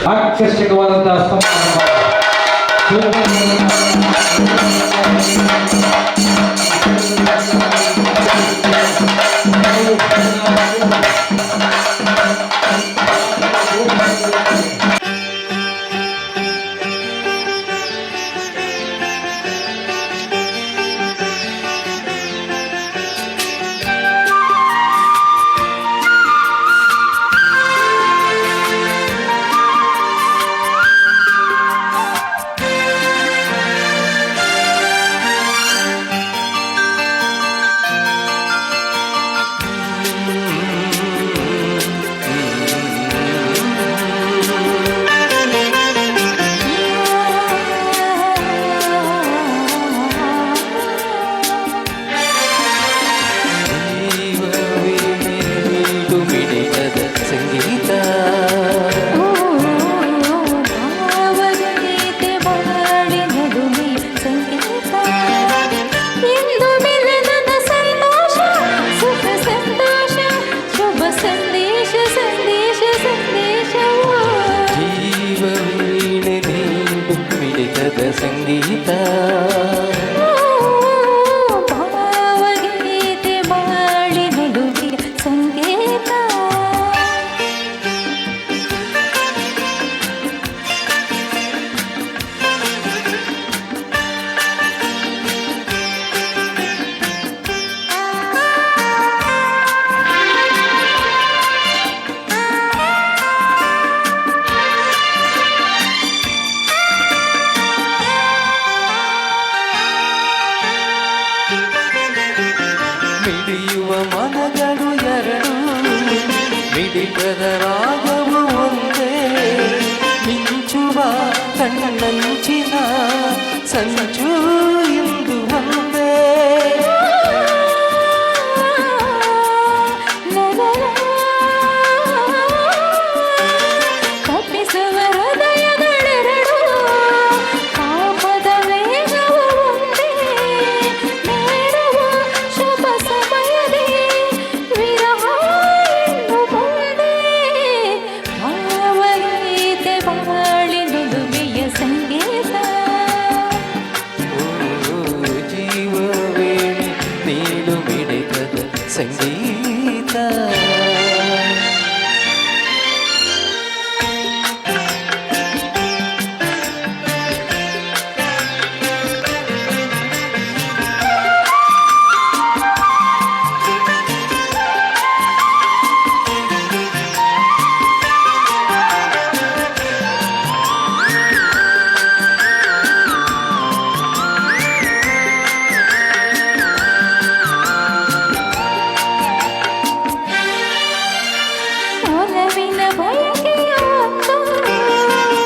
ಆಕರ್ಷಕವಾದಂತಹ ಸಂಗೀತ ಭಾವಗೀತೆ ಬಾಳಿ ನಡುವೆ ಸಂಗೀತ ಮಿಡಿಯುವ ಮನಗಳು ಎರಡು ಮಿಡಿಗದ ರಾಗವು ಒಂದೇ ಮಿಂಚುವ ಕಣ್ಣಂಚಿನ ಸಂಚು ಇಂದು ಒಂದೇ ತಪ್ಪಿಸುವ ಹೃದಯಗಳೆರಡು ಕಾಮದ ವೇಗವು ಒಂದೇ ಬೇಡುವ ಶುಭ ಸಮಯದಿ ವಿರಹ ಇನ್ನು ಮುಂದೆ ಭಾವಗೀತೆ ಬಾಳಿ ನುಡುಮೆಯ ಸಂಗೀತ ಜೀವವೇಣಿ ನೀಡು ಮಿಡಿತದ ಸಂಗೀತ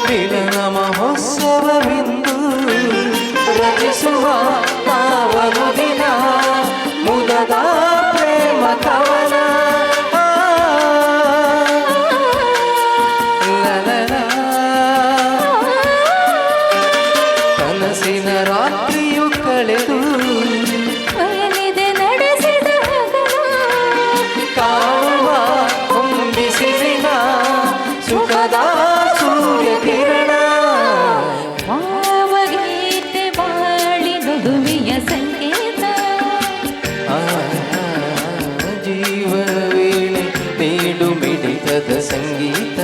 ಮಿಲನ ಮಹೋತ್ಸವವಿಂದು ರಚಿಸುವ ನಾವನು ದಿನ ಮುದದ ಪ್ರೇಮ ಕವನ ಕನಸಿನ ರಾತ್ರಿಯು ಕಳೆದು ನಡೆಸಿದ ಕಾಣುವ ಹೊಂದಿಸಿದ ಸುಖದ ಸೂರ್ಯ ಕಿರಣ ಭಾವಗೀತೆ ಬಾಳಿ ನುಡುಮೆಯ ಸಂಗೀತ ಜೀವವೇಳೆ ನೀಡು ಮಿಡಿತದ ಸಂಗೀತ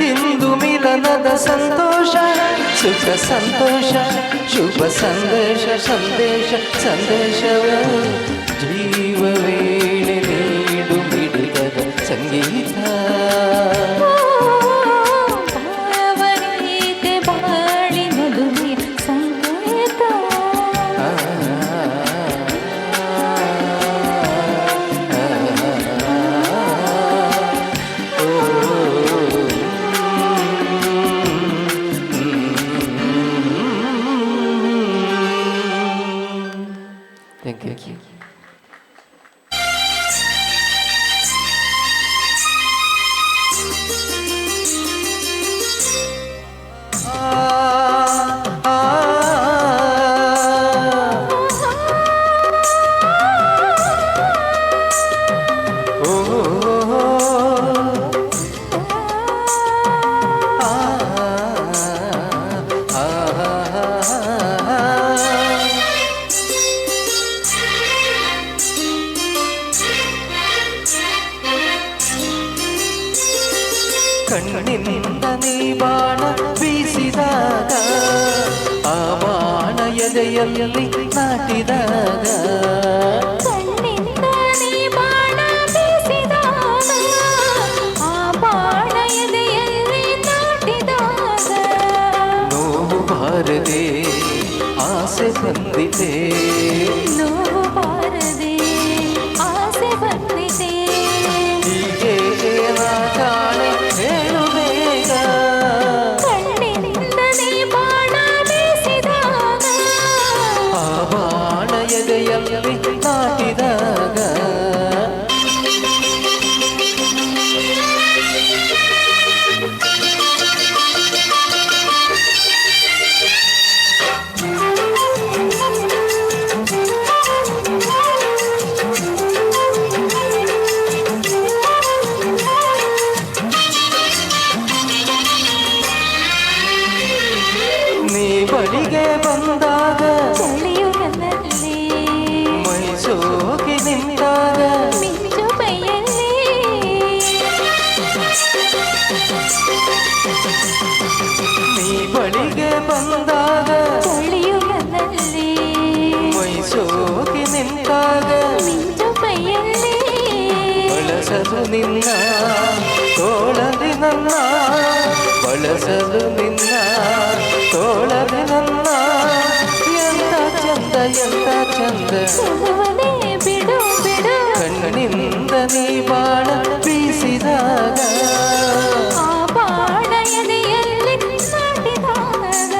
ಇಂದು ಮಿಲನದ ಸಂತೋಷ ಸುಖ ಸಂತೋಷ ಶುಭ ಸಂದೇಶ ಸಂದೇಶ ಸಂದೇಶವ ಜೀವವೇಳೆ ನೀಡು ಮಿಡಿತದ ಸಂಗೀತ ಭಾವಗೀತೆ ಬಾಳಿ ನುಡುಮೆಯ ಸಂಗೀತ Thank you. ಕಣ್ಣಿನಿಂದ ನೀ ಬಾಣ ಬೀಸಿದಾಗ ಆ ಬಾಣ ಎದೆಯಲ್ಲಿ ನಾಟಿದಾಗ ಕಣ್ಣಿಂದ ನೀ ಬಾಣ ಬೀಸಿದಾಗ ಆ ಬಾಣ ಎದೆಯಲ್ಲಿ ನಾಟಿದಾಗ ನೋವು ಬಾರದೆ ಆಸೆ ಬಂದಿದೆ ನೋವು ಬಾರದೆ ಆಸೆ ಬಂದಿದೆ ಹೀಗೆ ನಾ ಕಾಣೆ ಹೇಳು ಬೇಗ ಕಣ್ಣಿನಿಂದ ನೀ ಬಾಣ ಬೀಸಿದಾಗ ಆ ಬಾಣ ಎದೆಯಲ್ಲಿ ನಾಟಿದಾಗ ನೀ ಬಳಿಗೆ ಬಂದಾಗ ಚಳಿಯು ನನ್ನಲ್ಲಿ ಮೈಸೂಗಿ ನಿಂತಾಗ ಮಿಂಚು ಮೈಯಲ್ಲಿ ನೀ ಬಳಿಗೆ ಬಂದಾಗ ಚಳಿಯು ನನ್ನಲ್ಲಿ ಮೈಸೂಗಿ ನಿಂತಾಗ ಮಿಂಚು ಮೈಯಲ್ಲಿ ಬಳಸಲು ನಿನ್ನ ತೋಳದಿ ನನ್ನ ಬಳಸಲು ನಿನ್ನ ತೋಳದಿ ನನ್ನ ಎಂತ ಚಂದ ಎಂತ ಚಂದ ಚೆಲುವನೇ ಬಿಡು ಬಿಡು ಕಣ್ಣಿನಿಂದ ನೀ ಬಾಣ ಬೀಸಿದಾಗ ಆ ಬಾಣ ಎದೆಯಲ್ಲಿ ನಾಟಿದಾಗ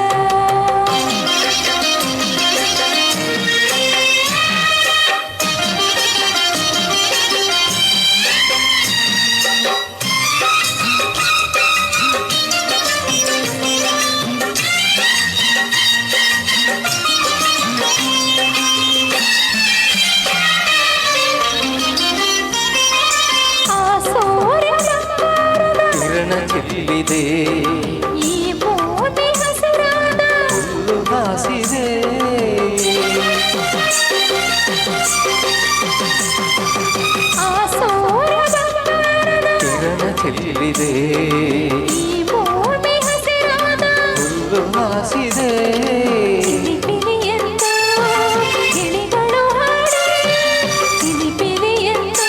ಆ ಸೂರ್ಯ ಬಂಗಾರದ ಕಿರಣ ಚೆಲ್ಲಿದೆ ಈ ಭೂಮಿ ಹಸಿರಾದ ಹುಲ್ಲು ಹಾಸಿದೆ ಆ ಸೂರ್ಯ ಬಂಗಾರದ ಕಿರಣ ಚೆಲ್ಲಿದೆ ಈ ಭೂಮಿ ಹಸಿರಾದ ಹುಲ್ಲು ಹಾಸಿದೆ ಪಿಲಿಪಿಲಿಯೆಂದು ಗಿಳಿಗಳು ಹಾಡಿ ಪಿಲಿಪಿಲಿಯೆಂದು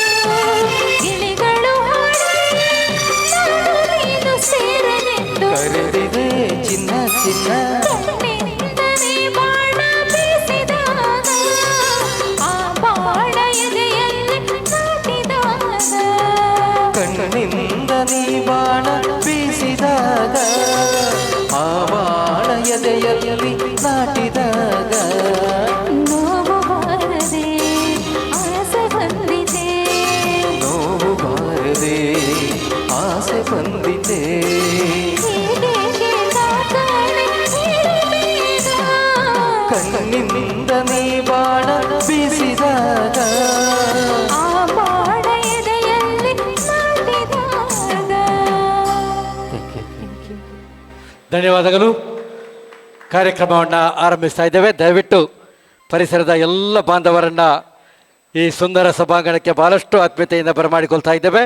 ಗಿಳಿಗಳು ಹಾಡಿ ನಾನು ನೀನು ಸೇರಲೆಂದು ಕರೆದಿದೆ ಚಿನ್ನ ಚಿನ್ನ ಕಣ್ಣಿನಿಂದ ನೀ ಬಾಣ ಬೀಸಿದಾಗ ಆ ಬಾಣ ಎದೆಯಲ್ಲಿ ನಾಟಿದಾಗ ಕಣ್ಣಿನಿಂದ ನೀ ಬಾಣ ಬೀಸಿದಾಗ ಆ ಬಾಣ ಎದೆಯಲ್ಲಿ ನಾಟಿದಾಗ ನೋವು ಬಾರದೆ ಆಸೆ ಬಂದಿದೆ ನೋವು ಬಾರದೆ ಆಸೆ ಬಂದಿದೆ ಹೀಗೆ ಕಾಣೆ ಹೇಳಬೇಡ ಕಣ್ಣಿನಿಂದ ನೀ ಬಾಣ ಬೀಸಿದಾಗ ಆ ಬಾಣ ಎದೆಯಲ್ಲಿ ನಾಟಿದಾಗ ಧನ್ಯವಾದಗಳು. ಕಾರ್ಯಕ್ರಮವನ್ನು ಆರಂಭಿಸ್ತಾ ಇದ್ದೇವೆ. ದಯವಿಟ್ಟು ಪರಿಸರದ ಎಲ್ಲ ಬಾಂಧವರನ್ನು ಈ ಸುಂದರ ಸಭಾಂಗಣಕ್ಕೆ ಬಹಳಷ್ಟು ಆತ್ಮೀಯತೆಯಿಂದ ಬರಮಾಡಿಕೊಳ್ತಾ ಇದ್ದೇವೆ.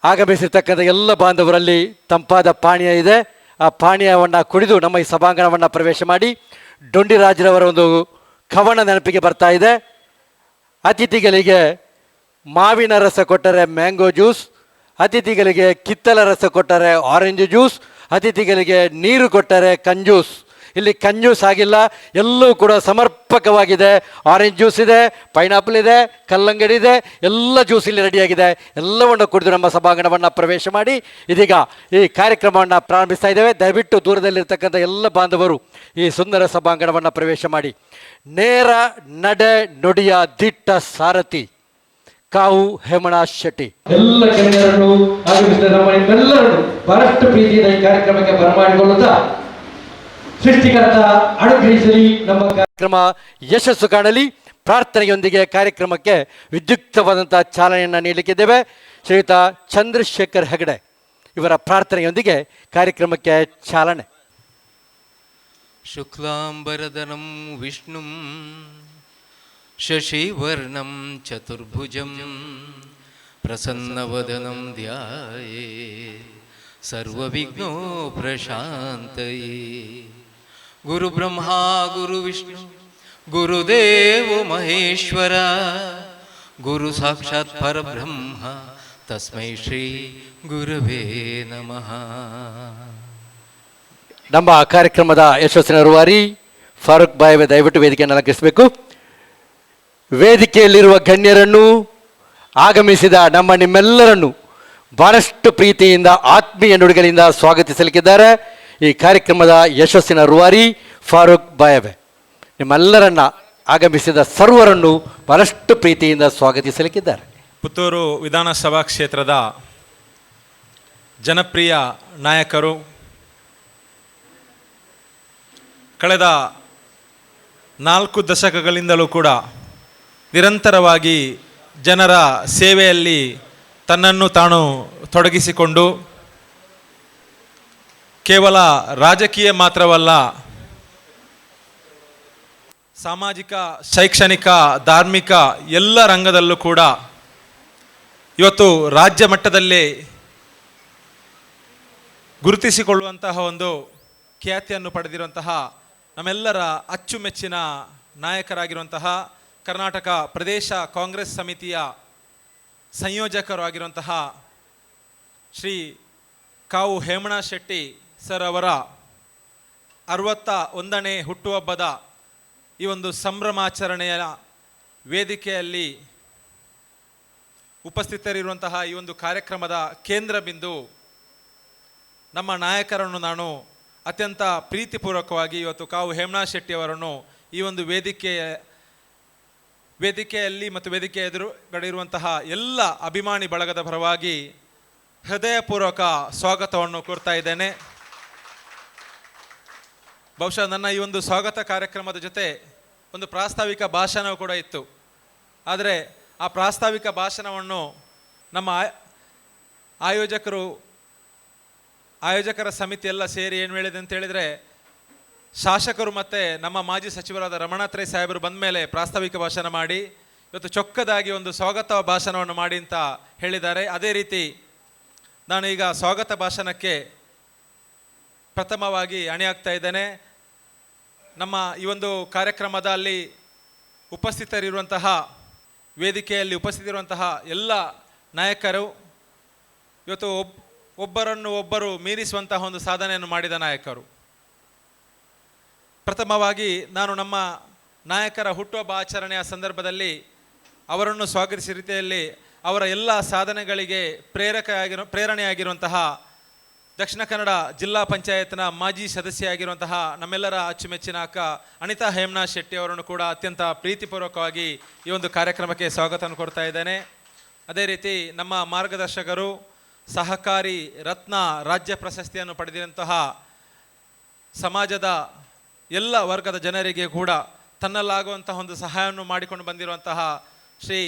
ಆಗಮಿಸಿರ್ತಕ್ಕಂಥ ಎಲ್ಲ ಬಾಂಧವರಲ್ಲಿ ತಂಪಾದ ಪಾನೀಯ ಇದೆ. ಆ ಪಾನೀಯವನ್ನು ಕುಡಿದು ನಮ್ಮ ಈ ಸಭಾಂಗಣವನ್ನು ಪ್ರವೇಶ ಮಾಡಿ. ಡೊಂಡಿರಾಜ್ರವರ ಒಂದು ಕವನ ನೆನಪಿಗೆ ಬರ್ತಾ ಇದೆ. ಅತಿಥಿಗಳಿಗೆ ಮಾವಿನ ರಸ ಕೊಟ್ಟರೆ ಮ್ಯಾಂಗೋ ಜ್ಯೂಸ್, ಅತಿಥಿಗಳಿಗೆ ಕಿತ್ತಲ ರಸ ಕೊಟ್ಟರೆ ಆರೆಂಜ್ ಜ್ಯೂಸ್, ಅತಿಥಿಗಳಿಗೆ ನೀರು ಕೊಟ್ಟರೆ ಕಂಜೂಸ್. ಇಲ್ಲಿ ಕಂಜೂಸ್ ಆಗಿಲ್ಲ, ಎಲ್ಲವೂ ಕೂಡ ಸಮರ್ಪಕವಾಗಿದೆ. ಆರೆಂಜ್ ಜ್ಯೂಸ್ ಇದೆ, ಪೈನಾಪಲ್ ಇದೆ, ಕಲ್ಲಂಗಡಿ ಇದೆ, ಎಲ್ಲ ಜ್ಯೂಸ್ ಇಲ್ಲಿ ರೆಡಿಯಾಗಿದೆ. ಎಲ್ಲವನ್ನು ಕುಡಿದು ನಮ್ಮ ಸಭಾಂಗಣವನ್ನು ಪ್ರವೇಶ ಮಾಡಿ ಇದೀಗ ಈ ಕಾರ್ಯಕ್ರಮವನ್ನು ಪ್ರಾರಂಭಿಸ್ತಾ ಇದ್ದೇವೆ. ದಯವಿಟ್ಟು ದೂರದಲ್ಲಿರ್ತಕ್ಕಂಥ ಎಲ್ಲ ಬಾಂಧವರು ಈ ಸುಂದರ ಸಭಾಂಗಣವನ್ನು ಪ್ರವೇಶ ಮಾಡಿ. ನೇರ ನಡೆ ನುಡಿಯ ದಿಟ್ಟ ಸಾರಥಿ ಕಾವು ಹೇಮಣಾಶ್ ಶೆಟ್ಟಿ. ಎಲ್ಲ ಕೆಳಗರನ್ನು ಆಗಮಿಸಿದ ನಮ್ಮ ನಿಮ್ಮೆಲ್ಲರನ್ನು ಬಹಳಷ್ಟು ಪ್ರೀತಿಯಿಂದ ಈ ಕಾರ್ಯಕ್ರಮಕ್ಕೆ ಬರಮಾಡಿಕೊಳ್ಳುತ್ತಾ ಸೃಷ್ಟಿಕರ್ತ ಅನುಗ್ರಹಿಸಲಿ ನಮ್ಮ ಕಾರ್ಯಕ್ರಮ ಯಶಸ್ಸು ಕಾಣಲಿ. ಪ್ರಾರ್ಥನೆಯೊಂದಿಗೆ ಕಾರ್ಯಕ್ರಮಕ್ಕೆ ವಿದ್ಯುಕ್ತವಾದಂಥ ಚಾಲನೆಯನ್ನು ನೀಡಲಿಕ್ಕಿದ್ದೇವೆ. ಶ್ರೀಯುತ ಚಂದ್ರಶೇಖರ್ ಹೆಗಡೆ ಇವರ ಪ್ರಾರ್ಥನೆಯೊಂದಿಗೆ ಕಾರ್ಯಕ್ರಮಕ್ಕೆ ಚಾಲನೆ. ಶುಕ್ಲಾಂಬರದನಂ ವಿಷ್ಣುಂ ಶಶಿವರ್ಣಂ ಚತುರ್ಭುಜಂ ಪ್ರಸನ್ನವದನಂ ಧ್ಯಾಯೇ ಸರ್ವವಿಘ್ನೋ ಪ್ರಶಾಂತಯೇ. ಗುರು ಬ್ರಹ್ಮ ಗುರು ವಿಷ್ಣು ಗುರುದೇವೋ ಮಹೇಶ್ವರ, ಗುರು ಸಾಕ್ಷಾತ್ ಪರಬ್ರಹ್ಮ ತಸ್ಮೈ ಶ್ರೀ ಗುರವೇ ನಮಃ. ನಮ್ಮ ಕಾರ್ಯಕ್ರಮದ ಯಶಸ್ಸಿನ ರೂವಾರಿ ಫಾರೂಕ್ ಬಾಯ್ ದಯವಿಟ್ಟು ವೇದಿಕೆಯನ್ನು ಅಲಂಕರಿಸಬೇಕು. ವೇದಿಕೆಯಲ್ಲಿರುವ ಗಣ್ಯರನ್ನು, ಆಗಮಿಸಿದ ನಿಮ್ಮೆಲ್ಲರನ್ನು ಬಹಳಷ್ಟು ಪ್ರೀತಿಯಿಂದ ಆತ್ಮೀಯ ನುಡಿಗಳಿಂದ ಸ್ವಾಗತಿಸಲಿಕ್ಕಿದ್ದಾರೆ ಈ ಕಾರ್ಯಕ್ರಮದ ಯಶಸ್ಸಿನ ರೂವಾರಿ ಫಾರೂಕ್ ಬಾಯವೆ. ನಿಮ್ಮೆಲ್ಲರನ್ನ ಆಗಮಿಸಿದ ಸರ್ವರನ್ನು ಬಹಳಷ್ಟು ಪ್ರೀತಿಯಿಂದ ಸ್ವಾಗತಿಸಲಿಕ್ಕಿದ್ದಾರೆ. ಪುತ್ತೂರು ವಿಧಾನಸಭಾ ಕ್ಷೇತ್ರದ ಜನಪ್ರಿಯ ನಾಯಕರು, ಕಳೆದ 4 ದಶಕಗಳಿಂದಲೂ ಕೂಡ ನಿರಂತರವಾಗಿ ಜನರ ಸೇವೆಯಲ್ಲಿ ತನ್ನನ್ನು ತಾನು ತೊಡಗಿಸಿಕೊಂಡು ಕೇವಲ ರಾಜಕೀಯ ಮಾತ್ರವಲ್ಲ, ಸಾಮಾಜಿಕ, ಶೈಕ್ಷಣಿಕ, ಧಾರ್ಮಿಕ ಎಲ್ಲ ರಂಗದಲ್ಲೂ ಕೂಡ ಇವತ್ತು ರಾಜ್ಯ ಮಟ್ಟದಲ್ಲಿ ಗುರುತಿಸಿಕೊಳ್ಳುವಂತಹ ಒಂದು ಖ್ಯಾತಿಯನ್ನು ಪಡೆದಿರುವಂತಹ ನಮ್ಮೆಲ್ಲರ ಅಚ್ಚುಮೆಚ್ಚಿನ ನಾಯಕರಾಗಿರುವಂತಹ ಕರ್ನಾಟಕ ಪ್ರದೇಶ ಕಾಂಗ್ರೆಸ್ ಸಮಿತಿಯ ಸಂಯೋಜಕರು ಆಗಿರುವಂತಹ ಶ್ರೀ ಕಾವು ಹೇಮಣ್ಣ ಶೆಟ್ಟಿ ಸರ್ ಅವರ 61ನೇ ಹುಟ್ಟುಹಬ್ಬದ ಈ ಒಂದು ಸಂಭ್ರಮಾಚರಣೆಯ ವೇದಿಕೆಯಲ್ಲಿ ಉಪಸ್ಥಿತರಿರುವಂತಹ ಈ ಒಂದು ಕಾರ್ಯಕ್ರಮದ ಕೇಂದ್ರ ಬಿಂದು ನಮ್ಮ ನಾಯಕರನ್ನು ನಾನು ಅತ್ಯಂತ ಪ್ರೀತಿಪೂರ್ವಕವಾಗಿ ಇವತ್ತು ಕಾವು ಹೇಮಣ್ಣ ಶೆಟ್ಟಿ ಅವರನ್ನು ಈ ಒಂದು ವೇದಿಕೆಯಲ್ಲಿ ಮತ್ತು ವೇದಿಕೆ ಎದುರುಗಡೆ ಎಲ್ಲ ಅಭಿಮಾನಿ ಬಳಗದ ಪರವಾಗಿ ಹೃದಯಪೂರ್ವಕ ಸ್ವಾಗತವನ್ನು ಕೋರ್ತಾ ಇದ್ದೇನೆ. ಬಹುಶಃ ನನ್ನ ಈ ಒಂದು ಸ್ವಾಗತ ಕಾರ್ಯಕ್ರಮದ ಜೊತೆ ಒಂದು ಪ್ರಾಸ್ತಾವಿಕ ಭಾಷಣವೂ ಕೂಡ ಇತ್ತು. ಆದರೆ ಆ ಪ್ರಾಸ್ತಾವಿಕ ಭಾಷಣವನ್ನು ನಮ್ಮ ಆಯೋಜಕರ ಸಮಿತಿ ಎಲ್ಲ ಸೇರಿ ಏನು ಹೇಳಿದೆ ಅಂತ ಹೇಳಿದರೆ, ಶಾಸಕರು ಮತ್ತು ನಮ್ಮ ಮಾಜಿ ಸಚಿವರಾದ ರಮಣಾತ್ರೈ ಸಾಹೇಬರು ಬಂದ ಮೇಲೆ ಪ್ರಾಸ್ತಾವಿಕ ಭಾಷಣ ಮಾಡಿ ಇವತ್ತು ಚೊಕ್ಕದಾಗಿ ಒಂದು ಸ್ವಾಗತ ಭಾಷಣವನ್ನು ಮಾಡಿ ಅಂತ ಹೇಳಿದ್ದಾರೆ. ಅದೇ ರೀತಿ ನಾನು ಈಗ ಸ್ವಾಗತ ಭಾಷಣಕ್ಕೆ ಪ್ರಥಮವಾಗಿ ಅಣಿಯಾಗ್ತಾ ಇದ್ದೇನೆ. ನಮ್ಮ ಈ ಒಂದು ಕಾರ್ಯಕ್ರಮದಲ್ಲಿ ವೇದಿಕೆಯಲ್ಲಿ ಉಪಸ್ಥಿತರಿರುವಂತಹ ಎಲ್ಲ ನಾಯಕರು ಇವತ್ತು ಒಬ್ಬರು ಮೀರಿಸುವಂತಹ ಒಂದು ಸಾಧನೆಯನ್ನು ಮಾಡಿದ ನಾಯಕರು. ಪ್ರಥಮವಾಗಿ ನಾನು ನಮ್ಮ ನಾಯಕರ ಹುಟ್ಟುಹಬ್ಬ ಆಚರಣೆಯ ಸಂದರ್ಭದಲ್ಲಿ ಅವರನ್ನು ಸ್ವಾಗತಿಸಿದ ರೀತಿಯಲ್ಲಿ ಅವರ ಎಲ್ಲ ಸಾಧನೆಗಳಿಗೆ ಪ್ರೇರಣೆಯಾಗಿರುವಂತಹ ದಕ್ಷಿಣ ಕನ್ನಡ ಜಿಲ್ಲಾ ಪಂಚಾಯತ್ನ ಮಾಜಿ ಸದಸ್ಯೆಯಾಗಿರುವಂತಹ ನಮ್ಮೆಲ್ಲರ ಅಚ್ಚುಮೆಚ್ಚಿನ ಅಕ್ಕ ಅನಿತಾ ಹೇಮಣ್ಣ ಶೆಟ್ಟಿ ಅವರನ್ನು ಕೂಡ ಅತ್ಯಂತ ಪ್ರೀತಿಪೂರ್ವಕವಾಗಿ ಈ ಒಂದು ಕಾರ್ಯಕ್ರಮಕ್ಕೆ ಸ್ವಾಗತವನ್ನು ಕೊಡ್ತಾ ಇದ್ದೇನೆ. ಅದೇ ರೀತಿ ನಮ್ಮ ಮಾರ್ಗದರ್ಶಕರು, ಸಹಕಾರಿ ರತ್ನ ರಾಜ್ಯ ಪ್ರಶಸ್ತಿಯನ್ನು ಪಡೆದಿರುವಂತಹ ಸಮಾಜದ ಎಲ್ಲ ವರ್ಗದ ಜನರಿಗೆ ಕೂಡ ತನ್ನಲ್ಲಾಗುವಂತಹ ಒಂದು ಸಹಾಯವನ್ನು ಮಾಡಿಕೊಂಡು ಬಂದಿರುವಂತಹ ಶ್ರೀ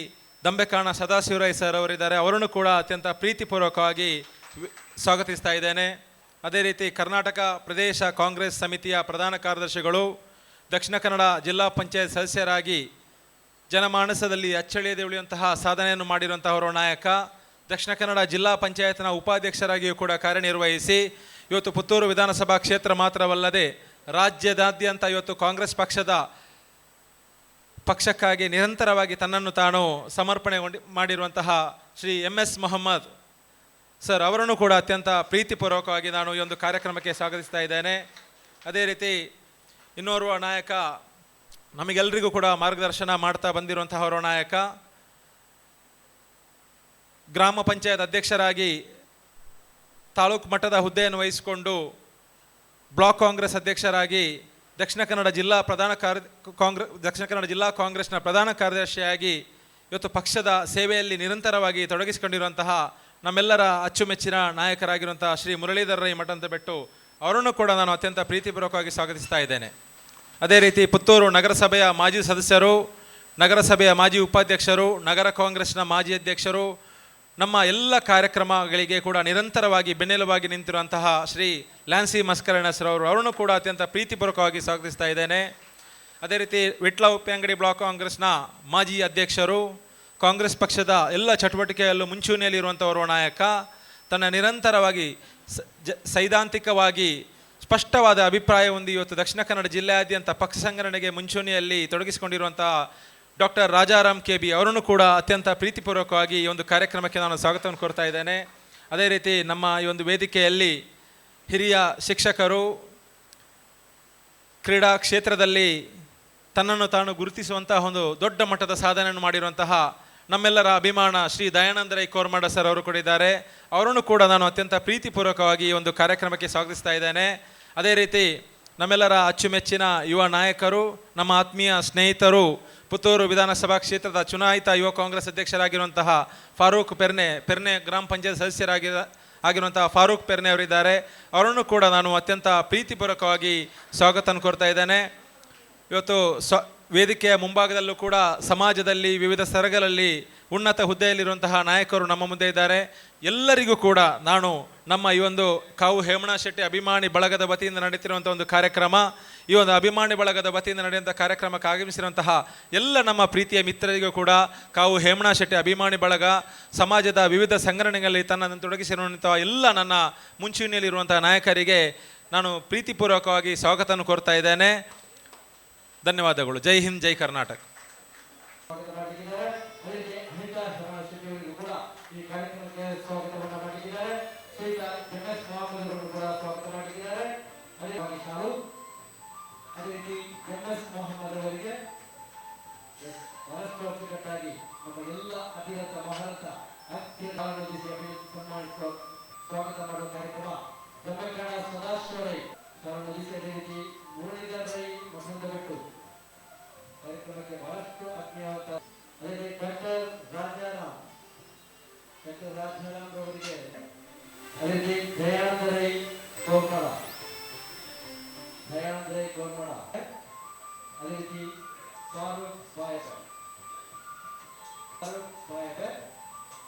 ದಂಬೆಕಾಣ ಸದಾಶಿವರಾಯ್ ಸರ್ ಅವರಿದ್ದಾರೆ. ಅವರನ್ನು ಕೂಡ ಅತ್ಯಂತ ಪ್ರೀತಿಪೂರ್ವಕವಾಗಿ ಸ್ವಾಗತಿಸ್ತಾ ಇದ್ದೇನೆ. ಅದೇ ರೀತಿ ಕರ್ನಾಟಕ ಪ್ರದೇಶ ಕಾಂಗ್ರೆಸ್ ಸಮಿತಿಯ ಪ್ರಧಾನ ಕಾರ್ಯದರ್ಶಿಗಳು, ದಕ್ಷಿಣ ಕನ್ನಡ ಜಿಲ್ಲಾ ಪಂಚಾಯತ್ ಸದಸ್ಯರಾಗಿ ಜನಮಾನಸದಲ್ಲಿ ಅಚ್ಚಳಿಯದೆ ಉಳಿಯುವಂತಹ ಸಾಧನೆಯನ್ನು ಮಾಡಿರುವಂತಹವರು ನಾಯಕ, ದಕ್ಷಿಣ ಕನ್ನಡ ಜಿಲ್ಲಾ ಪಂಚಾಯತ್ನ ಉಪಾಧ್ಯಕ್ಷರಾಗಿಯೂ ಕೂಡ ಕಾರ್ಯನಿರ್ವಹಿಸಿ ಇವತ್ತು ಪುತ್ತೂರು ವಿಧಾನಸಭಾ ಕ್ಷೇತ್ರ ಮಾತ್ರವಲ್ಲದೆ ರಾಜ್ಯದಾದ್ಯಂತ ಇವತ್ತು ಕಾಂಗ್ರೆಸ್ ಪಕ್ಷಕ್ಕಾಗಿ ನಿರಂತರವಾಗಿ ತನ್ನನ್ನು ತಾನು ಸಮರ್ಪಣೆ ಮಾಡಿರುವಂತಹ ಶ್ರೀ MS ಮೊಹಮ್ಮದ್ ಸರ್ ಅವರನ್ನು ಕೂಡ ಅತ್ಯಂತ ಪ್ರೀತಿಪೂರ್ವಕವಾಗಿ ನಾನು ಈ ಒಂದು ಕಾರ್ಯಕ್ರಮಕ್ಕೆ ಸ್ವಾಗತಿಸ್ತಾ ಇದ್ದೇನೆ. ಅದೇ ರೀತಿ ಇನ್ನೋರ್ವ ನಾಯಕ, ನಮಗೆಲ್ಲರಿಗೂ ಕೂಡ ಮಾರ್ಗದರ್ಶನ ಮಾಡ್ತಾ ಬಂದಿರುವಂತಹವರ ನಾಯಕ, ಗ್ರಾಮ ಪಂಚಾಯತ್ ಅಧ್ಯಕ್ಷರಾಗಿ ತಾಲೂಕು ಮಟ್ಟದ ಹುದ್ದೆಯನ್ನು ವಹಿಸಿಕೊಂಡು ಬ್ಲಾಕ್ ಕಾಂಗ್ರೆಸ್ ಅಧ್ಯಕ್ಷರಾಗಿ ದಕ್ಷಿಣ ಕನ್ನಡ ಜಿಲ್ಲಾ ಕಾಂಗ್ರೆಸ್ನ ಪ್ರಧಾನ ಕಾರ್ಯದರ್ಶಿಯಾಗಿ ಇವತ್ತು ಪಕ್ಷದ ಸೇವೆಯಲ್ಲಿ ನಿರಂತರವಾಗಿ ತೊಡಗಿಸಿಕೊಂಡಿರುವಂತಹ ನಮ್ಮೆಲ್ಲರ ಅಚ್ಚುಮೆಚ್ಚಿನ ನಾಯಕರಾಗಿರುವಂತಹ ಶ್ರೀ ಮುರಳೀಧರ ರೈ ಮಠಂತಬೆಟ್ಟು ಅವರನ್ನು ಕೂಡ ನಾನು ಅತ್ಯಂತ ಪ್ರೀತಿಪೂರ್ವಕವಾಗಿ ಸ್ವಾಗತಿಸ್ತಾ ಇದ್ದೇನೆ. ಅದೇ ರೀತಿ ಪುತ್ತೂರು ನಗರಸಭೆಯ ಮಾಜಿ ಸದಸ್ಯರು, ನಗರಸಭೆಯ ಮಾಜಿ ಉಪಾಧ್ಯಕ್ಷರು, ನಗರ ಕಾಂಗ್ರೆಸ್ನ ಮಾಜಿ ಅಧ್ಯಕ್ಷರು, ನಮ್ಮ ಎಲ್ಲ ಕಾರ್ಯಕ್ರಮಗಳಿಗೆ ಕೂಡ ನಿರಂತರವಾಗಿ ಬೆನ್ನೆಲುಬಾಗಿ ನಿಂತಿರುವಂತಹ ಶ್ರೀ ಲ್ಯಾನ್ಸಿ ಮಸ್ಕರಣಸ್ರವರು ಅವರನ್ನು ಕೂಡ ಅತ್ಯಂತ ಪ್ರೀತಿಪೂರ್ವಕವಾಗಿ ಸ್ವಾಗತಿಸ್ತಾ ಇದ್ದೇನೆ. ಅದೇ ರೀತಿ ವಿಟ್ಲ ಉಪ್ಪಿಯಂಗಡಿ ಬ್ಲಾಕ್ ಕಾಂಗ್ರೆಸ್ನ ಮಾಜಿ ಅಧ್ಯಕ್ಷರು, ಕಾಂಗ್ರೆಸ್ ಪಕ್ಷದ ಎಲ್ಲ ಚಟುವಟಿಕೆಯಲ್ಲೂ ಮುಂಚೂಣಿಯಲ್ಲಿರುವಂಥವರು ನಾಯಕ, ತನ್ನ ನಿರಂತರವಾಗಿ ಸೈದ್ಧಾಂತಿಕವಾಗಿ ಸ್ಪಷ್ಟವಾದ ಅಭಿಪ್ರಾಯ ಹೊಂದಿ ಇವತ್ತು ದಕ್ಷಿಣ ಕನ್ನಡ ಜಿಲ್ಲೆಯಾದ್ಯಂತ ಪಕ್ಷ ಸಂಘಟನೆಗೆ ಮುಂಚೂಣಿಯಲ್ಲಿ ತೊಡಗಿಸಿಕೊಂಡಿರುವಂತಹ ಡಾಕ್ಟರ್ ರಾಜಾರಾಮ್ ಕೆ ಬಿ ಅವರನ್ನು ಕೂಡ ಅತ್ಯಂತ ಪ್ರೀತಿಪೂರ್ವಕವಾಗಿ ಈ ಒಂದು ಕಾರ್ಯಕ್ರಮಕ್ಕೆ ನಾನು ಸ್ವಾಗತವನ್ನು ಕೋರ್ತಾ ಇದ್ದೇನೆ. ಅದೇ ರೀತಿ ನಮ್ಮ ಈ ಒಂದು ವೇದಿಕೆಯಲ್ಲಿ ಹಿರಿಯ ಶಿಕ್ಷಕರು, ಕ್ರೀಡಾ ಕ್ಷೇತ್ರದಲ್ಲಿ ತನ್ನನ್ನು ತಾನು ಗುರುತಿಸುವಂತಹ ಒಂದು ದೊಡ್ಡ ಮಟ್ಟದ ಸಾಧನೆಯನ್ನು ಮಾಡಿರುವಂತಹ ನಮ್ಮೆಲ್ಲರ ಅಭಿಮಾನ ಶ್ರೀ ದಯಾನಂದ ರೈ ಕೋರ್ಮಡ ಸರ್ ಅವರು ಕೂಡ ಇದ್ದಾರೆ. ಅವರನ್ನು ಕೂಡ ನಾನು ಅತ್ಯಂತ ಪ್ರೀತಿಪೂರ್ವಕವಾಗಿ ಈ ಒಂದು ಕಾರ್ಯಕ್ರಮಕ್ಕೆ ಸ್ವಾಗತಿಸ್ತಾ ಇದ್ದೇನೆ. ಅದೇ ರೀತಿ ನಮ್ಮೆಲ್ಲರ ಅಚ್ಚುಮೆಚ್ಚಿನ ಯುವ ನಾಯಕರು, ನಮ್ಮ ಆತ್ಮೀಯ ಸ್ನೇಹಿತರು, ಪುತ್ತೂರು ವಿಧಾನಸಭಾ ಕ್ಷೇತ್ರದ ಚುನಾಯಿತ ಯುವ ಕಾಂಗ್ರೆಸ್ ಅಧ್ಯಕ್ಷರಾಗಿರುವಂತಹ ಫಾರೂಕ್ ಪೆರ್ನೆ ಗ್ರಾಮ ಪಂಚಾಯತ್ ಆಗಿರುವಂತಹ ಫಾರೂಕ್ ಪೆರ್ನೆ ಅವರಿದ್ದಾರೆ. ಅವರನ್ನು ಕೂಡ ನಾನು ಅತ್ಯಂತ ಪ್ರೀತಿಪೂರ್ವಕವಾಗಿ ಸ್ವಾಗತವನ್ನು ಕೋರ್ತಾ ಇದ್ದೇನೆ. ಇವತ್ತು ವೇದಿಕೆಯ ಮುಂಭಾಗದಲ್ಲೂ ಕೂಡ ಸಮಾಜದಲ್ಲಿ ವಿವಿಧ ಸ್ತರಗಳಲ್ಲಿ ಉನ್ನತ ಹುದ್ದೆಯಲ್ಲಿರುವಂತಹ ನಾಯಕರು ನಮ್ಮ ಮುಂದೆ ಇದ್ದಾರೆ. ಎಲ್ಲರಿಗೂ ಕೂಡ ನಾನು ನಮ್ಮ ಈ ಒಂದು ಕಾವು ಹೇಮಣ್ಣ ಶೆಟ್ಟಿ ಅಭಿಮಾನಿ ಬಳಗದ ವತಿಯಿಂದ ನಡೀತಿರುವಂಥ ಒಂದು ಕಾರ್ಯಕ್ರಮ, ಈ ಒಂದು ಅಭಿಮಾನಿ ಬಳಗದ ವತಿಯಿಂದ ನಡೆಯುವಂಥ ಕಾರ್ಯಕ್ರಮಕ್ಕೆ ಆಗಮಿಸಿರುವಂತಹ ಎಲ್ಲ ನಮ್ಮ ಪ್ರೀತಿಯ ಮಿತ್ರರಿಗೂ ಕೂಡ ಕಾವು ಹೇಮಣ್ಣ ಶೆಟ್ಟಿ ಅಭಿಮಾನಿ ಬಳಗ, ಸಮಾಜದ ವಿವಿಧ ಸಂಘಟನೆಗಳಲ್ಲಿ ತನ್ನನ್ನು ತೊಡಗಿಸಿರುವಂಥ ಎಲ್ಲ ನನ್ನ ಮುಂಚೂಣಿಯಲ್ಲಿರುವಂತಹ ನಾಯಕರಿಗೆ ನಾನು ಪ್ರೀತಿಪೂರ್ವಕವಾಗಿ ಸ್ವಾಗತವನ್ನು ಕೋರ್ತಾ ಇದ್ದೇನೆ. ಧನ್ಯವಾದಗಳು. ಜೈ ಹಿಂದ್, ಜೈ ಕರ್ನಾಟಕ. ಸ್ವಾಗತ ಮಾಡುವ ಕಾರ್ಯಕ್ರಮ ಜಮಖಾನ ಸದಾಶಿವರೈ ಮುರಳೀಧರ್ ರೈ ಮಸಂದ ಬಿಟ್ಟು ಕಾರ್ಯಕ್ರಮಕ್ಕೆ ಬಹಳಷ್ಟು ಆತ್ಮೀಯವಾದ ಅದೇ ಡಾಕ್ಟರ್ ರಾಜಾರಾಮ್ ಅವರಿಗೆ, ಅದೇ ರೀತಿ ದಯಾನಂದ ರೈ ಕೋರ್ಮಡ, ಅದೇ ರೀತಿ ಫಾರೂಕ್ ಬಾಯಕರ್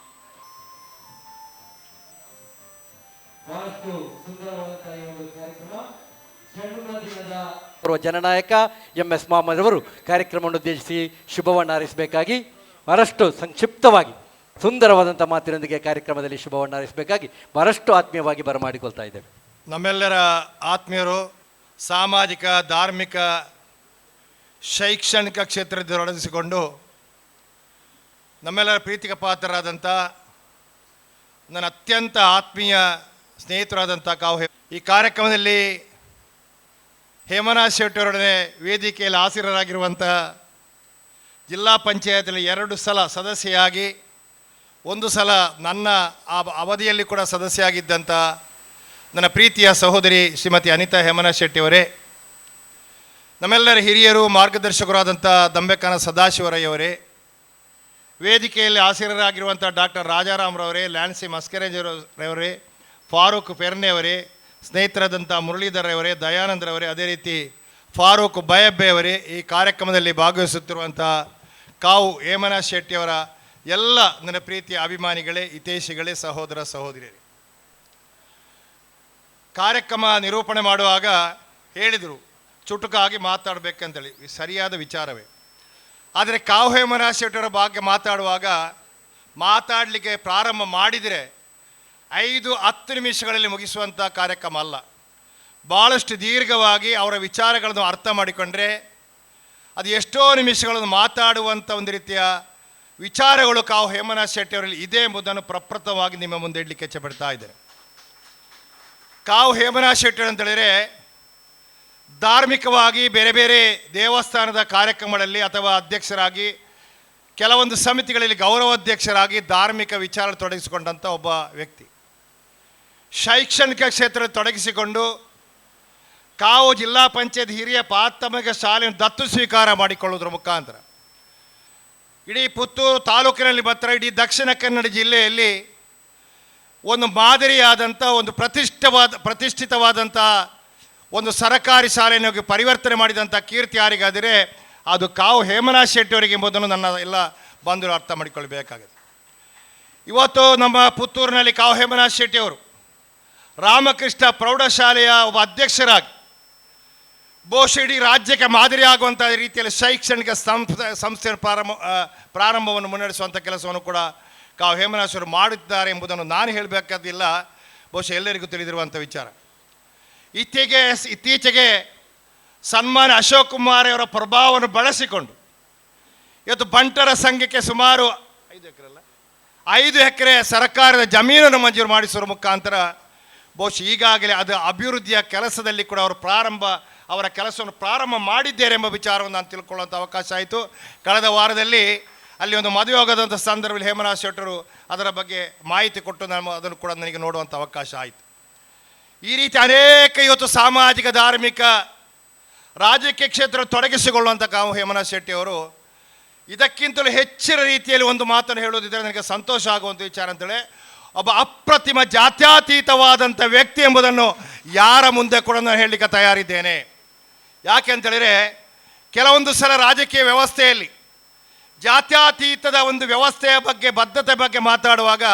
ಬಹಳಷ್ಟು ಸುಂದರವಾದಂತಹ ಈ ಒಂದು ಕಾರ್ಯಕ್ರಮ. ಜನನಾಯಕ MS ಮೊಹಮ್ಮದ್ ಅವರು ಕಾರ್ಯಕ್ರಮವನ್ನು ಉದ್ದೇಶಿಸಿ ಶುಭವನ್ನು ಹಾರೈಸಬೇಕಾಗಿ ಬಹಳಷ್ಟು ಸಂಕ್ಷಿಪ್ತವಾಗಿ ಸುಂದರವಾದಂಥ ಮಾತಿನೊಂದಿಗೆ ಕಾರ್ಯಕ್ರಮದಲ್ಲಿ ಶುಭವನ್ನು ಹಾರೈಸಬೇಕಾಗಿ ಬಹಳಷ್ಟು ಆತ್ಮೀಯವಾಗಿ ಬರಮಾಡಿಕೊಳ್ತಾ ಇದ್ದೇವೆ. ನಮ್ಮೆಲ್ಲರ ಆತ್ಮೀಯರು ಸಾಮಾಜಿಕ, ಧಾರ್ಮಿಕ, ಶೈಕ್ಷಣಿಕ ಕ್ಷೇತ್ರದಲ್ಲಿ ತೊಡಗಿಸಿಕೊಂಡು ನಮ್ಮೆಲ್ಲರ ಪ್ರೀತಿಗೆ ಪಾತ್ರರಾದಂಥ ನನ್ನ ಅತ್ಯಂತ ಆತ್ಮೀಯ ಸ್ನೇಹಿತರಾದಂಥ ಈ ಕಾರ್ಯಕ್ರಮದಲ್ಲಿ ಹೇಮಣ್ಣ ಶೆಟ್ಟಿಯವರೊಡನೆ ವೇದಿಕೆಯಲ್ಲಿ ಆಸೀನರಾಗಿರುವಂಥ ಜಿಲ್ಲಾ ಪಂಚಾಯತಿಯಲ್ಲಿ 2 ಸಲ ಸದಸ್ಯೆಯಾಗಿ, 1 ಸಲ ನನ್ನ ಆ ಅವಧಿಯಲ್ಲಿ ಕೂಡ ಸದಸ್ಯೆಯಾಗಿದ್ದಂಥ ನನ್ನ ಪ್ರೀತಿಯ ಸಹೋದರಿ ಶ್ರೀಮತಿ ಅನಿತಾ ಹೇಮಣ್ಣ ಶೆಟ್ಟಿಯವರೇ, ನಮ್ಮೆಲ್ಲರ ಹಿರಿಯರು, ಮಾರ್ಗದರ್ಶಕರಾದಂಥ ದಂಬೆಕಾನ ಸದಾಶಿವರಯ್ಯವರೇ, ವೇದಿಕೆಯಲ್ಲಿ ಆಸೀನರಾಗಿರುವಂಥ ಡಾಕ್ಟರ್ ರಾಜಾರಾಮ್ರವರೇ, ಲ್ಯಾನ್ಸಿ ಮಸ್ಕರೇಜ್ರವರೇ, ಫಾರೂಕ್ ಪೆರ್ನೆ ಅವರೇ, ಸ್ನೇಹಿತರಾದಂಥ ಮುರಳೀಧರ್ ಅವರೇ, ದಯಾನಂದರವರೇ, ಅದೇ ರೀತಿ ಫಾರೂಕ್ ಬಯಬ್ಬೆ ಅವರೇ, ಈ ಕಾರ್ಯಕ್ರಮದಲ್ಲಿ ಭಾಗವಹಿಸುತ್ತಿರುವಂಥ ಕಾವು ಹೇಮಣ್ಣ ಶೆಟ್ಟಿಯವರ ಎಲ್ಲ ನನ್ನ ಪ್ರೀತಿಯ ಅಭಿಮಾನಿಗಳೇ, ಹಿತೈಷಿಗಳೇ, ಸಹೋದರ ಸಹೋದರಿಯರೇ, ಕಾರ್ಯಕ್ರಮ ನಿರೂಪಣೆ ಮಾಡುವಾಗ ಹೇಳಿದರು ಚುಟುಕಾಗಿ ಮಾತಾಡಬೇಕಂತೇಳಿ. ಸರಿಯಾದ ವಿಚಾರವೇ. ಆದರೆ ಕಾವು ಹೇಮಣ್ಣ ಶೆಟ್ಟಿಯವರ ಬಗ್ಗೆ ಮಾತಾಡುವಾಗ ಮಾತಾಡಲಿಕ್ಕೆ ಪ್ರಾರಂಭ ಮಾಡಿದರೆ 5-10 ನಿಮಿಷಗಳಲ್ಲಿ ಮುಗಿಸುವಂಥ ಕಾರ್ಯಕ್ರಮ ಅಲ್ಲ. ಭಾಳಷ್ಟು ದೀರ್ಘವಾಗಿ ಅವರ ವಿಚಾರಗಳನ್ನು ಅರ್ಥ ಮಾಡಿಕೊಂಡ್ರೆ ಅದು ಎಷ್ಟೋ ನಿಮಿಷಗಳನ್ನು ಮಾತಾಡುವಂಥ ಒಂದು ರೀತಿಯ ವಿಚಾರಗಳು ಕಾವು ಹೇಮಣ್ಣ ಶೆಟ್ಟಿಯವರಲ್ಲಿ ಇದೆ ಎಂಬುದನ್ನು ಪ್ರಪ್ರಥಮವಾಗಿ ನಿಮ್ಮ ಮುಂದೆ ಇಡಲಿಕ್ಕೆ ಇಚ್ಛೆಪಡ್ತಾ ಇದ್ದೇನೆ. ಕಾವು ಹೇಮಣ್ಣ ಶೆಟ್ಟಿಯವರು ಅಂತೇಳಿದರೆ ಧಾರ್ಮಿಕವಾಗಿ ಬೇರೆ ಬೇರೆ ದೇವಸ್ಥಾನದ ಕಾರ್ಯಕ್ರಮಗಳಲ್ಲಿ ಅಥವಾ ಅಧ್ಯಕ್ಷರಾಗಿ, ಕೆಲವೊಂದು ಸಮಿತಿಗಳಲ್ಲಿ ಗೌರವಾಧ್ಯಕ್ಷರಾಗಿ ಧಾರ್ಮಿಕ ವಿಚಾರ ತೊಡಗಿಸಿಕೊಂಡಂಥ ಒಬ್ಬ ವ್ಯಕ್ತಿ. ಶೈಕ್ಷಣಿಕ ಕ್ಷೇತ್ರದಲ್ಲಿ ತೊಡಗಿಸಿಕೊಂಡು ಕಾವು ಜಿಲ್ಲಾ ಪಂಚಾಯತ್ ಹಿರಿಯ ಪ್ರಾಥಮಿಕ ಶಾಲೆಯನ್ನು ದತ್ತು ಸ್ವೀಕಾರ ಮಾಡಿಕೊಳ್ಳುವುದರ ಮುಖಾಂತರ ಇಡೀ ಪುತ್ತೂರು ತಾಲೂಕಿನಲ್ಲಿ ಮಾತ್ರ ಇಡೀ ದಕ್ಷಿಣ ಕನ್ನಡ ಜಿಲ್ಲೆಯಲ್ಲಿ ಒಂದು ಮಾದರಿಯಾದಂಥ ಒಂದು ಪ್ರತಿಷ್ಠಿತವಾದಂಥ ಒಂದು ಸರಕಾರಿ ಶಾಲೆಯನ್ನು ಪರಿವರ್ತನೆ ಮಾಡಿದಂಥ ಕೀರ್ತಿ ಯಾರಿಗಾದರೆ ಅದು ಕಾವು ಹೇಮಣ್ಣ ಶೆಟ್ಟಿಯವರಿಗೆ ಎಂಬುದನ್ನು ನನ್ನ ಎಲ್ಲ ಬಂಧುಗಳು ಅರ್ಥ ಮಾಡಿಕೊಳ್ಬೇಕಾಗಿದೆ. ಇವತ್ತು ನಮ್ಮ ಪುತ್ತೂರಿನಲ್ಲಿ ಕಾವು ಹೇಮಣ್ಣ ಶೆಟ್ಟಿಯವರು ರಾಮಕೃಷ್ಣ ಪ್ರೌಢಶಾಲೆಯ ಒಬ್ಬ ಅಧ್ಯಕ್ಷರಾಗಿ ಬಹುಶಃ ಇಡೀ ರಾಜ್ಯಕ್ಕೆ ಮಾದರಿ ಆಗುವಂಥ ರೀತಿಯಲ್ಲಿ ಶೈಕ್ಷಣಿಕ ಸಂಸ್ಥೆಯ ಪ್ರಾರಂಭವನ್ನು ಮುನ್ನಡೆಸುವಂಥ ಕೆಲಸವನ್ನು ಕೂಡ ಹೇಮರಾಜ್ ಅವರು ಮಾಡಿದ್ದಾರೆ ಎಂಬುದನ್ನು ನಾನು ಹೇಳಬೇಕಾದಿಲ್ಲ, ಬಹುಶಃ ಎಲ್ಲರಿಗೂ ತಿಳಿದಿರುವಂಥ ವಿಚಾರ. ಇತ್ತೀಚೆಗೆ ಸನ್ಮಾನ್ಯ ಅಶೋಕ್ ಕುಮಾರ್ ಅವರ ಪ್ರಭಾವವನ್ನು ಬಳಸಿಕೊಂಡು ಇವತ್ತು ಬಂಟರ ಸಂಘಕ್ಕೆ ಸುಮಾರು 5 ಎಕರೆ ಸರ್ಕಾರದ ಜಮೀನನ್ನು ಮಂಜೂರು ಮಾಡಿಸುವ ಮುಖಾಂತರ ಬಹುಶಃ ಈಗಾಗಲೇ ಅದು ಅಭಿವೃದ್ಧಿಯ ಕೆಲಸದಲ್ಲಿ ಕೂಡ ಅವರ ಕೆಲಸವನ್ನು ಪ್ರಾರಂಭ ಮಾಡಿದ್ದೇನೆ ಎಂಬ ವಿಚಾರವನ್ನು ನಾನು ತಿಳ್ಕೊಳ್ಳುವಂಥ ಅವಕಾಶ ಆಯಿತು. ಕಳೆದ ವಾರದಲ್ಲಿ ಅಲ್ಲಿ ಒಂದು ಮದುವೆ ಹೋಗೋದಂಥ ಸಂದರ್ಭದಲ್ಲಿ ಹೇಮರಾಜ್ ಶೆಟ್ಟರು ಅದರ ಬಗ್ಗೆ ಮಾಹಿತಿ ಕೊಟ್ಟು ಅದನ್ನು ಕೂಡ ನನಗೆ ನೋಡುವಂಥ ಅವಕಾಶ ಆಯಿತು. ಈ ರೀತಿ ಅನೇಕ ಇವತ್ತು ಸಾಮಾಜಿಕ ಧಾರ್ಮಿಕ ರಾಜಕೀಯ ಕ್ಷೇತ್ರ ತೊಡಗಿಸಿಕೊಳ್ಳುವಂಥ ಹೇಮರಾಜ್ ಶೆಟ್ಟಿ ಅವರು ಇದಕ್ಕಿಂತಲೂ ಹೆಚ್ಚಿನ ರೀತಿಯಲ್ಲಿ ಒಂದು ಮಾತನ್ನು ಹೇಳೋದಿದ್ದರೆ ನನಗೆ ಸಂತೋಷ ಆಗುವಂಥ ವಿಚಾರ ಅಂತೇಳಿ, ಒಬ್ಬ ಅಪ್ರತಿಮ ಜಾತ್ಯತೀತವಾದಂಥ ವ್ಯಕ್ತಿ ಎಂಬುದನ್ನು ಯಾರ ಮುಂದೆ ಕೂಡ ನಾನು ಹೇಳಲಿಕ್ಕೆ ತಯಾರಿದ್ದೇನೆ. ಯಾಕೆ ಅಂತೇಳಿದರೆ ಕೆಲವೊಂದು ಸಲ ರಾಜಕೀಯ ವ್ಯವಸ್ಥೆಯಲ್ಲಿ ಜಾತ್ಯತೀತದ ಒಂದು ವ್ಯವಸ್ಥೆಯ ಬಗ್ಗೆ ಬದ್ಧತೆ ಬಗ್ಗೆ ಮಾತಾಡುವಾಗ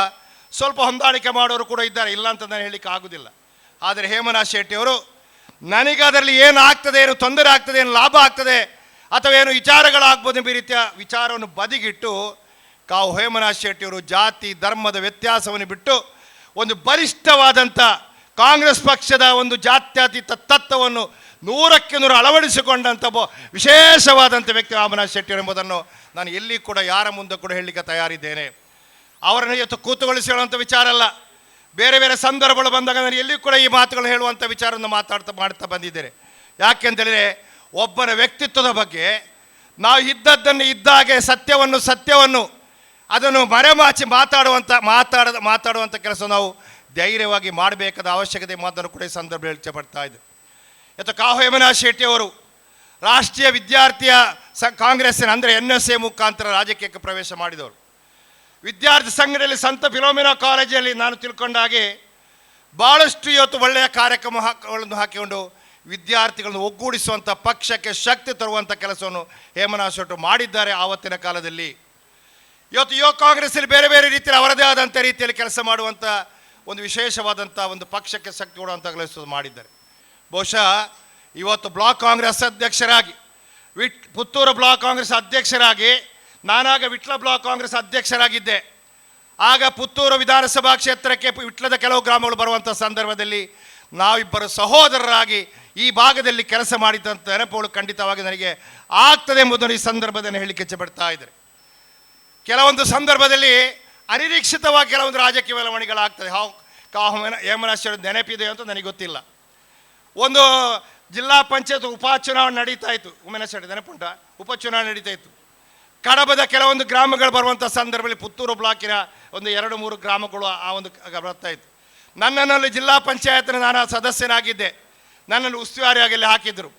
ಸ್ವಲ್ಪ ಹೊಂದಾಣಿಕೆ ಮಾಡೋರು ಕೂಡ ಇದ್ದಾರೆ, ಇಲ್ಲ ಅಂತ ನಾನು ಹೇಳಲಿಕ್ಕೆ ಆಗೋದಿಲ್ಲ. ಆದರೆ ಹೇಮರಾಜ್ ಶೆಟ್ಟಿಯವರು ನನಗೆ ಅದರಲ್ಲಿ ಏನು ಆಗ್ತದೆ, ಏನು ತೊಂದರೆ ಆಗ್ತದೆ, ಏನು ಲಾಭ ಆಗ್ತದೆ ಅಥವಾ ಏನು ವಿಚಾರಗಳಾಗ್ಬೋದು ಎಂಬ ರೀತಿಯ ವಿಚಾರವನ್ನು ಬದಿಗಿಟ್ಟು ಹೇಮರಾಜ್ ಶೆಟ್ಟಿಯವರು ಜಾತಿ ಧರ್ಮದ ವ್ಯತ್ಯಾಸವನ್ನು ಬಿಟ್ಟು ಒಂದು ಬಲಿಷ್ಠವಾದಂಥ ಕಾಂಗ್ರೆಸ್ ಪಕ್ಷದ ಒಂದು ಜಾತ್ಯತೀತ ತತ್ವವನ್ನು 100ಕ್ಕೆ 100 ಅಳವಡಿಸಿಕೊಂಡಂಥ ವಿಶೇಷವಾದಂಥ ವ್ಯಕ್ತಿ ಹೇಮರಾಜ್ ಶೆಟ್ಟಿಯವರು ಎಂಬುದನ್ನು ನಾನು ಎಲ್ಲಿ ಕೂಡ ಯಾರ ಮುಂದೆ ಕೂಡ ಹೇಳಲಿಕ್ಕೆ ತಯಾರಿದ್ದೇನೆ. ಅವರನ್ನು ಇವತ್ತು ಕೂತುಗೊಳಿಸಿ ಹೇಳುವಂಥ ವಿಚಾರ ಅಲ್ಲ, ಬೇರೆ ಬೇರೆ ಸಂದರ್ಭಗಳು ಬಂದಾಗ ನಾನು ಎಲ್ಲಿ ಕೂಡ ಈ ಮಾತುಗಳು ಹೇಳುವಂಥ ವಿಚಾರವನ್ನು ಮಾಡ್ತಾ ಬಂದಿದ್ದೇನೆ. ಯಾಕೆಂತೇಳಿದರೆ ಒಬ್ಬರ ವ್ಯಕ್ತಿತ್ವದ ಬಗ್ಗೆ ನಾವು ಇದ್ದದ್ದನ್ನು ಇದ್ದಾಗೆ ಸತ್ಯವನ್ನು ಅದನ್ನು ಮರೆಮಾಚಿ ಮಾತಾಡುವಂಥ ಕೆಲಸ ನಾವು ಧೈರ್ಯವಾಗಿ ಮಾಡಬೇಕಾದ ಅವಶ್ಯಕತೆ ಮಾತನ್ನು ಕೂಡ ಈ ಸಂದರ್ಭದಲ್ಲಿ ಇಚ್ಛೆಪಡ್ತಾ ಇದ್ದೆ. ಇವತ್ತು ಹೇಮರಾಜ್ ಶೆಟ್ಟಿ ಅವರು ರಾಷ್ಟ್ರೀಯ ವಿದ್ಯಾರ್ಥಿಯ ಕಾಂಗ್ರೆಸ್ಸಿನ ಅಂದರೆ NSA ಮುಖಾಂತರ ರಾಜಕೀಯಕ್ಕೆ ಪ್ರವೇಶ ಮಾಡಿದವರು. ವಿದ್ಯಾರ್ಥಿ ಸಂಘದಲ್ಲಿ ಸಂತ ಫಿಲೋಮಿನಾ ಕಾಲೇಜಲ್ಲಿ ನಾನು ತಿಳ್ಕೊಂಡ ಹಾಗೆ ಭಾಳಷ್ಟು ಇವತ್ತು ಒಳ್ಳೆಯ ಕಾರ್ಯಕ್ರಮಗಳನ್ನು ಹಾಕಿಕೊಂಡು ವಿದ್ಯಾರ್ಥಿಗಳನ್ನು ಒಗ್ಗೂಡಿಸುವಂಥ ಪಕ್ಷಕ್ಕೆ ಶಕ್ತಿ ತರುವಂಥ ಕೆಲಸವನ್ನು ಹೇಮರಾಜ್ ಶೆಟ್ಟಿ ಮಾಡಿದ್ದಾರೆ ಆವತ್ತಿನ ಕಾಲದಲ್ಲಿ. ಇವತ್ತು ಯುವ ಕಾಂಗ್ರೆಸ್ಸಲ್ಲಿ ಬೇರೆ ಬೇರೆ ರೀತಿಯಲ್ಲಿ ಅವರದೇ ಆದಂಥ ರೀತಿಯಲ್ಲಿ ಕೆಲಸ ಮಾಡುವಂಥ ಒಂದು ವಿಶೇಷವಾದಂಥ ಒಂದು ಪಕ್ಷಕ್ಕೆ ಶಕ್ತಿ ಕೊಡುವಂಥ ಕೆಲಸ ಮಾಡಿದ್ದಾರೆ. ಬಹುಶಃ ಇವತ್ತು ಬ್ಲಾಕ್ ಕಾಂಗ್ರೆಸ್ ಅಧ್ಯಕ್ಷರಾಗಿ ಪುತ್ತೂರು ಬ್ಲಾಕ್ ಕಾಂಗ್ರೆಸ್ ಅಧ್ಯಕ್ಷರಾಗಿ ನಾನಾಗ ವಿಟ್ಲ ಬ್ಲಾಕ್ ಕಾಂಗ್ರೆಸ್ ಅಧ್ಯಕ್ಷರಾಗಿದ್ದೆ. ಆಗ ಪುತ್ತೂರು ವಿಧಾನಸಭಾ ಕ್ಷೇತ್ರಕ್ಕೆ ವಿಟ್ಲದ ಕೆಲವು ಗ್ರಾಮಗಳು ಬರುವಂಥ ಸಂದರ್ಭದಲ್ಲಿ ನಾವಿಬ್ಬರು ಸಹೋದರರಾಗಿ ಈ ಭಾಗದಲ್ಲಿ ಕೆಲಸ ಮಾಡಿದಂಥ ನೆನಪುಗಳು ಖಂಡಿತವಾಗಿ ನನಗೆ ಆಗ್ತದೆ ಎಂಬುದನ್ನು ಈ ಸಂದರ್ಭದಲ್ಲಿ ಹೇಳಲಿಕ್ಕೆ ಇಚ್ಛೆಪಡ್ತಾ ಇದ್ದಾರೆ. ಕೆಲವೊಂದು ಸಂದರ್ಭದಲ್ಲಿ ಅನಿರೀಕ್ಷಿತವಾಗಿ ಕೆಲವೊಂದು ರಾಜಕೀಯ ಬೆಳವಣಿಗೆಗಳಾಗ್ತದೆ. ಹೇಮರಾಜ್ ಶೆಟ್ಟಿ ನೆನಪಿದೆ ಅಂತ ನನಗೆ ಗೊತ್ತಿಲ್ಲ. ಒಂದು ಜಿಲ್ಲಾ ಪಂಚಾಯತ್ ಉಪಚುನಾವಣೆ ನಡೀತಾ ಇತ್ತು, ಹೇಮರಾಜ್ ಶೆಟ್ಟಿ ನೆನಪುಂಟ, ಉಪಚುನಾವಣೆ ನಡೀತಾ ಇತ್ತು. ಕಡಬದ ಕೆಲವೊಂದು ಗ್ರಾಮಗಳು ಬರುವಂಥ ಸಂದರ್ಭದಲ್ಲಿ ಪುತ್ತೂರು ಬ್ಲಾಕಿನ ಒಂದು 2-3 ಗ್ರಾಮಗಳು ಆ ಒಂದು ಬರ್ತಾ ಇತ್ತು. ನನ್ನಲ್ಲಿ ಜಿಲ್ಲಾ ಪಂಚಾಯತ್ನ ನಾನು ಸದಸ್ಯನಾಗಿದ್ದೆ, ನನ್ನನ್ನು ಉಸ್ತುವಾರಿಯಾಗಿ ಅಲ್ಲಿ ಹಾಕಿದ್ರು.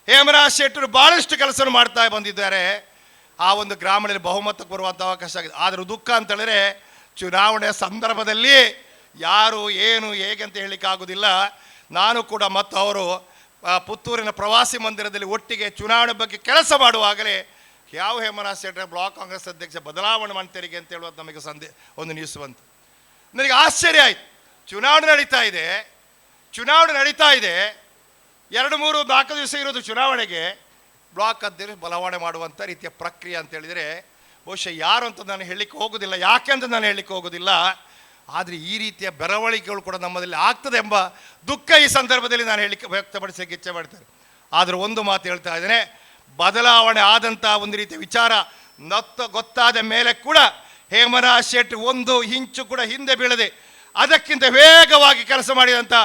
ಹೇಮರಾಜ್ ಶೆಟ್ಟರು ಭಾಳಷ್ಟು ಕೆಲಸ ಮಾಡ್ತಾ ಬಂದಿದ್ದಾರೆ. ಆ ಒಂದು ಗ್ರಾಮದಲ್ಲಿ ಬಹುಮತಕ್ಕೆ ಬರುವಂಥ ಅವಕಾಶ ಆಗಿದೆ. ಆದರೆ ದುಃಖ ಅಂತೇಳಿದ್ರೆ ಚುನಾವಣೆಯ ಸಂದರ್ಭದಲ್ಲಿ ಯಾರು ಏನು ಹೇಗೆ ಅಂತ ಹೇಳಲಿಕ್ಕೆ ಆಗೋದಿಲ್ಲ. ನಾನು ಕೂಡ ಮತ್ತು ಅವರು ಪುತ್ತೂರಿನ ಪ್ರವಾಸಿ ಮಂದಿರದಲ್ಲಿ ಒಟ್ಟಿಗೆ ಚುನಾವಣೆ ಬಗ್ಗೆ ಕೆಲಸ ಮಾಡುವಾಗಲೇ ಹೇಮರಾಜ್ ಶೆಟ್ಟಿ ಬ್ಲಾಕ್ ಕಾಂಗ್ರೆಸ್ ಅಧ್ಯಕ್ಷ ಬದಲಾವಣೆ ಮಾಡ್ತೀರಿಗೆ ಅಂತ ಹೇಳುವುದು ನಮಗೆ ಒಂದು ನ್ಯೂಸ್ ಬಂತು. ನನಗೆ ಆಶ್ಚರ್ಯ ಆಯಿತು. ಚುನಾವಣೆ ನಡೀತಾ ಇದೆ, 2-3-4 ದಿವಸ ಇರೋದು ಚುನಾವಣೆಗೆ ಬ್ಲಾಕ್ ಅಧ್ಯಕ್ಷ ಬದಲಾವಣೆ ಮಾಡುವಂಥ ರೀತಿಯ ಪ್ರಕ್ರಿಯೆ ಅಂತ ಹೇಳಿದರೆ ಬಹುಶಃ ಯಾರು ಅಂತ ನಾನು ಹೇಳಲಿಕ್ಕೆ ಹೋಗೋದಿಲ್ಲ, ಯಾಕೆ ಅಂತ ನಾನು ಹೇಳಲಿಕ್ಕೆ ಹೋಗೋದಿಲ್ಲ. ಆದರೆ ಈ ರೀತಿಯ ಬೆಳವಣಿಗೆಗಳು ಕೂಡ ನಮ್ಮಲ್ಲಿ ಆಗ್ತದೆ ಎಂಬ ದುಃಖ ಈ ಸಂದರ್ಭದಲ್ಲಿ ನಾನು ಹೇಳಲಿಕ್ಕೆ ವ್ಯಕ್ತಪಡಿಸಲಿಕ್ಕೆ ಇಚ್ಛೆ ಮಾಡ್ತೇನೆ. ಆದರೆ ಒಂದು ಮಾತು ಹೇಳ್ತಾ ಇದ್ದೇನೆ, ಬದಲಾವಣೆ ಆದಂಥ ಒಂದು ರೀತಿಯ ವಿಚಾರ ಗೊತ್ತಾದ ಮೇಲೆ ಕೂಡ ಹೇಮರಾಜ್ ಶೆಟ್ಟಿ ಒಂದು ಇಂಚು ಕೂಡ ಹಿಂದೆ ಬೀಳದೆ ಅದಕ್ಕಿಂತ ವೇಗವಾಗಿ ಕೆಲಸ ಮಾಡಿದಂಥ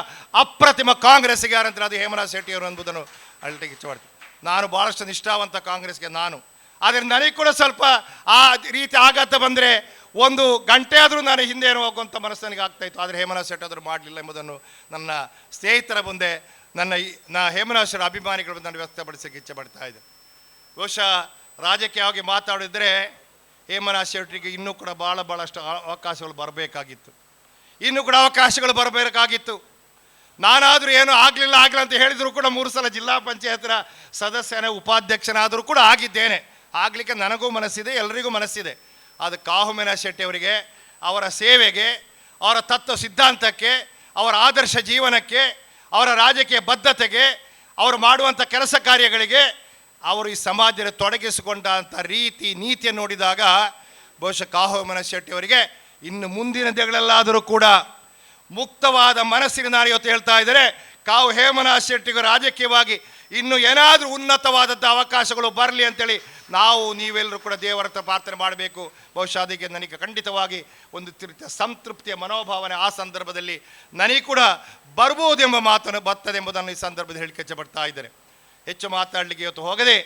ಅಪ್ರತಿಮ ಕಾಂಗ್ರೆಸ್ಗೆ ಯಾರಂತಾರೆ ಅದು ಹೇಮರಾಜ್ ಶೆಟ್ಟಿಯವರು ಎಂಬುದನ್ನು ಹೇಳಲಿಕ್ಕೆ ಇಚ್ಛೆ ಮಾಡ್ತೀನಿ. ನಾನು ಭಾಳಷ್ಟು ನಿಷ್ಠಾವಂತ ಕಾಂಗ್ರೆಸ್ಗೆ ಆದರೆ ನನಗೆ ಕೂಡ ಸ್ವಲ್ಪ ಆ ರೀತಿ ಆಘಾತ ಬಂದರೆ 1 ಗಂಟೆ ಆದರೂ ನಾನು ಹಿಂದೆ ಏನೋ ಹೋಗುವಂಥ ಮನಸ್ಸು ನನಗೆ ಆಗ್ತಾಯಿತ್ತು. ಆದರೆ ಹೇಮರಾಜ್ ಶೆಟ್ಟಿ ಆದರೂ ಮಾಡಲಿಲ್ಲ ಎಂಬುದನ್ನು ನನ್ನ ಸ್ನೇಹಿತರ ಮುಂದೆ ಹೇಮರಾಜ್ ಶೆಟ್ಟಿ ಅಭಿಮಾನಿಗಳ ಮುಂದೆ ನಾನು ವ್ಯಕ್ತಪಡಿಸೋಕ್ಕೆ ಇಚ್ಛೆ ಪಡ್ತಾ ಇದ್ದೆ. ಬಹುಶಃ ರಾಜಕೀಯವಾಗಿ ಮಾತಾಡಿದರೆ ಹೇಮರಾಜ್ ಶೆಟ್ಟಿಗೆ ಇನ್ನೂ ಕೂಡ ಭಾಳಷ್ಟು ಅವಕಾಶಗಳು ಬರಬೇಕಾಗಿತ್ತು, ನಾನಾದರೂ ಏನೂ ಆಗಲಿಲ್ಲ ಅಂತ ಹೇಳಿದರೂ ಕೂಡ 3 ಸಲ ಜಿಲ್ಲಾ ಪಂಚಾಯತ್ನ ಸದಸ್ಯನ ಉಪಾಧ್ಯಕ್ಷನಾದರೂ ಕೂಡ ಆಗಿದ್ದೇನೆ. ಆಗಲಿಕ್ಕೆ ನನಗೂ ಮನಸ್ಸಿದೆ, ಎಲ್ಲರಿಗೂ ಮನಸ್ಸಿದೆ. ಅದು ಹೇಮರಾಜ್ ಶೆಟ್ಟಿ ಅವರಿಗೆ, ಅವರ ಸೇವೆಗೆ, ಅವರ ತತ್ವ ಸಿದ್ಧಾಂತಕ್ಕೆ, ಅವರ ಆದರ್ಶ ಜೀವನಕ್ಕೆ, ಅವರ ರಾಜಕೀಯ ಬದ್ಧತೆಗೆ, ಅವರು ಮಾಡುವಂಥ ಕೆಲಸ ಕಾರ್ಯಗಳಿಗೆ, ಅವರು ಈ ಸಮಾಜದಲ್ಲಿ ತೊಡಗಿಸಿಕೊಂಡಂಥ ರೀತಿ ನೀತಿಯನ್ನು ನೋಡಿದಾಗ ಬಹುಶಃ ಹೇಮರಾಜ್ ಶೆಟ್ಟಿ ಅವರಿಗೆ ಇನ್ನು ಮುಂದಿನ ದಿನಗಳಲ್ಲಾದರೂ ಕೂಡ ಮುಕ್ತವಾದ ಮನಸ್ಸಿನ ನಾನು ಇವತ್ತು ಹೇಳ್ತಾ ಇದ್ದಾರೆ, ಕಾವು ಹೇಮನಾಥ್ ಶೆಟ್ಟಿಗೂ ರಾಜಕೀಯವಾಗಿ ಇನ್ನು ಏನಾದರೂ ಉನ್ನತವಾದದ್ದು ಅವಕಾಶಗಳು ಬರಲಿ ಅಂತೇಳಿ ನಾವು ನೀವೆಲ್ಲರೂ ಕೂಡ ದೇವರ ಹತ್ರ ಪ್ರಾರ್ಥನೆ ಮಾಡಬೇಕು. ಬಹುಶಃ ಅದಕ್ಕೆ ನನಗೆ ಖಂಡಿತವಾಗಿ ಒಂದು ಸಂತೃಪ್ತಿಯ ಮನೋಭಾವನೆ ಆ ಸಂದರ್ಭದಲ್ಲಿ ನನಗೆ ಕೂಡ ಬರ್ಬೋದೆಂಬ ಮಾತನ್ನು ಬರ್ತದೆ ಎಂಬುದನ್ನು ಈ ಸಂದರ್ಭದಲ್ಲಿ ಹೇಳಿಕೆ ಇಚ್ಛೆಪಡ್ತಾ ಇದ್ದಾರೆ. ಹೆಚ್ಚು ಮಾತಾಡಲಿಕ್ಕೆ ಇವತ್ತು ಹೋಗದೆ,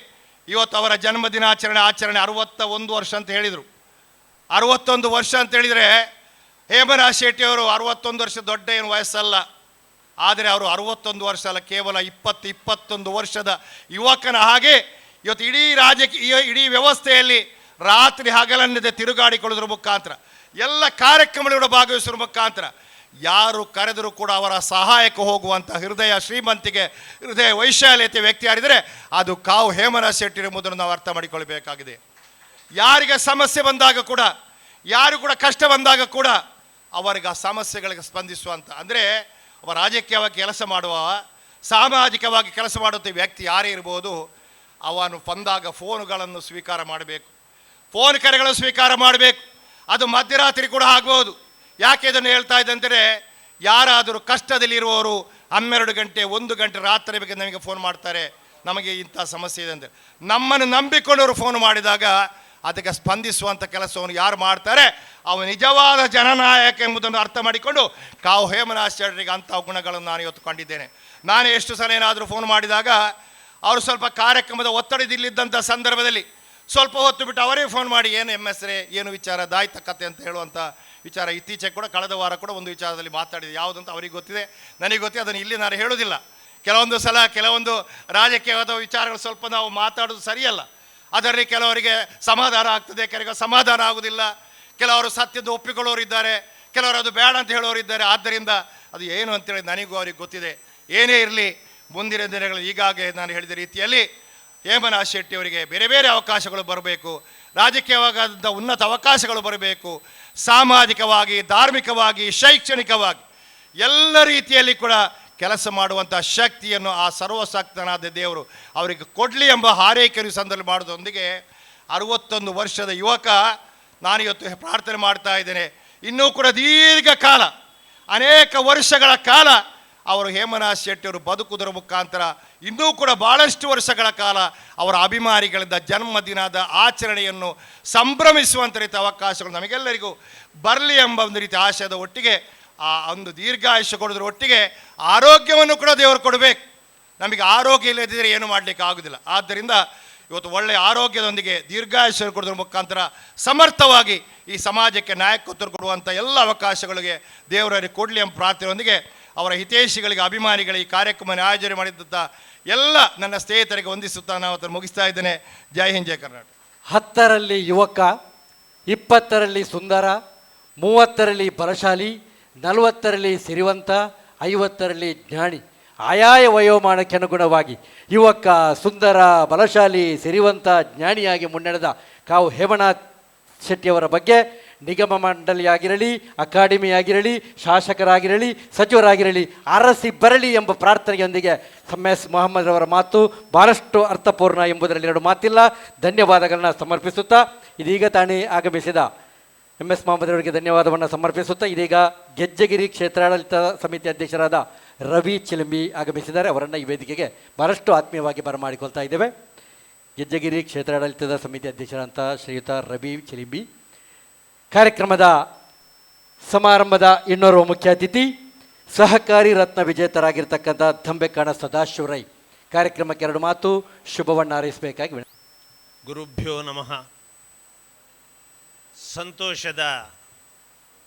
ಇವತ್ತು ಅವರ ಜನ್ಮದಿನಾಚರಣೆ 61 ವರ್ಷ ಅಂತ ಹೇಳಿದರು. 61 ವರ್ಷ ಅಂತ ಹೇಳಿದರೆ ಹೇಮನಾಥ್ ಶೆಟ್ಟಿಯವರು 61 ವರ್ಷ ದೊಡ್ಡ ಏನು ವಯಸ್ಸಲ್ಲ. ಆದರೆ ಅವರು 61 ವರ್ಷ ಅಲ್ಲ, ಕೇವಲ 21 ವರ್ಷದ ಯುವಕನ ಹಾಗೆ ಇವತ್ತು ಇಡೀ ವ್ಯವಸ್ಥೆಯಲ್ಲಿ ರಾತ್ರಿ ಹಗಲನ್ನದೆ ತಿರುಗಾಡಿಕೊಳ್ಳೋದ್ರ ಮುಖಾಂತರ, ಎಲ್ಲ ಕಾರ್ಯಕ್ರಮಗಳು ಭಾಗವಹಿಸುವ ಮುಖಾಂತರ ಯಾರು ಕರೆದರೂ ಕೂಡ ಅವರ ಸಹಾಯಕ್ಕೆ ಹೋಗುವಂಥ ಹೃದಯ ಶ್ರೀಮಂತಿಗೆ, ಹೃದಯ ವೈಶಾಲ್ಯತೆ ವ್ಯಕ್ತಿ ಯಾರಿದರೆ ಅದು ಕಾವು ಹೇಮನಾಥ್ ಶೆಟ್ಟಿ ಎಂಬುದನ್ನು ನಾವು ಅರ್ಥ ಮಾಡಿಕೊಳ್ಳಬೇಕಾಗಿದೆ. ಯಾರಿಗೆ ಸಮಸ್ಯೆ ಬಂದಾಗ ಕೂಡ, ಯಾರು ಕೂಡ ಕಷ್ಟ ಬಂದಾಗ ಕೂಡ ಅವರಿಗೆ ಆ ಸಮಸ್ಯೆಗಳಿಗೆ ಸ್ಪಂದಿಸುವಂಥ, ಅಂದರೆ ಒಬ್ಬ ರಾಜಕೀಯವಾಗಿ ಕೆಲಸ ಮಾಡುವ, ಸಾಮಾಜಿಕವಾಗಿ ಕೆಲಸ ಮಾಡುವಂಥ ವ್ಯಕ್ತಿ ಯಾರೇ ಇರ್ಬೋದು, ಅವನು ಬಂದಾಗ ಫೋನುಗಳನ್ನು ಸ್ವೀಕಾರ ಮಾಡಬೇಕು, ಫೋನ್ ಕರೆಗಳನ್ನು ಸ್ವೀಕಾರ ಮಾಡಬೇಕು. ಅದು ಮಧ್ಯರಾತ್ರಿ ಕೂಡ ಆಗ್ಬೋದು. ಯಾಕೆ ಇದನ್ನು ಹೇಳ್ತಾ ಇದ್ದಂದರೆ, ಯಾರಾದರೂ ಕಷ್ಟದಲ್ಲಿರುವವರು 12 ಗಂಟೆ 1 ಗಂಟೆ ರಾತ್ರಿ ಬಗ್ಗೆ ನಮಗೆ ಫೋನ್ ಮಾಡ್ತಾರೆ, ನಮಗೆ ಇಂಥ ಸಮಸ್ಯೆ ಇದೆ ಅಂತ. ನಮ್ಮನ್ನು ನಂಬಿಕೊಂಡವರು ಫೋನ್ ಮಾಡಿದಾಗ ಅದಕ್ಕೆ ಸ್ಪಂದಿಸುವಂಥ ಕೆಲಸವನ್ನು ಯಾರು ಮಾಡ್ತಾರೆ ಅವನು ನಿಜವಾದ ಜನನಾಯಕ ಎಂಬುದನ್ನು ಅರ್ಥ ಮಾಡಿಕೊಂಡು ಕಾವು ಹೇಮನಾಥ್ ಶೆಟ್ಟರಿಗೆ ಅಂಥ ಗುಣಗಳನ್ನು ನಾನು ಇವತ್ತು ಕಂಡಿದ್ದೇನೆ. ನಾನು ಎಷ್ಟು ಸಲ ಏನಾದರೂ ಫೋನ್ ಮಾಡಿದಾಗ ಅವರು ಸ್ವಲ್ಪ ಕಾರ್ಯಕ್ರಮದ ಒತ್ತಡದಲ್ಲಿದ್ದಂಥ ಸಂದರ್ಭದಲ್ಲಿ ಸ್ವಲ್ಪ ಹೊತ್ತು ಬಿಟ್ಟು ಅವರೇ ಫೋನ್ ಮಾಡಿ ಏನು ಹೆಸರೇ, ಏನು ವಿಚಾರ, ದಾಯ್ತ ಕತೆ ಅಂತ ಹೇಳುವಂಥ ವಿಚಾರ ಇತ್ತೀಚೆಗೆ ಕೂಡ ಕಳೆದ ವಾರ ಕೂಡ ಒಂದು ವಿಚಾರದಲ್ಲಿ ಮಾತಾಡಿದೆ. ಯಾವುದಂತ ಅವರಿಗೆ ಗೊತ್ತಿದೆ, ನನಗೆ ಗೊತ್ತಿದೆ, ಅದನ್ನು ಇಲ್ಲಿ ನಾನು ಹೇಳೋದಿಲ್ಲ. ಕೆಲವೊಂದು ಸಲ ಕೆಲವೊಂದು ರಾಜಕೀಯವಾದ ವಿಚಾರಗಳು ಸ್ವಲ್ಪ ನಾವು ಮಾತಾಡೋದು ಸರಿಯಲ್ಲ. ಅದರಲ್ಲಿ ಕೆಲವರಿಗೆ ಸಮಾಧಾನ ಆಗ್ತದೆ, ಕೆಲವರಿಗೆ ಸಮಾಧಾನ ಆಗೋದಿಲ್ಲ. ಕೆಲವರು ಸತ್ಯದ ಒಪ್ಪಿಕೊಳ್ಳೋರು ಇದ್ದಾರೆ, ಕೆಲವರು ಅದು ಬೇಡ ಅಂತ ಹೇಳೋರು ಇದ್ದಾರೆ. ಆದ್ದರಿಂದ ಅದು ಏನು ಅಂತೇಳಿ ನನಗೂ ಅವ್ರಿಗೆ ಗೊತ್ತಿದೆ. ಏನೇ ಇರಲಿ, ಮುಂದಿನ ದಿನಗಳು ಈಗಾಗಲೇ ನಾನು ಹೇಳಿದ ರೀತಿಯಲ್ಲಿ ಹೇಮನಾಥ್ ಶೆಟ್ಟಿ ಅವರಿಗೆ ಬೇರೆ ಬೇರೆ ಅವಕಾಶಗಳು ಬರಬೇಕು, ರಾಜಕೀಯವಾದ ಉನ್ನತ ಅವಕಾಶಗಳು ಬರಬೇಕು, ಸಾಮಾಜಿಕವಾಗಿ, ಧಾರ್ಮಿಕವಾಗಿ, ಶೈಕ್ಷಣಿಕವಾಗಿ ಎಲ್ಲ ರೀತಿಯಲ್ಲಿ ಕೂಡ ಕೆಲಸ ಮಾಡುವಂಥ ಶಕ್ತಿಯನ್ನು ಆ ಸರ್ವಶಕ್ತನಾದ ದೇವರು ಅವರಿಗೆ ಕೊಡಲಿ ಎಂಬ ಹಾರೈಕೆಯನ್ನು ಸಂದರ್ಭ ಮಾಡೋದೊಂದಿಗೆ 61 ವರ್ಷದ ಯುವಕ ನಾನು ಇವತ್ತು ಪ್ರಾರ್ಥನೆ ಮಾಡ್ತಾ ಇದ್ದೇನೆ. ಇನ್ನೂ ಕೂಡ ದೀರ್ಘಕಾಲ, ಅನೇಕ ವರ್ಷಗಳ ಕಾಲ ಅವರು ಹೇಮನಾಥ್ ಶೆಟ್ಟಿಯವರು ಬದುಕುವುದರ ಮುಖಾಂತರ ಇನ್ನೂ ಕೂಡ ಭಾಳಷ್ಟು ವರ್ಷಗಳ ಕಾಲ ಅವರ ಅಭಿಮಾನಿಗಳಿಂದ ಜನ್ಮದಿನದ ಆಚರಣೆಯನ್ನು ಸಂಭ್ರಮಿಸುವಂಥ ರೀತಿಯ ಅವಕಾಶಗಳು ನಮಗೆಲ್ಲರಿಗೂ ಬರಲಿ ಎಂಬ ಒಂದು ರೀತಿಯ ಆಶಯದ ಒಟ್ಟಿಗೆ, ಆ ಒಂದು ದೀರ್ಘಾಯುಷ್ಯ ಕೊಡೋದ್ರ ಒಟ್ಟಿಗೆ ಆರೋಗ್ಯವನ್ನು ಕೂಡ ದೇವರು ಕೊಡಬೇಕು. ನಮಗೆ ಆರೋಗ್ಯ ಇಲ್ಲದಿದ್ದರೆ ಏನು ಮಾಡಲಿಕ್ಕೆ ಆಗೋದಿಲ್ಲ. ಆದ್ದರಿಂದ ಇವತ್ತು ಒಳ್ಳೆಯ ಆರೋಗ್ಯದೊಂದಿಗೆ ದೀರ್ಘಾಯುಷ್ಯ ಕೊಡೋದ್ರ ಮುಖಾಂತರ ಸಮರ್ಥವಾಗಿ ಈ ಸಮಾಜಕ್ಕೆ ನಾಯಕತ್ವ ಕೊಡುವಂಥ ಎಲ್ಲ ಅವಕಾಶಗಳಿಗೆ ದೇವರಿಗೆ ಕೊಡಲಿ ಎಂಬ ಪ್ರಾರ್ಥನೆಯೊಂದಿಗೆ ಅವರ ಹಿತೈಷಿಗಳಿಗೆ, ಅಭಿಮಾನಿಗಳಿಗೆ ಈ ಕಾರ್ಯಕ್ರಮವನ್ನು ಆಯೋಜನೆ ಮಾಡಿದಂಥ ಎಲ್ಲ ನನ್ನ ಸ್ನೇಹಿತರಿಗೆ ವಂದಿಸುತ್ತಾ ನಾವು ಅದನ್ನು ಮುಗಿಸ್ತಾ ಇದ್ದೇನೆ. ಜೈ ಹಿಂದ್, ಜೈ ಕರ್ನಾಟಕ. 10ರಲ್ಲಿ ಯುವಕ, 20ರಲ್ಲಿ ಸುಂದರ, 30ರಲ್ಲಿ ಬಲಶಾಲಿ, 40ರಲ್ಲಿ ಸಿರಿವಂತ, 50ರಲ್ಲಿ ಜ್ಞಾನಿ. ಆಯಾಯ ವಯೋಮಾನಕ್ಕೆ ಅನುಗುಣವಾಗಿ ಯುವಕ, ಸುಂದರ, ಬಲಶಾಲಿ, ಸಿರಿವಂತ, ಜ್ಞಾನಿಯಾಗಿ ಮುನ್ನಡೆದ ಕಾವು ಹೇಮನಾಥ್ ಶೆಟ್ಟಿಯವರ ಬಗ್ಗೆ ನಿಗಮ ಮಂಡಳಿಯಾಗಿರಲಿ, ಅಕಾಡೆಮಿ ಆಗಿರಲಿ, ಶಾಸಕರಾಗಿರಲಿ, ಸಚಿವರಾಗಿರಲಿ ಅರಸಿ ಬರಲಿ ಎಂಬ ಪ್ರಾರ್ಥನೆಯೊಂದಿಗೆ MS ಮೊಹಮ್ಮದ್ ರವರ ಮಾತು ಭಾಳಷ್ಟು ಅರ್ಥಪೂರ್ಣ ಎಂಬುದರಲ್ಲಿ ಎರಡು ಮಾತಿಲ್ಲ. ಧನ್ಯವಾದಗಳನ್ನ ಸಮರ್ಪಿಸುತ್ತಾ ಇದೀಗ ತಾನೇ ಆಗಮಿಸಿದ MS ಮೊಹಮ್ಮದ್ ರವರಿಗೆ ಧನ್ಯವಾದವನ್ನು ಸಮರ್ಪಿಸುತ್ತಾ ಇದೀಗ ಗೆಜ್ಜೆಗಿರಿ ಕ್ಷೇತ್ರಾಡಳಿತ ಸಮಿತಿ ಅಧ್ಯಕ್ಷರಾದ ರವಿ ಚಿಲಿಂಬಿ ಆಗಮಿಸಿದ್ದಾರೆ. ಅವರನ್ನು ಈ ವೇದಿಕೆಗೆ ಭಾಳಷ್ಟು ಆತ್ಮೀಯವಾಗಿ ಬರಮಾಡಿಕೊಳ್ತಾ ಇದ್ದೇವೆ. ಗೆಜ್ಜೆಗಿರಿ ಕ್ಷೇತ್ರಾಡಳಿತದ ಸಮಿತಿ ಅಧ್ಯಕ್ಷರಂತ ಶ್ರೀಯುತ ರವಿ ಚಿಲಿಂಬಿ. ಕಾರ್ಯಕ್ರಮದ ಸಮಾರಂಭದ ಇನ್ನೋರ್ವ ಮುಖ್ಯ ಅತಿಥಿ ಸಹಕಾರಿ ರತ್ನ ವಿಜೇತರಾಗಿರ್ತಕ್ಕಂಥ ದಂಬೆಕಾಣ ಸದಾಶಿವ ರೈ ಕಾರ್ಯಕ್ರಮಕ್ಕೆ 2 ಮಾತು ಶುಭವನ್ನು ಹಾರೈಸಬೇಕಾಗಿ. ಗುರುಭ್ಯೋ ನಮಃ. ಸಂತೋಷದ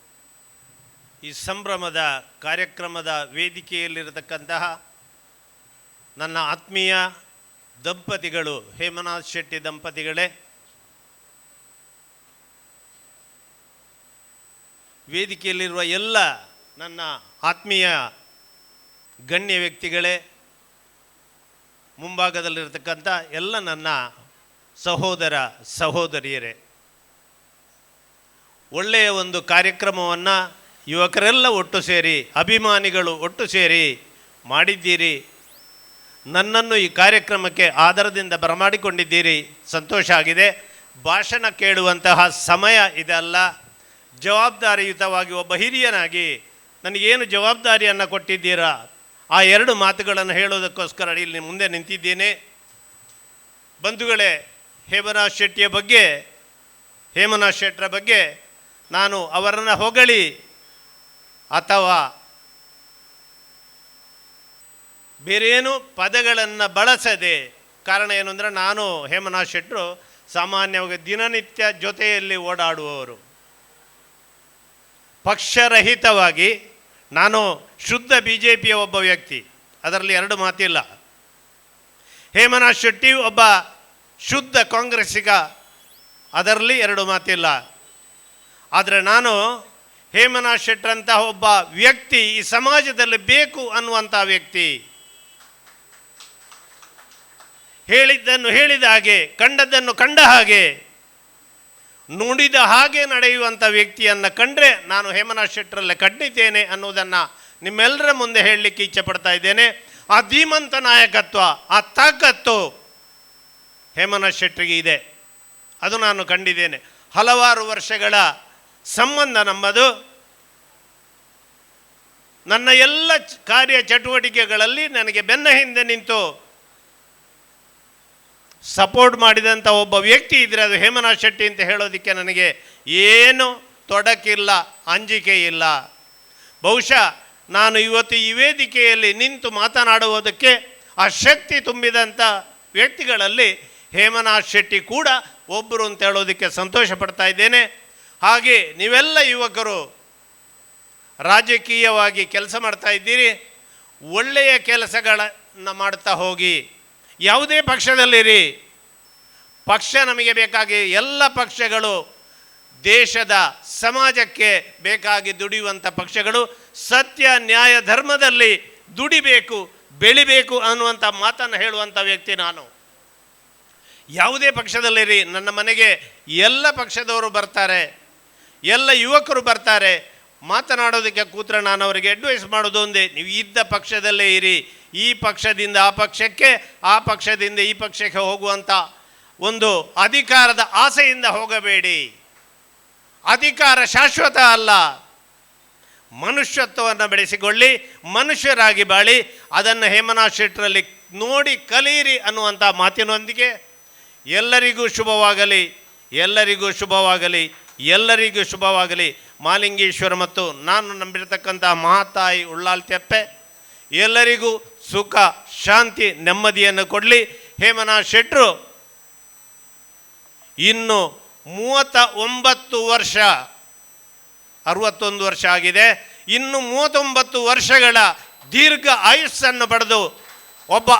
ಈ ಸಂಭ್ರಮದ ಕಾರ್ಯಕ್ರಮದ ವೇದಿಕೆಯಲ್ಲಿರತಕ್ಕಂತಹ ನನ್ನ ಆತ್ಮೀಯ ದಂಪತಿಗಳು, ಹೇಮನಾಥ್ ಶೆಟ್ಟಿ ದಂಪತಿಗಳೇ, ವೇದಿಕೆಯಲ್ಲಿರುವ ಎಲ್ಲ ನನ್ನ ಆತ್ಮೀಯ ಗಣ್ಯ ವ್ಯಕ್ತಿಗಳೇ, ಮುಂಭಾಗದಲ್ಲಿರತಕ್ಕಂಥ ಎಲ್ಲ ನನ್ನ ಸಹೋದರ ಸಹೋದರಿಯರೇ, ಒಳ್ಳೆಯ ಒಂದು ಕಾರ್ಯಕ್ರಮವನ್ನು ಯುವಕರೆಲ್ಲ ಒಟ್ಟು ಸೇರಿ, ಅಭಿಮಾನಿಗಳು ಒಟ್ಟು ಸೇರಿ ಮಾಡಿದ್ದೀರಿ. ನನ್ನನ್ನು ಈ ಕಾರ್ಯಕ್ರಮಕ್ಕೆ ಆಧಾರದಿಂದ ಬರಮಾಡಿಕೊಂಡಿದ್ದೀರಿ. ಸಂತೋಷ ಆಗಿದೆ. ಭಾಷಣ ಕೇಳುವಂತಹ ಸಮಯ ಇದಲ್ಲ. ಜವಾಬ್ದಾರಿಯುತವಾಗಿ ಒಬ್ಬ ಹಿರಿಯನಾಗಿ ನನಗೇನು ಜವಾಬ್ದಾರಿಯನ್ನು ಕೊಟ್ಟಿದ್ದೀರಾ ಆ ಎರಡು ಮಾತುಗಳನ್ನು ಹೇಳೋದಕ್ಕೋಸ್ಕರ ಇಲ್ಲಿ ಮುಂದೆ ನಿಂತಿದ್ದೇನೆ. ಬಂಧುಗಳೇ, ಹೇಮನಾಥ್ ಶೆಟ್ಟರ ಬಗ್ಗೆ ನಾನು ಅವರನ್ನು ಹೊಗಳಿ ಅಥವಾ ಬೇರೇನು ಪದಗಳನ್ನು ಬಳಸದೆ, ಕಾರಣ ಏನು ಅಂದರೆ ನಾನು ಹೇಮನಾಥ್ ಶೆಟ್ಟರು ಸಾಮಾನ್ಯವಾಗಿ ದಿನನಿತ್ಯ ಜೊತೆಯಲ್ಲಿ ಓಡಾಡುವವರು. ಪಕ್ಷರಹಿತವಾಗಿ ನಾನು ಶುದ್ಧ BJPಯ ಒಬ್ಬ ವ್ಯಕ್ತಿ, ಅದರಲ್ಲಿ ಎರಡು ಮಾತಿಲ್ಲ. ಹೇಮನಾಥ್ ಶೆಟ್ಟಿ ಒಬ್ಬ ಶುದ್ಧ ಕಾಂಗ್ರೆಸ್ಸಿಗ, ಅದರಲ್ಲಿ ಎರಡು ಮಾತಿಲ್ಲ. ಆದರೆ ನಾನು ಹೇಮನಾಥ್ ಶೆಟ್ಟರಂತಹ ಒಬ್ಬ ವ್ಯಕ್ತಿ ಈ ಸಮಾಜದಲ್ಲಿ ಬೇಕು ಅನ್ನುವಂಥ ವ್ಯಕ್ತಿ. ಹೇಳಿದ್ದನ್ನು ಹೇಳಿದ ಹಾಗೆ, ಕಂಡದ್ದನ್ನು ಕಂಡ ಹಾಗೆ, ನುಡಿದ ಹಾಗೆ ನಡೆಯುವಂಥ ವ್ಯಕ್ತಿಯನ್ನು ಕಂಡ್ರೆ ನಾನು ಹೇಮನಾಥ್ ಶೆಟ್ಟರಲ್ಲೇ ಕಂಡಿದ್ದೇನೆ ಅನ್ನೋದನ್ನು ನಿಮ್ಮೆಲ್ಲರ ಮುಂದೆ ಹೇಳಲಿಕ್ಕೆ ಇಚ್ಛೆ ಪಡ್ತಾ ಇದ್ದೇನೆ. ಆ ಧೀಮಂತ ನಾಯಕತ್ವ, ಆ ತಾಕತ್ತು ಹೇಮನಾಥ್ ಶೆಟ್ಟರಿಗೆ ಇದೆ, ಅದು ನಾನು ಕಂಡಿದ್ದೇನೆ. ಹಲವಾರು ವರ್ಷಗಳ ಸಂಬಂಧ ನಮ್ಮದು. ನನ್ನ ಎಲ್ಲ ಕಾರ್ಯ ಚಟುವಟಿಕೆಗಳಲ್ಲಿ ನನಗೆ ಬೆನ್ನ ಹಿಂದೆ ನಿಂತು ಸಪೋರ್ಟ್ ಮಾಡಿದಂಥ ಒಬ್ಬ ವ್ಯಕ್ತಿ ಇದ್ದರೆ ಅದು ಹೇಮನಾಥ್ ಶೆಟ್ಟಿ ಅಂತ ಹೇಳೋದಕ್ಕೆ ನನಗೆ ಏನು ತೊಡಕಿಲ್ಲ, ಅಂಜಿಕೆ ಇಲ್ಲ. ಬಹುಶಃ ನಾನು ಇವತ್ತು ಈ ವೇದಿಕೆಯಲ್ಲಿ ನಿಂತು ಮಾತನಾಡುವುದಕ್ಕೆ ಆ ಶಕ್ತಿ ತುಂಬಿದಂಥ ವ್ಯಕ್ತಿಗಳಲ್ಲಿ ಹೇಮನಾಥ್ ಶೆಟ್ಟಿ ಕೂಡ ಒಬ್ಬರು ಅಂತ ಹೇಳೋದಕ್ಕೆ ಸಂತೋಷ ಪಡ್ತಾ ಇದ್ದೇನೆ. ಹಾಗೆ ನೀವೆಲ್ಲ ಯುವಕರು ರಾಜಕೀಯವಾಗಿ ಕೆಲಸ ಮಾಡ್ತಾ ಇದ್ದೀರಿ, ಒಳ್ಳೆಯ ಕೆಲಸಗಳನ್ನು ಮಾಡ್ತಾ ಹೋಗಿ. ಯಾವುದೇ ಪಕ್ಷದಲ್ಲಿರಿ, ಪಕ್ಷ ನಮಗೆ ಬೇಕಾಗಿ, ಎಲ್ಲ ಪಕ್ಷಗಳು ದೇಶದ ಸಮಾಜಕ್ಕೆ ಬೇಕಾಗಿ ದುಡಿಯುವಂಥ ಪಕ್ಷಗಳು. ಸತ್ಯ ನ್ಯಾಯ ಧರ್ಮದಲ್ಲಿ ದುಡಿಬೇಕು, ಬೆಳಿಬೇಕು ಅನ್ನುವಂಥ ಮಾತನ್ನು ಹೇಳುವಂಥ ವ್ಯಕ್ತಿ ನಾನು. ಯಾವುದೇ ಪಕ್ಷದಲ್ಲಿರಿ, ನನ್ನ ಮನೆಗೆ ಎಲ್ಲ ಪಕ್ಷದವರು ಬರ್ತಾರೆ, ಎಲ್ಲ ಯುವಕರು ಬರ್ತಾರೆ. ಮಾತನಾಡೋದಕ್ಕೆ ಕೂತ್ರೆ ನಾನು ಅವರಿಗೆ ಅಡ್ವೈಸ್ ಮಾಡೋದು ಒಂದೇ, ನೀವು ಇದ್ದ ಪಕ್ಷದಲ್ಲೇ ಇರಿ. ಈ ಪಕ್ಷದಿಂದ ಆ ಪಕ್ಷಕ್ಕೆ, ಆ ಪಕ್ಷದಿಂದ ಈ ಪಕ್ಷಕ್ಕೆ ಹೋಗುವಂಥ ಒಂದು ಅಧಿಕಾರದ ಆಸೆಯಿಂದ ಹೋಗಬೇಡಿ. ಅಧಿಕಾರ ಶಾಶ್ವತ ಅಲ್ಲ. ಮನುಷ್ಯತ್ವವನ್ನು ಬೆಳೆಸಿಕೊಳ್ಳಿ, ಮನುಷ್ಯರಾಗಿ ಬಾಳಿ. ಅದನ್ನು ಹೇಮನಾಥ್ ಶೆಟ್ಟರಲ್ಲಿ ನೋಡಿ ಕಲಿಯಿರಿ ಅನ್ನುವಂಥ ಮಾತಿನೊಂದಿಗೆ ಎಲ್ಲರಿಗೂ ಶುಭವಾಗಲಿ, ಎಲ್ಲರಿಗೂ ಶುಭವಾಗಲಿ, ಎಲ್ಲರಿಗೂ ಶುಭವಾಗಲಿ. ಮಾಲಿಂಗೇಶ್ವರ ಮತ್ತು ನಾನು ನಂಬಿರತಕ್ಕಂಥ ಮಹಾತಾಯಿ ಉಳ್ಳಾಲ್ ತೆಪ್ಪೆ ಎಲ್ಲರಿಗೂ ಸುಖ, ಶಾಂತಿ, ನೆಮ್ಮದಿಯನ್ನು ಕೊಡಲಿ. ಹೇಮನಾಥ್ ಶೆಟ್ಟರು ಇನ್ನು 39 ವರ್ಷ, 61 ವರ್ಷ ಆಗಿದೆ, ಇನ್ನು 39 ವರ್ಷಗಳ ದೀರ್ಘ ಆಯುಸ್ಸನ್ನು ಪಡೆದು ಒಬ್ಬ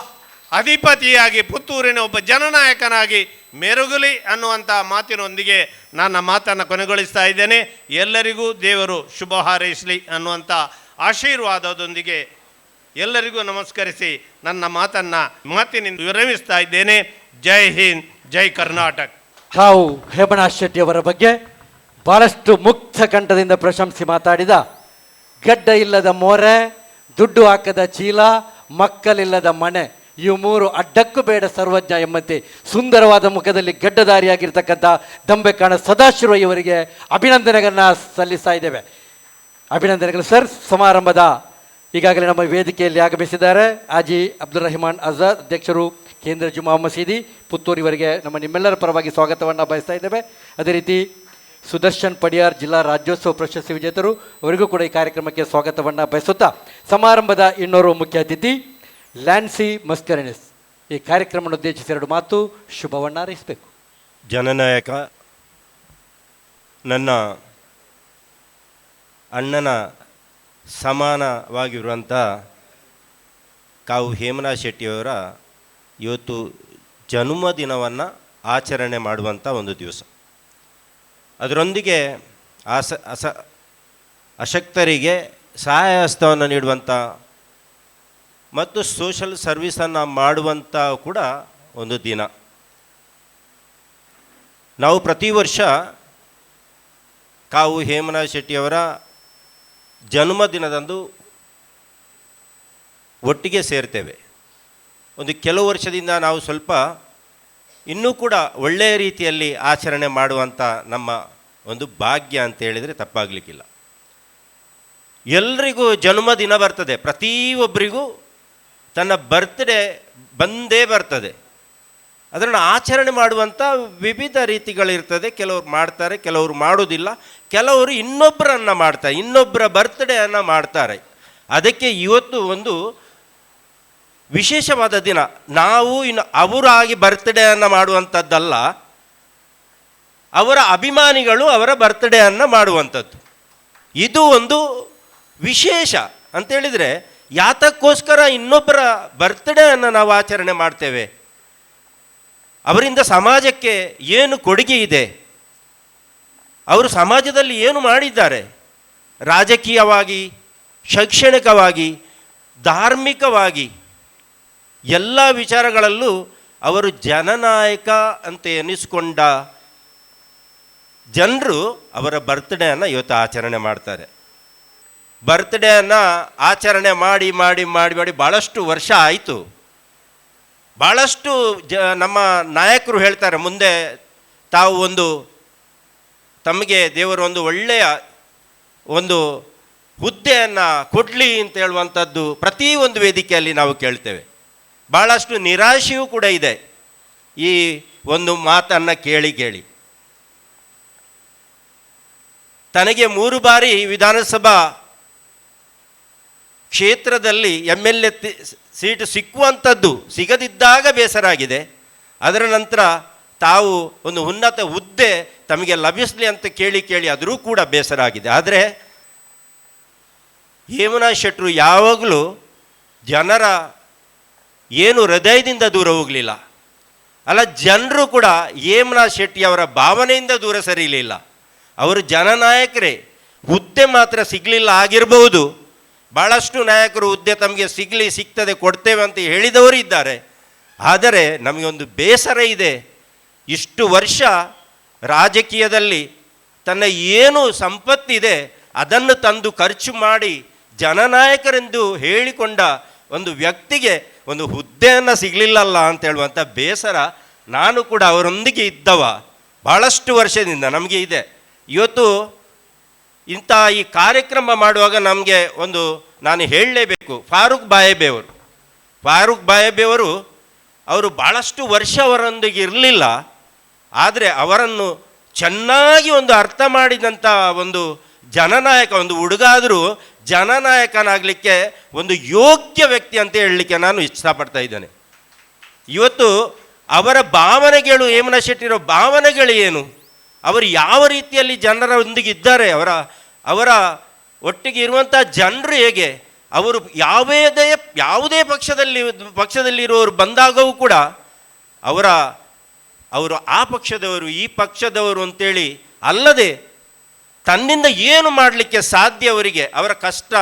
ಅಧಿಪತಿಯಾಗಿ, ಪುತ್ತೂರಿನ ಒಬ್ಬ ಜನನಾಯಕನಾಗಿ ಮೆರುಗಲಿ ಅನ್ನುವಂಥ ಮಾತಿನೊಂದಿಗೆ ನನ್ನ ಮಾತನ್ನು ಕೊನೆಗೊಳಿಸ್ತಾ ಇದ್ದೇನೆ. ಎಲ್ಲರಿಗೂ ದೇವರು ಶುಭ ಹಾರೈಸಲಿ ಅನ್ನುವಂಥ ಆಶೀರ್ವಾದದೊಂದಿಗೆ ಎಲ್ಲರಿಗೂ ನಮಸ್ಕರಿಸಿ ನನ್ನ ಮಾತಿನಿಂದ ವಿರಮಿಸ್ತಾ ಇದ್ದೇನೆ. ಜೈ ಹಿಂದ್, ಜೈ ಕರ್ನಾಟಕ. ತಾವು ಹೇಮನಾಥ್ ಶೆಟ್ಟಿ ಅವರ ಬಗ್ಗೆ ಬಹಳಷ್ಟು ಮುಕ್ತ ಕಂಠದಿಂದ ಪ್ರಶಂಸಿ ಮಾತಾಡಿದ ಗಡ್ಡ ಇಲ್ಲದ ಮೋರೆ, ದುಡ್ಡು ಹಾಕದ ಚೀಲ, ಮಕ್ಕಳಿಲ್ಲದ ಮನೆ, ಇವು ಮೂರು ಅಡ್ಡಕ್ಕೂ ಬೇಡ ಸರ್ವಜ್ಞ ಎಂಬಂತೆ ಸುಂದರವಾದ ಮುಖದಲ್ಲಿ ಗಡ್ಡಧಾರಿಯಾಗಿರ್ತಕ್ಕಂಥ ದಂಬೆಕಾಣ ಸದಾಶಿವ ಇವರಿಗೆ ಅಭಿನಂದನೆಗಳನ್ನ ಸಲ್ಲಿಸ್ತಾ ಇದ್ದೇವೆ. ಅಭಿನಂದನೆಗಳು ಸರ್. ಸಮಾರಂಭದ ಈಗಾಗಲೇ ನಮ್ಮ ವೇದಿಕೆಯಲ್ಲಿ ಆಗಮಿಸಿದ್ದಾರೆ ಹಾಜಿ ಅಬ್ದುಲ್ ರಹಿಮಾನ್ ಆಜಾದ್, ಅಧ್ಯಕ್ಷರು ಕೇಂದ್ರ ಜುಮಾ ಮಸೀದಿ ಪುತ್ತೂರು. ಇವರಿಗೆ ನಿಮ್ಮೆಲ್ಲರ ಪರವಾಗಿ ಸ್ವಾಗತವನ್ನು ಬಯಸ್ತಾ ಇದ್ದೇವೆ. ಅದೇ ರೀತಿ ಸುದರ್ಶನ್ ಪಡಿಯಾರ್ ಜಿಲ್ಲಾ ರಾಜ್ಯೋತ್ಸವ ಪ್ರಶಸ್ತಿ ವಿಜೇತರು, ಅವರಿಗೂ ಕೂಡ ಈ ಕಾರ್ಯಕ್ರಮಕ್ಕೆ ಸ್ವಾಗತವನ್ನು ಬಯಸುತ್ತಾ ಸಮಾರಂಭದ ಇನ್ನೋರ್ವ ಮುಖ್ಯ ಅತಿಥಿ ಲ್ಯಾನ್ಸಿ ಮಸ್ಕರಿನಿಸ್ ಈ ಕಾರ್ಯಕ್ರಮವನ್ನು ಉದ್ದೇಶಿಸಿ ಎರಡು ಮಾತು ಶುಭವನ್ನು ಹಾರೈಸಬೇಕು. ಜನನಾಯಕ, ನನ್ನ ಅಣ್ಣನ ಸಮಾನವಾಗಿರುವಂಥ ಕಾವು ಹೇಮನಾಥ್ ಶೆಟ್ಟಿಯವರ ಇವತ್ತು ಜನ್ಮದಿನವನ್ನು ಆಚರಣೆ ಮಾಡುವಂಥ ಒಂದು ದಿವಸ. ಅದರೊಂದಿಗೆ ಅಶಕ್ತರಿಗೆ ಸಹಾಯ ಹಸ್ತವನ್ನು ನೀಡುವಂಥ ಮತ್ತು ಸೋಷಲ್ ಸರ್ವಿಸನ್ನು ಮಾಡುವಂಥ ಕೂಡ ಒಂದು ದಿನ. ನಾವು ಪ್ರತಿ ವರ್ಷ ಕಾವು ಹೇಮನಾಥ್ ಶೆಟ್ಟಿಯವರ ಜನ್ಮದಿನದಂದು ಒಟ್ಟಿಗೆ ಸೇರ್ತೇವೆ. ಒಂದು ಕೆಲವು ವರ್ಷದಿಂದ ನಾವು ಸ್ವಲ್ಪ ಇನ್ನೂ ಕೂಡ ಒಳ್ಳೆಯ ರೀತಿಯಲ್ಲಿ ಆಚರಣೆ ಮಾಡುವಂಥ ನಮ್ಮ ಒಂದು ಭಾಗ್ಯ ಅಂತ ಹೇಳಿದರೆ ತಪ್ಪಾಗಲಿಕ್ಕಿಲ್ಲ. ಎಲ್ರಿಗೂ ಜನ್ಮದಿನ ಬರ್ತದೆ, ಪ್ರತಿಯೊಬ್ಬರಿಗೂ ತನ್ನ ಬರ್ತ್ಡೇ ಬಂದೇ ಬರ್ತದೆ. ಅದನ್ನು ಆಚರಣೆ ಮಾಡುವಂಥ ವಿವಿಧ ರೀತಿಗಳಿರ್ತದೆ. ಕೆಲವರು ಮಾಡ್ತಾರೆ, ಕೆಲವರು ಮಾಡೋದಿಲ್ಲ, ಕೆಲವರು ಇನ್ನೊಬ್ಬರನ್ನು ಮಾಡ್ತಾರೆ, ಇನ್ನೊಬ್ಬರ ಬರ್ತ್ಡೇಯನ್ನು ಮಾಡ್ತಾರೆ. ಅದಕ್ಕೆ ಇವತ್ತು ಒಂದು ವಿಶೇಷವಾದ ದಿನ. ನಾವು ಇನ್ನು ಅವರಾಗಿ ಬರ್ತ್ಡೇಯನ್ನು ಮಾಡುವಂಥದ್ದಲ್ಲ, ಅವರ ಅಭಿಮಾನಿಗಳು ಅವರ ಬರ್ತ್ಡೇಯನ್ನು ಮಾಡುವಂಥದ್ದು. ಇದು ಒಂದು ವಿಶೇಷ ಅಂತೇಳಿದರೆ, ಯಾತಕ್ಕೋಸ್ಕರ ಇನ್ನೊಬ್ಬರ ಬರ್ತ್ಡೇಯನ್ನು ನಾವು ಆಚರಣೆ ಮಾಡ್ತೇವೆ? ಅವರಿಂದ ಸಮಾಜಕ್ಕೆ ಏನು ಕೊಡುಗೆ ಇದೆ, ಅವರು ಸಮಾಜದಲ್ಲಿ ಏನು ಮಾಡಿದ್ದಾರೆ, ರಾಜಕೀಯವಾಗಿ, ಶೈಕ್ಷಣಿಕವಾಗಿ, ಧಾರ್ಮಿಕವಾಗಿ ಎಲ್ಲ ವಿಚಾರಗಳಲ್ಲೂ ಅವರು ಜನನಾಯಕ ಅಂತ ಎನಿಸಿಕೊಂಡ ಜನರು ಅವರ ಬರ್ತ್ಡೇಯನ್ನು ಇವತ್ತು ಆಚರಣೆ ಮಾಡ್ತಾರೆ. ಬರ್ತ್ಡೇಯನ್ನು ಆಚರಣೆ ಮಾಡಿ ಮಾಡಿ ಮಾಡಿ ಮಾಡಿ ಭಾಳಷ್ಟು ವರ್ಷ ಆಯಿತು. ಭಾಳಷ್ಟು ನಮ್ಮ ನಾಯಕರು ಹೇಳ್ತಾರೆ, ಮುಂದೆ ತಾವು ಒಂದು ತಮಗೆ ದೇವರು ಒಂದು ಒಳ್ಳೆಯ ಒಂದು ಹುದ್ದೆಯನ್ನು ಕೊಡಲಿ ಅಂತ ಹೇಳುವಂಥದ್ದು ಪ್ರತಿಯೊಂದು ವೇದಿಕೆಯಲ್ಲಿ ನಾವು ಕೇಳ್ತೇವೆ. ಭಾಳಷ್ಟು ನಿರಾಶೆಯೂ ಕೂಡ ಇದೆ ಈ ಒಂದು ಮಾತನ್ನು ಕೇಳಿ ಕೇಳಿ. ತನಗೆ 3 ಬಾರಿ ವಿಧಾನಸಭಾ ಕ್ಷೇತ್ರದಲ್ಲಿ MLA ಸೀಟು ಸಿಕ್ಕುವಂಥದ್ದು ಸಿಗದಿದ್ದಾಗ ಬೇಸರ ಆಗಿದೆ. ಅದರ ನಂತರ ತಾವು ಒಂದು ಉನ್ನತ ಹುದ್ದೆ ತಮಗೆ ಲಭಿಸಲಿ ಅಂತ ಕೇಳಿ ಕೇಳಿ ಆದರೂ ಕೂಡ ಬೇಸರ ಆಗಿದೆ. ಆದರೆ ಹೇಮನಾ ಶೆಟ್ಟರು ಯಾವಾಗಲೂ ಜನರ ಏನು ಹೃದಯದಿಂದ ದೂರ ಹೋಗಲಿಲ್ಲ. ಅಲ್ಲ, ಜನರು ಕೂಡ ಹೇಮನಾ ಶೆಟ್ಟಿಯವರ ಭಾವನೆಯಿಂದ ದೂರ ಸರಿಯಲಿಲ್ಲ. ಅವರು ಜನನಾಯಕರೇ. ಹುದ್ದೆ ಮಾತ್ರ ಸಿಗಲಿಲ್ಲ ಆಗಿರಬಹುದು, ಭಾಳಷ್ಟು ನಾಯಕರು ಹುದ್ದೆ ತಮಗೆ ಸಿಗ್ತದೆ, ಕೊಡ್ತೇವೆ ಅಂತ ಹೇಳಿದವರು ಇದ್ದಾರೆ. ಆದರೆ ನಮಗೆ ಒಂದು ಬೇಸರ ಇದೆ, ಇಷ್ಟು ವರ್ಷ ರಾಜಕೀಯದಲ್ಲಿ ತನ್ನ ಏನು ಸಂಪತ್ತಿದೆ ಅದನ್ನು ತಂದು ಖರ್ಚು ಮಾಡಿ ಜನನಾಯಕರೆಂದು ಹೇಳಿಕೊಂಡ ಒಂದು ವ್ಯಕ್ತಿಗೆ ಒಂದು ಹುದ್ದೆಯನ್ನು ಸಿಗಲಿಲ್ಲಲ್ಲ ಅಂತ ಹೇಳುವಂಥ ಬೇಸರ ನಾನು ಕೂಡ ಅವರೊಂದಿಗೆ ಇದ್ದವ ಭಾಳಷ್ಟು ವರ್ಷದಿಂದ ನಮಗೆ ಇದೆ. ಇವತ್ತು ಇಂಥ ಈ ಕಾರ್ಯಕ್ರಮ ಮಾಡುವಾಗ ನಮಗೆ ಒಂದು ನಾನು ಹೇಳಲೇಬೇಕು, ಫಾರೂಕ್ ಬಾಯಬೆಯವರು ಅವರು ಭಾಳಷ್ಟು ವರ್ಷ ಅವರೊಂದಿಗೆ ಇರಲಿಲ್ಲ. ಆದರೆ ಅವರನ್ನು ಚೆನ್ನಾಗಿ ಒಂದು ಅರ್ಥ ಮಾಡಿದಂಥ ಒಂದು ಜನನಾಯಕ, ಒಂದು ಹುಡುಗಾದರೂ ಜನನಾಯಕನಾಗಲಿಕ್ಕೆ ಒಂದು ಯೋಗ್ಯ ವ್ಯಕ್ತಿ ಅಂತ ಹೇಳಲಿಕ್ಕೆ ನಾನು ಇಷ್ಟಪಡ್ತಾ ಇದ್ದೇನೆ. ಇವತ್ತು ಅವರ ಭಾವನೆಗಳು, ಹೇಮನಾ ಶೆಟ್ಟಿರೋ ಭಾವನೆಗಳು ಏನು, ಅವರು ಯಾವ ರೀತಿಯಲ್ಲಿ ಜನರೊಂದಿಗೆ ಇದ್ದಾರೆ, ಅವರ ಒಟ್ಟಿಗೆ ಇರುವಂಥ ಜನರು ಹೇಗೆ, ಅವರು ಯಾವುದೇ ಪಕ್ಷದಲ್ಲಿರುವವರು ಬಂದಾಗವೂ ಕೂಡ ಅವರು ಆ ಪಕ್ಷದವರು ಈ ಪಕ್ಷದವರು ಅಂತೇಳಿ ಅಲ್ಲದೆ ತನ್ನಿಂದ ಏನು ಮಾಡಲಿಕ್ಕೆ ಸಾಧ್ಯ, ಅವರಿಗೆ ಅವರ ಕಷ್ಟ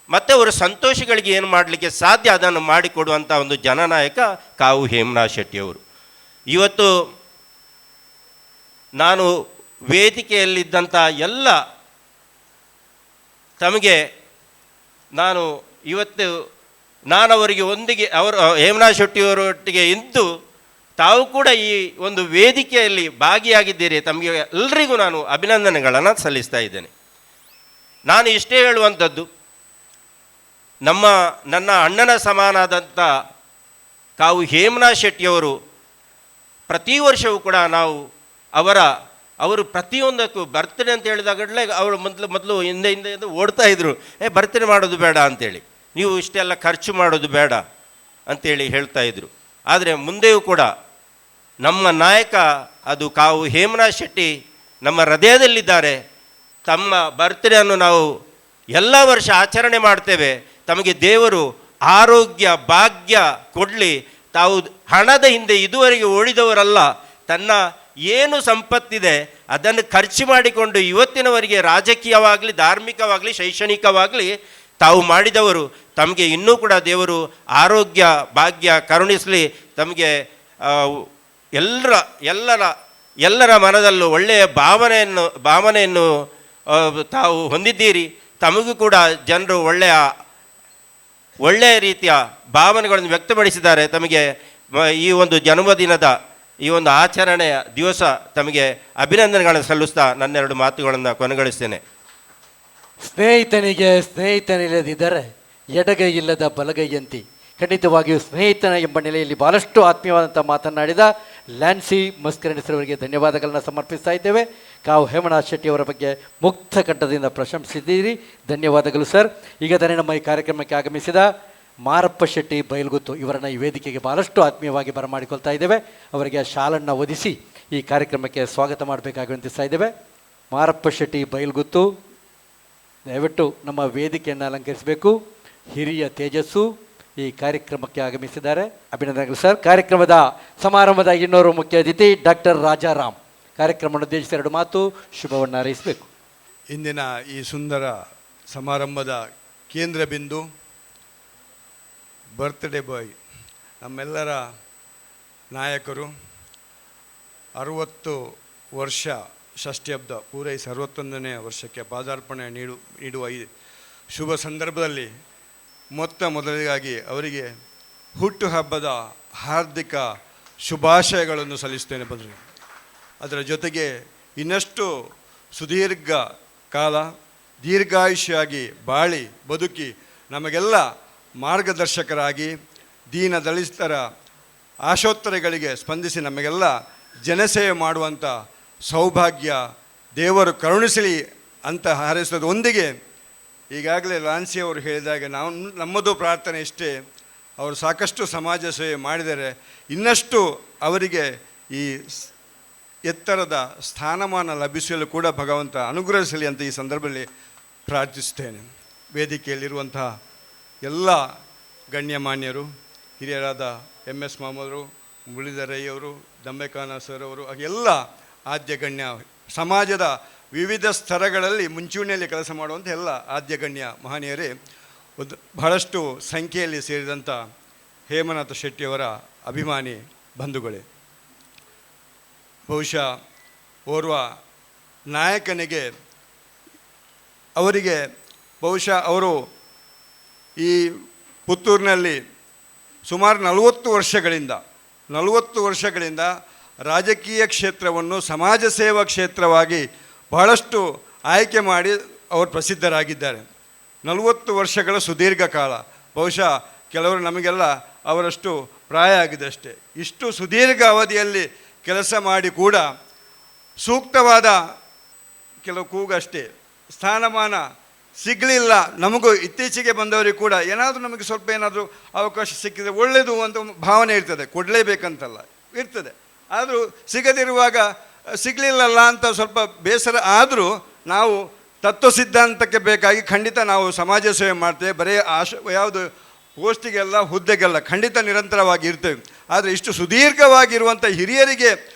ಮತ್ತು ಅವರ ಸಂತೋಷಗಳಿಗೆ ಏನು ಮಾಡಲಿಕ್ಕೆ ಸಾಧ್ಯ ಅದನ್ನು ಮಾಡಿಕೊಡುವಂಥ ಒಂದು ಜನನಾಯಕ ಕಾವು ಹೇಮನಾ ಶೆಟ್ಟಿಯವರು. ಇವತ್ತು ನಾನು ವೇದಿಕೆಯಲ್ಲಿದ್ದಂಥ ಎಲ್ಲ ತಮಗೆ ನಾನು ಅವರಿಗೆ ಒಂದಿಗೆ ಹೇಮನಾ ಶೆಟ್ಟಿಯವರೊಟ್ಟಿಗೆ ಇದ್ದು ತಾವು ಕೂಡ ಈ ಒಂದು ವೇದಿಕೆಯಲ್ಲಿ ಭಾಗಿಯಾಗಿದ್ದೀರಿ. ತಮಗೆ ಎಲ್ಲರಿಗೂ ನಾನು ಅಭಿನಂದನೆಗಳನ್ನು ಸಲ್ಲಿಸ್ತಾ ಇದ್ದೇನೆ. ನಾನು ಇಷ್ಟೇ ಹೇಳುವಂಥದ್ದು, ನನ್ನ ಅಣ್ಣನ ಸಮಾನಾದಂಥ ಕಾವು ಹೇಮನಾ ಶೆಟ್ಟಿಯವರು ಪ್ರತಿ ವರ್ಷವೂ ಕೂಡ ನಾವು ಅವರು ಪ್ರತಿಯೊಂದಕ್ಕೂ ಬರ್ತ್ಡೇ ಅಂತ ಹೇಳಿದಾಗಲೇ ಅವರು ಮೊದಲು ಹಿಂದೆ ಓಡ್ತಾ ಇದ್ರು, ಬರ್ತ್ಡೇ ಮಾಡೋದು ಬೇಡ ಅಂತೇಳಿ, ನೀವು ಇಷ್ಟೆಲ್ಲ ಖರ್ಚು ಮಾಡೋದು ಬೇಡ ಅಂತೇಳಿ ಹೇಳ್ತಾ ಇದ್ರು. ಆದರೆ ಮುಂದೆಯೂ ಕೂಡ ನಮ್ಮ ನಾಯಕ ಅದು ಕಾವು ಹೇಮನಾ ಶೆಟ್ಟಿ ನಮ್ಮ ಹೃದಯದಲ್ಲಿದ್ದಾರೆ. ತಮ್ಮ ಬರ್ತ್ಡೇಯನ್ನು ನಾವು ಎಲ್ಲ ವರ್ಷ ಆಚರಣೆ ಮಾಡ್ತೇವೆ. ತಮಗೆ ದೇವರು ಆರೋಗ್ಯ ಭಾಗ್ಯ ಕೊಡಲಿ. ತಾವು ಹಣದ ಹಿಂದೆ ಇದುವರೆಗೆ ಓಡಿದವರಲ್ಲ, ತನ್ನ ಏನು ಸಂಪತ್ತಿದೆ ಅದನ್ನು ಖರ್ಚು ಮಾಡಿಕೊಂಡು ಇವತ್ತಿನವರೆಗೆ ರಾಜಕೀಯವಾಗಲಿ, ಧಾರ್ಮಿಕವಾಗಲಿ, ಶೈಕ್ಷಣಿಕವಾಗಲಿ ತಾವು ಮಾಡಿದವರು. ತಮಗೆ ಇನ್ನೂ ಕೂಡ ದೇವರು ಆರೋಗ್ಯ ಭಾಗ್ಯ ಕರುಣಿಸಲಿ. ತಮಗೆ ಎಲ್ಲರ ಮನದಲ್ಲೂ ಒಳ್ಳೆಯ ಭಾವನೆಯನ್ನು ತಾವು ಹೊಂದಿದ್ದೀರಿ. ತಮಗೂ ಕೂಡ ಜನರು ಒಳ್ಳೆಯ ರೀತಿಯ ಭಾವನೆಗಳನ್ನು ವ್ಯಕ್ತಪಡಿಸಿದ್ದಾರೆ. ತಮಗೆ ಈ ಒಂದು ಜನ್ಮದಿನದ ಈ ಒಂದು ಆಚರಣೆಯ ದಿವಸ ತಮಗೆ ಅಭಿನಂದನೆಗಳನ್ನು ಸಲ್ಲಿಸ್ತಾ ನನ್ನೆರಡು ಮಾತುಗಳನ್ನು ಕೊನೆಗೊಳಿಸ್ತೇನೆ. ಸ್ನೇಹಿತನಿಗೆ ಸ್ನೇಹಿತನಿಲ್ಲದಿದ್ದರೆ ಎಡಗೈ ಇಲ್ಲದ ಬಲಗೈಯಂತಿ. ಖಂಡಿತವಾಗಿಯೂ ಸ್ನೇಹಿತನ ಎಂಬ ನೆಲೆಯಲ್ಲಿ ಬಹಳಷ್ಟು ಆತ್ಮೀಯವಾದಂಥ ಮಾತನಾಡಿದ ಲ್ಯಾನ್ಸಿ ಮಸ್ಕರಣಿ ಸರ್ ಅವರಿಗೆ ಧನ್ಯವಾದಗಳನ್ನು ಸಮರ್ಪಿಸ್ತಾ ಇದ್ದೇವೆ. ಕಾವು ಹೇಮನಾಥ್ ಶೆಟ್ಟಿ ಅವರ ಬಗ್ಗೆ ಮುಕ್ತ ಕಂಠದಿಂದ ಪ್ರಶಂಸಿದ್ದೀರಿ, ಧನ್ಯವಾದಗಳು ಸರ್. ಈಗ ತಾನೇ ನಮ್ಮ ಈ ಕಾರ್ಯಕ್ರಮಕ್ಕೆ ಆಗಮಿಸಿದ ಮಾರಪ್ಪ ಶೆಟ್ಟಿ ಬೈಲ್ಗುತ್ತು ಇವರನ್ನು ಈ ವೇದಿಕೆಗೆ ಬಹಳಷ್ಟು ಆತ್ಮೀಯವಾಗಿ ಬರಮಾಡಿಕೊಳ್ತಾ ಇದ್ದೇವೆ. ಅವರಿಗೆ ಶಾಲನ್ನು ಒದಿಸಿ ಈ ಕಾರ್ಯಕ್ರಮಕ್ಕೆ ಸ್ವಾಗತ ಮಾಡಬೇಕಾಗಿ ವಿನಂತಿಸ್ತಾ ಇದ್ದೇವೆ. ಮಾರಪ್ಪ ಶೆಟ್ಟಿ ಬೈಲ್ಗುತ್ತು ದಯವಿಟ್ಟು ನಮ್ಮ ವೇದಿಕೆಯನ್ನು ಅಲಂಕರಿಸಬೇಕು. ಹಿರಿಯ ತೇಜಸ್ಸು ಈ ಕಾರ್ಯಕ್ರಮಕ್ಕೆ ಆಗಮಿಸಿದ್ದಾರೆ, ಅಭಿನಂದನೆಗಳು ಸರ್. ಕಾರ್ಯಕ್ರಮದ ಸಮಾರಂಭದ ಇನ್ನೋರ್ವ ಮುಖ್ಯ ಅತಿಥಿ ಡಾಕ್ಟರ್ ರಾಜಾರಾಮ್ ಕಾರ್ಯಕ್ರಮವನ್ನು ಉದ್ದೇಶಿಸಿ 2 ಮಾತು ಶುಭವನ್ನು ಹಾರೈಸಬೇಕು. ಇಂದಿನ ಈ ಸುಂದರ ಸಮಾರಂಭದ ಕೇಂದ್ರ ಬಿಂದು ಬರ್ತ್ಡೇ ಬಾಯ್, ನಮ್ಮೆಲ್ಲರ ನಾಯಕರು 60 ವರ್ಷ ಷಷ್ಠ್ಯಬ್ದ ಪೂರೈಸಿ 61ನೇ ವರ್ಷಕ್ಕೆ ಪಾದಾರ್ಪಣೆ ನೀಡುವ ಈ ಶುಭ ಸಂದರ್ಭದಲ್ಲಿ ಮೊದಲಿಗಾಗಿ ಅವರಿಗೆ ಹುಟ್ಟುಹಬ್ಬದ ಹಾರ್ದಿಕ ಶುಭಾಶಯಗಳನ್ನು ಸಲ್ಲಿಸ್ತೇನೆ ಬಂದರೆ. ಅದರ ಜೊತೆಗೆ ಇನ್ನಷ್ಟು ಸುದೀರ್ಘ ಕಾಲ ದೀರ್ಘಾಯುಷ್ಯಾಗಿ ಬಾಳಿ ಬದುಕಿ ನಮಗೆಲ್ಲ ಮಾರ್ಗದರ್ಶಕರಾಗಿ ದೀನ ದಲಿತರ ಆಶೋತ್ತರಗಳಿಗೆ ಸ್ಪಂದಿಸಿ ನಮಗೆಲ್ಲ ಜನಸೇವೆ ಮಾಡುವಂಥ ಸೌಭಾಗ್ಯ ದೇವರು ಕರುಣಿಸಲಿ ಅಂತ ಹಾರೈಸೋದೊಂದಿಗೆ ಈಗಾಗಲೇ ಲಾನ್ಸಿ ಅವರು ಹೇಳಿದಾಗ ನಮ್ಮದು ಪ್ರಾರ್ಥನೆ ಇಷ್ಟೇ, ಅವರು ಸಾಕಷ್ಟು ಸಮಾಜ ಸೇವೆ ಮಾಡಿದರೆ ಇನ್ನಷ್ಟು ಅವರಿಗೆ ಈ ಎತ್ತರದ ಸ್ಥಾನಮಾನ ಲಭಿಸಲು ಕೂಡ ಭಗವಂತ ಅನುಗ್ರಹಿಸಲಿ ಅಂತ ಈ ಸಂದರ್ಭದಲ್ಲಿ ಪ್ರಾರ್ಥಿಸುತ್ತೇನೆ. ವೇದಿಕೆಯಲ್ಲಿರುವಂತಹ ಎಲ್ಲ ಗಣ್ಯಮಾನ್ಯರು, ಹಿರಿಯರಾದ MS ಮೊಹಮ್ಮದರು, ಮುರಳೀಧರ್ ರೈ ಅವರು, ದಂಬೆಖಾನ ಸರ್ ಅವರು, ಹಾಗೆಲ್ಲ ಆದ್ಯ ಗಣ್ಯ ಸಮಾಜದ ವಿವಿಧ ಸ್ತರಗಳಲ್ಲಿ ಮುಂಚೂಣಿಯಲ್ಲಿ ಕೆಲಸ ಮಾಡುವಂಥ ಎಲ್ಲ ಆದ್ಯಗಣ್ಯ ಮಹನೀಯರೇ, ಬಹಳಷ್ಟು ಸಂಖ್ಯೆಯಲ್ಲಿ ಸೇರಿದಂಥ ಹೇಮನಾಥ ಶೆಟ್ಟಿಯವರ ಅಭಿಮಾನಿ ಬಂಧುಗಳೇ, ಬಹುಶಃ ಓರ್ವ ನಾಯಕನಿಗೆ ಅವರಿಗೆ ಬಹುಶಃ ಅವರು ಈ ಪುತ್ತೂರಿನಲ್ಲಿ ಸುಮಾರು 40 ವರ್ಷಗಳಿಂದ ರಾಜಕೀಯ ಕ್ಷೇತ್ರವನ್ನು ಸಮಾಜ ಸೇವಾ ಕ್ಷೇತ್ರವಾಗಿ ಬಹಳಷ್ಟು ಆಯ್ಕೆ ಮಾಡಿ ಅವರು ಪ್ರಸಿದ್ಧರಾಗಿದ್ದಾರೆ. 40 ವರ್ಷಗಳ ಸುದೀರ್ಘ ಕಾಲ, ಬಹುಶಃ ಕೆಲವರು ನಮಗೆಲ್ಲ ಅವರಷ್ಟು ಪ್ರಾಯ ಆಗಿದೆ ಅಷ್ಟೇ. ಇಷ್ಟು ಸುದೀರ್ಘ ಅವಧಿಯಲ್ಲಿ ಕೆಲಸ ಮಾಡಿ ಕೂಡ ಸೂಕ್ತವಾದ ಕೆಲವು ಕೂಗಷ್ಟೇ ಸ್ಥಾನಮಾನ ಸಿಗಲಿಲ್ಲ. ನಮಗೂ ಇತ್ತೀಚೆಗೆ ಬಂದವರಿಗೆ ಕೂಡ ಏನಾದರೂ ನಮಗೆ ಸ್ವಲ್ಪ ಏನಾದರೂ ಅವಕಾಶ ಸಿಕ್ಕಿದರೆ ಒಳ್ಳೆಯದು ಅಂತ ಭಾವನೆ ಇರ್ತದೆ, ಕೊಡಲೇಬೇಕಂತಲ್ಲ ಇರ್ತದೆ. ಆದರೂ ಸಿಗದಿರುವಾಗ ಸಿಗಲಿಲ್ಲಲ್ಲ ಅಂತ ಸ್ವಲ್ಪ ಬೇಸರ ಆದರೂ ನಾವು ತತ್ವ ಸಿದ್ಧಾಂತಕ್ಕೆ ಬೇಕಾಗಿ ಖಂಡಿತ ನಾವು ಸಮಾಜ ಸೇವೆ ಮಾಡ್ತೇವೆ. ಬರೀ ಯಾವುದು ಪೋಸ್ಟಿಗೆಲ್ಲ ಹುದ್ದೆಗೆಲ್ಲ ಖಂಡಿತ ನಿರಂತರವಾಗಿ ಇರ್ತೇವೆ. ಆದರೆ ಇಷ್ಟು ಸುದೀರ್ಘವಾಗಿರುವಂಥ ಹಿರಿಯರಿಗೆ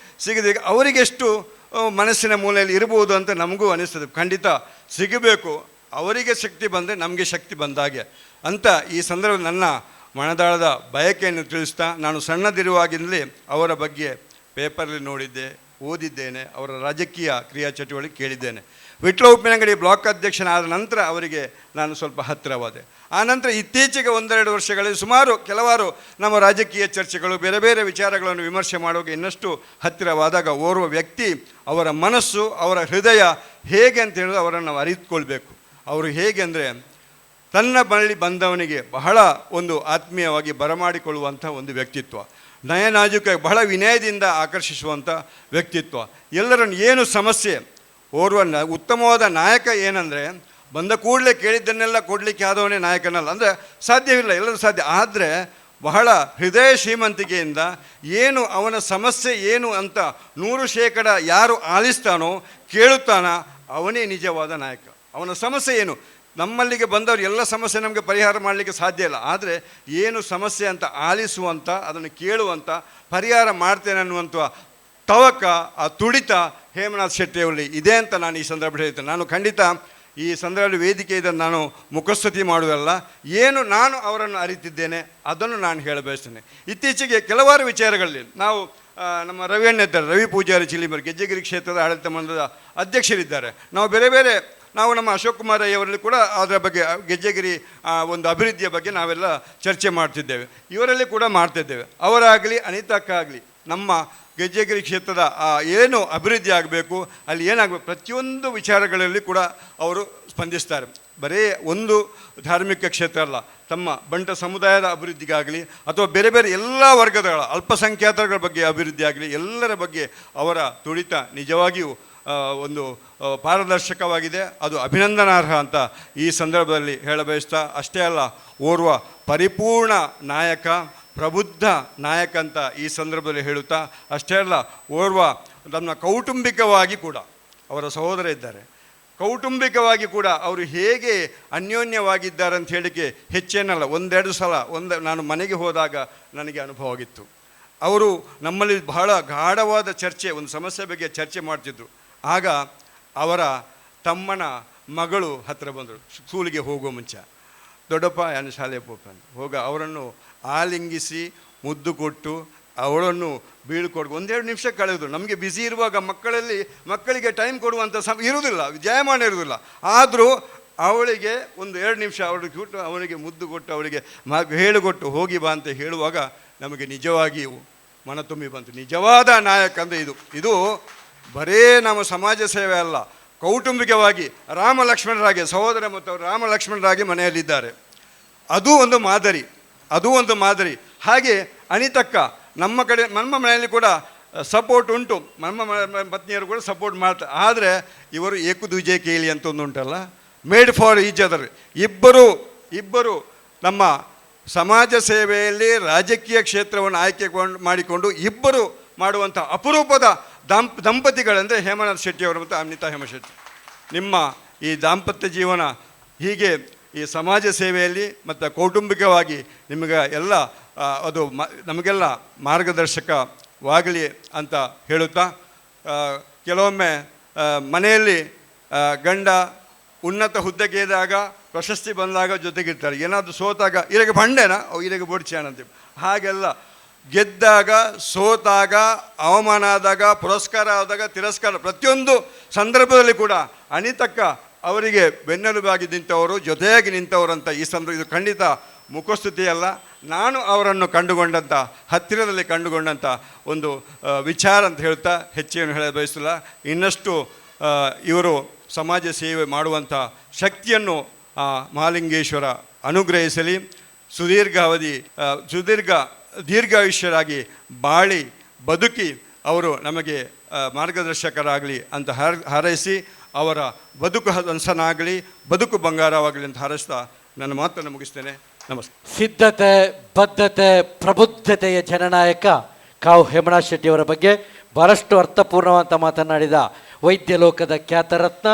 ಸಿಗದೆ ಅವರಿಗೆಷ್ಟು ಮನಸ್ಸಿನ ಮೂಲೆಯಲ್ಲಿ ಇರ್ಬೋದು ಅಂತ ನಮಗೂ ಅನಿಸ್ತದೆ. ಖಂಡಿತ ಸಿಗಬೇಕು, ಅವರಿಗೆ ಶಕ್ತಿ ಬಂದರೆ ನಮಗೆ ಶಕ್ತಿ ಬಂದಾಗೆ ಅಂತ ಈ ಸಂದರ್ಭ ನನ್ನ ಮನದಾಳದ ಬಯಕೆಯನ್ನು ತಿಳಿಸ್ತಾ, ನಾನು ಸಣ್ಣದಿರುವಾಗಿಂದಲೇ ಅವರ ಬಗ್ಗೆ ಪೇಪರಲ್ಲಿ ನೋಡಿದ್ದೆ, ಓದಿದ್ದೇನೆ, ಅವರ ರಾಜಕೀಯ ಕ್ರಿಯಾ ಚಟುವಟಿಕೆ ಕೇಳಿದ್ದೇನೆ. ವಿಟ್ಲ ಉಪ್ಪಿನಂಗಡಿ ಬ್ಲಾಕ್ ಅಧ್ಯಕ್ಷನಾದ ನಂತರ ಅವರಿಗೆ ನಾನು ಸ್ವಲ್ಪ ಹತ್ತಿರವಾದೆ. ಆನಂತರ ಇತ್ತೀಚೆಗೆ 1-2 ವರ್ಷಗಳಲ್ಲಿ ಸುಮಾರು ಕೆಲವಾರು ನಮ್ಮ ರಾಜಕೀಯ ಚರ್ಚೆಗಳು, ಬೇರೆ ಬೇರೆ ವಿಚಾರಗಳನ್ನು ವಿಮರ್ಶೆ ಮಾಡೋಕೆ ಇನ್ನಷ್ಟು ಹತ್ತಿರವಾದಾಗ ಓರ್ವ ವ್ಯಕ್ತಿ ಅವರ ಮನಸ್ಸು, ಅವರ ಹೃದಯ ಹೇಗೆ ಅಂತ ಹೇಳಿದ್ರೆ ಅವರನ್ನು ನಾವು ಅರಿತುಕೊಳ್ಬೇಕು. ಅವರು ಹೇಗೆ ಅಂದರೆ ತನ್ನ ಬಳಿ ಬಂದವನಿಗೆ ಬಹಳ ಒಂದು ಆತ್ಮೀಯವಾಗಿ ಬರಮಾಡಿಕೊಳ್ಳುವಂಥ ಒಂದು ವ್ಯಕ್ತಿತ್ವ, ನಯನಾಜುಕ, ಬಹಳ ವಿನಯದಿಂದ ಆಕರ್ಷಿಸುವಂಥ ವ್ಯಕ್ತಿತ್ವ. ಎಲ್ಲರನ್ನು ಏನು ಸಮಸ್ಯೆ, ಓರ್ವ ಉತ್ತಮವಾದ ನಾಯಕ ಏನಂದರೆ ಬಂದ ಕೂಡಲೇ ಕೇಳಿದ್ದನ್ನೆಲ್ಲ ಕೊಡಲಿಕ್ಕೆ ಆದವನೇ ನಾಯಕನಲ್ಲ, ಅಂದರೆ ಸಾಧ್ಯವಿಲ್ಲ, ಎಲ್ಲರೂ ಸಾಧ್ಯ. ಆದರೆ ಬಹಳ ಹೃದಯ ಶ್ರೀಮಂತಿಕೆಯಿಂದ ಏನು ಅವನ ಸಮಸ್ಯೆ ಏನು ಅಂತ 100% ಯಾರು ಆಲಿಸ್ತಾನೋ ಕೇಳುತ್ತಾನ ಅವನೇ ನಿಜವಾದ ನಾಯಕ. ಅವನ ಸಮಸ್ಯೆ ಏನು, ನಮ್ಮಲ್ಲಿಗೆ ಬಂದವರು ಎಲ್ಲ ಸಮಸ್ಯೆ ನಮಗೆ ಪರಿಹಾರ ಮಾಡಲಿಕ್ಕೆ ಸಾಧ್ಯ ಇಲ್ಲ, ಆದರೆ ಏನು ಸಮಸ್ಯೆ ಅಂತ ಆಲಿಸುವಂಥ, ಅದನ್ನು ಕೇಳುವಂಥ, ಪರಿಹಾರ ಮಾಡ್ತೇನೆ ಅನ್ನುವಂಥ ತವಕ, ಆ ತುಡಿತ ಹೇಮನಾಥ್ ಶೆಟ್ಟಿಯವರಲ್ಲಿ ಇದೆ ಅಂತ ನಾನು ಈ ಸಂದರ್ಭದಲ್ಲಿ ಹೇಳ್ತೇನೆ. ನಾನು ಖಂಡಿತ ಈ ಸಂದರ್ಭದಲ್ಲಿ ವೇದಿಕೆ ಇದನ್ನು ನಾನು ಮುಖಸ್ತುತಿ ಮಾಡುವುದಲ್ಲ, ಏನು ನಾನು ಅವರನ್ನು ಅರಿತಿದ್ದೇನೆ ಅದನ್ನು ನಾನು ಹೇಳಬಯಸ್ತೇನೆ. ಇತ್ತೀಚೆಗೆ ಕೆಲವಾರು ವಿಚಾರಗಳಲ್ಲಿ ನಾವು ನಮ್ಮ ರವಿಯಣ್ಣ ಇದ್ದಾರೆ, ರವಿ ಪೂಜಾರಿ ಚಿಲಿಮರ್, ಗೆಜ್ಜೆಗಿರಿ ಕ್ಷೇತ್ರದ ಆಡಳಿತ ಮಂಡಲದ ಅಧ್ಯಕ್ಷರಿದ್ದಾರೆ. ನಾವು ಬೇರೆ ಬೇರೆ ನಾವು ನಮ್ಮ ಅಶೋಕ್ ಕುಮಾರ್ ಅವರಲ್ಲಿ ಕೂಡ ಅದರ ಬಗ್ಗೆ ಗೆಜ್ಜೆಗಿರಿ ಒಂದು ಅಭಿವೃದ್ಧಿಯ ಬಗ್ಗೆ ನಾವೆಲ್ಲ ಚರ್ಚೆ ಮಾಡ್ತಿದ್ದೇವೆ, ಇವರಲ್ಲಿ ಕೂಡ ಮಾಡ್ತಿದ್ದೇವೆ. ಅವರಾಗಲಿ ಅನಿತಾ ಅಕ್ಕ ಆಗಲಿ ನಮ್ಮ ಗೆಜ್ಜೆಗಿರಿ ಕ್ಷೇತ್ರದ ಏನು ಅಭಿವೃದ್ಧಿ ಆಗಬೇಕು, ಅಲ್ಲಿ ಏನಾಗಬೇಕು, ಪ್ರತಿಯೊಂದು ವಿಚಾರಗಳಲ್ಲಿ ಕೂಡ ಅವರು ಸ್ಪಂದಿಸ್ತಾರೆ. ಬರೀ ಒಂದು ಧಾರ್ಮಿಕ ಕ್ಷೇತ್ರ ಅಲ್ಲ, ತಮ್ಮ ಬಂಟ ಸಮುದಾಯದ ಅಭಿವೃದ್ಧಿಗಾಗಲಿ ಅಥವಾ ಬೇರೆ ಬೇರೆ ಎಲ್ಲ ವರ್ಗಗಳ ಅಲ್ಪಸಂಖ್ಯಾತರ ಬಗ್ಗೆ ಅಭಿವೃದ್ಧಿ ಆಗಲಿ, ಎಲ್ಲರ ಬಗ್ಗೆ ಅವರ ತುಡಿತ ನಿಜವಾಗಿಯೂ ಒಂದು ಪಾರದರ್ಶಕವಾಗಿದೆ. ಅದು ಅಭಿನಂದನಾರ್ಹ ಅಂತ ಈ ಸಂದರ್ಭದಲ್ಲಿ ಹೇಳಬಯಸ್ತಾ, ಅಷ್ಟೇ ಅಲ್ಲ, ಓರ್ವ ಪರಿಪೂರ್ಣ ನಾಯಕ, ಪ್ರಬುದ್ಧ ನಾಯಕ ಅಂತ ಈ ಸಂದರ್ಭದಲ್ಲಿ ಹೇಳುತ್ತಾ, ಅಷ್ಟೇ ಅಲ್ಲ, ಓರ್ವ ನಮ್ಮ ಕೌಟುಂಬಿಕವಾಗಿ ಕೂಡ ಅವರ ಸಹೋದರ ಇದ್ದಾರೆ, ಕೌಟುಂಬಿಕವಾಗಿ ಕೂಡ ಅವರು ಹೇಗೆ ಅನ್ಯೋನ್ಯವಾಗಿದ್ದಾರೆ ಅಂತ ಹೇಳಿಕೆ ಹೆಚ್ಚೇನಲ್ಲ. ಒಂದೆರಡು ಸಲ ನಾನು ಮನೆಗೆ ಹೋದಾಗ ನನಗೆ ಅನುಭವ ಆಗಿತ್ತು. ಅವರು ನಮ್ಮಲ್ಲಿ ಬಹಳ ಗಾಢವಾದ ಚರ್ಚೆ, ಒಂದು ಸಮಸ್ಯೆ ಬಗ್ಗೆ ಚರ್ಚೆ ಮಾಡ್ತಿದ್ರು. ಆಗ ಅವರ ತಮ್ಮನ ಮಗಳು ಹತ್ತಿರ ಬಂದರು, ಸ್ಕೂಲಿಗೆ ಹೋಗುವ ಮುಂಚೆ. ದೊಡ್ಡಪ್ಪ ಏನು ಶಾಲೆ ಪೋಪ ಅಂತ ಹೋಗ ಅವರನ್ನು ಆಲಿಂಗಿಸಿ ಮುದ್ದು ಕೊಟ್ಟು ಅವಳನ್ನು ಬೀಳ್ಕೊಡ್ದು ಒಂದೆರಡು ನಿಮಿಷ ಕಳೆದು. ನಮಗೆ ಬ್ಯುಸಿ ಇರುವಾಗ ಮಕ್ಕಳಿಗೆ ಟೈಮ್ ಕೊಡುವಂಥ ಇರುವುದಿಲ್ಲ, ಜಾಯಮಾನ ಇರುವುದಿಲ್ಲ. ಆದರೂ ಅವಳಿಗೆ ಒಂದು 2 ನಿಮಿಷ ಅವಳಿಗೆ ಕೊಟ್ಟು ಅವನಿಗೆ ಮುದ್ದು ಕೊಟ್ಟು ಅವಳಿಗೆ ಹೇಳಿಕೊಟ್ಟು ಹೋಗಿ ಬಾ ಅಂತ ಹೇಳುವಾಗ ನಮಗೆ ನಿಜವಾಗಿಯೂ ಮನ ತುಂಬಿ ಬಂತು. ನಿಜವಾದ ನಾಯಕ ಅಂದರೆ ಇದು ಬರೇ ನಮ್ಮ ಸಮಾಜ ಸೇವೆ ಅಲ್ಲ, ಕೌಟುಂಬಿಕವಾಗಿ ರಾಮ ಲಕ್ಷ್ಮಣರಾಗಿ ಸಹೋದರ ಮತ್ತು ಅವರು ರಾಮ ಲಕ್ಷ್ಮಣರಾಗಿ ಮನೆಯಲ್ಲಿದ್ದಾರೆ. ಅದು ಒಂದು ಮಾದರಿ. ಹಾಗೆ ಅನಿತಕ್ಕ ನಮ್ಮ ಮನೆಯಲ್ಲಿ ಕೂಡ ಸಪೋರ್ಟ್ ಉಂಟು, ನಮ್ಮ ಪತ್ನಿಯರು ಕೂಡ ಸಪೋರ್ಟ್ ಮಾಡ್ತಾರೆ. ಆದರೆ ಇವರು ಏಕದುಜೆ ಕೇಳಿ ಅಂತ ಒಂದು ಉಂಟಲ್ಲ, ಮೇಡ್ ಫಾರ್ ಈಚ್ ಅದರ್. ಇಬ್ಬರು ನಮ್ಮ ಸಮಾಜ ಸೇವೆಯಲ್ಲಿ ರಾಜಕೀಯ ಕ್ಷೇತ್ರವನ್ನು ಆಯ್ಕೆ ಮಾಡಿಕೊಂಡು ಇಬ್ಬರು ಮಾಡುವಂಥ ಅಪರೂಪದ ದಂಪತಿಗಳೆಂದರೆ ಹೇಮನಾಥ್ ಶೆಟ್ಟಿಯವರು ಮತ್ತು ಅನಿತಾ ಹೇಮಶೆಟ್ಟಿ. ನಿಮ್ಮ ಈ ದಾಂಪತ್ಯ ಜೀವನ ಹೀಗೆ ಈ ಸಮಾಜ ಸೇವೆಯಲ್ಲಿ ಮತ್ತು ಕೌಟುಂಬಿಕವಾಗಿ ನಿಮಗೆ ಎಲ್ಲ ಅದು ನಮಗೆಲ್ಲ ಮಾರ್ಗದರ್ಶಕವಾಗಲಿ ಅಂತ ಹೇಳುತ್ತಾ, ಕೆಲವೊಮ್ಮೆ ಮನೆಯಲ್ಲಿ ಗಂಡ ಉನ್ನತ ಹುದ್ದೆಗೆ ಇದ್ದಾಗ, ಪ್ರಶಸ್ತಿ ಬಂದಾಗ ಜೊತೆಗಿರ್ತಾರೆ. ಏನಾದರೂ ಸೋತಾಗ ಇರಗೆ ಬಂಡೆನಾ ಇರಗೆ ಬೋಡ್ಚಾಣ ಅಂತ. ಹಾಗೆಲ್ಲ ಗೆದ್ದಾಗ, ಸೋತಾಗ, ಅವಮಾನ ಆದಾಗ, ಪುರಸ್ಕಾರ ಆದಾಗ, ತಿರಸ್ಕಾರ, ಪ್ರತಿಯೊಂದು ಸಂದರ್ಭದಲ್ಲಿ ಕೂಡ ಅನಿತಕ್ಕ ಅವರಿಗೆ ಬೆನ್ನೆಲುಬಾಗಿ ನಿಂತವರು, ಜೊತೆಯಾಗಿ ನಿಂತವರು ಅಂತ ಈ ಇದು ಖಂಡಿತ ಮುಖಸ್ತುತಿಯಲ್ಲ. ನಾನು ಅವರನ್ನು ಕಂಡುಕೊಂಡಂಥ, ಹತ್ತಿರದಲ್ಲಿ ಕಂಡುಕೊಂಡಂಥ ಒಂದು ವಿಚಾರ ಅಂತ ಹೇಳ್ತಾ ಹೆಚ್ಚೇನು ಹೇಳ ಬಯಸಿಲ್ಲ. ಇನ್ನಷ್ಟು ಇವರು ಸಮಾಜ ಸೇವೆ ಮಾಡುವಂಥ ಶಕ್ತಿಯನ್ನು ಮಹಾಲಿಂಗೇಶ್ವರ ಅನುಗ್ರಹಿಸಲಿ. ದೀರ್ಘಾಯುಷ್ಯರಾಗಿ ಬಾಳಿ ಬದುಕಿ ಅವರು ನಮಗೆ ಮಾರ್ಗದರ್ಶಕರಾಗಲಿ ಅಂತ ಹಾರೈಸಿ, ಅವರ ಬದುಕು ಹಸನಾಗಲಿ, ಬದುಕು ಬಂಗಾರವಾಗಲಿ ಅಂತ ಹಾರೈಸ್ತಾ ನನ್ನ ಮಾತನ್ನು ಮುಗಿಸ್ತೇನೆ. ನಮಸ್ಕಾರ. ಸಿದ್ಧತೆ, ಬದ್ಧತೆ, ಪ್ರಬುದ್ಧತೆಯ ಜನನಾಯಕ ಕಾವು ಹೇಮನಾಥ್ ಶೆಟ್ಟಿಯವರ ಬಗ್ಗೆ ಬಹಳಷ್ಟು ಅರ್ಥಪೂರ್ಣವಂತ ಮಾತನಾಡಿದ ವೈದ್ಯ ಲೋಕದ ಖ್ಯಾತರತ್ನ,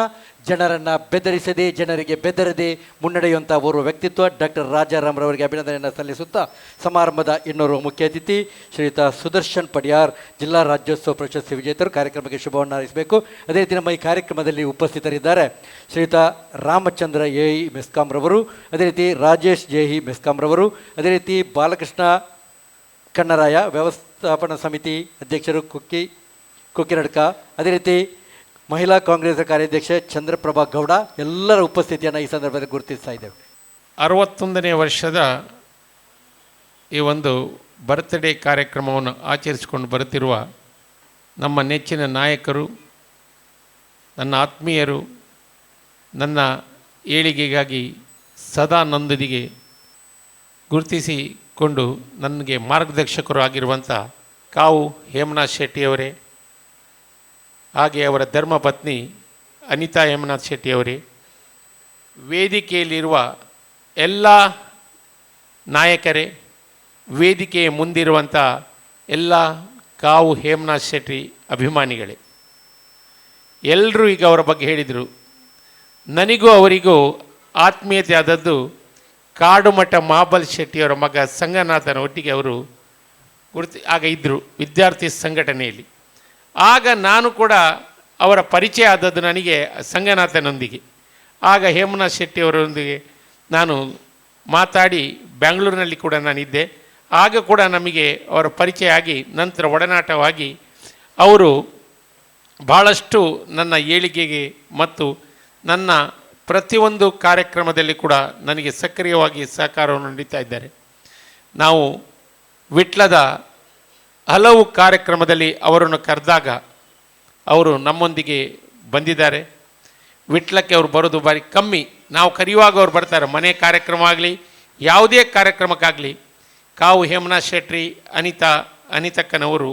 ಜನರನ್ನು ಬೆದರಿಸದೆ, ಜನರಿಗೆ ಬೆದರದೆ ಮುನ್ನಡೆಯುವಂಥ ಓರ್ವ ವ್ಯಕ್ತಿತ್ವ ಡಾಕ್ಟರ್ ರಾಜಾರಾಮ್ರವರಿಗೆ ಅಭಿನಂದನೆಯನ್ನು ಸಲ್ಲಿಸುತ್ತಾ, ಸಮಾರಂಭದ ಇನ್ನೋರ್ವ ಮುಖ್ಯ ಅತಿಥಿ ಶ್ರೀಯುತ ಸುದರ್ಶನ್ ಪಡಿಯಾರ್, ಜಿಲ್ಲಾ ರಾಜ್ಯೋತ್ಸವ ಪ್ರಶಸ್ತಿ ವಿಜೇತರು, ಕಾರ್ಯಕ್ರಮಕ್ಕೆ ಶುಭವನ್ನು ಹಾರೈಸಬೇಕು. ಅದೇ ರೀತಿ ನಮ್ಮ ಈ ಕಾರ್ಯಕ್ರಮದಲ್ಲಿ ಉಪಸ್ಥಿತರಿದ್ದಾರೆ ಶ್ರೀಯುತ ರಾಮಚಂದ್ರ ಎಇ ಮೆಸ್ಕಾಂರವರು, ಅದೇ ರೀತಿ ರಾಜೇಶ್ ಜೆಇ ಮೆಸ್ಕಾಂರವರು, ಅದೇ ರೀತಿ ಬಾಲಕೃಷ್ಣ ಕಣ್ಣರಾಯ ವ್ಯವಸ್ಥಾಪನಾ ಸಮಿತಿ ಅಧ್ಯಕ್ಷರು ಕುಕ್ಕಿರಡ್ಕ, ಅದೇ ರೀತಿ ಮಹಿಳಾ ಕಾಂಗ್ರೆಸ್ ಕಾರ್ಯಾಧ್ಯಕ್ಷೆ ಚಂದ್ರಪ್ರಭಾ ಗೌಡ, ಎಲ್ಲರ ಉಪಸ್ಥಿತಿಯನ್ನು ಈ ಸಂದರ್ಭದಲ್ಲಿ ಗುರುತಿಸ್ತಾ ಇದ್ದೇವೆ. 61ನೇ ವರ್ಷದ ಈ ಒಂದು ಬರ್ತ್ಡೇ ಕಾರ್ಯಕ್ರಮವನ್ನು ಆಚರಿಸಿಕೊಂಡು ಬರುತ್ತಿರುವ ನಮ್ಮ ನೆಚ್ಚಿನ ನಾಯಕರು, ನನ್ನ ಆತ್ಮೀಯರು, ನನ್ನ ಏಳಿಗೆಗಾಗಿ ಸದಾ ನನ್ನೊಂದಿಗೆ ಗುರುತಿಸಿಕೊಂಡು ನನಗೆ ಮಾರ್ಗದರ್ಶಕರು ಆಗಿರುವಂಥ ಕಾವು ಹೇಮನಾಥ್ ಶೆಟ್ಟಿಯವರೇ, ಹಾಗೆ ಅವರ ಧರ್ಮಪತ್ನಿ ಅನಿತಾ ಹೇಮನಾಥ್ ಶೆಟ್ಟಿಯವರೇ, ವೇದಿಕೆಯಲ್ಲಿರುವ ಎಲ್ಲ ನಾಯಕರೇ, ವೇದಿಕೆಯ ಮುಂದಿರುವಂಥ ಎಲ್ಲ ಕಾವು ಹೇಮನಾಥ್ ಶೆಟ್ಟಿ ಅಭಿಮಾನಿಗಳೇ, ಎಲ್ಲರೂ ಈಗ ಅವರ ಬಗ್ಗೆ ಹೇಳಿದರು. ನನಗೂ ಅವರಿಗೂ ಆತ್ಮೀಯತೆ ಆದದ್ದು ಕಾಡುಮಠ ಮಹಾಬಲ್ ಶೆಟ್ಟಿಯವರ ಮಗ ಸಂಗನಾಥನ ಒಟ್ಟಿಗೆ ಅವರು ಆಗ ಇದ್ದರು ವಿದ್ಯಾರ್ಥಿ ಸಂಘಟನೆಯಲ್ಲಿ. ಆಗ ನಾನು ಕೂಡ ಅವರ ಪರಿಚಯ ಆದದ್ದು ನನಗೆ ಸಂಗನಾಥನೊಂದಿಗೆ. ಆಗ ಹೇಮನಾಥ್ ಶೆಟ್ಟಿಯವರೊಂದಿಗೆ ನಾನು ಮಾತಾಡಿ ಬೆಂಗಳೂರಿನಲ್ಲಿ ಕೂಡ ನಾನಿದ್ದೆ. ಆಗ ಕೂಡ ನಮಗೆ ಅವರ ಪರಿಚಯ ಆಗಿ ನಂತರ ಒಡನಾಟವಾಗಿ ಅವರು ಭಾಳಷ್ಟು ನನ್ನ ಏಳಿಗೆಗೆ ಮತ್ತು ನನ್ನ ಪ್ರತಿಯೊಂದು ಕಾರ್ಯಕ್ರಮದಲ್ಲಿ ಕೂಡ ನನಗೆ ಸಕ್ರಿಯವಾಗಿ ಸಹಕಾರವನ್ನು ನೀಡ್ತಾ ಇದ್ದಾರೆ. ನಾವು ವಿಟ್ಲದ ಹಲವು ಕಾರ್ಯಕ್ರಮದಲ್ಲಿ ಅವರನ್ನು ಕರೆದಾಗ ಅವರು ನಮ್ಮೊಂದಿಗೆ ಬಂದಿದ್ದಾರೆ. ವಿಟ್ಲಕ್ಕೆ ಅವರು ಬರೋದು ಬಾರಿ ಕಮ್ಮಿ. ನಾವು ಕರೆಯುವಾಗ ಅವ್ರು ಬರ್ತಾರೆ. ಮನೆ ಕಾರ್ಯಕ್ರಮ ಆಗಲಿ ಯಾವುದೇ ಕಾರ್ಯಕ್ರಮಕ್ಕಾಗಲಿ ಕಾವು ಹೇಮನಾಥ್ ಶೆಟ್ಟಿ ಅನಿತಕ್ಕನವರು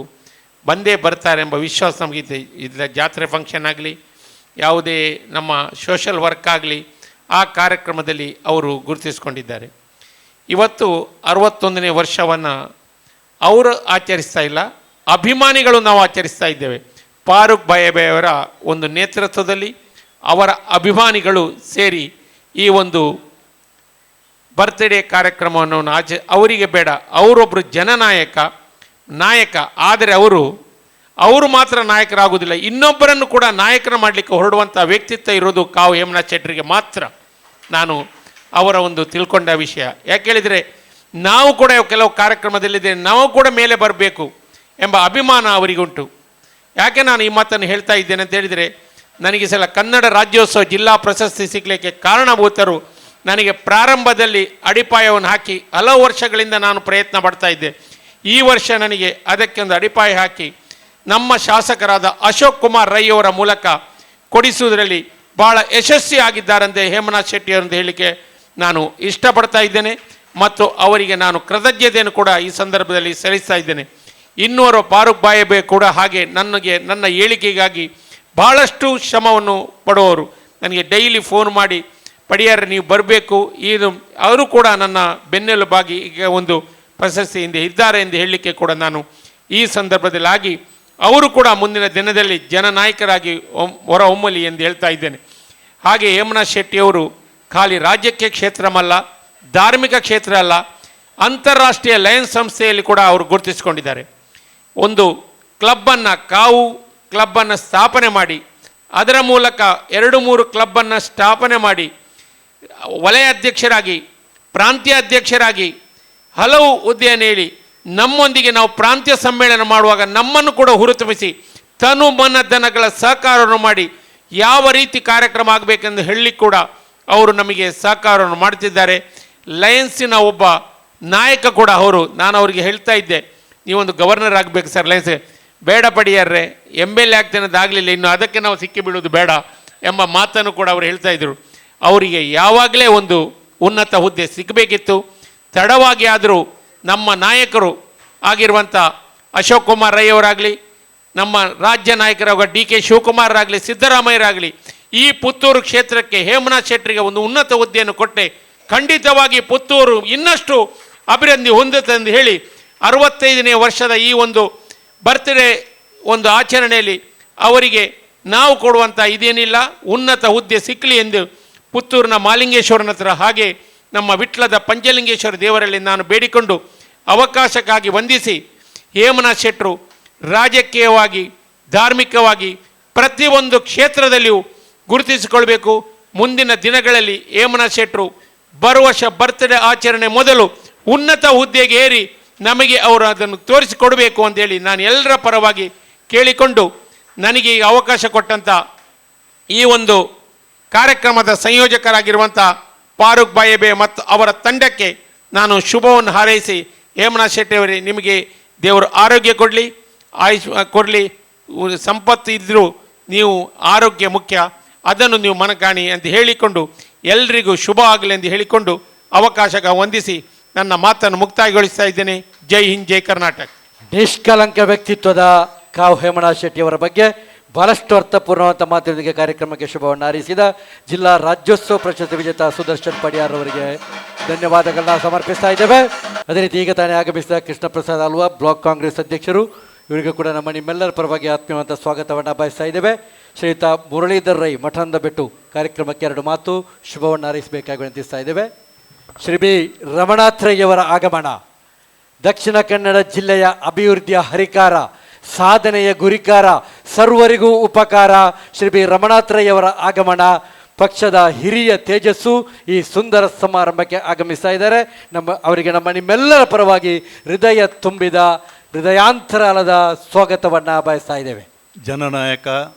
ಬಂದೇ ಬರ್ತಾರೆ ಎಂಬ ವಿಶ್ವಾಸ ನಮಗಿದೆ. ಇದರ ಜಾತ್ರೆ ಫಂಕ್ಷನ್ ಆಗಲಿ ಯಾವುದೇ ನಮ್ಮ ಸೋಷಲ್ ವರ್ಕ್ ಆಗಲಿ ಆ ಕಾರ್ಯಕ್ರಮದಲ್ಲಿ ಅವರು ಗುರುತಿಸ್ಕೊಂಡಿದ್ದಾರೆ. ಇವತ್ತು 61ನೇ ವರ್ಷವನ್ನು ಅವರು ಆಚರಿಸ್ತಾ ಇಲ್ಲ, ಅಭಿಮಾನಿಗಳು ನಾವು ಆಚರಿಸ್ತಾ ಇದ್ದೇವೆ. ಫಾರೂಕ್ ಬಾಯಬೆಯವರ ಒಂದು ನೇತೃತ್ವದಲ್ಲಿ ಅವರ ಅಭಿಮಾನಿಗಳು ಸೇರಿ ಈ ಒಂದು ಬರ್ತ್ಡೇ ಕಾರ್ಯಕ್ರಮವನ್ನು ಅವರಿಗೆ ಬೇಡ, ಅವರೊಬ್ಬರು ನಾಯಕ. ಆದರೆ ಅವರು ಮಾತ್ರ ನಾಯಕರಾಗುವುದಿಲ್ಲ, ಇನ್ನೊಬ್ಬರನ್ನು ಕೂಡ ನಾಯಕರ ಮಾಡಲಿಕ್ಕೆ ಹೊರಡುವಂಥ ವ್ಯಕ್ತಿತ್ವ ಇರೋದು ಕಾವು ಹೇಮನಾಥ್ ಶೆಟ್ಟಿಗೆ ಮಾತ್ರ. ನಾನು ಅವರ ಒಂದು ತಿಳ್ಕೊಂಡ ವಿಷಯ ಯಾಕೆ ಹೇಳಿದರೆ, ನಾವು ಕೂಡ ಕೆಲವು ಕಾರ್ಯಕ್ರಮದಲ್ಲಿದೆ, ನಾವು ಕೂಡ ಮೇಲೆ ಬರಬೇಕು ಎಂಬ ಅಭಿಮಾನ ಅವರಿಗುಂಟು. ಯಾಕೆ ನಾನು ಈ ಮಾತನ್ನು ಹೇಳ್ತಾ ಇದ್ದೇನೆ ಅಂತ ಹೇಳಿದರೆ, ನನಗೆ ಸಲ ಕನ್ನಡ ರಾಜ್ಯೋತ್ಸವ ಜಿಲ್ಲಾ ಪ್ರಶಸ್ತಿ ಸಿಗಲಿಕ್ಕೆ ಕಾರಣಭೂತರು ನನಗೆ ಪ್ರಾರಂಭದಲ್ಲಿ ಅಡಿಪಾಯವನ್ನು ಹಾಕಿ ಹಲವು ವರ್ಷಗಳಿಂದ ನಾನು ಪ್ರಯತ್ನ ಪಡ್ತಾ ಇದ್ದೆ. ಈ ವರ್ಷ ನನಗೆ ಅದಕ್ಕೆ ಒಂದು ಅಡಿಪಾಯ ಹಾಕಿ ನಮ್ಮ ಶಾಸಕರಾದ ಅಶೋಕ್ ಕುಮಾರ್ ರೈ ಅವರ ಮೂಲಕ ಕೊಡಿಸುವುದರಲ್ಲಿ ಭಾಳ ಯಶಸ್ವಿಯಾಗಿದ್ದಾರಂತೆ ಹೇಮನಾಥ್ ಶೆಟ್ಟಿಯವರಂತ ಹೇಳಲಿಕ್ಕೆ ನಾನು ಇಷ್ಟಪಡ್ತಾ ಇದ್ದೇನೆ ಮತ್ತು ಅವರಿಗೆ ನಾನು ಕೃತಜ್ಞತೆಯನ್ನು ಕೂಡ ಈ ಸಂದರ್ಭದಲ್ಲಿ ಸಲ್ಲಿಸ್ತಾ ಇದ್ದೇನೆ. ಇನ್ನೋರ್ವ ಫಾರೂಕ್ ಬಾಯಬೆ ಕೂಡ ಹಾಗೆ ನನ್ನ ಏಳಿಗೆಗಾಗಿ ಭಾಳಷ್ಟು ಶ್ರಮವನ್ನು ಪಡುವವರು. ನನಗೆ ಡೈಲಿ ಫೋನ್ ಮಾಡಿ ಪಡಿಯಾರೆ ನೀವು ಬರಬೇಕು, ಇದು ಅವರು ಕೂಡ ನನ್ನ ಬೆನ್ನೆಲುಬಾಗಿ ಈಗ ಒಂದು ಪ್ರಶಸ್ತಿಯಿಂದ ಇದ್ದಾರೆ ಎಂದು ಹೇಳಲಿಕ್ಕೆ ಕೂಡ ನಾನು ಈ ಸಂದರ್ಭದಲ್ಲಿ ಅವರು ಕೂಡ ಮುಂದಿನ ದಿನದಲ್ಲಿ ಜನನಾಯಕರಾಗಿ ಹೊರ ಹೊಮ್ಮಲಿ ಎಂದು ಹೇಳ್ತಾ ಇದ್ದೇನೆ. ಹಾಗೆ ಹೇಮನಾಥ್ ಶೆಟ್ಟಿಯವರು ಖಾಲಿ ರಾಜ್ಯಕ್ಕೆ ಕ್ಷೇತ್ರವಲ್ಲ, ಧಾರ್ಮಿಕ ಕ್ಷೇತ್ರ ಅಲ್ಲ, ಅಂತಾರಾಷ್ಟ್ರೀಯ ಲಯನ್ಸ್ ಸಂಸ್ಥೆಯಲ್ಲಿ ಕೂಡ ಅವರು ಗುರುತಿಸಿಕೊಂಡಿದ್ದಾರೆ. ಒಂದು ಕಾವು ಕ್ಲಬ್ಬನ್ನು ಸ್ಥಾಪನೆ ಮಾಡಿ ಅದರ ಮೂಲಕ 2-3 ಕ್ಲಬ್ಬನ್ನು ಸ್ಥಾಪನೆ ಮಾಡಿ ವಲಯ ಅಧ್ಯಕ್ಷರಾಗಿ ಪ್ರಾಂತೀಯ ಅಧ್ಯಕ್ಷರಾಗಿ ಹಲವು ಹುದ್ದೆಯನ್ನು ಹೇಳಿ ನಮ್ಮೊಂದಿಗೆ ನಾವು ಪ್ರಾಂತೀಯ ಸಮ್ಮೇಳನ ಮಾಡುವಾಗ ನಮ್ಮನ್ನು ಕೂಡ ಹುರಿತುಂಬಿಸಿ ತನು ಮನ ಧನಗಳ ಸಹಕಾರವನ್ನು ಮಾಡಿ ಯಾವ ರೀತಿ ಕಾರ್ಯಕ್ರಮ ಆಗಬೇಕೆಂದು ಹೇಳಿ ಕೂಡ ಅವರು ನಮಗೆ ಸಹಕಾರವನ್ನು ಮಾಡ್ತಿದ್ದಾರೆ. ಲಯನ್ಸಿನ ಒಬ್ಬ ನಾಯಕ ಕೂಡ ನಾನು ಅವರಿಗೆ ಹೇಳ್ತಾ ಇದ್ದೆ, ನೀವೊಂದು ಗವರ್ನರ್ ಆಗಬೇಕು ಸರ್ ಲಯನ್ಸ್. ಬೇಡ ಪಡಿಯಾರ್ರೆ, MLA ಆಗ್ತೇನೆ ಅದಾಗಲಿಲ್ಲ, ಇನ್ನು ಅದಕ್ಕೆ ನಾವು ಸಿಕ್ಕಿ ಬೀಳೋದು ಬೇಡ ಎಂಬ ಮಾತನ್ನು ಕೂಡ ಅವರು ಹೇಳ್ತಾ ಇದ್ದರು. ಅವರಿಗೆ ಯಾವಾಗಲೇ ಒಂದು ಉನ್ನತ ಹುದ್ದೆ ಸಿಗಬೇಕಿತ್ತು. ತಡವಾಗಿ ಆದರೂ ನಮ್ಮ ನಾಯಕರು ಆಗಿರುವಂಥ ಅಶೋಕ್ ಕುಮಾರ್ ರೈ ಅವರಾಗಲಿ, ನಮ್ಮ ರಾಜ್ಯ ನಾಯಕರಾಗ DK ಶಿವಕುಮಾರ್ ಆಗಲಿ, ಸಿದ್ದರಾಮಯ್ಯರಾಗಲಿ ಈ ಪುತ್ತೂರು ಕ್ಷೇತ್ರಕ್ಕೆ ಹೇಮನಾಥ್ ಶೆಟ್ಟಿಗೆ ಒಂದು ಉನ್ನತ ಹುದ್ದೆಯನ್ನು ಕೊಟ್ಟೆ ಖಂಡಿತವಾಗಿ ಪುತ್ತೂರು ಇನ್ನಷ್ಟು ಅಭಿವೃದ್ಧಿ ಹೊಂದುತ್ತೆ ಎಂದು ಹೇಳಿ 65ನೇ ವರ್ಷದ ಈ ಒಂದು ಬರ್ತ್ಡೇ ಒಂದು ಆಚರಣೆಯಲ್ಲಿ ಅವರಿಗೆ ನಾವು ಕೊಡುವಂಥ ಇದೇನಿಲ್ಲ, ಉನ್ನತ ಹುದ್ದೆ ಸಿಕ್ಕಲಿ ಎಂದು ಪುತ್ತೂರಿನ ಮಾಲಿಂಗೇಶ್ವರನ ಹತ್ರ ಹಾಗೆ ನಮ್ಮ ವಿಟ್ಲದ ಪಂಚಲಿಂಗೇಶ್ವರ ದೇವರಲ್ಲಿ ನಾನು ಬೇಡಿಕೊಂಡು ಅವಕಾಶಕ್ಕಾಗಿ ವಂದಿಸಿ, ಹೇಮನಾಥ್ ಶೆಟ್ಟರು ರಾಜಕೀಯವಾಗಿ ಧಾರ್ಮಿಕವಾಗಿ ಪ್ರತಿಯೊಂದು ಕ್ಷೇತ್ರದಲ್ಲಿಯೂ ಗುರುತಿಸಿಕೊಳ್ಬೇಕು. ಮುಂದಿನ ದಿನಗಳಲ್ಲಿ ಹೇಮನಾಥ್ ಶೆಟ್ಟರು ಬರುವ ವರ್ಷ ಬರ್ತ್ಡೇ ಆಚರಣೆ ಮೊದಲು ಉನ್ನತ ಹುದ್ದೆಗೆ ಏರಿ ನಮಗೆ ಅವರು ಅದನ್ನು ತೋರಿಸಿಕೊಡಬೇಕು ಅಂತೇಳಿ ನಾನು ಎಲ್ಲರ ಪರವಾಗಿ ಕೇಳಿಕೊಂಡು, ನನಗೆ ಈ ಅವಕಾಶ ಕೊಟ್ಟಂಥ ಈ ಒಂದು ಕಾರ್ಯಕ್ರಮದ ಸಂಯೋಜಕರಾಗಿರುವಂಥ ಫಾರೂಕ್ ಬಾಯಬೆ ಮತ್ತು ಅವರ ತಂಡಕ್ಕೆ ನಾನು ಶುಭವನ್ನು ಹಾರೈಸಿ, ಹೇಮನಾಥ್ ಶೆಟ್ಟಿಯವರೇ ನಿಮಗೆ ದೇವರು ಆರೋಗ್ಯ ಕೊಡಲಿ, ಆಯುಷ್ ಕೊಡಲಿ, ಸಂಪತ್ತು ಇದ್ದರೂ ನೀವು ಆರೋಗ್ಯ ಮುಖ್ಯ, ಅದನ್ನು ನೀವು ಮನಗಾಣಿ ಅಂತ ಹೇಳಿಕೊಂಡು ಎಲ್ರಿಗೂ ಶುಭ ಆಗಲಿ ಎಂದು ಹೇಳಿಕೊಂಡು ಅವಕಾಶಕ್ಕೆ ವಂದಿಸಿ ನನ್ನ ಮಾತನ್ನು ಮುಕ್ತಾಯಗೊಳಿಸ್ತಾ ಇದ್ದೇನೆ. ಜೈ ಹಿಂದ್, ಜೈ ಕರ್ನಾಟಕ. ನಿಷ್ಕಲಂಕ ವ್ಯಕ್ತಿತ್ವದ ಕಾವು ಹೇಮನಾಥ್ ಶೆಟ್ಟಿಯವರ ಬಗ್ಗೆ ಬಹಳಷ್ಟು ಅರ್ಥಪೂರ್ಣವಂತ ಮಾತಿನೊಂದಿಗೆ ಕಾರ್ಯಕ್ರಮಕ್ಕೆ ಶುಭವನ್ನು ಹಾರೈಸಿದ ಜಿಲ್ಲಾ ರಾಜ್ಯೋತ್ಸವ ಪ್ರಶಸ್ತಿ ವಿಜೇತ ಸುದರ್ಶನ್ ಪಡಿಯಾರ್ ಅವರಿಗೆ ಧನ್ಯವಾದಗಳನ್ನ ಸಮರ್ಪಿಸ್ತಾ ಇದ್ದೇವೆ. ಅದೇ ರೀತಿ ಈಗ ತಾನೇ ಆಗಮಿಸಿದ ಕೃಷ್ಣ ಪ್ರಸಾದ್ ಅಲ್ವಾ ಬ್ಲಾಕ್ ಕಾಂಗ್ರೆಸ್ ಅಧ್ಯಕ್ಷರು, ಇವರಿಗೂ ಕೂಡ ನಿಮ್ಮೆಲ್ಲರ ಪರವಾಗಿ ಆತ್ಮೀಯವಂತ ಸ್ವಾಗತವನ್ನು ಬಯಸ್ತಾ ಇದ್ದೇವೆ. ಶ್ರೀಯುತ ಮುರಳೀಧರ್ ರೈ ಮಠಂದ ಬೆಟ್ಟು ಕಾರ್ಯಕ್ರಮಕ್ಕೆ 2 ಮಾತು ಶುಭವನ್ನು ಹಾರೈಸಬೇಕಾಗಿ ವಿನಂತಿಸ್ತಾ ಇದ್ದೇವೆ. ಶ್ರೀ ಬಿ ರಮಣಾಥ್ ರೈ ಅವರ ಆಗಮನ ದಕ್ಷಿಣ ಕನ್ನಡ ಜಿಲ್ಲೆಯ ಅಭಿವೃದ್ಧಿಯ ಹರಿಕಾರ, ಸಾಧನೆಯ ಗುರಿಕಾರ, ಸರ್ವರಿಗೂ ಉಪಕಾರ. ಶ್ರೀ ಬಿ ರಮಣಾಥ್ ರೈ ಅವರ ಆಗಮನ, ಪಕ್ಷದ ಹಿರಿಯ ತೇಜಸ್ಸು ಈ ಸುಂದರ ಸಮಾರಂಭಕ್ಕೆ ಆಗಮಿಸ್ತಾ ಇದ್ದಾರೆ. ಅವರಿಗೆ ನಿಮ್ಮೆಲ್ಲರ ಪರವಾಗಿ ಹೃದಯ ತುಂಬಿದ ಹೃದಯಾಂತರಾಳದ ಸ್ವಾಗತವನ್ನು ಬಯಸ್ತಾ ಇದ್ದೇವೆ. ಜನನಾಯಕ,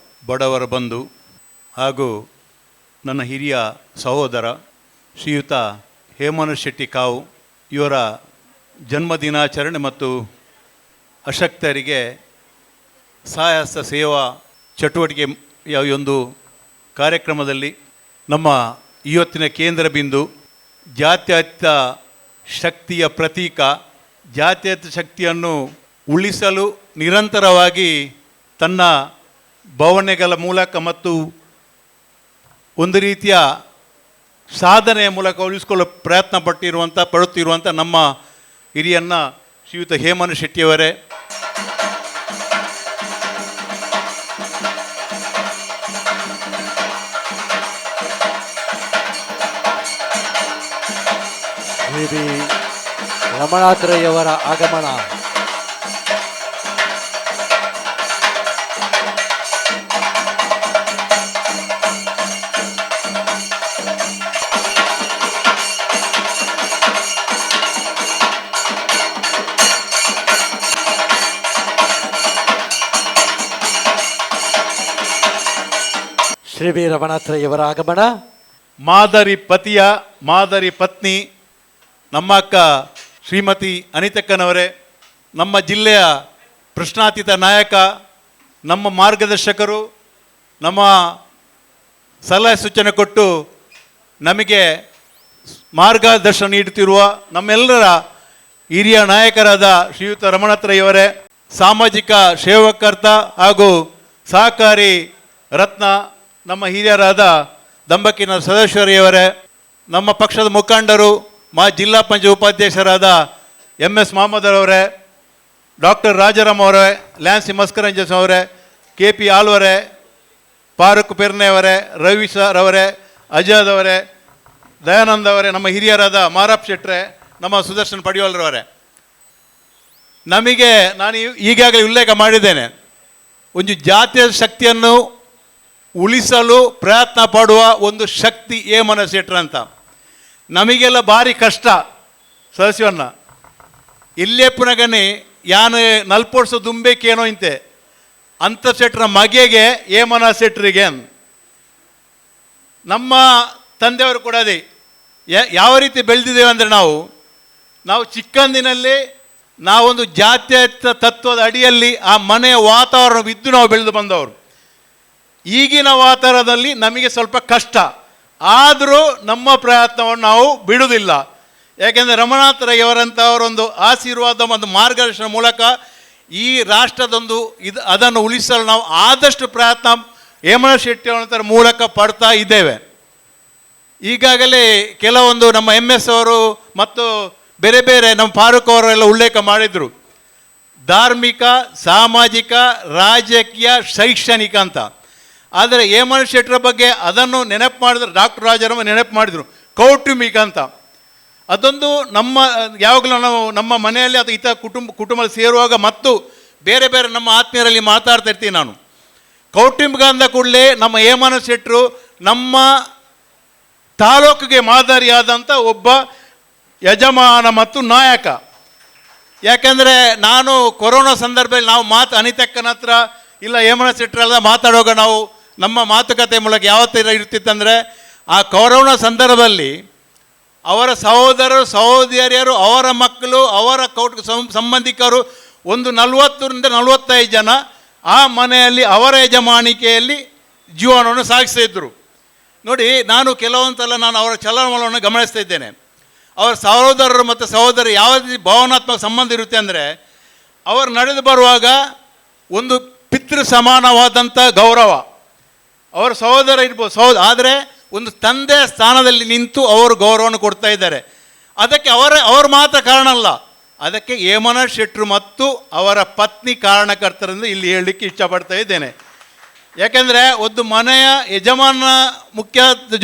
ಬಡವರ ಬಂಧು ಹಾಗೂ ನನ್ನ ಹಿರಿಯ ಸಹೋದರ ಶ್ರೀಯುತ ಹೇಮನಾಥ್ ಶೆಟ್ಟಿ ಕಾವು ಇವರ ಜನ್ಮದಿನಾಚರಣೆ ಮತ್ತು ಅಶಕ್ತರಿಗೆ ಸಹಾಯಹಸ್ತ ಸೇವಾ ಚಟುವಟಿಕೆ ಈ ಒಂದು ಕಾರ್ಯಕ್ರಮದಲ್ಲಿ ನಮ್ಮ ಇವತ್ತಿನ ಕೇಂದ್ರ ಬಿಂದು ಜಾತ್ಯತೀತ ಶಕ್ತಿಯ ಪ್ರತೀಕ. ಜಾತ್ಯತೀತ ಶಕ್ತಿಯನ್ನು ಉಳಿಸಲು ನಿರಂತರವಾಗಿ ತನ್ನ ಭಾವನೆಗಳ ಮೂಲಕ ಮತ್ತು ಒಂದು ರೀತಿಯ ಸಾಧನೆಯ ಮೂಲಕ ಉಳಿಸಿಕೊಳ್ಳಲು ಪಡುತ್ತಿರುವಂಥ ನಮ್ಮ ಹಿರಿಯನ್ನ ಶ್ರೀಯುತ ಹೇಮಂತ್ ಶೆಟ್ಟಿಯವರೇ, ಶ್ರೀ ಬಿ ರಮಣಾತ್ರಯವರ ಆಗಮನ. ಶ್ರೀ ಬಿ ರಮಣಾತ್ರಯವರ ಆಗಮನ. ಮಾದರಿ ಪತಿಯ ಮಾದರಿ ಪತ್ನಿ ನಮ್ಮ ಅಕ್ಕ ಶ್ರೀಮತಿ ಅನಿತಕ್ಕನವರೇ, ನಮ್ಮ ಜಿಲ್ಲೆಯ ಪ್ರಶ್ನಾತೀತ ನಾಯಕ, ನಮ್ಮ ಮಾರ್ಗದರ್ಶಕರು, ನಮ್ಮ ಸಲಹೆ ಸೂಚನೆ ಕೊಟ್ಟು ನಮಗೆ ಮಾರ್ಗದರ್ಶನ ನೀಡುತ್ತಿರುವ ನಮ್ಮೆಲ್ಲರ ಹಿರಿಯ ನಾಯಕರಾದ ಶ್ರೀಯುತ ರಮಣಾತ್ರಯವರೇ, ಸಾಮಾಜಿಕ ಸೇವಕರ್ತ ಹಾಗೂ ಸಹಕಾರಿ ರತ್ನ ನಮ್ಮ ಹಿರಿಯರಾದ ದಂಬಕ್ಕಿನ ಸದಾಶಿವರಿಯವರೇ, ನಮ್ಮ ಪಕ್ಷದ ಮುಖಂಡರು ಜಿಲ್ಲಾ ಪಂಚಾಯತ್ ಉಪಾಧ್ಯಕ್ಷರಾದ MS ಮಹಮ್ಮದರವರೇ, ಡಾಕ್ಟರ್ ರಾಜಾರಾಮ್ ಅವರೇ, ಲ್ಯಾನ್ಸಿ ಮಸ್ಕರಂಜಸ್ ಅವರೇ, KP ಆಲ್ವರೇ, ಫಾರೂಕ್ ಪೆರ್ನೆ ಅವರೇ, ರವಿ ಸರ್ ಅವರೇ, ಅಜಾದ್ ಅವರೇ, ದಯಾನಂದ್ ಅವರೇ, ನಮ್ಮ ಹಿರಿಯರಾದ ಮಾರಪ್ ಶೆಟ್ರೆ, ನಮ್ಮ ಸುದರ್ಶನ್ ಪಡಿವಾಲ್ರವರೇ, ನಮಗೆ ನಾನು ಈಗಾಗಲೇ ಉಲ್ಲೇಖ ಮಾಡಿದ್ದೇನೆ, ಒಂದು ಜಾತಿಯ ಶಕ್ತಿಯನ್ನು ಉಳಿಸಲು ಪ್ರಯತ್ನ ಪಡುವ ಒಂದು ಶಕ್ತಿ ಹೇಮಂತ್ ಶೆಟ್ರ್ ಅಂತ. ನಮಗೆಲ್ಲ ಭಾರಿ ಕಷ್ಟ ಸದಸ್ಯವನ್ನ ಇಲ್ಲೇ ಪುನಗನೆ ಯಾನು ನಲ್ಪೋಡ್ಸೋ ದುಂಬೇಕೇನೋ ಇಂತೆ ಅಂತ ಶೆಟ್ರ ಮಗೆ ಹೇಮಂತ್ ಶೆಟ್ರಿಗೆ ನಮ್ಮ ತಂದೆಯವರು ಕೂಡ ಅದೇ ಯಾವ ರೀತಿ ಬೆಳೆದಿದ್ದೇವೆ ಅಂದರೆ ನಾವು ಚಿಕ್ಕಂದಿನಲ್ಲಿ ನಾವೊಂದು ಜಾತ್ಯತೀತ ತತ್ವದ ಅಡಿಯಲ್ಲಿ ಆ ಮನೆಯ ವಾತಾವರಣವಿದ್ದು ನಾವು ಬೆಳೆದು ಬಂದವರು. ಈಗಿನ ವಾತಾವರಣದಲ್ಲಿ ನಮಗೆ ಸ್ವಲ್ಪ ಕಷ್ಟ, ಆದರೂ ನಮ್ಮ ಪ್ರಯತ್ನವನ್ನು ನಾವು ಬಿಡುವುದಿಲ್ಲ. ಯಾಕೆಂದರೆ ರಮಣಾತ್ರಯವರಂಥವರೊಂದು ಆಶೀರ್ವಾದ ಮತ್ತು ಮಾರ್ಗದರ್ಶನ ಮೂಲಕ ಈ ರಾಷ್ಟ್ರದೊಂದು ಅದನ್ನು ಉಳಿಸಲು ನಾವು ಆದಷ್ಟು ಪ್ರಯತ್ನ ಹೇಮಂತ್ ಶೆಟ್ಟಿಯವರ ಮೂಲಕ ಪಡ್ತಾ ಇದ್ದೇವೆ. ಈಗಾಗಲೇ ಕೆಲವೊಂದು ನಮ್ಮ MS ಅವರು ಮತ್ತು ಬೇರೆ ಬೇರೆ ನಮ್ಮ ಫಾರೂಕ್ ಅವರೆಲ್ಲ ಉಲ್ಲೇಖ ಮಾಡಿದರು, ಧಾರ್ಮಿಕ, ಸಾಮಾಜಿಕ, ರಾಜಕೀಯ, ಶೈಕ್ಷಣಿಕ ಅಂತ. ಆದರೆ ಹೇಮಂತ್ ಶೆಟ್ಟರ ಬಗ್ಗೆ ಅದನ್ನು ನೆನಪು ಮಾಡಿದ್ರು, ಡಾಕ್ಟರ್ ರಾಜಾರಾಮ್ ನೆನಪು ಮಾಡಿದರು ಕೌಟುಂಬಿಕ ಅಂತ. ಅದೊಂದು ಯಾವಾಗಲೂ ನಾವು ನಮ್ಮ ಮನೆಯಲ್ಲಿ ಅಥವಾ ಇತರ ಕುಟುಂಬದಲ್ಲಿ ಸೇರುವಾಗ ಮತ್ತು ಬೇರೆ ಬೇರೆ ನಮ್ಮ ಆತ್ಮೀಯರಲ್ಲಿ ಮಾತಾಡ್ತಾ ಇರ್ತೀನಿ ನಾನು. ಕೌಟುಂಬಿಕ ಅಂದ ಕೂಡಲೇ ನಮ್ಮ ಹೇಮಂತ್ ಶೆಟ್ಟರು ನಮ್ಮ ತಾಲೂಕಿಗೆ ಮಾದರಿಯಾದಂಥ ಒಬ್ಬ ಯಜಮಾನ ಮತ್ತು ನಾಯಕ. ಯಾಕೆಂದರೆ ನಾನು ಕೊರೋನಾ ಸಂದರ್ಭದಲ್ಲಿ ನಾವು ಅನಿತಕ್ಕನ ಹತ್ರ ಇಲ್ಲ ಹೇಮಂತ್ ಶೆಟ್ಟರೆಲ್ಲ ಮಾತಾಡುವಾಗ ನಮ್ಮ ಮಾತುಕತೆ ಮೂಲಕ ಯಾವ ಥರ ಇರ್ತಿತ್ತಂದರೆ, ಆ ಕೊರೋನಾ ಸಂದರ್ಭದಲ್ಲಿ ಅವರ ಸಹೋದರರು ಸಹೋದರಿಯರು, ಅವರ ಮಕ್ಕಳು, ಅವರ ಸಂಬಂಧಿಕರು ಒಂದು 40ರಿಂದ 45 ಜನ ಆ ಮನೆಯಲ್ಲಿ ಅವರ ಯಜಮಾನಿಕೆಯಲ್ಲಿ ಜೀವನವನ್ನು ಸಾಗಿಸ್ತಿದ್ದರು. ನೋಡಿ, ನಾನು ಕೆಲವೊಂದು ಸಲ ಅವರ ಚಲನವಲನವನ್ನು ಗಮನಿಸ್ತಾ ಇದ್ದೇನೆ. ಅವರ ಸಹೋದರರು ಮತ್ತು ಸಹೋದರಿ ಯಾವ ರೀತಿ ಭಾವನಾತ್ಮಕ ಸಂಬಂಧ ಇರುತ್ತೆ ಅಂದರೆ, ಅವರು ನಡೆದು ಬರುವಾಗ ಒಂದು ಪಿತೃ ಸಮಾನವಾದಂಥ ಗೌರವ. ಅವರ ಸಹೋದರ ಇರ್ಬೋದು, ಆದರೆ ಒಂದು ತಂದೆಯ ಸ್ಥಾನದಲ್ಲಿ ನಿಂತು ಅವರು ಗೌರವವನ್ನು ಕೊಡ್ತಾ ಇದ್ದಾರೆ. ಅದಕ್ಕೆ ಅವ್ರ ಮಾತ್ರ ಕಾರಣ ಅಲ್ಲ, ಅದಕ್ಕೆ ಹೇಮಂತ್ ಶೆಟ್ರು ಮತ್ತು ಅವರ ಪತ್ನಿ ಕಾರಣಕರ್ತರೆಂದು ಇಲ್ಲಿ ಹೇಳಲಿಕ್ಕೆ ಇಷ್ಟಪಡ್ತಾ ಇದ್ದೇನೆ. ಯಾಕೆಂದರೆ ಒಂದು ಮನೆಯ ಯಜಮಾನ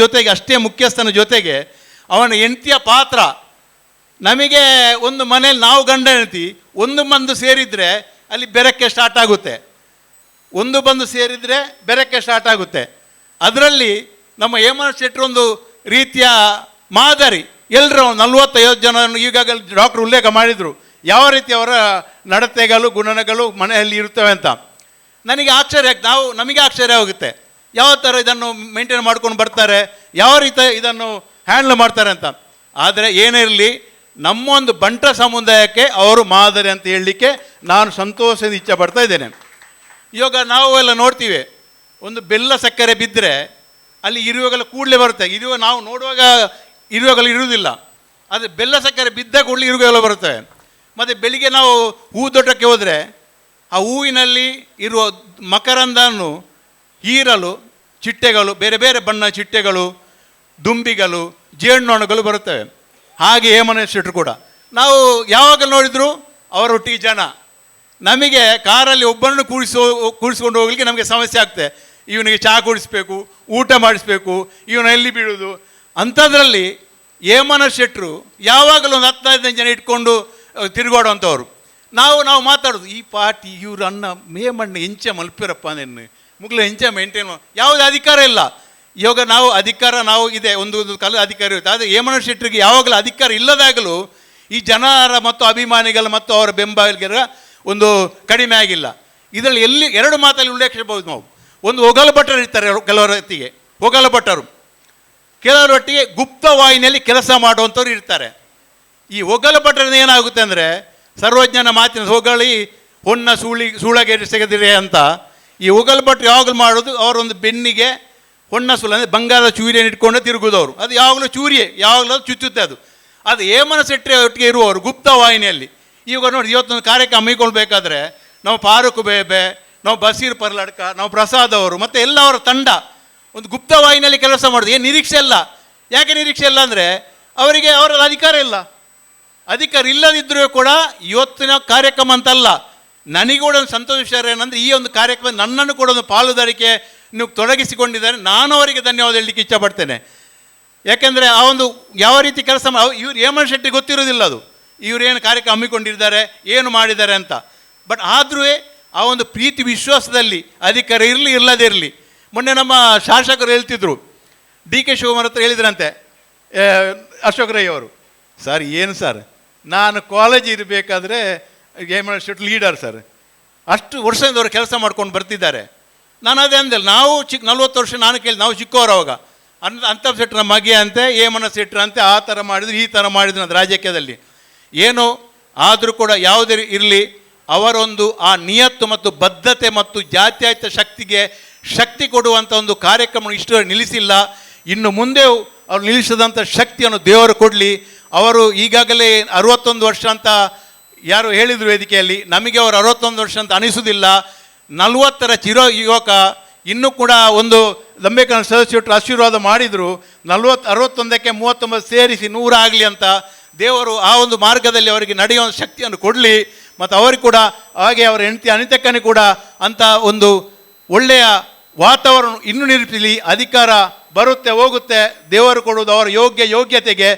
ಜೊತೆಗೆ ಅಷ್ಟೇ ಮುಖ್ಯಸ್ಥನ ಜೊತೆಗೆ ಅವನ ಹೆಂಡತಿಯ ಪಾತ್ರ. ನಮಗೆ ಒಂದು ಮನೆಯಲ್ಲಿ ನಾವು ಗಂಡ ಹೆಂಡತಿ ಒಂದು ಬಂದು ಸೇರಿದರೆ ಅಲ್ಲಿ ಬೆರಕೆ ಸ್ಟಾರ್ಟ್ ಆಗುತ್ತೆ, ಒಂದು ಬಂದು ಸೇರಿದರೆ ಬೆರಕೆ ಸ್ಟಾರ್ಟ್ ಆಗುತ್ತೆ. ಅದರಲ್ಲಿ ನಮ್ಮ ಹೇಮಂತ್ ಶೆಟ್ರು ಒಂದು ರೀತಿಯ ಮಾದರಿ. ಎಲ್ಲರೂ 40-50 ಜನ ಈಗಾಗಲೇ ಡಾಕ್ಟ್ರು ಉಲ್ಲೇಖ ಮಾಡಿದರು ಯಾವ ರೀತಿ ಅವರ ನಡತೆಗಳು ಗುಣಗಳು ಮನೆಯಲ್ಲಿ ಇರ್ತವೆ ಅಂತ. ನಮಗೆ ಆಶ್ಚರ್ಯ ಆಗುತ್ತೆ, ಯಾವ ಥರ ಇದನ್ನು ಮೇಂಟೈನ್ ಮಾಡ್ಕೊಂಡು ಬರ್ತಾರೆ, ಯಾವ ರೀತಿ ಇದನ್ನು ಹ್ಯಾಂಡಲ್ ಮಾಡ್ತಾರೆ ಅಂತ. ಆದರೆ ಏನೇ ಇರಲಿ, ನಮ್ಮೊಂದು ಬಂಟ ಸಮುದಾಯಕ್ಕೆ ಅವರು ಮಾದರಿ ಅಂತ ಹೇಳಲಿಕ್ಕೆ ನಾನು ಸಂತೋಷದಿಂದ ಇಚ್ಛೆ ಪಡ್ತಾ ಇದ್ದೇನೆ. ಇವಾಗ ನಾವು ಎಲ್ಲ ನೋಡ್ತೀವಿ, ಒಂದು ಬೆಲ್ಲ ಸಕ್ಕರೆ ಬಿದ್ದರೆ ಅಲ್ಲಿ ಇರುವಾಗೆಲ್ಲ ಕೂಡಲೇ ಬರುತ್ತೆ. ಇರುವಾಗ ನಾವು ನೋಡುವಾಗ ಇರುವಾಗಲ್ಲ ಇರುವುದಿಲ್ಲ, ಅದು ಬೆಲ್ಲ ಸಕ್ಕರೆ ಬಿದ್ದ ಕೂಡಲೇ ಇರುವಾಗೆಲ್ಲ ಬರುತ್ತವೆ. ಮತ್ತು ಬೆಳಿಗ್ಗೆ ನಾವು ಹೂದೋಟಕ್ಕೆ ಹೋದರೆ ಆ ಹೂವಿನಲ್ಲಿ ಇರುವ ಮಕರಂದನ್ನು ಹೀರಲು ಚಿಟ್ಟೆಗಳು, ಬೇರೆ ಬೇರೆ ಬಣ್ಣ ಚಿಟ್ಟೆಗಳು, ದುಂಬಿಗಳು, ಜೇನುನೊಣಗಳು ಬರುತ್ತವೆ. ಹಾಗೆ ಹೇಮನ ಶೆಟ್ಟರು ಕೂಡ ನಾವು ಯಾವಾಗ ನೋಡಿದರೂ ಅವರೊಟ್ಟಿಗೆ ಜನ. ನಮಗೆ ಕಾರಲ್ಲಿ ಒಬ್ಬರನ್ನು ಕೂಡಿಸ್ಕೊಂಡು ಹೋಗಲಿಕ್ಕೆ ನಮಗೆ ಸಮಸ್ಯೆ ಆಗ್ತದೆ. ಇವನಿಗೆ ಚಹಾ ಕುಡಿಸ್ಬೇಕು, ಊಟ ಮಾಡಿಸ್ಬೇಕು, ಇವನು ಎಲ್ಲಿ ಬೀಳೋದು ಅಂಥದ್ರಲ್ಲಿ ಹೇಮನ ಶೆಟ್ಟರು ಯಾವಾಗಲೂ ಒಂದು 15 ಜನ ಇಟ್ಕೊಂಡು ತಿರುಗಾಡುವಂಥವ್ರು. ನಾವು ಮಾತಾಡೋದು, ಈ ಪಾರ್ಟಿ ಇವರು ಅನ್ನ ಮೇಮಣ್ಣ ಎಂಚ ಮಲ್ಪಿರಪ್ಪ ನೆನ್ನೆ ಮುಗ್ಲ ಎಂಚ ಮೇಂಟೈನ್ ಯಾವುದೇ ಅಧಿಕಾರ ಇಲ್ಲ. ಇವಾಗ ನಾವು ಅಧಿಕಾರ ನಾವು ಇದೆ, ಒಂದು ಕಾಲ ಅಧಿಕಾರ ಇರುತ್ತೆ. ಆದರೆ ಹೇಮನ ಶೆಟ್ಟರಿಗೆ ಯಾವಾಗಲೂ ಅಧಿಕಾರ ಇಲ್ಲದಾಗಲೂ ಈ ಜನರ ಮತ್ತು ಅಭಿಮಾನಿಗಳ ಮತ್ತು ಅವರ ಬೆಂಬಲಿಗರ ಒಂದು ಕಡಿಮೆ ಆಗಿಲ್ಲ. ಇದರಲ್ಲಿ ಎಲ್ಲಿ 2 ಮಾತಲ್ಲಿ ಉಲ್ಲೇಖಿಸಬಹುದು ನಾವು. ಒಂದು ಒಗಲು ಭಟ್ಟರು ಇರ್ತಾರೆ ಕೆಲವರ ಹೊತ್ತಿಗೆ, ಒಗಲು ಭಟ್ಟರು ಕೆಲವರೊಟ್ಟಿಗೆ ಗುಪ್ತ ವಾಹಿನಿಯಲ್ಲಿ ಕೆಲಸ ಮಾಡುವಂಥವ್ರು ಇರ್ತಾರೆ. ಈ ಒಗಲು ಭಟ್ಟರಿಂದ ಏನಾಗುತ್ತೆ ಅಂದರೆ, ಸರ್ವಜ್ಞನ ಮಾತಿನ ಹೊಗಳಿ ಹೊನ್ನ ಸೂಳಗೇರಿ ಸಿಗದಿರೆ ಅಂತ ಈ ಒಗಲು ಭಟ್ರು ಯಾವಾಗಲೂ ಮಾಡೋದು, ಅವರೊಂದು ಬೆನ್ನಿಗೆ ಹೊನ್ನ ಸೂಳು ಅಂದರೆ ಬಂಗಾರದ ಚೂರಿಯನ್ನು ಇಟ್ಕೊಂಡು ತಿರುಗುದವರು. ಅದು ಯಾವಾಗಲೂ ಚೂರಿಯೇ, ಯಾವಾಗಲೂ ಚುಚ್ಚುತ್ತೆ. ಅದು ಹೇಮನ ಶೆಟ್ಟರಿ ಒಟ್ಟಿಗೆ ಇರುವವರು ಗುಪ್ತ ವಾಹಿನಿಯಲ್ಲಿ. ಈಗ ನೋಡಿ, ಇವತ್ತೊಂದು ಕಾರ್ಯಕ್ರಮ ಹಮ್ಮಿಕೊಳ್ಬೇಕಾದ್ರೆ ನಾವು ಫಾರೂಕ್ ಬೇಬೆ, ನಾವು ಬಸೀರ್ ಪರ್ಲಡ್ಕ, ನಾವು ಪ್ರಸಾದ್ ಅವರು ಮತ್ತು ಎಲ್ಲ ಅವರ ತಂಡ ಒಂದು ಗುಪ್ತ ವಾಹಿನಿಯಲ್ಲಿ ಕೆಲಸ ಮಾಡೋದು. ಏನು ನಿರೀಕ್ಷೆ ಇಲ್ಲ. ಯಾಕೆ ನಿರೀಕ್ಷೆ ಇಲ್ಲ ಅಂದರೆ ಅವರಿಗೆ ಅವರ ಅಧಿಕಾರ ಇಲ್ಲ. ಅಧಿಕಾರ ಇಲ್ಲದಿದ್ದರೂ ಕೂಡ ಇವತ್ತಿನ ಕಾರ್ಯಕ್ರಮ ಅಂತಲ್ಲ, ನನಗೆ ಕೂಡ ಒಂದು ಸಂತೋಷ ವಿಷಯ ಏನಂದರೆ, ಈ ಒಂದು ಕಾರ್ಯಕ್ರಮ ನನ್ನನ್ನು ಕೂಡ ಒಂದು ಪಾಲುದಾರಿಕೆ ನೀವು ತೊಡಗಿಸಿಕೊಂಡಿದ್ದಾರೆ. ನಾನು ಅವರಿಗೆ ಧನ್ಯವಾದ ಹೇಳಲಿಕ್ಕೆ ಇಷ್ಟಪಡ್ತೇನೆ. ಯಾಕೆಂದರೆ ಆ ಒಂದು ಯಾವ ರೀತಿ ಕೆಲಸ ಇವ್ರು ಹೇಮಂತ್ ಶೆಟ್ಟಿ ಗೊತ್ತಿರೋದಿಲ್ಲ ಅದು, ಇವರೇನು ಕಾರ್ಯಕ್ರಮ ಹಮ್ಮಿಕೊಂಡಿದ್ದಾರೆ, ಏನು ಮಾಡಿದ್ದಾರೆ ಅಂತ. ಬಟ್ ಆದರೂ ಆ ಒಂದು ಪ್ರೀತಿ ವಿಶ್ವಾಸದಲ್ಲಿ ಅಧಿಕಾರ ಇರಲಿ ಇರದೇ ಇರಲಿ. ಮೊನ್ನೆ ನಮ್ಮ ಶಾಸಕರು ಹೇಳ್ತಿದ್ರು, DK ಶಿವಕುಮಾರ್ ಹತ್ರ ಹೇಳಿದ್ರಂತೆ ಅಶೋಕ್ ರೈ ಅವರು, ಸರ್ ಏನು ಸರ್, ನಾನು ಕಾಲೇಜ್ ಇರಬೇಕಾದ್ರೆ ಹೇಮಂತ್ ಶೆಟ್ಟಿ ಲೀಡರ್ ಸರ್, ಅಷ್ಟು ವರ್ಷದಿಂದ ಅವರು ಕೆಲಸ ಮಾಡ್ಕೊಂಡು ಬರ್ತಿದ್ದಾರೆ. ನಾನು ಅದೇ ಅಂದೆ, ನಾವು 40 ವರ್ಷ ನಾನು ಕೇಳಿ, ನಾವು ಚಿಕ್ಕವರು ಅವಾಗ ಅಂಥ ಶೆಟ್ಟರ ಮಗೆ ಅಂತೆ, ಹೇಮನ ಶೆಟ್ಟರ ಅಂತೆ, ಆ ಥರ ಮಾಡಿದ್ರು ಈ ಥರ ಮಾಡಿದ್ರು ಅಂತ ರಾಜಕೀಯದಲ್ಲಿ ಏನೋ ಆದರೂ ಕೂಡ ಯಾವುದೇ ಇರಲಿ, ಅವರೊಂದು ಆ ನಿಯತ್ತು ಮತ್ತು ಬದ್ಧತೆ ಮತ್ತು ಜಾತ್ಯತೀತ ಶಕ್ತಿಗೆ ಶಕ್ತಿ ಕೊಡುವಂಥ ಒಂದು ಕಾರ್ಯಕ್ರಮ ಇಷ್ಟು ನಿಲ್ಲಿಸಿಲ್ಲ. ಇನ್ನು ಮುಂದೆ ಅವ್ರು ನಿಲ್ಲಿಸಿದಂಥ ಶಕ್ತಿಯನ್ನು ದೇವರು ಕೊಡಲಿ. ಅವರು ಈಗಾಗಲೇ 61 ವರ್ಷ ಅಂತ ಯಾರು ಹೇಳಿದರು ವೇದಿಕೆಯಲ್ಲಿ, ನಮಗೆ ಅವರು 61 ವರ್ಷ ಅಂತ ಅನಿಸುವುದಿಲ್ಲ. 40ರ ಚಿರ ಯುವಕ ಇನ್ನೂ ಕೂಡ ಒಂದು ದಂಬೇಕನ ಸದಸ್ಯರು ಆಶೀರ್ವಾದ ಮಾಡಿದರು. 61ಕ್ಕೆ 39 ಸೇರಿಸಿ 100 ಆಗಲಿ ಅಂತ ದೇವರು ಆ ಒಂದು ಮಾರ್ಗದಲ್ಲಿ ಅವರಿಗೆ ನಡೆಯುವ ಶಕ್ತಿಯನ್ನು ಕೊಡಲಿ. ಮತ್ತು ಅವರಿಗೆ ಕೂಡ ಹಾಗೆ ಅವರ ಹೆಂಡತಿ ಅನಿತಕ್ಕನಿಗೆ ಕೂಡ ಅಂಥ ಒಂದು ಒಳ್ಳೆಯ ವಾತಾವರಣ ಇನ್ನೂ ನಿರೂಪಿಸಲಿ. ಅಧಿಕಾರ ಬರುತ್ತೆ ಹೋಗುತ್ತೆ, ದೇವರು ಕೊಡುವುದು ಅವರ ಯೋಗ್ಯತೆಗೆ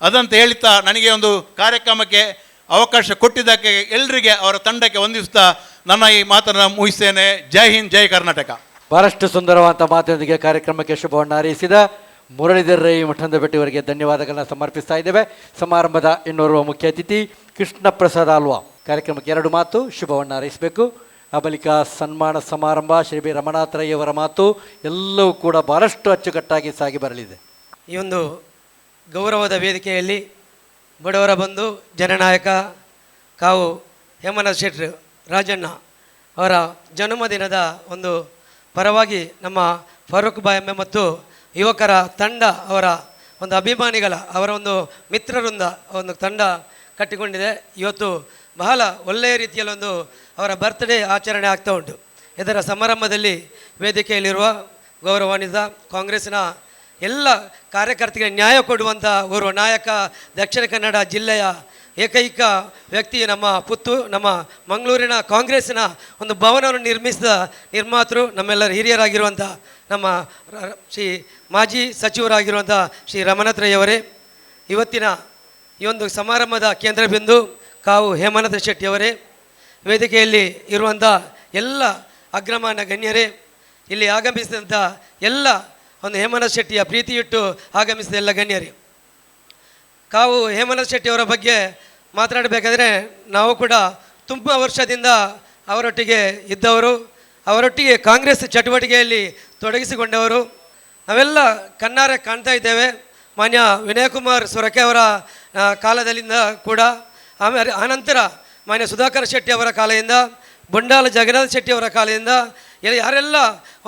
ಅದಂತ ಹೇಳ್ತಾ, ನನಗೆ ಒಂದು ಕಾರ್ಯಕ್ರಮಕ್ಕೆ ಅವಕಾಶ ಕೊಟ್ಟಿದ್ದಕ್ಕೆ ಎಲ್ಲರಿಗೆ ಅವರ ತಂಡಕ್ಕೆ ವಂದಿಸ್ತಾ ನನ್ನ ಈ ಮಾತನ್ನು ಮುಗಿಸ್ತೇನೆ. ಜೈ ಹಿಂದ್, ಜೈ ಕರ್ನಾಟಕ. ಬಹಳಷ್ಟು ಸುಂದರವಾದ ಮಾತಿನೊಂದಿಗೆ ಕಾರ್ಯಕ್ರಮಕ್ಕೆ ಶುಭವನ್ನು ಹಾರೈಸಿದ ಮುರಳೀಧರ್ ರೈ ಮಠಂದಬೆಟ್ಟಿ ಅವರಿಗೆ ಧನ್ಯವಾದಗಳನ್ನು ಸಮರ್ಪಿಸ್ತಾ ಇದ್ದೇವೆ. ಸಮಾರಂಭದ ಇನ್ನೋರ್ವ ಮುಖ್ಯ ಅತಿಥಿ ಕೃಷ್ಣ ಪ್ರಸಾದ್ ಆಲ್ವಾ ಕಾರ್ಯಕ್ರಮಕ್ಕೆ 2 ಮಾತು ಶುಭವನ್ನು ಹಾರೈಸಬೇಕು. ಆ ಬಳಿಕ ಸನ್ಮಾನ ಸಮಾರಂಭ, ಶ್ರೀ ಬಿ ರಮನಾಥ್ ರೈ ಅವರ ಮಾತು ಎಲ್ಲವೂ ಕೂಡ ಬಹಳಷ್ಟು ಅಚ್ಚುಕಟ್ಟಾಗಿ ಸಾಗಿ ಬರಲಿದೆ. ಈ ಒಂದು ಗೌರವದ ವೇದಿಕೆಯಲ್ಲಿ ಬಡವರ ಬಂಧು ಜನನಾಯಕ ಕಾವು ಹೇಮಂತ್ ಶೆಟ್ಟಿ ರಾಜಣ್ಣ ಅವರ ಜನ್ಮದಿನದ ಒಂದು ಪರವಾಗಿ ನಮ್ಮ ಫಾರೂಕ್ ಬಾಯಮ್ಮೆ ಮತ್ತು ಯುವಕರ ತಂಡ, ಅವರ ಒಂದು ಅಭಿಮಾನಿಗಳ, ಅವರ ಒಂದು ಮಿತ್ರರಿಂದ ಒಂದು ತಂಡ ಕಟ್ಟಿಕೊಂಡಿದೆ. ಇವತ್ತು ಬಹಳ ಒಳ್ಳೆಯ ರೀತಿಯಲ್ಲಿ ಒಂದು ಅವರ ಬರ್ತ್ಡೇ ಆಚರಣೆ ಆಗ್ತಾ ಉಂಟು. ಇದರ ಸಮಾರಂಭದಲ್ಲಿ ವೇದಿಕೆಯಲ್ಲಿರುವ ಗೌರವಾನ್ವಿತ ಕಾಂಗ್ರೆಸ್ಸಿನ ಎಲ್ಲ ಕಾರ್ಯಕರ್ತರಿಗೆ ನ್ಯಾಯ ಕೊಡುವಂಥ ಓರ್ವ ನಾಯಕ, ದಕ್ಷಿಣ ಕನ್ನಡ ಜಿಲ್ಲೆಯ ಏಕೈಕ ವ್ಯಕ್ತಿ, ನಮ್ಮ ಮಂಗಳೂರಿನ ಕಾಂಗ್ರೆಸ್ಸಿನ ಒಂದು ಭವನವನ್ನು ನಿರ್ಮಿಸಿದ ನಿರ್ಮಾತೃ, ನಮ್ಮೆಲ್ಲರ ಹಿರಿಯರಾಗಿರುವಂಥ ನಮ್ಮ ಶ್ರೀ ಮಾಜಿ ಸಚಿವರಾಗಿರುವಂಥ ಶ್ರೀ ರಮನಾಥ್ ರೈ ಅವರೇ, ಇವತ್ತಿನ ಈ ಒಂದು ಸಮಾರಂಭದ ಕೇಂದ್ರ ಬಿಂದು ಕಾವು ಹೇಮಂತ್ ಶೆಟ್ಟಿಯವರೇ, ವೇದಿಕೆಯಲ್ಲಿ ಇರುವಂಥ ಎಲ್ಲ ಅಗ್ರಮಾನ್ಯ ಗಣ್ಯರೇ, ಇಲ್ಲಿ ಆಗಮಿಸಿದಂಥ ಎಲ್ಲ ಒಂದು ಹೇಮಂತ್ ಶೆಟ್ಟಿಯ ಪ್ರೀತಿ ಇಟ್ಟು ಆಗಮಿಸಿದ ಎಲ್ಲ ಗಣ್ಯರೇ, ಕಾವು ಹೇಮಂತ್ ಶೆಟ್ಟಿಯವರ ಬಗ್ಗೆ ಮಾತನಾಡಬೇಕಾದ್ರೆ ನಾವು ಕೂಡ ತುಂಬ ವರ್ಷದಿಂದ ಅವರೊಟ್ಟಿಗೆ ಇದ್ದವರು, ಅವರೊಟ್ಟಿಗೆ ಕಾಂಗ್ರೆಸ್ ಚಟುವಟಿಕೆಯಲ್ಲಿ ತೊಡಗಿಸಿಕೊಂಡವರು. ನಾವೆಲ್ಲ ಕಣ್ಣಾರೆ ಕಾಣ್ತಾ ಇದ್ದೇವೆ. ಮಾನ್ಯ ವಿನಯ್ ಕುಮಾರ್ ಸೊರಕೆ ಅವರ ಕಾಲದಲ್ಲಿಂದ ಕೂಡ ಆಮೇಲೆ ಆನಂತರ ಮಾನ್ಯ ಸುಧಾಕರ್ ಶೆಟ್ಟಿ ಅವರ ಕಾಲದಿಂದ, ಬಂಡಾಲ ಜಗನ್ನಾಥ ಶೆಟ್ಟಿ ಅವರ ಕಾಲದಿಂದ ಯಾರೆಲ್ಲ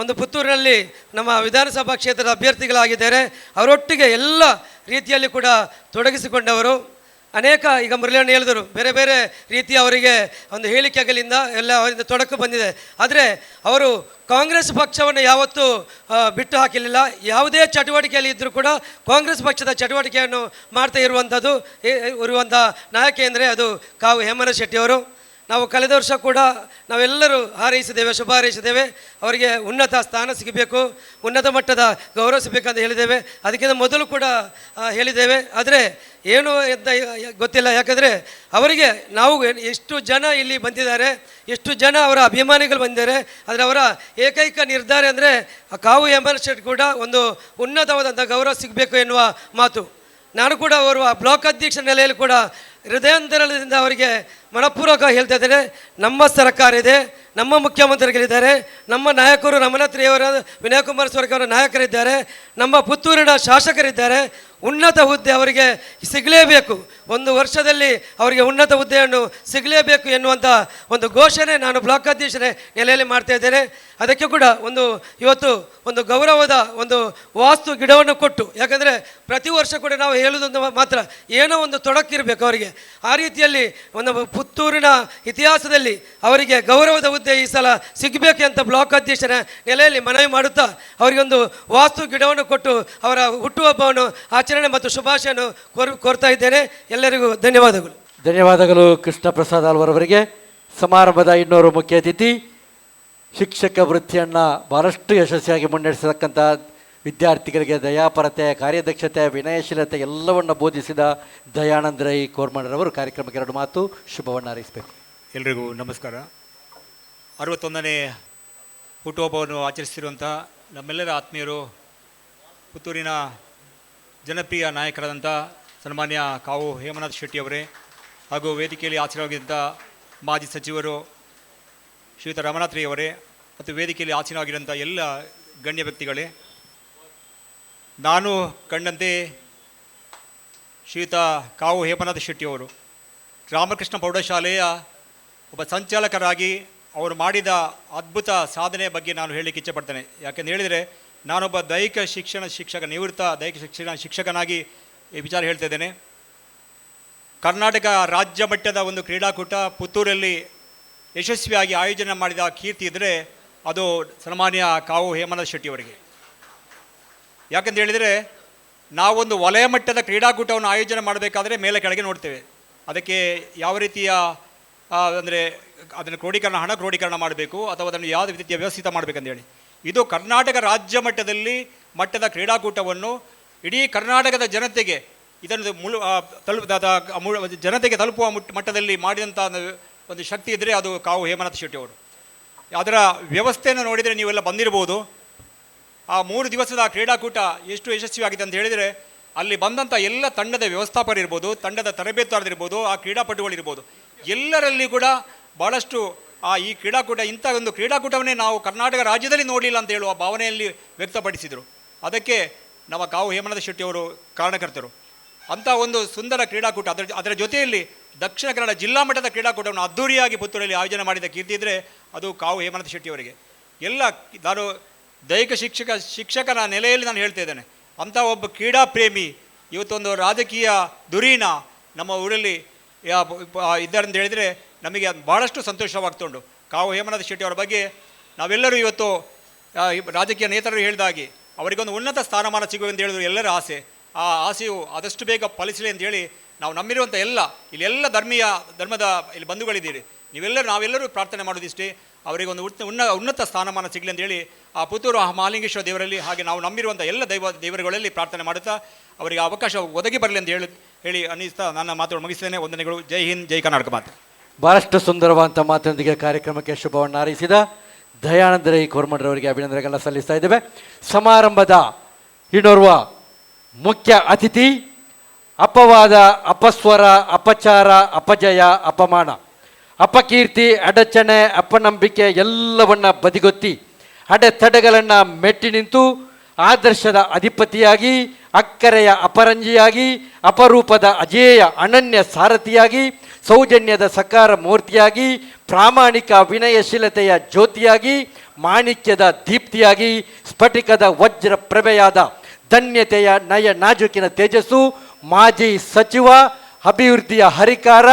ಒಂದು ಪುತ್ತೂರಿನಲ್ಲಿ ನಮ್ಮ ವಿಧಾನಸಭಾ ಕ್ಷೇತ್ರದ ಅಭ್ಯರ್ಥಿಗಳಾಗಿದ್ದಾರೆ ಅವರೊಟ್ಟಿಗೆ ಎಲ್ಲ ರೀತಿಯಲ್ಲಿ ಕೂಡ ತೊಡಗಿಸಿಕೊಂಡವರು. ಅನೇಕ, ಈಗ ಮುರಳಿಯಣ್ಣ ಹೇಳಿದರು, ಬೇರೆ ಬೇರೆ ರೀತಿಯ ಅವರಿಗೆ ಒಂದು ಹೇಳಿಕೆಗಳಿಂದ ಎಲ್ಲ ಅವರಿಂದ ತೊಡಕು ಬಂದಿದೆ. ಆದರೆ ಅವರು ಕಾಂಗ್ರೆಸ್ ಪಕ್ಷವನ್ನು ಯಾವತ್ತೂ ಬಿಟ್ಟು ಹಾಕಿರಲಿಲ್ಲ. ಯಾವುದೇ ಚಟುವಟಿಕೆಯಲ್ಲಿ ಇದ್ದರೂ ಕೂಡ ಕಾಂಗ್ರೆಸ್ ಪಕ್ಷದ ಚಟುವಟಿಕೆಯನ್ನು ಮಾಡ್ತಾ ಇರುವಂಥ ನಾಯಕ ಅಂದರೆ ಅದು ಕಾವು ಹೇಮಂತ್ ಶೆಟ್ಟಿಯವರು. ನಾವು ಕಳೆದ ವರ್ಷ ಕೂಡ ನಾವೆಲ್ಲರೂ ಹಾರೈಸಿದ್ದೇವೆ, ಶುಭ ಹಾರೈಸಿದ್ದೇವೆ. ಅವರಿಗೆ ಉನ್ನತ ಸ್ಥಾನ ಸಿಗಬೇಕು, ಉನ್ನತ ಮಟ್ಟದ ಗೌರವ ಸಿಗಬೇಕಂತ ಹೇಳಿದ್ದೇವೆ. ಅದಕ್ಕಿಂತ ಮೊದಲು ಕೂಡ ಹೇಳಿದ್ದೇವೆ. ಆದರೆ ಏನು ಅಂತ ಗೊತ್ತಿಲ್ಲ. ಯಾಕಂದರೆ ಅವರಿಗೆ ನಾವು ಎಷ್ಟು ಜನ ಇಲ್ಲಿ ಬಂದಿದ್ದಾರೆ, ಎಷ್ಟು ಜನ ಅವರ ಅಭಿಮಾನಿಗಳು ಬಂದಿದ್ದಾರೆ. ಆದರೆ ಅವರ ಏಕೈಕ ನಿರ್ಧಾರ ಅಂದರೆ ಕಾವು ಹೇಮಂತ್ ಶೆಟ್ಟಿ ಕೂಡ ಒಂದು ಉನ್ನತವಾದಂಥ ಗೌರವ ಸಿಗಬೇಕು ಎನ್ನುವ ಮಾತು. ನಾನು ಕೂಡ ಅವರು ಬ್ಲಾಕ್ ಅಧ್ಯಕ್ಷ ನೆಲೆಯಲ್ಲಿ ಕೂಡ ಹೃದಯಾಂತರದಿಂದ ಅವರಿಗೆ ಮನಪೂರ್ವಕ ಹೇಳ್ತಾ ಇದ್ದೇನೆ. ನಮ್ಮ ಸರ್ಕಾರ ಇದೆ, ನಮ್ಮ ಮುಖ್ಯಮಂತ್ರಿಗಳಿದ್ದಾರೆ, ನಮ್ಮ ನಾಯಕರು ರಮಣತ್ರಿಯವರ, ವಿನಯ್ ಕುಮಾರ್ ಸ್ವರ್ಗ ಅವರ ನಾಯಕರಿದ್ದಾರೆ, ನಮ್ಮ ಪುತ್ತೂರಿನ ಶಾಸಕರಿದ್ದಾರೆ. ಉನ್ನತ ಹುದ್ದೆ ಅವರಿಗೆ ಸಿಗಲೇಬೇಕು, ಒಂದು ವರ್ಷದಲ್ಲಿ ಅವರಿಗೆ ಉನ್ನತ ಹುದ್ದೆಯನ್ನು ಸಿಗಲೇಬೇಕು ಎನ್ನುವಂಥ ಒಂದು ಘೋಷಣೆ ನಾನು ಬ್ಲಾಕ್ ಅಧ್ಯಕ್ಷರೇ ನೆಲೆಯಲ್ಲಿ ಮಾಡ್ತಾ ಇದ್ದೇನೆ. ಅದಕ್ಕೆ ಕೂಡ ಇವತ್ತು ಒಂದು ಗೌರವದ ಒಂದು ವಾಸ್ತು ಗಿಡವನ್ನು ಕೊಟ್ಟು, ಯಾಕಂದರೆ ಪ್ರತಿ ವರ್ಷ ಕೂಡ ನಾವು ಹೇಳುವುದೊಂದು ಮಾತ್ರ, ಏನೋ ಒಂದು ತೊಡಕಿರಬೇಕು ಅವರಿಗೆ. ಆ ರೀತಿಯಲ್ಲಿ ಒಂದು ಪುತ್ತೂರಿನ ಇತಿಹಾಸದಲ್ಲಿ ಅವರಿಗೆ ಗೌರವದ ಹುದ್ದೆ ಈ ಸಲ ಸಿಗಬೇಕು ಅಂತ ಬ್ಲಾಕ್ ಅಧ್ಯಕ್ಷರ ನೆಲೆಯಲ್ಲಿ ಮನವಿ ಮಾಡುತ್ತಾ ಅವರಿಗೊಂದು ವಾಸ್ತು ಗಿಡವನ್ನು ಕೊಟ್ಟು ಅವರ ಹುಟ್ಟುಹಬ್ಬವನ್ನು ಆಚರಣೆ ಮತ್ತು ಶುಭಾಶಯನ್ನು ಕೋರ್ತಾ ಇದ್ದೇನೆ. ಎಲ್ಲರಿಗೂ ಧನ್ಯವಾದಗಳು. ಧನ್ಯವಾದಗಳು ಕೃಷ್ಣ ಪ್ರಸಾದ್ ಆಳ್ವರವರಿಗೆ. ಸಮಾರಂಭದ ಇನ್ನೋರು ಮುಖ್ಯ ಅತಿಥಿ, ಶಿಕ್ಷಕ ವೃತ್ತಿಯನ್ನು ಬಹಳಷ್ಟು ಯಶಸ್ವಿಯಾಗಿ ಮುನ್ನಡೆಸತಕ್ಕಂಥ ವಿದ್ಯಾರ್ಥಿಗಳಿಗೆ ದಯಾಪರತೆ, ಕಾರ್ಯದಕ್ಷತೆ, ವಿನಯಶೀಲತೆ ಎಲ್ಲವನ್ನು ಬೋಧಿಸಿದ ದಯಾನಂದ ರೈ ಕೋರ್ಮಣ್ಣರವರು ಕಾರ್ಯಕ್ರಮಕ್ಕೆ 2 ಮಾತು ಶುಭವನ್ನು ಹಾರೈಸಬೇಕು. ಎಲ್ರಿಗೂ ನಮಸ್ಕಾರ. 61ನೇ ಹುಟ್ಟುಹಬ್ಬವನ್ನು ಆಚರಿಸ್ತಿರುವಂಥ ನಮ್ಮೆಲ್ಲರ ಆತ್ಮೀಯರು, ಪುತ್ತೂರಿನ ಜನಪ್ರಿಯ ನಾಯಕರಾದಂಥ ಸನ್ಮಾನ್ಯ ಕಾವು ಹೇಮಂತ್ ಶೆಟ್ಟಿ ಅವರೇ, ಹಾಗೂ ವೇದಿಕೆಯಲ್ಲಿ ಆಸೀನರಾಗಿದ್ದಂಥ ಮಾಜಿ ಸಚಿವರು ಶ್ರೀಯುತ ರಮಣಾತ್ರಿ ಅವರೇ, ಮತ್ತು ವೇದಿಕೆಯಲ್ಲಿ ಆಸೀನರಾಗಿರುವಂಥ ಎಲ್ಲ ಗಣ್ಯ ವ್ಯಕ್ತಿಗಳೇ, ನಾನು ಕಂಡಂತೆ ಶ್ರೀಯುತ ಕಾವು ಹೇಮಂತ್ ಶೆಟ್ಟಿಯವರು ರಾಮಕೃಷ್ಣ ಪ್ರೌಢಶಾಲೆಯ ಒಬ್ಬ ಸಂಚಾಲಕರಾಗಿ ಅವರು ಮಾಡಿದ ಅದ್ಭುತ ಸಾಧನೆ ಬಗ್ಗೆ ನಾನು ಹೇಳಲಿಕ್ಕೆ ಇಚ್ಛೆಪಡ್ತೇನೆ. ಯಾಕೆಂದು ಹೇಳಿದರೆ, ನಾನೊಬ್ಬ ದೈಹಿಕ ಶಿಕ್ಷಕ, ನಿವೃತ್ತ ದೈಹಿಕ ಶಿಕ್ಷಕನಾಗಿ ಈ ವಿಚಾರ ಹೇಳ್ತಾ ಇದ್ದೇನೆ. ಕರ್ನಾಟಕ ರಾಜ್ಯ ಮಟ್ಟದ ಒಂದು ಕ್ರೀಡಾಕೂಟ ಪುತ್ತೂರಲ್ಲಿ ಯಶಸ್ವಿಯಾಗಿ ಆಯೋಜನೆ ಮಾಡಿದ ಕೀರ್ತಿ ಇದ್ದರೆ ಅದು ಸನ್ಮಾನ್ಯ ಕಾವು ಹೇಮಂತ್ ಶೆಟ್ಟಿಯವರಿಗೆ. ಯಾಕೆಂತ ಹೇಳಿದರೆ, ನಾವೊಂದು ವಲಯ ಮಟ್ಟದ ಕ್ರೀಡಾಕೂಟವನ್ನು ಆಯೋಜನೆ ಮಾಡಬೇಕಾದ್ರೆ ಮೇಲೆ ಕೆಳಗೆ ನೋಡ್ತೇವೆ. ಅದಕ್ಕೆ ಯಾವ ರೀತಿಯ ಅಂದರೆ ಅದನ್ನು ಹಣ ಕ್ರೋಢೀಕರಣ ಮಾಡಬೇಕು ಅಥವಾ ಅದನ್ನು ಯಾವ ರೀತಿಯ ವ್ಯವಸ್ಥಿತ ಮಾಡಬೇಕಂತ ಹೇಳಿ, ಇದು ಕರ್ನಾಟಕ ರಾಜ್ಯ ಮಟ್ಟದ ಕ್ರೀಡಾಕೂಟವನ್ನು ಇಡೀ ಕರ್ನಾಟಕದ ಜನತೆಗೆ ಜನತೆಗೆ ತಲುಪುವ ಮಟ್ಟದಲ್ಲಿ ಮಾಡಿದಂಥ ಒಂದು ಶಕ್ತಿ ಇದ್ದರೆ ಅದು ಕಾವು ಹೇಮಂತ್ ಶೆಟ್ಟಿ ಅವರು. ಅದರ ವ್ಯವಸ್ಥೆಯನ್ನು ನೋಡಿದರೆ ನೀವೆಲ್ಲ ಬಂದಿರ್ಬೋದು. ಆ 3 ದಿವಸದ ಕ್ರೀಡಾಕೂಟ ಎಷ್ಟು ಯಶಸ್ವಿಯಾಗಿದೆ ಅಂತ ಹೇಳಿದರೆ, ಅಲ್ಲಿ ಬಂದಂಥ ಎಲ್ಲ ತಂಡದ ವ್ಯವಸ್ಥಾಪಕರಿರ್ಬೋದು, ತಂಡದ ತರಬೇತುದಾರರಿರ್ಬೋದು, ಆ ಕ್ರೀಡಾಪಟುಗಳಿರ್ಬೋದು, ಎಲ್ಲರಲ್ಲಿ ಕೂಡ ಭಾಳಷ್ಟು ಈ ಕ್ರೀಡಾಕೂಟ, ಇಂಥ ಒಂದು ಕ್ರೀಡಾಕೂಟವನ್ನೇ ನಾವು ಕರ್ನಾಟಕ ರಾಜ್ಯದಲ್ಲಿ ನೋಡಲಿಲ್ಲ ಅಂತ ಹೇಳುವ ಭಾವನೆಯಲ್ಲಿ ವ್ಯಕ್ತಪಡಿಸಿದರು. ಅದಕ್ಕೆ ನಮ್ಮ ಕಾವು ಹೇಮಂತ್ ಶೆಟ್ಟಿಯವರು ಕಾರಣಕರ್ತರು. ಅಂಥ ಒಂದು ಸುಂದರ ಕ್ರೀಡಾಕೂಟ, ಅದರ ಜೊತೆಯಲ್ಲಿ ದಕ್ಷಿಣ ಕನ್ನಡ ಜಿಲ್ಲಾ ಮಟ್ಟದ ಕ್ರೀಡಾಕೂಟವನ್ನು ಅದ್ಧೂರಿಯಾಗಿ ಪುತ್ತೂರಲ್ಲಿ ಆಯೋಜನೆ ಮಾಡಿದ ಕೀರ್ತಿ ಇದ್ದರೆ ಅದು ಕಾವು ಹೇಮಂತ್ ಶೆಟ್ಟಿಯವರಿಗೆ. ನಾನು ದೈಹಿಕ ಶಿಕ್ಷಕನ ನೆಲೆಯಲ್ಲಿ ನಾನು ಹೇಳ್ತಾ ಇದ್ದೇನೆ, ಅಂಥ ಒಬ್ಬ ಕ್ರೀಡಾ ಪ್ರೇಮಿ ಇವತ್ತೊಂದು ರಾಜಕೀಯ ಧುರೀಣ ನಮ್ಮ ಊರಲ್ಲಿ ಇದ್ದಾರೆ ಅಂತ ಹೇಳಿದರೆ ನಮಗೆ ಭಾಳಷ್ಟು ಸಂತೋಷವಾಗ್ತುಂಟು. ಕಾವು ಹೇಮಂತ್ ಶೆಟ್ಟಿಯವರ ಬಗ್ಗೆ ನಾವೆಲ್ಲರೂ ಇವತ್ತು ರಾಜಕೀಯ ನೇತರರು ಹೇಳಿದಾಗೆ ಅವರಿಗೊಂದು ಉನ್ನತ ಸ್ಥಾನಮಾನ ಸಿಗುವಂತ ಹೇಳಿದ್ರು ಎಲ್ಲರ ಆಸೆ. ಆ ಆಸೆಯು ಆದಷ್ಟು ಬೇಗ ಫಲಿಸಲಿ ಅಂತೇಳಿ ನಾವು ನಂಬಿರುವಂಥ ಇಲ್ಲೆಲ್ಲ ಧರ್ಮದ ಇಲ್ಲಿ ಬಂಧುಗಳಿದ್ದೀರಿ, ನಾವೆಲ್ಲರೂ ಪ್ರಾರ್ಥನೆ ಮಾಡೋದಿಷ್ಟೇ, ಅವರಿಗೊಂದು ಉನ್ನತ ಸ್ಥಾನಮಾನ ಸಿಗಲಿ ಅಂತೇಳಿ ಆ ಪುತ್ತೂರು ಮಹಾಲಿಂಗೇಶ್ವರ ದೇವರಲ್ಲಿ, ಹಾಗೆ ನಾವು ನಂಬಿರುವಂಥ ಎಲ್ಲ ದೇವರುಗಳಲ್ಲಿ ಪ್ರಾರ್ಥನೆ ಮಾಡುತ್ತಾ ಅವರಿಗೆ ಅವಕಾಶ ಒದಗಿ ಬರಲಿ ಅಂತ ಹೇಳಿ ಅನ್ನಿಸ್ತಾ ನನ್ನ ಮಾತುಗಳು ಮುಗಿಸ್ತೇನೆ. ವಂದನೆಗಳು. ಜೈ ಹಿಂದ್, ಜೈ ಕರ್ನಾಟಕ ಮಾತು. ಭಾಳಷ್ಟು ಸುಂದರವಾದಂಥ ಮಾತಿನೊಂದಿಗೆ ಕಾರ್ಯಕ್ರಮಕ್ಕೆ ಶುಭವನ್ನು ಹಾರೈಸಿದ ದಯಾನಂದ ರೈ ಕೋರ್ಮಣ್ಣರವರಿಗೆ ಅಭಿನಂದನೆಗಳನ್ನ ಸಲ್ಲಿಸ್ತಾ ಇದ್ದೇವೆ. ಸಮಾರಂಭದ ಇನ್ನೋರ್ವ ಮುಖ್ಯ ಅತಿಥಿ, ಅಪವಾದ, ಅಪಸ್ವರ, ಅಪಚಾರ, ಅಪಜಯ, ಅಪಮಾನ, ಅಪಕೀರ್ತಿ, ಅಡಚಣೆ, ಅಪನಂಬಿಕೆ ಎಲ್ಲವನ್ನ ಬದಿಗೊತ್ತಿ ಅಡೆತಡೆಗಳನ್ನು ಮೆಟ್ಟಿ ನಿಂತು ಆದರ್ಶದ ಅಧಿಪತಿಯಾಗಿ ಅಕ್ಕರೆಯ ಅಪರಂಜಿಯಾಗಿ, ಅಪರೂಪದ ಅಜೇಯ ಅನನ್ಯ ಸಾರಥಿಯಾಗಿ, ಸೌಜನ್ಯದ ಸಕಾರ ಮೂರ್ತಿಯಾಗಿ, ಪ್ರಾಮಾಣಿಕ ವಿನಯಶೀಲತೆಯ ಜ್ಯೋತಿಯಾಗಿ, ಮಾಣಿಕ್ಯದ ದೀಪ್ತಿಯಾಗಿ, ಸ್ಫಟಿಕದ ವಜ್ರ ಪ್ರಭೆಯಾದ ಧನ್ಯತೆಯ ನಯ ನಾಜುಕಿನ ತೇಜಸ್ಸು, ಮಾಜಿ ಸಚಿವ, ಅಭಿವೃದ್ಧಿಯ ಹರಿಕಾರ,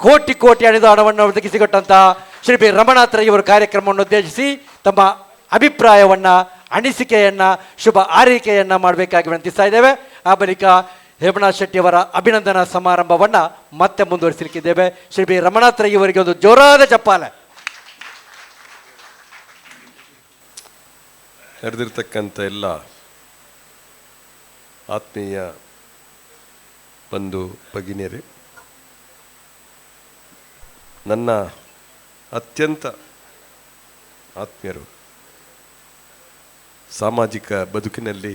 ಕೋಟಿ ಕೋಟಿ ಅನುದಾನವನ್ನು ಒದಗಿಸಿಕೊಟ್ಟಂತಹ ಶ್ರೀ ಬಿ ರಮಣಾಥ ರೈ ಇವರು ಕಾರ್ಯಕ್ರಮವನ್ನು ಉದ್ದೇಶಿಸಿ ತಮ್ಮ ಅಭಿಪ್ರಾಯವನ್ನು, ಅನಿಸಿಕೆಯನ್ನು, ಶುಭ ಆರೈಕೆಯನ್ನು ಮಾಡಬೇಕಾಗಿ ವಿನಂತಿಸ್ತಾ ಇದ್ದೇವೆ. ಆ ಬಳಿಕ ಹೇಮನಾಥ್ ಶೆಟ್ಟಿಯವರ ಅಭಿನಂದನಾ ಸಮಾರಂಭವನ್ನು ಮತ್ತೆ ಮುಂದುವರಿಸಲಿಕ್ಕಿದ್ದೇವೆ. ಶ್ರೀ ಬಿ ರಮಣಾಥ ರೈ ಇವರಿಗೆ ಒಂದು ಜೋರಾದ ಚಪ್ಪಾಳೆ. ನಡೆದಿರ್ತಕ್ಕಂಥ ಎಲ್ಲ ಆತ್ಮೀಯ ಬಂಧು ಭಗಿನಿಯರೇ, ನನ್ನ ಅತ್ಯಂತ ಆತ್ಮೀಯರು, ಸಾಮಾಜಿಕ ಬದುಕಿನಲ್ಲಿ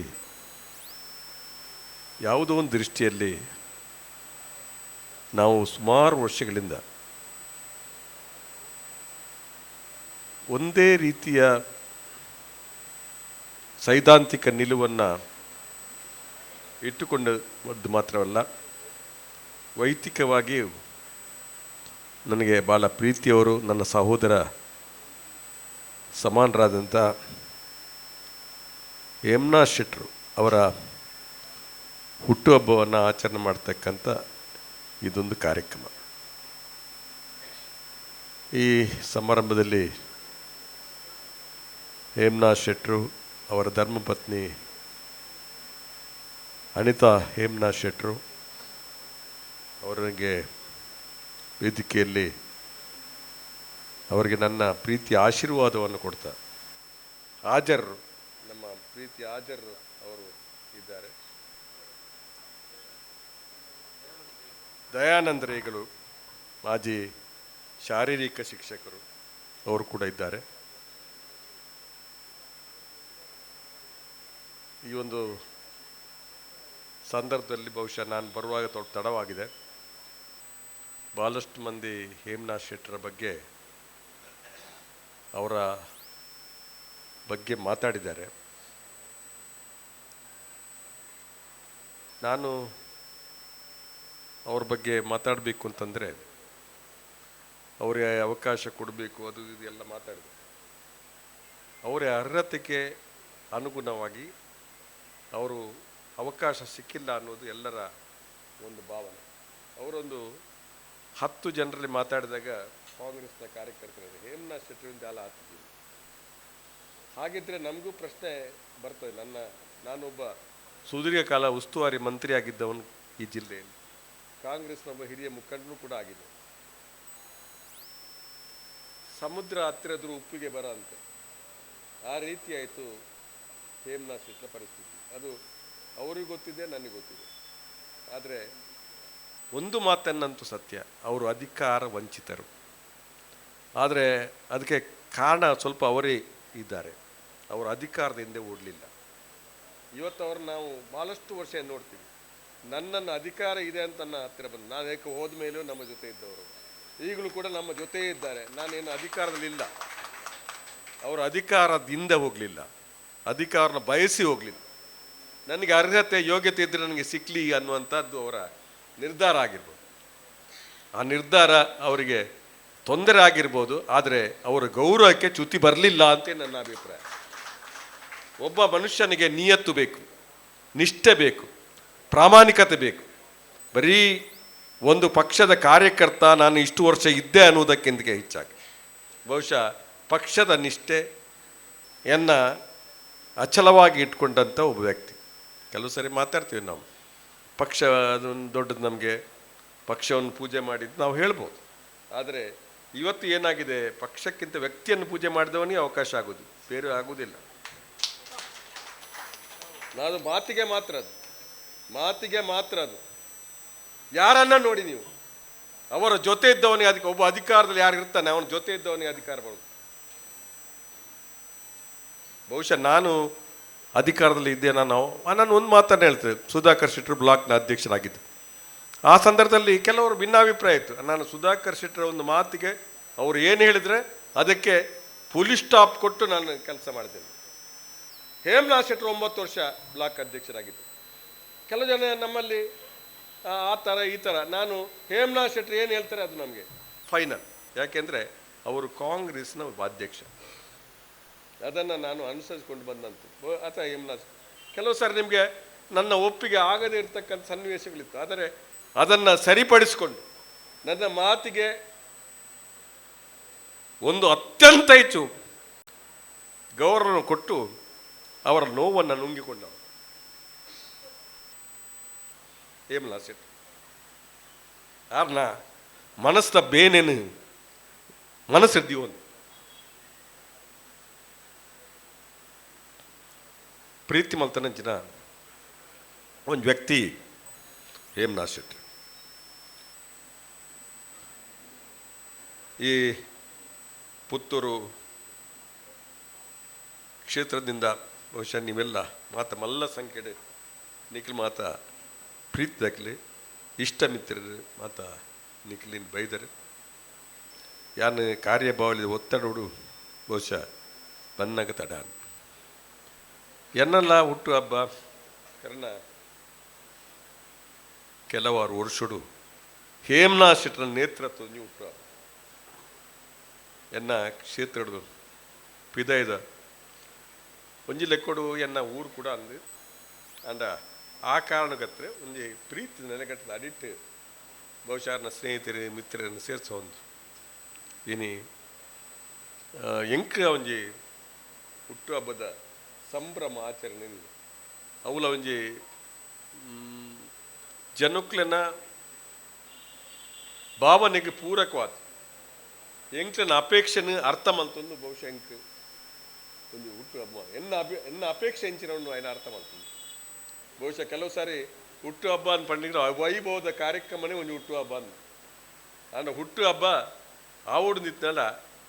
ಯಾವುದೋ ಒಂದು ದೃಷ್ಟಿಯಲ್ಲಿ ನಾವು ಸುಮಾರು ವರ್ಷಗಳಿಂದ ಒಂದೇ ರೀತಿಯ ಸೈದ್ಧಾಂತಿಕ ನಿಲುವನ್ನು ಇಟ್ಟುಕೊಂಡದ್ದು ಮಾತ್ರವಲ್ಲ, ವೈಯಕ್ತಿಕವಾಗಿ ನನಗೆ ಭಾಳ ಪ್ರೀತಿಯವರು, ನನ್ನ ಸಹೋದರ ಸಮಾನರಾದಂಥ ಹೇಮನಾಥ್ ಶೆಟ್ಟರು ಅವರ ಹುಟ್ಟುಹಬ್ಬವನ್ನು ಆಚರಣೆ ಮಾಡ್ತಕ್ಕಂಥ ಇದೊಂದು ಕಾರ್ಯಕ್ರಮ. ಈ ಸಮಾರಂಭದಲ್ಲಿ ಹೇಮನಾಥ್ ಶೆಟ್ಟರು, ಅವರ ಧರ್ಮಪತ್ನಿ ಅನಿತಾ ಹೇಮನಾಥ್ ಶೆಟ್ಟರು ಅವರಿಗೆ ವೇದಿಕೆಯಲ್ಲಿ ಅವರಿಗೆ ನನ್ನ ಪ್ರೀತಿಯ ಆಶೀರ್ವಾದವನ್ನು ಕೊಡ್ತಾ ಹಾಜರು, ನಮ್ಮ ಪ್ರೀತಿಯ ಹಾಜರು ಅವರು ಇದ್ದಾರೆ. ದಯಾನಂದ ರೈಗಳು ಮಾಜಿ ಶಾರೀರಿಕ ಶಿಕ್ಷಕರು ಅವರು ಕೂಡ ಇದ್ದಾರೆ. ಈ ಒಂದು ಸಂದರ್ಭದಲ್ಲಿ ಬಹುಶಃ ನಾನು ಬರುವಾಗ ತಡವಾಗಿದೆ. ಭಾಳಷ್ಟು ಮಂದಿ ಹೇಮನಾಥ್ ಶೆಟ್ಟರ ಬಗ್ಗೆ ಅವರ ಬಗ್ಗೆ ಮಾತಾಡಿದ್ದಾರೆ. ನಾನು ಅವ್ರ ಬಗ್ಗೆ ಮಾತಾಡಬೇಕು ಅಂತಂದರೆ ಅವರಿಗೆ ಅವಕಾಶ ಕೊಡಬೇಕು, ಅದು ಇದು ಎಲ್ಲ ಮಾತಾಡಿದೆ. ಅವರ ಅರ್ಹತೆಗೆ ಅನುಗುಣವಾಗಿ ಅವರು ಅವಕಾಶ ಸಿಕ್ಕಿಲ್ಲ ಅನ್ನೋದು ಎಲ್ಲರ ಒಂದು ಭಾವನೆ. ಅವರೊಂದು 10 ಜನರಲ್ಲಿ ಮಾತಾಡಿದಾಗ ಕಾಂಗ್ರೆಸ್ನ ಕಾರ್ಯಕರ್ತರು ಹೇಮನಾಥ್ ಶೆಟ್ಟರಿಂದ ಅಲ್ಲ 10 ಜನ. ಹಾಗಿದ್ರೆ ನಮಗೂ ಪ್ರಶ್ನೆ ಬರ್ತದೆ. ನಾನೊಬ್ಬ ಸುದೀರ್ಘ ಕಾಲ ಉಸ್ತುವಾರಿ ಮಂತ್ರಿ ಆಗಿದ್ದವನು ಈ ಜಿಲ್ಲೆಯಲ್ಲಿ, ಕಾಂಗ್ರೆಸ್ನೊಬ್ಬ ಹಿರಿಯ ಮುಖಂಡನೂ ಕೂಡ ಆಗಿದೆ. ಸಮುದ್ರ ಹತ್ತಿರದ್ರು ಉಪ್ಪಿಗೆ ಬರ ಅಂತ ಆ ರೀತಿ ಆಯಿತು ಹೇಮನಾಥ್ ಶೆಟ್ಟರ ಪರಿಸ್ಥಿತಿ. ಅದು ಅವ್ರಿಗೆ ಗೊತ್ತಿದೆ, ನನಗೆ ಗೊತ್ತಿದೆ. ಆದರೆ ಒಂದು ಮಾತನ್ನಂತೂ ಸತ್ಯ, ಅವರು ಅಧಿಕಾರ ವಂಚಿತರು. ಆದರೆ ಅದಕ್ಕೆ ಕಾರಣ ಸ್ವಲ್ಪ ಅವರೇ ಇದ್ದಾರೆ. ಅವರು ಅಧಿಕಾರದ ಹಿಂದೆ ಓಡಲಿಲ್ಲ. ಇವತ್ತು ಅವ್ರನ್ನ ನಾವು ಭಾಳಷ್ಟು ವರ್ಷ ನೋಡ್ತೀವಿ. ನನ್ನನ್ನು ಅಧಿಕಾರ ಇದೆ ಅಂತ ನನ್ನ ಹತ್ತಿರ ಬಂದು, ನಾನು ಏಕೆ ಹೋದ ಮೇಲೂ ನಮ್ಮ ಜೊತೆ ಇದ್ದವರು ಈಗಲೂ ಕೂಡ ನಮ್ಮ ಜೊತೆ ಇದ್ದಾರೆ. ನಾನೇನು ಅಧಿಕಾರದಲ್ಲಿಲ್ಲ. ಅವರು ಅಧಿಕಾರದಿಂದ ಹೋಗಲಿಲ್ಲ, ಅಧಿಕಾರನ ಬಯಸಿ ಹೋಗಲಿಲ್ಲ. ನನಗೆ ಅರ್ಹತೆ ಯೋಗ್ಯತೆ ಇದ್ದರೆ ನನಗೆ ಸಿಕ್ಕಲಿ ಅನ್ನುವಂಥದ್ದು ಅವರ ನಿರ್ಧಾರ ಆಗಿರ್ಬೋದು. ಆ ನಿರ್ಧಾರ ಅವರಿಗೆ ತೊಂದರೆ ಆಗಿರ್ಬೋದು, ಆದರೆ ಅವರ ಗೌರವಕ್ಕೆ ಚ್ಯುತಿ ಬರಲಿಲ್ಲ ಅಂತ ನನ್ನ ಅಭಿಪ್ರಾಯ. ಒಬ್ಬ ಮನುಷ್ಯನಿಗೆ ನಿಯತ್ತು ಬೇಕು, ನಿಷ್ಠೆ ಬೇಕು, ಪ್ರಾಮಾಣಿಕತೆ ಬೇಕು. ಬರೀ ಒಂದು ಪಕ್ಷದ ಕಾರ್ಯಕರ್ತ ನಾನು ಇಷ್ಟು ವರ್ಷ ಇದ್ದೆ ಅನ್ನೋದಕ್ಕಿಂತ ಹೆಚ್ಚಾಗಿ ಬಹುಶಃ ಪಕ್ಷದ ನಿಷ್ಠೆಯನ್ನು ಅಚಲವಾಗಿ ಇಟ್ಕೊಂಡಂಥ ಒಬ್ಬ ವ್ಯಕ್ತಿ. ಕೆಲವು ಸರಿ ಮಾತಾಡ್ತೀವಿ ನಾವು, ಪಕ್ಷ ಅದೊಂದು ದೊಡ್ಡದು, ನಮಗೆ ಪಕ್ಷವನ್ನು ಪೂಜೆ ಮಾಡಿದ್ದು ನಾವು ಹೇಳ್ಬೋದು. ಆದರೆ ಇವತ್ತು ಏನಾಗಿದೆ, ಪಕ್ಷಕ್ಕಿಂತ ವ್ಯಕ್ತಿಯನ್ನು ಪೂಜೆ ಮಾಡಿದವನಿಗೆ ಅವಕಾಶ ಆಗೋದು, ಬೇರೆ ಆಗೋದಿಲ್ಲ. ನಾನು ಮಾತಿಗೆ ಮಾತ್ರ ಅದು ಯಾರನ್ನ ನೋಡಿ ನೀವು ಅವರ ಜೊತೆ ಇದ್ದವನಿಗೆ ಅದಕ್ಕೆ ಒಬ್ಬ ಅಧಿಕಾರದಲ್ಲಿ ಯಾರು ಇರ್ತಾನೆ ಅವನ ಜೊತೆ ಇದ್ದವನಿಗೆ ಅಧಿಕಾರ ಬರೋದು. ಬಹುಶಃ ನಾನು ಅಧಿಕಾರದಲ್ಲಿ ಇದ್ದೆ. ನಾನು ಒಂದು ಮಾತನ್ನು ಹೇಳ್ತೇನೆ, ಸುಧಾಕರ್ ಶೆಟ್ಟರು ಬ್ಲಾಕ್ನ ಅಧ್ಯಕ್ಷರಾಗಿದ್ದು. ಆ ಸಂದರ್ಭದಲ್ಲಿ ಕೆಲವರು ಭಿನ್ನಾಭಿಪ್ರಾಯ ಇತ್ತು. ನಾನು ಸುಧಾಕರ್ ಶೆಟ್ಟರ ಒಂದು ಮಾತಿಗೆ ಅವರು ಏನು ಹೇಳಿದರೆ ಅದಕ್ಕೆ ಫುಲ್ ಸ್ಟಾಪ್ ಕೊಟ್ಟು ನಾನು ಕೆಲಸ ಮಾಡಿದ್ದೇನೆ. ಹೇಮನಾಥ್ ಶೆಟ್ಟರು 9 ವರ್ಷ ಬ್ಲಾಕ್ ಅಧ್ಯಕ್ಷರಾಗಿದ್ದರು. ಕೆಲವು ಜನ ನಮ್ಮಲ್ಲಿ ಆ ಥರ ಈ ಥರ. ನಾನು ಹೇಮನಾಥ್ ಶೆಟ್ಟಿ ಏನು ಹೇಳ್ತಾರೆ ಅದು ನಮಗೆ ಫೈನಲ್. ಯಾಕೆಂದರೆ ಅವರು ಕಾಂಗ್ರೆಸ್ನ ಒಬ್ಬ ಅಧ್ಯಕ್ಷ, ಅದನ್ನು ನಾನು ಅನುಸರಿಸ್ಕೊಂಡು ಬಂದಂತು. ಅಥವಾ ಹೇಮನಾಥ್ ಕೆಲವು ಸಾರಿ ನಿಮಗೆ ನನ್ನ ಒಪ್ಪಿಗೆ ಆಗದೇ ಇರತಕ್ಕಂಥ ಸನ್ನಿವೇಶಗಳಿತ್ತು, ಆದರೆ ಅದನ್ನು ಸರಿಪಡಿಸಿಕೊಂಡು ನನ್ನ ಮಾತಿಗೆ ಒಂದು ಅತ್ಯಂತ ಹೆಚ್ಚು ಗೌರವ ಕೊಟ್ಟು ಅವರ ನೋವನ್ನು ನುಂಗಿಕೊಂಡವರು ಹೇಮನಾಥ್ ಶೆಟ್ಟಿ. ಆರ್ನ ಮನಸ್ಸ ಬೇನೇನು ಮನಸ್ಸಿದ್ದೀವೊಂದು ಪ್ರೀತಿ ಮಲ್ತನಂಚಿನ ಒಂದು ವ್ಯಕ್ತಿ ಹೇಮನಾಥ್ ಶೆಟ್ಟಿ. ಈ ಪುತ್ತೂರು ಕ್ಷೇತ್ರದಿಂದ ಬಹುಶಃ ನೀವೆಲ್ಲ ಮಾತ ಮಲ್ಲ ಸಂಖ್ಯೆ ನಿಖಿಲ್ ಮಾತ ಪ್ರೀತಿದಾಗಲಿ ಇಷ್ಟ ಮಿತ್ರರು ಮಾತ ನಿಖಿಲಿನ ಬೈದರೆ ಯಾನು ಕಾರ್ಯಭಾವಲಿ ಒತ್ತಡೋಡು ಬಹುಶಃ ಬನ್ನಾಗ ತಡ ಎನ್ನೆಲ್ಲ ಹುಟ್ಟು ಹಬ್ಬ ಕಾರಣ ಕೆಲವಾರು ವರ್ಷಡು ಹೇಮನಾಥ್ ಶೆಟ್ಟರ ನೇತೃತ್ವ ಹುಟ್ಟು ಹಬ್ಬ ಎನ್ನ ಕ್ಷೇತ್ರ ಪಿದಾಯ್ದ ಒಂಜಿ ಲೆಕ್ಕೊಡು ಎನ್ನ ಊರು ಕೂಡ ಅಂದು ಅಂಡ ಆ ಕಾರಣಕ್ಕತ್ರ ಒಂಜಿ ಪ್ರೀತಿ ನೆಲೆಗಟ್ಟದ ಅಡಿಟ್ಟು ಬಹುಶಃ ನನ್ನ ಸ್ನೇಹಿತರು ಮಿತ್ರರನ್ನು ಸೇರಿಸೋ ಒಂದು ಇನಿ ಎಂಕ ಒಂಜಿ ಹುಟ್ಟುಹಬ್ಬದ ಸಂಭ್ರಮ ಆಚರಣೆ ಅವಳ ಒಂಜಿ ಜನಕ್ಲೆನ ಭಾವನೆಗೆ ಪೂರಕವಾದ ಎಂಕ್ಲನ ಅಪೇಕ್ಷೆನ ಅರ್ಥ ಮಲ್ತೊಂದು ಬಹುಶಃ ಎಂಕ್ ಒಂದು ಹುಟ್ಟುಹಬ್ಬ ಎನ್ನ ಅಪೇಕ್ಷೆ ಹೆಂಚಿನವನ್ನು ఆయన ಅರ್ಥ ಮಾಡ್ತೀನಿ. ಬಹುಶಃ ಕೆಲವು ಸಾರಿ ಹುಟ್ಟುಹಬ್ಬ ಅಂತ ಪಂಡಿದ್ರೆ ವೈಭವದ ಕಾರ್ಯಕ್ರಮನೇ ಒಂದು ಹುಟ್ಟುಹಬ್ಬ ಅಂದ ಅಂದ್ರೆ ಹುಟ್ಟುಹಬ್ಬ ಆವಡು ನಿಂತಲ್ಲ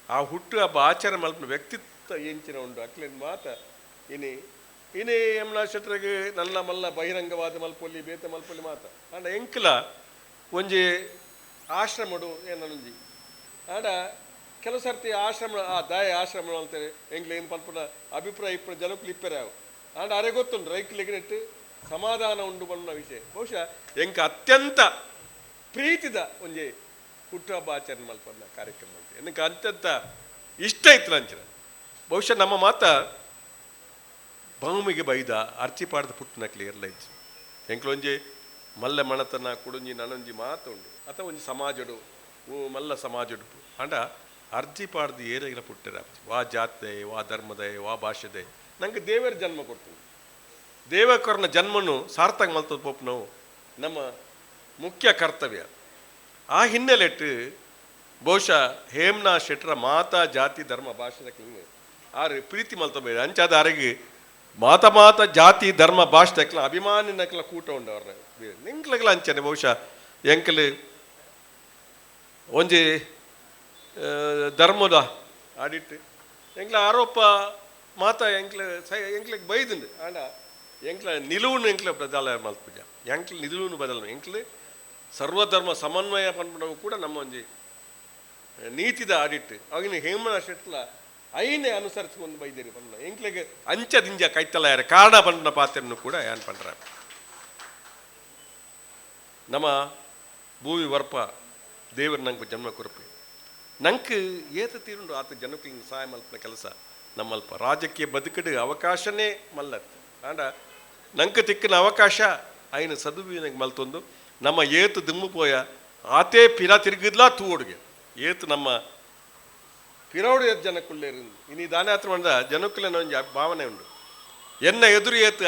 ಆ ಹುಟ್ಟುಹಬ್ಬ ಆಚರಣೆ ಮಲ್ಪಿನ ವ್ಯಕ್ತಿತ್ವ ಹೆಂಚಿನ ಉಂಟು ಅಕ್ಲೇನು ಮಾತ ಇನಿ ಹೇಮನಾಥ್ ಶೆಟ್ಟರಿಗೆ ನನ್ನ ಮಲ್ಲ ಬಹಿರಂಗವಾದ ಮಲ್ಪೊಲ್ಲಿ ಬೇತ ಮಲ್ಪೊಲ್ಲಿ ಮಾತ ಅಂಡ ಎಂಕ್ಲ ಒಂಜಿ ಆಶ್ರಮಡು ಏನೊಂಜಿ ಆಡ ಕೆಲವು ಸರ್ತಿ ಆಶ್ರಮ ದಾಯ ಆಶ್ರಮ ಅಂತೇಳಿ ಎಂಗ್ಲ ಏನು ಪಲ್ಪನ ಅಭಿಪ್ರಾಯ ಇಪ್ಪರ ಜನಕ್ಕೂ ಇಪ್ಪರೆ ಅವು ಆಂಡ ಅರೆ ಗೊತ್ತುಂಟು ರೈಕ್ಲಿಗಿಟ್ಟು ಸಮಾಧಾನ ಉಂಡು ಬಣ್ಣ ವಿಷಯ ಬಹುಶಃ ಎಂಕ ಅತ್ಯಂತ ಪ್ರೀತಿದ ಒಂಜಿ ಹುಟ್ಟುಹಬ್ಬ ಆಚರಣೆ ಮಲ್ಪನ್ನ ಕಾರ್ಯಕ್ರಮ ಅಂತ ಎನಕ್ಕೆ ಅತ್ಯಂತ ಇಷ್ಟ ಇತ್ತು ಅಂಚಿನ ಬಹುಶಃ ನಮ್ಮ ಮಾತ ಭೂಮಿಗೆ ಬೈದ ಅರ್ಚಿ ಪಾಡ್ದ ಪುಟ್ಟನಕ್ಲಿ ಎಲ್ಲ ಇತ್ತು ಎಂಕ್ಲೊಂಜಿ ಮಲ್ಲ ಮಣತನ ಕುಡುಂಜಿ ನನೊಂಜಿ ಮಾತು ಉಂಡು ಅಥವಾ ಒಂಜಿ ಸಮಾಜಡು ಮಲ್ಲ ಸಮಾಜಡು ಅಂಡ ಅರ್ಜಿ ಪಾಡ್ದು ಏರಿಗಿನ ಪುಟ್ಟರ ವಾ ಜಾತೆ ವಾ ಧರ್ಮದೆ ವಾ ಭಾಷೆದೆ ನಂಗೆ ದೇವರ ಜನ್ಮ ಕೊಡ್ತೀನಿ ದೇವಕರನ ಜನ್ಮನು ಸಾರ್ಥಕ ಮಲ್ತದ ಪೋಪ್ ನಾವು ನಮ್ಮ ಮುಖ್ಯ ಕರ್ತವ್ಯ. ಆ ಹಿನ್ನೆಲೆಟ್ಟು ಬಹುಶಃ ಹೇಮನಾಥ್ ಶೆಟ್ಟರ ಮಾತಾ ಜಾತಿ ಧರ್ಮ ಭಾಷೆದ ಆರು ಪ್ರೀತಿ ಮಲ್ತಬೇಡ ಅಂಚಾದ ಆರಿಗೆ ಮಾತ ಜಾತಿ ಧರ್ಮ ಭಾಷೆದಕ್ಲ ಅಭಿಮಾನಿನಕ್ಲ ಕೂಟ ಉಂಡವ್ರ ನಿಂಕ್ಲಗ್ಲ ಅಂಚನೆ ಬಹುಶಃ ಎಂಕಲ್ ಒಂಜಿ ಧರ್ಮದ ಆಡಿಟ್ಟು ಎಂಕ್ಲ ಆರೋಪ ಮಾತ ಎಂಕ್ಲಿಗೆ ಬೈದುಂಡು ಆಂಡ ಎಂಕ್ಲ ನಿಲುವನ್ನು ಎಂಕ್ಲ ಬದಲ ಮಲ್ಪುಜ ಎಂಕ್ಲ ನಿಲುವನ್ನು ಬದಲ ಎಂಕ್ಲು ಸರ್ವಧರ್ಮ ಸಮನ್ವಯ ಪನ್ಪಡವು ಕೂಡ ನಮ್ಮ ಒಂಜಿ ನೀತಿದ ಆಡಿಟ್ಟು ಅವಾಗಿನ ಹೇಮನಾಥ್ ಶೆಟ್ಲ ಐನೇ ಅನುಸರಿಸ್ಕೊಂಡು ಬೈದೇರಿ ಪನ್ನ ಎಂಕ್ಲಿಗೆ ಅಂಚದಿಂಜ ಕೈತಲ್ಲ ಯಾರ ಕಾರಣ ಪಂಪನ ಪಾತ್ರನ್ನು ಕೂಡ ಏನ್ ಪಂಡ್ರ ನಮ್ಮ ಭೂಮಿ ವರ್ಪ ದೇವರು ನಂಗೆ ಜನ್ಮ ಕೊರಪೆ ನಂಗೆ ಏತ ತೀರುಂಡು ಆತ ಜನಕ್ಕೆ ಸಹಾಯ ಮಲ್ಪನ ಕೆಲಸ ನಮ್ಮಲ್ಪ ರಾಜಕೀಯ ಬದುಕಡು ಅವಕಾಶನೇ ಮಲ್ಲತ್ ಆಂಡ ನಂಗೆ ತಿಕ್ಕಿನ ಅವಕಾಶ ಆಯ್ನ ಸದುವಿನಾಗ ಮಲ್ತೊಂದು ನಮ್ಮ ಏತು ದುಮ್ಮು ಪೋಯ ಆತೇ ಪಿರ ತಿರುಗಿದ್ಲಾ ತೂಡುಗೆ ಏತು ನಮ್ಮ ಪಿರೌಡು ಜನಕ್ಕುಳ್ಳೇರು ಇನಿ ದಾನಯಾತ್ರ ಮಾಡಿದ ಜನಕ್ಕುಲೇನ ಒಂದು ಭಾವನೆ ಉಂಡು ಎನ್ನ ಎದುರು ಏತು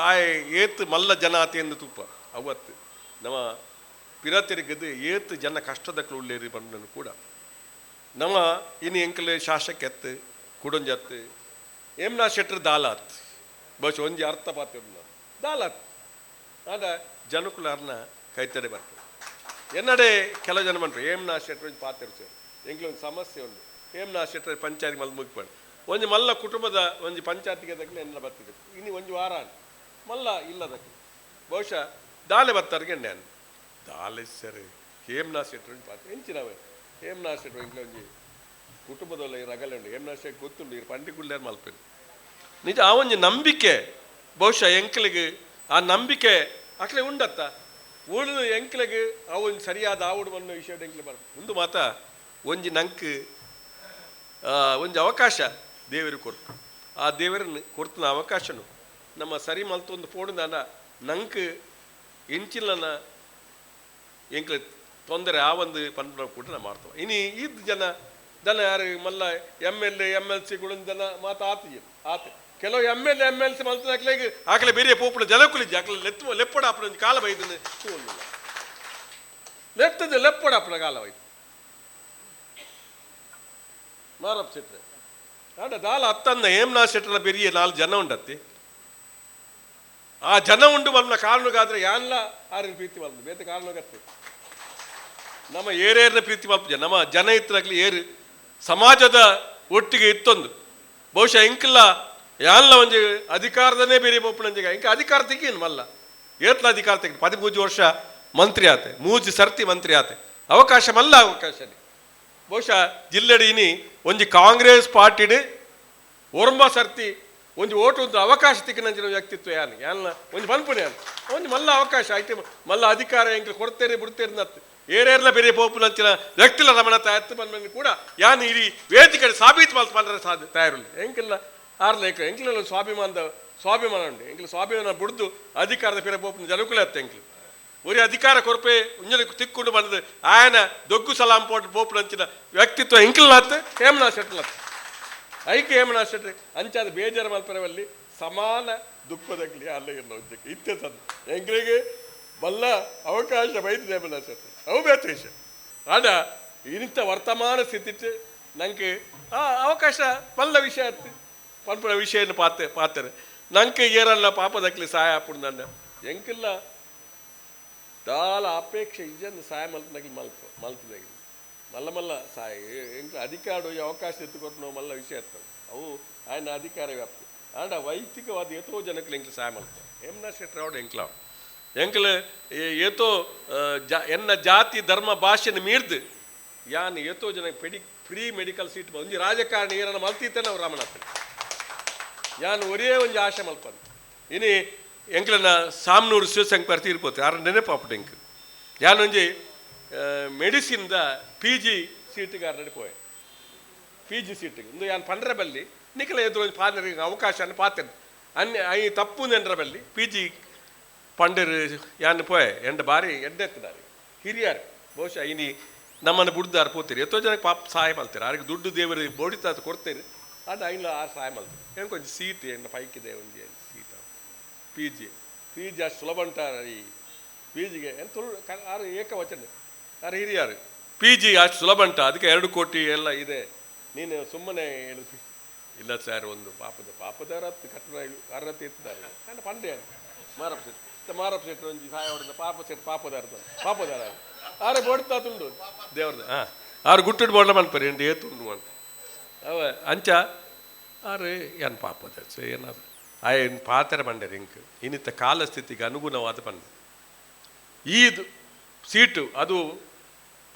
ಆಯ್ ಏತು ಮಲ್ಲ ಜನ ಆತೆ ಎಂದು ತುಪ್ಪ ಅವತ್ತು ನಮ್ಮ ಪಿರ ತಿರುಗದು ಏತು ಜನ ಕಷ್ಟದಕ್ಕಳು ಉಳ್ಳೇರಿ ಬಂದನು ಕೂಡ ನಮ್ಮ ಇನ್ನು ಎಂಕಲ್ ಶಾಸಕ ಎತ್ತು ಕುಡಂಜತ್ತು ಹೇಮನಾಥ್ ಶೆಟ್ಟರ್ ದಾಲಾತ್ ಬಹುಶಃ ಒಂಜಿ ಅರ್ಥ ಪಾತ್ರ ದಾಲಾತ್ ಆದ ಜನಕುಲಾರ್ನ ಕೈತಡೆ ಬರ್ತದೆ ಎನ್ನಡೆ ಕೆಲವು ಜನ ಬಂದರು ಹೇಮನಾಥ್ ಶೆಟ್ಟರ್ ಒಂದು ಪಾತ್ರ ಎಂಕ್ಲೊಂದು ಸಮಸ್ಯೆ ಉಂಟು ಹೇಮನಾಥ್ ಶೆಟ್ಟರ್ ಪಂಚಾಯತ್ ಮಲ್ ಮುಗಿಪಂಡು ಒಂದು ಮಲ್ಲ ಕುಟುಂಬದ ಒಂದು ಪಂಚಾಯತಿಗೆ ಅದಕ್ಕೆ ಎಲ್ಲ ಬರ್ತಿದ್ದೆ ಇನ್ನು ಒಂದು ವಾರ ಮಲ್ಲ ಇಲ್ಲದಕ್ಕೆ ಬಹುಶಃ ದಾಲೆ ಬರ್ತಾರಿಗೆ ನಾನು ದಾಲೆ ಸರಿ ಹೇಮನಾಥ್ ಶೆಟ್ಟರ್ ಒಂದು ಪಾತ್ರ ಹೆಂಚಿನವೆ ಹೇಮನಾಥ್ ಶೆಟ್ಟರ್ ಇಂಕ್ಲ ಒಂಜಿ ಕುಟುಂಬದಲ್ಲ ರಗಲೆ ಉಂಡು ಹೇಮನಾಥ್ ಶೆಟ್ಟಿ ಗೊತ್ತುಂಡು ಇರು ಪಂಡಿಗುಳ್ಳೇರು ಮಲ್ಪೇನು ನಿಜ ಆ ಒಂಜಿ ನಂಬಿಕೆ ಬಹುಶಃ ಎಂಕಲಿಗೆ ಆ ನಂಬಿಕೆ ಅಕ್ಲೆ ಉಂಡತ್ತ ಉಳಿದು ಎಂಕ್ಲೆಗೆ ಅವನ್ ಸರಿಯಾದ ಆವುಡು ಅನ್ನೋ ವಿಷಯ ಎಂಕ್ಲೆ ಬರ್ ಒಂದು ಮಾತ ಒಂಜಿ ನಂಕ್ ಒಂಜಿ ಅವಕಾಶ ದೇವರು ಕೊಡ್ತು. ಆ ದೇವರನ್ನು ಕೊಡ್ತನ ಅವಕಾಶನು ನಮ್ಮ ಸರಿ ಮಲ್ತೊಂದು ಪೋಡುದಾನ ನಂಕ್ ಎಂಚಿಲ್ಲನ ಎಂಕ್ಲೆ ತೊಂದರೆ ಆ ಒಂದು ಪಂಡ ಕೂಡ ನಾ ಮಾಡ್ತವ. ಇನ್ನು ಇದ್ದ ಜನ ದನ ಯಾರು ಮಲ್ಲ MLC ಜನ ಮಾತು ಆತ ಕೆಲವು MLC ಮಲ್ತನ ಆಕಲೆ ಬೇರೆ ಪೋಪುಳ ಜನ ಕುಲಿಜಿ ಆಕಲೆ ಲೆಪ್ಪಡ ಅಪ್ಪನ ಕಾಲ ಬೈದನ್ನು ಲೆತ್ತದ ಲೆಪ್ಪಡ ಅಪ್ಪನ ಕಾಲ ಬೈದು ಮಾರಪ್ಪ ಶೆಟ್ರೆ ಆಡ ದಾಲ ಅತ್ತನ್ನ ಹೇಮನಾ ಶೆಟ್ರ ಬೆರಿಯ 4 ಜನ ಉಂಡತ್ತಿ. ಆ ಜನ ಉಂಡು ಮಲ್ನ ಕಾರಣಗಾದ್ರೆ ಯಾನ್ಲ ಆರಿನ ಪ್ರೀತಿ ಮಲ್ದು ಬೇತೆ ಕಾರಣಗತ್ತೆ ನಮ್ಮ ಏರೇರ್ನ ಪ್ರೀತಿ ಮಲ್ಪ ನಮ್ಮ ಜನ ಇತ್ತರಾಗ್ಲಿ ಏರು ಸಮಾಜದ ಒಟ್ಟಿಗೆ ಇತ್ತೊಂದು ಬಹುಶಃ ಇಂಕಲ್ಲ ಯಾನ್ಲ ಒಂಜಿ ಅಧಿಕಾರದನೇ ಬೇರೆ ಪೋಪುಣಂಜಿಗ ಇಂಕ ಅಧಿಕಾರ ತೆಗೀನು ಮಲ್ಲ ಏತ್ಲ ಅಧಿಕಾರ ತೆಗಿ 13 ವರ್ಷ ಮಂತ್ರಿ ಆತೆ 3 ಸರ್ತಿ ಮಂತ್ರಿ ಆತೆ ಅವಕಾಶ ಮಲ್ಲ ಅವಕಾಶ ಬಹುಶಃ ಜಿಲ್ಲೆಡಿನಿ ಒಂಜಿ ಕಾಂಗ್ರೆಸ್ ಪಾರ್ಟಿಡ್ ಒರಂಬ ಸರ್ತಿ ಒಂಜಿ ಓಟು ಒಂದು ಅವಕಾಶ ತಿಕ್ಕಿನಂಚಿನ ವ್ಯಕ್ತಿತ್ವ ಯಾನ್ಲ ಒಂಜಿ ಪನ್ಪುಣೆ ಒಂಜಿ ಮಲ್ಲ ಅವಕಾಶ ಆಯ್ತು ಮಲ್ಲ ಅಧಿಕಾರ ಎಂಕ್ ಕೊಡ್ತೇನೆ ಬಿಡ್ತೇನೆ ನತ್ತು ಏರೇರ್ಲ ಬೇರೆ ಪೋಪುನಂಚಿನ ವ್ಯಕ್ತಿಲ ರಮಣ ತಯಾರು ಬಂದ ಕೂಡ ಯಾನ್ ಇಡೀ ವೇದಿಕೆ ಸಾಬೀತು ಮಲ್ತು ಬಂದ್ರೆ ಸಾಧ್ಯ ತಯಾರಿಲ್ಲ ಎಂಕಿಲ್ಲ ಆರ್ಲೇಕ ಎಂಕ್ಲೆಲ್ಲ ಸ್ವಾಭಿಮಾನ ಉಂಟು ಎಂಕ್ಲ ಸ್ವಾಭಿಮಾನ ಬಿಡ್ದು ಅಧಿಕಾರದ ಬೇರೆ ಪೋಪುನ ಜನಕುಲೆ ಅತ್ತೆ ಎಂಕ್ಲು ಒರಿ ಅಧಿಕಾರ ಕೊರಪೆ ಉಂಜನ ತಿಕ್ಕೊಂಡು ಬಂದದ್ದು ಆಯನ ದೊಗ್ಗು ಸಲಾಂ ಪೋಪುನಂಚಿನ ವ್ಯಕ್ತಿತ್ವ ಎಂಕ್ಲ ಆತ್ತೆ ಹೇಮನಾ ಶೆಟ್ಲ ಐಕೆ ಹೇಮನಾ ಶೆಟ್ಟಿ ಅಂಚಾದ ಬೇಜಾರ ಮಲ್ಪರವಲ್ಲಿ ಸಮಾನ ದುಃಖದಾಗಲಿ ಅಲ್ಲಿಗಿಲ್ಲ ಉದ್ದಕ್ಕೆ ಇತ್ತೆ ತಂದು ಎಂಕ್ಲಿಗೆ ಮಲ್ಲ ಅವಕಾಶ ಬೈದು ಹೇಮನಾ ಶೆಟ್ಟಿ ಅವು ಬೇತೇಶ ಆಡ ಇಂಥ ವರ್ತಮಾನ ಸ್ಥಿತಿ ನಂಗೆ ಆ ಅವಕಾಶ ಮಲ್ಲ ವಿಷಯ ಆಯ್ತು ಪನ್ಪುರ ವಿಷಯನ ಪಾತ್ರೆ ನಂಗೆ ಏರಲ್ಲ ಪಾಪದಕ್ಲಿ ಸಹಾಯ ಹಾಪುಡು ನನ್ನ ಎಂಕಿಲ್ಲ ದಾಲ ಅಪೇಕ್ಷೆ ಇದನ್ನು ಸಹಾಯ ಮಲ್ಪದಾಗಿ ಮಲ್ತದಾಗಿ ಮಲ್ಲ ಸಹಾಯ ಎಂಕ ಅಧಿಕಾರ ಅವಕಾಶ ಎತ್ತುಕೊಟ್ಟು ನಾವು ಮಲ್ಲ ವಿಷಯ ಇರ್ತವೆ ಅವು ఆయన ಅಧಿಕಾರ ವ್ಯಾಪ್ತಿ ಆಂಡ ವೈಯಕ್ತಿಕವಾದ ಎಷ್ಟೋ ಜನಕ್ಕೆ ಎಂಕ್ಲು ಸಹಾಯ ಮಾಡ್ತಾರೆ ಹೇಮನಾ ಶೆಟ್ಟಿ ಅವಡು ಎಂಕ್ಲು ಏತೋ ಎನ್ನ ಜಾತಿ ಧರ್ಮ ಭಾಷೆನ ಮೀರ್ದು ಯಾನ್ ಏತೋ ಜನ ಫ್ರೀ ಮೆಡಿಕಲ್ ಸೀಟ್ ಒಂಜಿ ರಾಜಕಾರಣಿ ಏನನ್ನ ಮಲ್ತಿತ್ತೇನೆ ಅವ್ರು ರಾಮನಾಥ ಯಾನ್ ಒರೇ ಒಂಜಿ ಆಶೆ ಮಲ್ಪಂದು ಇನಿ ಎಂಕ್ಲನ್ನ ಸಾಮ್ನೂರು ಶಿವಶಂಕರ್ ತೀರ್ಪೋತೆ ಆರ ನೆನಪಾಪುಡು ಎಂಕ್ ಯಾನೊಂಜಿ ಮೆಡಿಸಿನ್ದ PG ಸೀಟ್ಗಾರನಡಿ ಪೋಯೆ PG ಸೀಟಿಗೆ ಒಂದು ಯಾನ್ ಪಂಡ್ರೆ ಬಲ್ಲಿ ನಿಖಲ ಎದುರು ಒಂದು ಪಾನರಿಗೆ ಅವಕಾಶ ಪಾತೇನೆ ಐ ತಪ್ಪು ನೆಂಡ್ರ ಬಲ್ಲಿ PG ಪಂಡರು ಯಾನ್ ಪೋಯೆ ಎಂಡ ಬಾರಿ ಎಡ್ಡೆತ್ತಿದ್ದಾರೆ ಹಿರಿಯರು ಬಹುಶಃ ಇನಿ ನಮ್ಮನ್ನು ಬುಡ್ದಾರು ಪೋತೀರಿ ಎಷ್ಟೋ ಜನಕ್ಕೆ ಪಾಪ ಸಹಾಯ ಮಲ್ತೀರಿ ಅವ್ರಿಗೆ ದುಡ್ಡು ದೇವರು ಬೋಡಿತ ಕೊಡ್ತೀರಿ ಅದು ಐನ ಆರು ಸಹಾಯ ಮಲ್ತೀರಿ ಏನು ಕೊಂಚ ಸೀಟ್ ಎಂಡ ಪೈಕಿದೆ ಒಂದು ಸೀಟ್ PG ಅಷ್ಟು ಸುಲಭ ಉಂಟಾರ ಈ PGಗೆ ಏನು ಆರು ಏಕವಚನ ಯಾರು ಹಿರಿಯರು PG ಅಷ್ಟು ಸುಲಭ ಉಂಟ ಅದಕ್ಕೆ 2 ಕೋಟಿ ಎಲ್ಲ ಇದೆ ನೀನು ಸುಮ್ಮನೆ ಹೇಳಿದ್ವಿ ಇಲ್ಲ ಸರ್ ಒಂದು ಪಾಪದ ಕಟ್ಟಡ ಅರ್ಹತೆ ಎತ್ತಿದ್ದಾರೆ ನಾನು ಪಂಡೆ ಮಾರಪ್ಪ ಶೆಟ್ಟಿ ಒಂಜಿ ಸಹಾಯ ಹೊಡೆದ ಪಾಪದಾರ ಆರೆ ಬೋಡ್ತಾ ತುಂಡು ದೇವ್ರದ್ದು ಆರು ಗುಟ್ಟಿಡ್ ಬೋಡ್ಲ ಮನ್ಪರಿ ಎಂಡು ಏತುಂಡು ಅಂತ ಅವ ಅಂಚ ಆರು ಏನು ಪಾಪದ ಏನಾದ್ರು ಆಯನ್ ಪಾತ್ರ ಬಂಡರು ಇಂಕ್ ಇನ್ನಿತ್ತ ಕಾಲ ಸ್ಥಿತಿಗೆ ಅನುಗುಣವಾದ ಬಂದ ಈದು ಸೀಟು ಅದು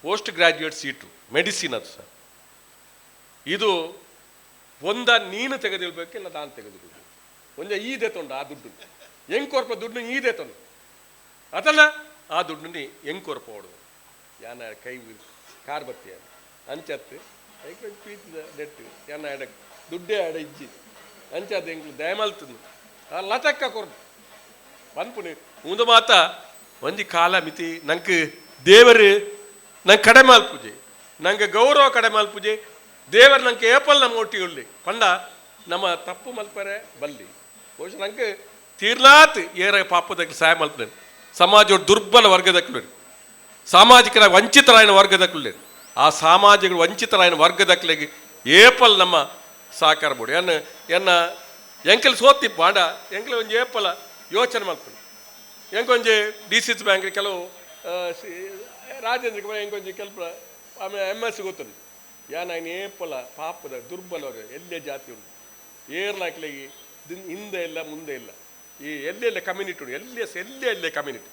ಪೋಸ್ಟ್ ಗ್ರಾಜ್ಯುಯೇಟ್ ಸೀಟು ಮೆಡಿಸಿನ್ ಅದು ಸರ್ ಇದು ಒಂದ ನೀನು ತೆಗೆದಿಳ್ಬೇಕಿಲ್ಲ ನಾನು ತೆಗೆದುಕೊಳ್ಬೇಕು ಒಂದ ಈದೆ ತೊಂಡು ಆ ದುಡ್ಡು ಎಂಕೊರ್ಪ ದುಡ್ಡು ಈದೆ ತೊಂಡು ಅದಲ್ಲ ಆ ದುಡ್ಡು ಎಂಕೊರ್ಪ ಹೊಡೆದು ಯಾನ ಕೈ ಕಾರ್ ಬತ್ತಿ ಅಂಚತ್ತು ಪ್ರೀತಿದ ನೆಟ್ಟು ಯಾನ ಎಡ ದುಡ್ಡೇ ಅಡ ಇಜ್ಜಿ ಅಂಚದ ಎಂಗ್ಲು ದಯಮಲ್ತನು ಆ ಲಟಕ್ಕ ಕೊರ್ದು ಪನ್ಪುನಿ ಮುಂದೆ ಮಾತ ಒಂಜಿ ಕಾಲ ಮಿತಿ ನಂಗೆ ದೇವರು ನಂಗೆ ಕಡಿಮೆ ಮಲ್ಪುಜೆ ನಂಗೆ ಗೌರವ ಕಡಿಮೆ ಮಲ್ಪುಜೆ ದೇವರು ನಂಗೆ ಏಪಲ್ ನಮ್ಮ ಒಟ್ಟಿಗೆ ಉಳ್ಳಿ ಪಂಡ ನಮ್ಮ ತಪ್ಪು ಮಲ್ಪರೆ ಬಲ್ಲಿ ಬಹುಶಃ ನಂಗೆ ತೀರ್ಲಾತ್ ಏರ ಪಾಪದಕ್ಕೆ ಸಹಾಯ ಮಲ್ಪನೆ ಸಮಾಜ ದುರ್ಬಲ ವರ್ಗದಕ್ಕಳು ಸಾಮಾಜಿಕ ವಂಚಿತರಾಯನ ವರ್ಗದಕ್ಕಳು ಆ ಸಾಮಾಜಿಕ ವಂಚಿತರಾಯನ ವರ್ಗದಕ್ಕಲಿಗೆ ಏಪಲ್ ನಮ್ಮ ಸಹಕಾರ ಬೋಡು ಎನ್ನ ಎಂಕಲ್ ಸೋತಿ ಪಾಂಡ ಎಂಕಲ್ ಒಂಜಿ ಏಪಲ ಯೋಚನೆ ಮಲ್ಪನೆ ಎಂಕೊಂಜಿ DCS ಬ್ಯಾಂಕ್ ಕೆಲವು ರಾಜೇಂದ್ರ ಎಂಕೊಂಜಿ ಕೆಲಪ ಆಮೇಲೆ MS ಗೊತ್ತುಂಟು ಯಾನ ಏಪಲ ಪಾಪದ ದುರ್ಬಲವರು ಎಲ್ಲೇ ಜಾತಿ ಉಂಟು ಏರ್ಲಾಕ್ಲಿಗೆ ಹಿಂದೆ ಇಲ್ಲ ಮುಂದೆ ಇಲ್ಲ ಈ ಎಲ್ಲೆಲ್ಲ ಕಮ್ಯುನಿಟಿ ಉಂಟು ಎಲ್ಲೇ ಕಮ್ಯುನಿಟಿ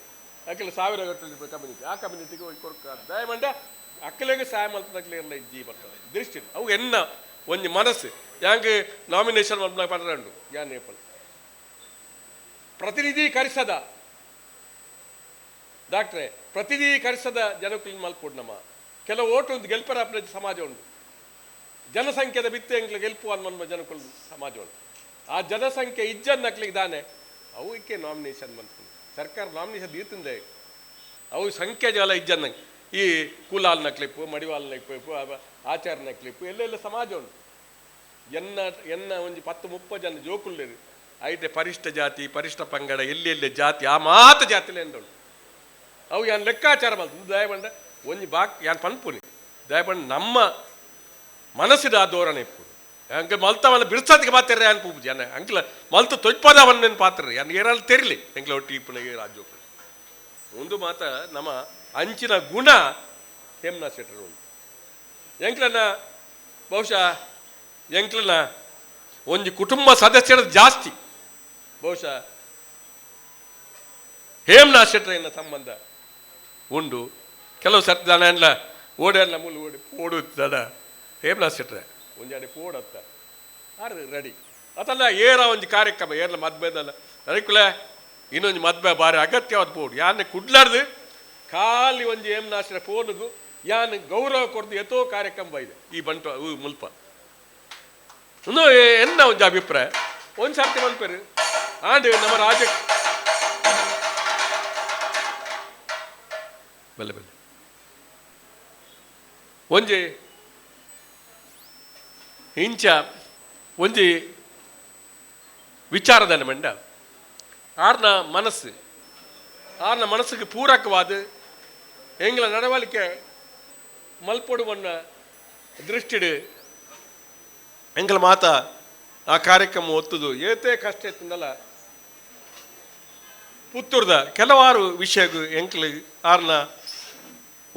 ಅಕ್ಕೆಲ್ಲ 1000 ಗಟ್ಟಲೆ ಕಮ್ಯುನಿಟಿ ಆ ಕಮ್ಯುನಿಟಿಗೆ ಹೋಗಿ ಕೊರಕ ದಯಮಂಡ ಅಕ್ಕಲಿಗೆ ಸಹಾಯ ಮಲ್ಪದಾಗ್ಲಿ ಎಲ್ಲ ಇಜ್ಜಿ ಬರ್ತದೆ ದೃಷ್ಟಿ ಅವು ಎನ್ನ ಒಂಜಿ ಮನಸ್ಸು ಯಾಂಗೆ ನಾಮಿನೇಷನ್ ಮಲ್ಪನ ಪಂಡ್ರಂಡು ಯಾನ್ ಏಪಲ್ ಪ್ರತಿನಿಧೀಕರಿಸದ ಡಾಕ್ಟ್ರೆ ಪ್ರತಿದೀಕರಿಸದ ಜನಕ್ಕೂ ಮಲ್ಪುಡು ನಮ್ಮ ಕೆಲವು ಓಟು ಒಂದು ಗೆಲ್ಪರ ಸಮಾಜ ಉಂಟು ಜನಸಂಖ್ಯೆದ ಬಿತ್ತೆ ಎಂಕ್ಲೆ ಗೆಲ್ಪು ಅನ್ನೋ ಜನಕ್ಕಳು ಸಮಾಜ ಉಂಟು ಆ ಜನಸಂಖ್ಯೆ ಇಜ್ಜನ್ನು ನಕ್ಲಿಗೆ ದಾನೆ ಅವು ಇಕ್ಕೆ ನಾಮಿನೇಷನ್ ಬಂತು ಸರ್ಕಾರ ನಾಮಿನೇಷನ್ ದೀತಂದೆ ಅವು ಸಂಖ್ಯೆ ಜಲ ಇಜ್ಜನ್ನ ಈ ಕೂಲಾಲ್ ನಕ್ಲಿಪ್ಪು ಮಡಿವಾಲ್ ನಕ್ಲಿಪ್ಪು ಆಚಾರ ನಕ್ಲಿಪ್ಪು ಎಲ್ಲೆಲ್ಲ ಸಮಾಜ ಉಂಟು ಎನ್ನ ಒಂದು 10-30 ಜನ ಜೋಕುಳ್ಳೇರು ಐತೆ ಪರಿಷ್ಠ ಜಾತಿ ಪರಿಷ್ಠ ಪಂಗಡ ಎಲ್ಲೆಲ್ಲಿ ಜಾತಿ ಆ ಮಾತ ಜಾತಿಲೆ ಎಂದಳು ಅವು ಯಾನ್ ಲೆಕ್ಕಾಚಾರ ಬಂತು ದಯಬಂಡ ಒಂಜಿ ಬಾಕ್ ಯಾನ್ ಪನ್ಪುನಿ ದಯಬಂಡ ನಮ್ಮ ಮನಸ್ಸಿದ ಆ ಧೋರಣೆ ಇಪ್ಪು ಹಂಗೆ ಮಲ್ತವನ್ನ ಬಿಡ್ಸೋದಕ್ಕೆ ಮಾತಾಡ್ರಿ ಅನ್ ಪೂಜೆ ಜನ ಅಂಕ್ಲ ಮಲ್ತು ತೊಯ್ಪದವನ್ನೇನು ಪಾತ್ರಿ ಅನ್ ಏರಲ್ಲಿ ತೆರಲಿ ಎಂಕ್ಲ ಒಟ್ಟು ಇಪ್ಪನಿಗೆ ರಾಜ್ಯ ಒಂದು ಮಾತ ನಮ್ಮ ಅಂಚಿನ ಗುಣ ಹೇಮನಾ ಶೆಟ್ಟರು ಉಂಟು ಎಂಕ್ಲನ ಬಹುಶಃ ಎಂಕ್ಲನ ಒಂದು ಕುಟುಂಬ ಸದಸ್ಯರ ಜಾಸ್ತಿ ಬಹುಶಃ ಹೇಮನಾ ಶೆಟ್ಟರಿನ ಸಂಬಂಧ ಉಂಡು ಕೆಲವು ಸರ್ತಿ ದನ ಎಲ್ಲ ಓಡಲ್ಲ ಮೂಲ ಓಡು ದಡ ಹೇಮನಾ ಶೆಟ್ರೆ ಒಂಜಾಡೆ ಪೋಡತ್ತ ಆರು ರೆಡಿ ಅದಲ್ಲ ಏರ ಒಂದು ಕಾರ್ಯಕ್ರಮ ಏರ್ಲ ಮದ್ವೆದಲ್ಲ ಅದಕ್ಕೂಲೆ ಇನ್ನೊಂದು ಮದ್ವೆ ಬಾರಿ ಅಗತ್ಯವಾದ ಪೋಡು ಯಾನೆ ಕುಡ್ಲಾರ್ದು ಖಾಲಿ ಒಂದು ಹೇಮನಾ ಶೆಟ್ರೆ ಫೋನ್ಗೂ ಯಾನ್ ಗೌರವ ಕೊಡ್ದು ಎತ್ತೋ ಕಾರ್ಯಕ್ರಮ ಬೈದೆ ಈ ಬಂಟ ಮುಲ್ಪ ಇನ್ನು ಎನ್ನ ಒಂದು ಅಭಿಪ್ರಾಯ ಒಂದು ಸರ್ತಿ ಮಲ್ಪೇರು ಆಂಡ್ ನಮ್ಮ ರಾಜ್ಯಕ್ಕೆ ಬಲ್ಲೆ ಬಲ್ಲೆ ಒಂಜಿ ಇಂಚ ಒಂಜಿ ವಿಚಾರದನ್ನ ಮಂಡ ಆರ್ನ ಮನಸ್ಸಿಗೆ ಪೂರಕವಾದ ಎಂಗ್ಲ ನಡವಳಿಕೆ ಮಲ್ಪೊಡುವನ್ನ ದೃಷ್ಟಿಡು ಎಂಗ್ಲ ಮಾತ ಆ ಕಾರ್ಯಕ್ರಮ ಒತ್ತುದು ಏತೇ ಕಷ್ಟ ಇತ್ತಂದಲ್ಲ ಪುತ್ತೂರ್ದ ಕೆಲವಾರು ವಿಷಯಗೂ ಎಂಕ್ಲು ಆರ್ನ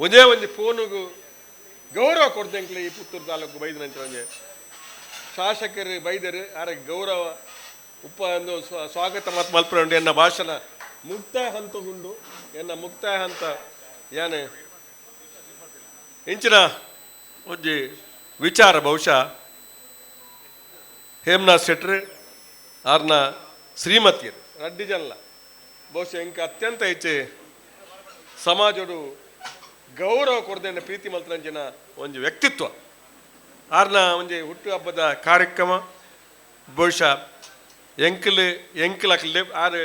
ಒಂದೇ ಒಂದು ಫೋನಿಗೂ ಗೌರವ ಕೊಡ್ದು ಎಂಕ್ಲು ಈ ಪುತ್ತೂರು ತಾಲೂಕು ಬೈದ ನಂತರ ಒಂಜೆ ಶಾಸಕರು ಬೈದರು ಆರಕ್ಕೆ ಗೌರವ ಉಪ್ಪ ಒಂದು ಸ್ವಾಗತ ಮತ್ತು ಮಲ್ಪುಂಡು ಎನ್ನ ಭಾಷಣ ಮುಕ್ತಾಯ ಹಂತಗುಂಡು ಎನ್ನ ಮುಕ್ತಾಯ ಹಂತ ಏನೇ ಇಂಚಿನ ಒಂಜಿ ವಿಚಾರ ಬಹುಶಃ ಹೇಮನಾ ಶೆಟ್ರು ಆರ್ನ ಶ್ರೀಮತಿಯರು ರಡ್ಡಿ ಜನಲ ಬಹುಶಃ ಇಂಕ ಅತ್ಯಂತ ಹೆಚ್ಚು ಸಮಾಜಡು ಗೌರವ ಕೊಡದೆ ಪ್ರೀತಿ ಮಲ್ತಂಚಿನ ಒಂದು ವ್ಯಕ್ತಿತ್ವ ಆರ್ನ ಒಂಜಿ ಹುಟ್ಟು ಹಬ್ಬದ ಕಾರ್ಯಕ್ರಮ ಬಹುಶಃ ಎಂಕಲಕ್ಕೆ ಲೆಪ್ ಆರು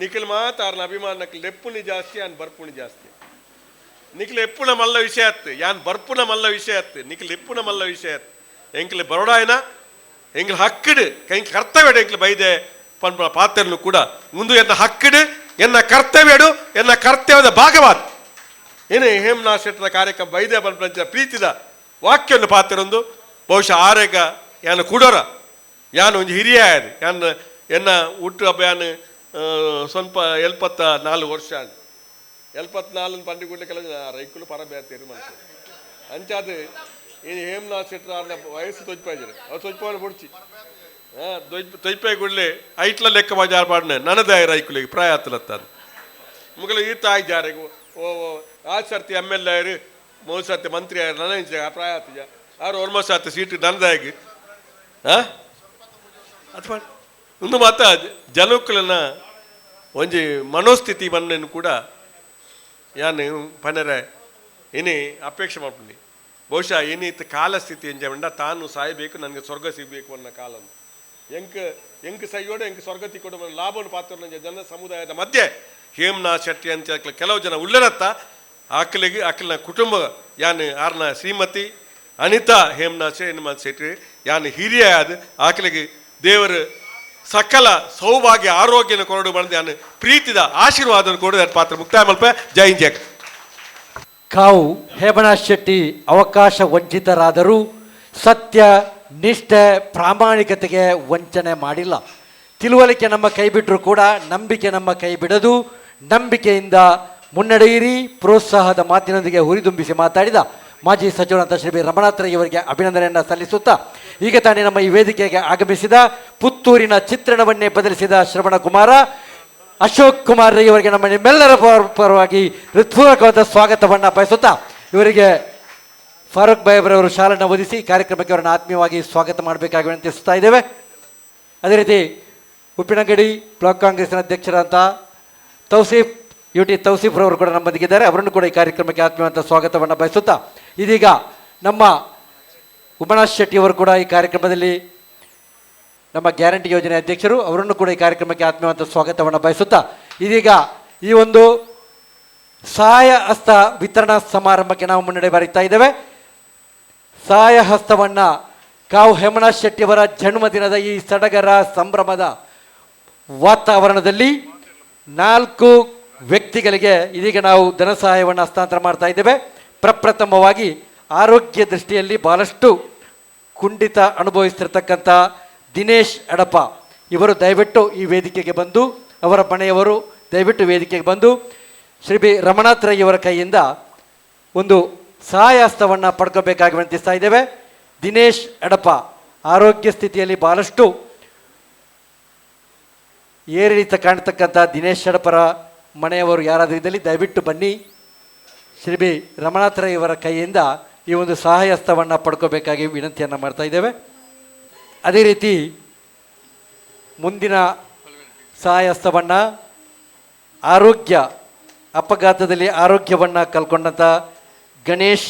ನಿಖಿಲ್ ಮಾತ ಆರ್ನ ಅಭಿಮಾನಕ್ಕೆ ಲೆಪ್ಪುನಿ ಜಾಸ್ತಿ ಆನ್ ಬರ್ಪುನಿ ಜಾಸ್ತಿ ನಿಖಿಲ್ ಎಪ್ಪುನ ಮಲ್ಲ ವಿಷಯ ಅತ್ತು ಯಾನ್ ಬರ್ಪುನ ಮಲ್ಲ ವಿಷಯ ಅತ್ತು ನಿಖಿಲ್ ಎಪ್ಪುನ ಮಲ್ಲ ವಿಷಯ ಅತ್ತು ಎಂಕಲ್ ಬರೋಡಾಯನ ಎಂಗ್ಲ ಹಕ್ಕಡು ಎಂಕ್ ಕರ್ತವ್ಯ ಎಂಕ್ಲು ಬೈದೆ ಪನ್ಪ ಪಾತ್ರನು ಕೂಡ ಮುಂದು ಎನ್ನ ಹಕ್ಕಡು ಎನ್ನ ಕರ್ತವ್ಯಡು ಎನ್ನ ಕರ್ತವ್ಯದ ಭಾಗವಾದ ಏನೇ ಹೇಮನಾ ಶೆಟ್ಟರ ಕಾರ್ಯಕ್ರಮ ಬೈದೆ ಪನ್ಪಂಚ ಪ್ರೀತಿದ ವಾಕ್ಯವನ್ನು ಪಾತ್ರೊಂದು ಬಹುಶಃ ಆರೇಗ ಯಾನು ಕೂಡೋರ ಯಾನು ಒಂದು ಹಿರಿಯ ಆಯ್ದು ಯಾನ್ ಎನ್ನ ಹುಟ್ಟು ಹಬ್ಬ ಯಾನು ಸ್ವಲ್ಪ 74 ವರ್ಷ 74 ಪಂಡಿಗುಡ್ಲೆ ಕೆಲ ರೈಕುಲು ಪರ ಬೇರ್ತೀರಿ ಮನುಷ್ಯ ಅಂಚಾದ ಇನ್ನು ಹೇಮನಾ ಶೆಟ್ಟರ ಆರ್ನ ವಯಸ್ಸು ತೊಯ್ಪಾಯ್ತಾರೆ ಅವ್ರು ತೊಯ್ಪವನ್ನು ಬಿಡ್ಚಿ ತೊಯ್ಪಾಯಿ ಗುಡ್ಲೆ ಐಟ್ಲ ಲೆಕ್ಕ ಬಾಜಾರ ಪಾಡ್ನೆ ನನ್ನದೇ ರೈಕುಲಿಗೆ ಪ್ರಾಯ ಹತ್ತಲತ್ತ ಮುಗಲು ಈತ ಆಯ್ ಜಾರೆಗೂ ಓ ಆ ಸರ್ತಿ MLA ಆಯ್ರು 3 ಸರ್ತಿ ಮಂತ್ರಿ ಆಯ್ರು ನನ್ನ ಪ್ರಾಯ ಹತ್ತಿಜ ಆರು ಆಲ್ಮೋಸ್ಟ್ ಆತ ಸೀಟ್ ನನ್ನದಾಗಿ ಅಥವಾ ಒಂದು ಮಾತ ಜನಕ್ಕಳನ್ನ ಒಂಜಿ ಮನೋಸ್ಥಿತಿ ಬನ್ನೇನು ಕೂಡ ಯಾನು ಪನರ ಏನೇ ಅಪೇಕ್ಷೆ ಮಾಡ್ತೀನಿ ಬಹುಶಃ ಏನಿತ್ತು ಕಾಲ ಸ್ಥಿತಿ ಎಂಜ ತಾನು ಸಾಯಬೇಕು ನನಗೆ ಸ್ವರ್ಗ ಸಿಗಬೇಕು ಅನ್ನೋ ಕಾಲ ಎಂಕ್ ಸೈಯೋಡೆ ಎಂಕ್ ಸ್ವರ್ಗ ತಿಕ್ಕೊಂಡು ಲಾಭವನ್ನು ಪಾತ್ರ ಜನ ಸಮುದಾಯದ ಮಧ್ಯೆ ಹೇಮನಾ ಶೆಟ್ಟಿ ಅಂತ ಕೆಲವು ಜನ ಉಳ್ಳರತ್ತ ಆಕಲಿಗೆ ಆಕಲಿನ ಕುಟುಂಬ ಯಾನು ಆರ್ನ ಶ್ರೀಮತಿ ಅನಿತಾ ಹೇಮನಾ ಶೆಟ್ಟಿ ಯಾನು ಹಿರಿಯ ಆದ ಆಕಲಿಗೆ ದೇವರು ಸಕಲ ಸೌಭಾಗ್ಯ ಆರೋಗ್ಯನ ಕೊರಡು ಬಂದು ಯಾನು ಪ್ರೀತಿದ ಆಶೀರ್ವಾದ ಕೊಡೋದು ಪಾತ್ರ ಮುಕ್ತಾಯ ಮಲ್ಪ ಜೈ ಜಯ ಕಾವು ಹೇಮನಾ ಶೆಟ್ಟಿ ಅವಕಾಶ ವಂಚಿತರಾದರೂ ಸತ್ಯ ನಿಷ್ಠೆ ಪ್ರಾಮಾಣಿಕತೆಗೆ ವಂಚನೆ ಮಾಡಿಲ್ಲ. ತಿಳುವಳಿಕೆ ನಮ್ಮ ಕೈ ಬಿಟ್ಟರೂ ಕೂಡ ನಂಬಿಕೆ ನಮ್ಮ ಕೈ ಬಿಡದು. ನಂಬಿಕೆಯಿಂದ ಮುನ್ನಡೆಯಿರಿ. ಪ್ರೋತ್ಸಾಹದ ಮಾತಿನೊಂದಿಗೆ ಹುರಿದುಂಬಿಸಿ ಮಾತಾಡಿದ ಮಾಜಿ ಸಚಿವರಾದ ಶ್ರೀ ಬಿ ರಮಣಾಥ್ ರೈ ಅವರಿಗೆ ಅಭಿನಂದನೆಯನ್ನು ಸಲ್ಲಿಸುತ್ತಾ ಈಗ ತಾನೇ ನಮ್ಮ ಈ ವೇದಿಕೆಗೆ ಆಗಮಿಸಿದ ಪುತ್ತೂರಿನ ಚಿತ್ರಣವನ್ನೇ ಬದಲಿಸಿದ ಶ್ರವಣ ಕುಮಾರ ಅಶೋಕ್ ಕುಮಾರ್ ರೈ ಅವರಿಗೆ ನಮ್ಮ ನಿಮ್ಮೆಲ್ಲರ ಪರವಾಗಿ ಹೃತ್ಪೂರ್ವಕವಾದ ಸ್ವಾಗತವನ್ನು ಬಯಸುತ್ತಾ ಇವರಿಗೆ ಫಾರೂಕ್ ಭಾಯ್ ಅವರವರು ಶಾಲನ್ನು ಓದಿಸಿ ಕಾರ್ಯಕ್ರಮಕ್ಕೆ ಅವರನ್ನು ಆತ್ಮೀಯವಾಗಿ ಸ್ವಾಗತ ಮಾಡಬೇಕಾಗಿ ವಿನಂತಿಸ್ತಾ ಇದ್ದೇವೆ. ಅದೇ ರೀತಿ ಉಪ್ಪಿನಂಗಡಿ ಬ್ಲಾಕ್ ಕಾಂಗ್ರೆಸ್ನ ಅಧ್ಯಕ್ಷರಾದಂಥ ತೌಸೀಫ್ UT ತೌಸೀಫ್ರವರು ಕೂಡ ನಮ್ಮೊಂದಿಗಿದ್ದಾರೆ. ಅವರನ್ನು ಕೂಡ ಈ ಕಾರ್ಯಕ್ರಮಕ್ಕೆ ಆತ್ಮೀಯವಂತ ಸ್ವಾಗತವನ್ನು ಬಯಸುತ್ತಾ, ಇದೀಗ ನಮ್ಮ ಉಮನಾಥ್ ಶೆಟ್ಟಿಯವರು ಕೂಡ ಈ ಕಾರ್ಯಕ್ರಮದಲ್ಲಿ ನಮ್ಮ ಗ್ಯಾರಂಟಿ ಯೋಜನೆ ಅಧ್ಯಕ್ಷರು, ಅವರನ್ನು ಕೂಡ ಈ ಕಾರ್ಯಕ್ರಮಕ್ಕೆ ಆತ್ಮೀಯವಂತ ಸ್ವಾಗತವನ್ನು ಬಯಸುತ್ತಾ, ಇದೀಗ ಈ ಒಂದು ಸಹಾಯ ಹಸ್ತ ವಿತರಣಾ ಸಮಾರಂಭಕ್ಕೆ ನಾವು ಮುನ್ನಡೆ ಬರೀತಾ ಇದ್ದೇವೆ. ಸಹಾಯ ಹಸ್ತವನ್ನು ಕಾವು ಹೇಮನಾಥ್ ಶೆಟ್ಟಿಯವರ ಜನ್ಮದಿನದ ಈ ಸಡಗರ ಸಂಭ್ರಮದ ವಾತಾವರಣದಲ್ಲಿ 4 ವ್ಯಕ್ತಿಗಳಿಗೆ ಇದೀಗ ನಾವು ಧನ ಸಹಾಯವನ್ನು ಹಸ್ತಾಂತರ ಮಾಡ್ತಾ ಇದ್ದೇವೆ. ಪ್ರಪ್ರಥಮವಾಗಿ ಆರೋಗ್ಯ ದೃಷ್ಟಿಯಲ್ಲಿ ಬಹಳಷ್ಟು ಕುಂಠಿತ ಅನುಭವಿಸ್ತಿರ್ತಕ್ಕಂಥ ದಿನೇಶ್ ಅಡಪ ಇವರು ದಯವಿಟ್ಟು ಈ ವೇದಿಕೆಗೆ ಬಂದು, ಅವರ ಮನೆಯವರು ದಯವಿಟ್ಟು ವೇದಿಕೆಗೆ ಬಂದು ಶ್ರೀ ಬಿ ರಮನಾಥ್ ರೈ ಅವರ ಕೈಯಿಂದ ಒಂದು ಸಹಾಯ ಹಸ್ತವನ್ನು ಪಡ್ಕೋಬೇಕಾಗಿ ವಿನಂತಿಸ್ತಾ ಇದ್ದೇವೆ. ದಿನೇಶ್ ಅಡಪ ಆರೋಗ್ಯ ಸ್ಥಿತಿಯಲ್ಲಿ ಬಹಳಷ್ಟು ಏರಿಳಿತ ಕಾಣ್ತಕ್ಕಂಥ ದಿನೇಶ್ ಅಡಪರ ಮನೆಯವರು ಯಾರಾದರೂ ಇದ್ದಲ್ಲಿ ದಯವಿಟ್ಟು ಬನ್ನಿ. ಶ್ರೀ ಬಿ ರಮನಾಥ್ ರೈ ಅವರ ಕೈಯಿಂದ ಈ ಒಂದು ಸಹಾಯ ಹಸ್ತವನ್ನು ಪಡ್ಕೋಬೇಕಾಗಿ ವಿನಂತಿಯನ್ನು ಮಾಡ್ತಾ ಇದ್ದೇವೆ. ಅದೇ ರೀತಿ ಮುಂದಿನ ಸಹಾಯ ಹಸ್ತವನ್ನು ಆರೋಗ್ಯ ಅಪಘಾತದಲ್ಲಿ ಆರೋಗ್ಯವನ್ನು ಕಳ್ಕೊಂಡಂಥ ಗಣೇಶ್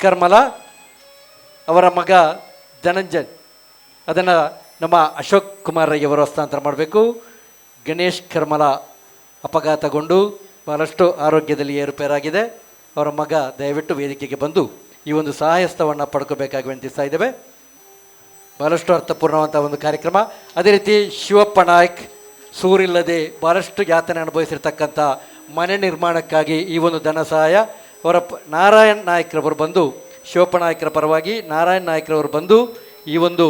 ಕರ್ಮಲ ಅವರ ಮಗ ಧನಂಜಯ್, ಅದನ್ನು ನಮ್ಮ ಅಶೋಕ್ ಕುಮಾರ್ ರೈ ಅವರು ಹಸ್ತಾಂತರ ಮಾಡಬೇಕು. ಗಣೇಶ್ ಕರ್ಮಲ ಅಪಘಾತಗೊಂಡು ಬಹಳಷ್ಟು ಆರೋಗ್ಯದಲ್ಲಿ ಏರುಪೇರಾಗಿದೆ. ಅವರ ಮಗ ದಯವಿಟ್ಟು ವೇದಿಕೆಗೆ ಬಂದು ಈ ಒಂದು ಸಹಾಯಸ್ತವನ್ನು ಪಡ್ಕೋಬೇಕಾಗಿ ವಿನಂತಿಸ್ತಾ ಇದ್ದೇವೆ. ಬಹಳಷ್ಟು ಅರ್ಥಪೂರ್ಣವಂಥ ಒಂದು ಕಾರ್ಯಕ್ರಮ. ಅದೇ ರೀತಿ ಶಿವಪ್ಪ ನಾಯ್ಕ್, ಸೂರಿಲ್ಲದೆ ಬಹಳಷ್ಟು ಯಾತನೆ ಅನುಭವಿಸಿರ್ತಕ್ಕಂಥ ಮನೆ ನಿರ್ಮಾಣಕ್ಕಾಗಿ ಈ ಒಂದು ಧನ ಸಹಾಯ ಅವರ ನಾರಾಯಣ್ ನಾಯ್ಕರವರು ಬಂದು, ಶಿವಪ್ಪ ನಾಯ್ಕರ ಪರವಾಗಿ ನಾರಾಯಣ್ ನಾಯ್ಕರವರು ಬಂದು ಈ ಒಂದು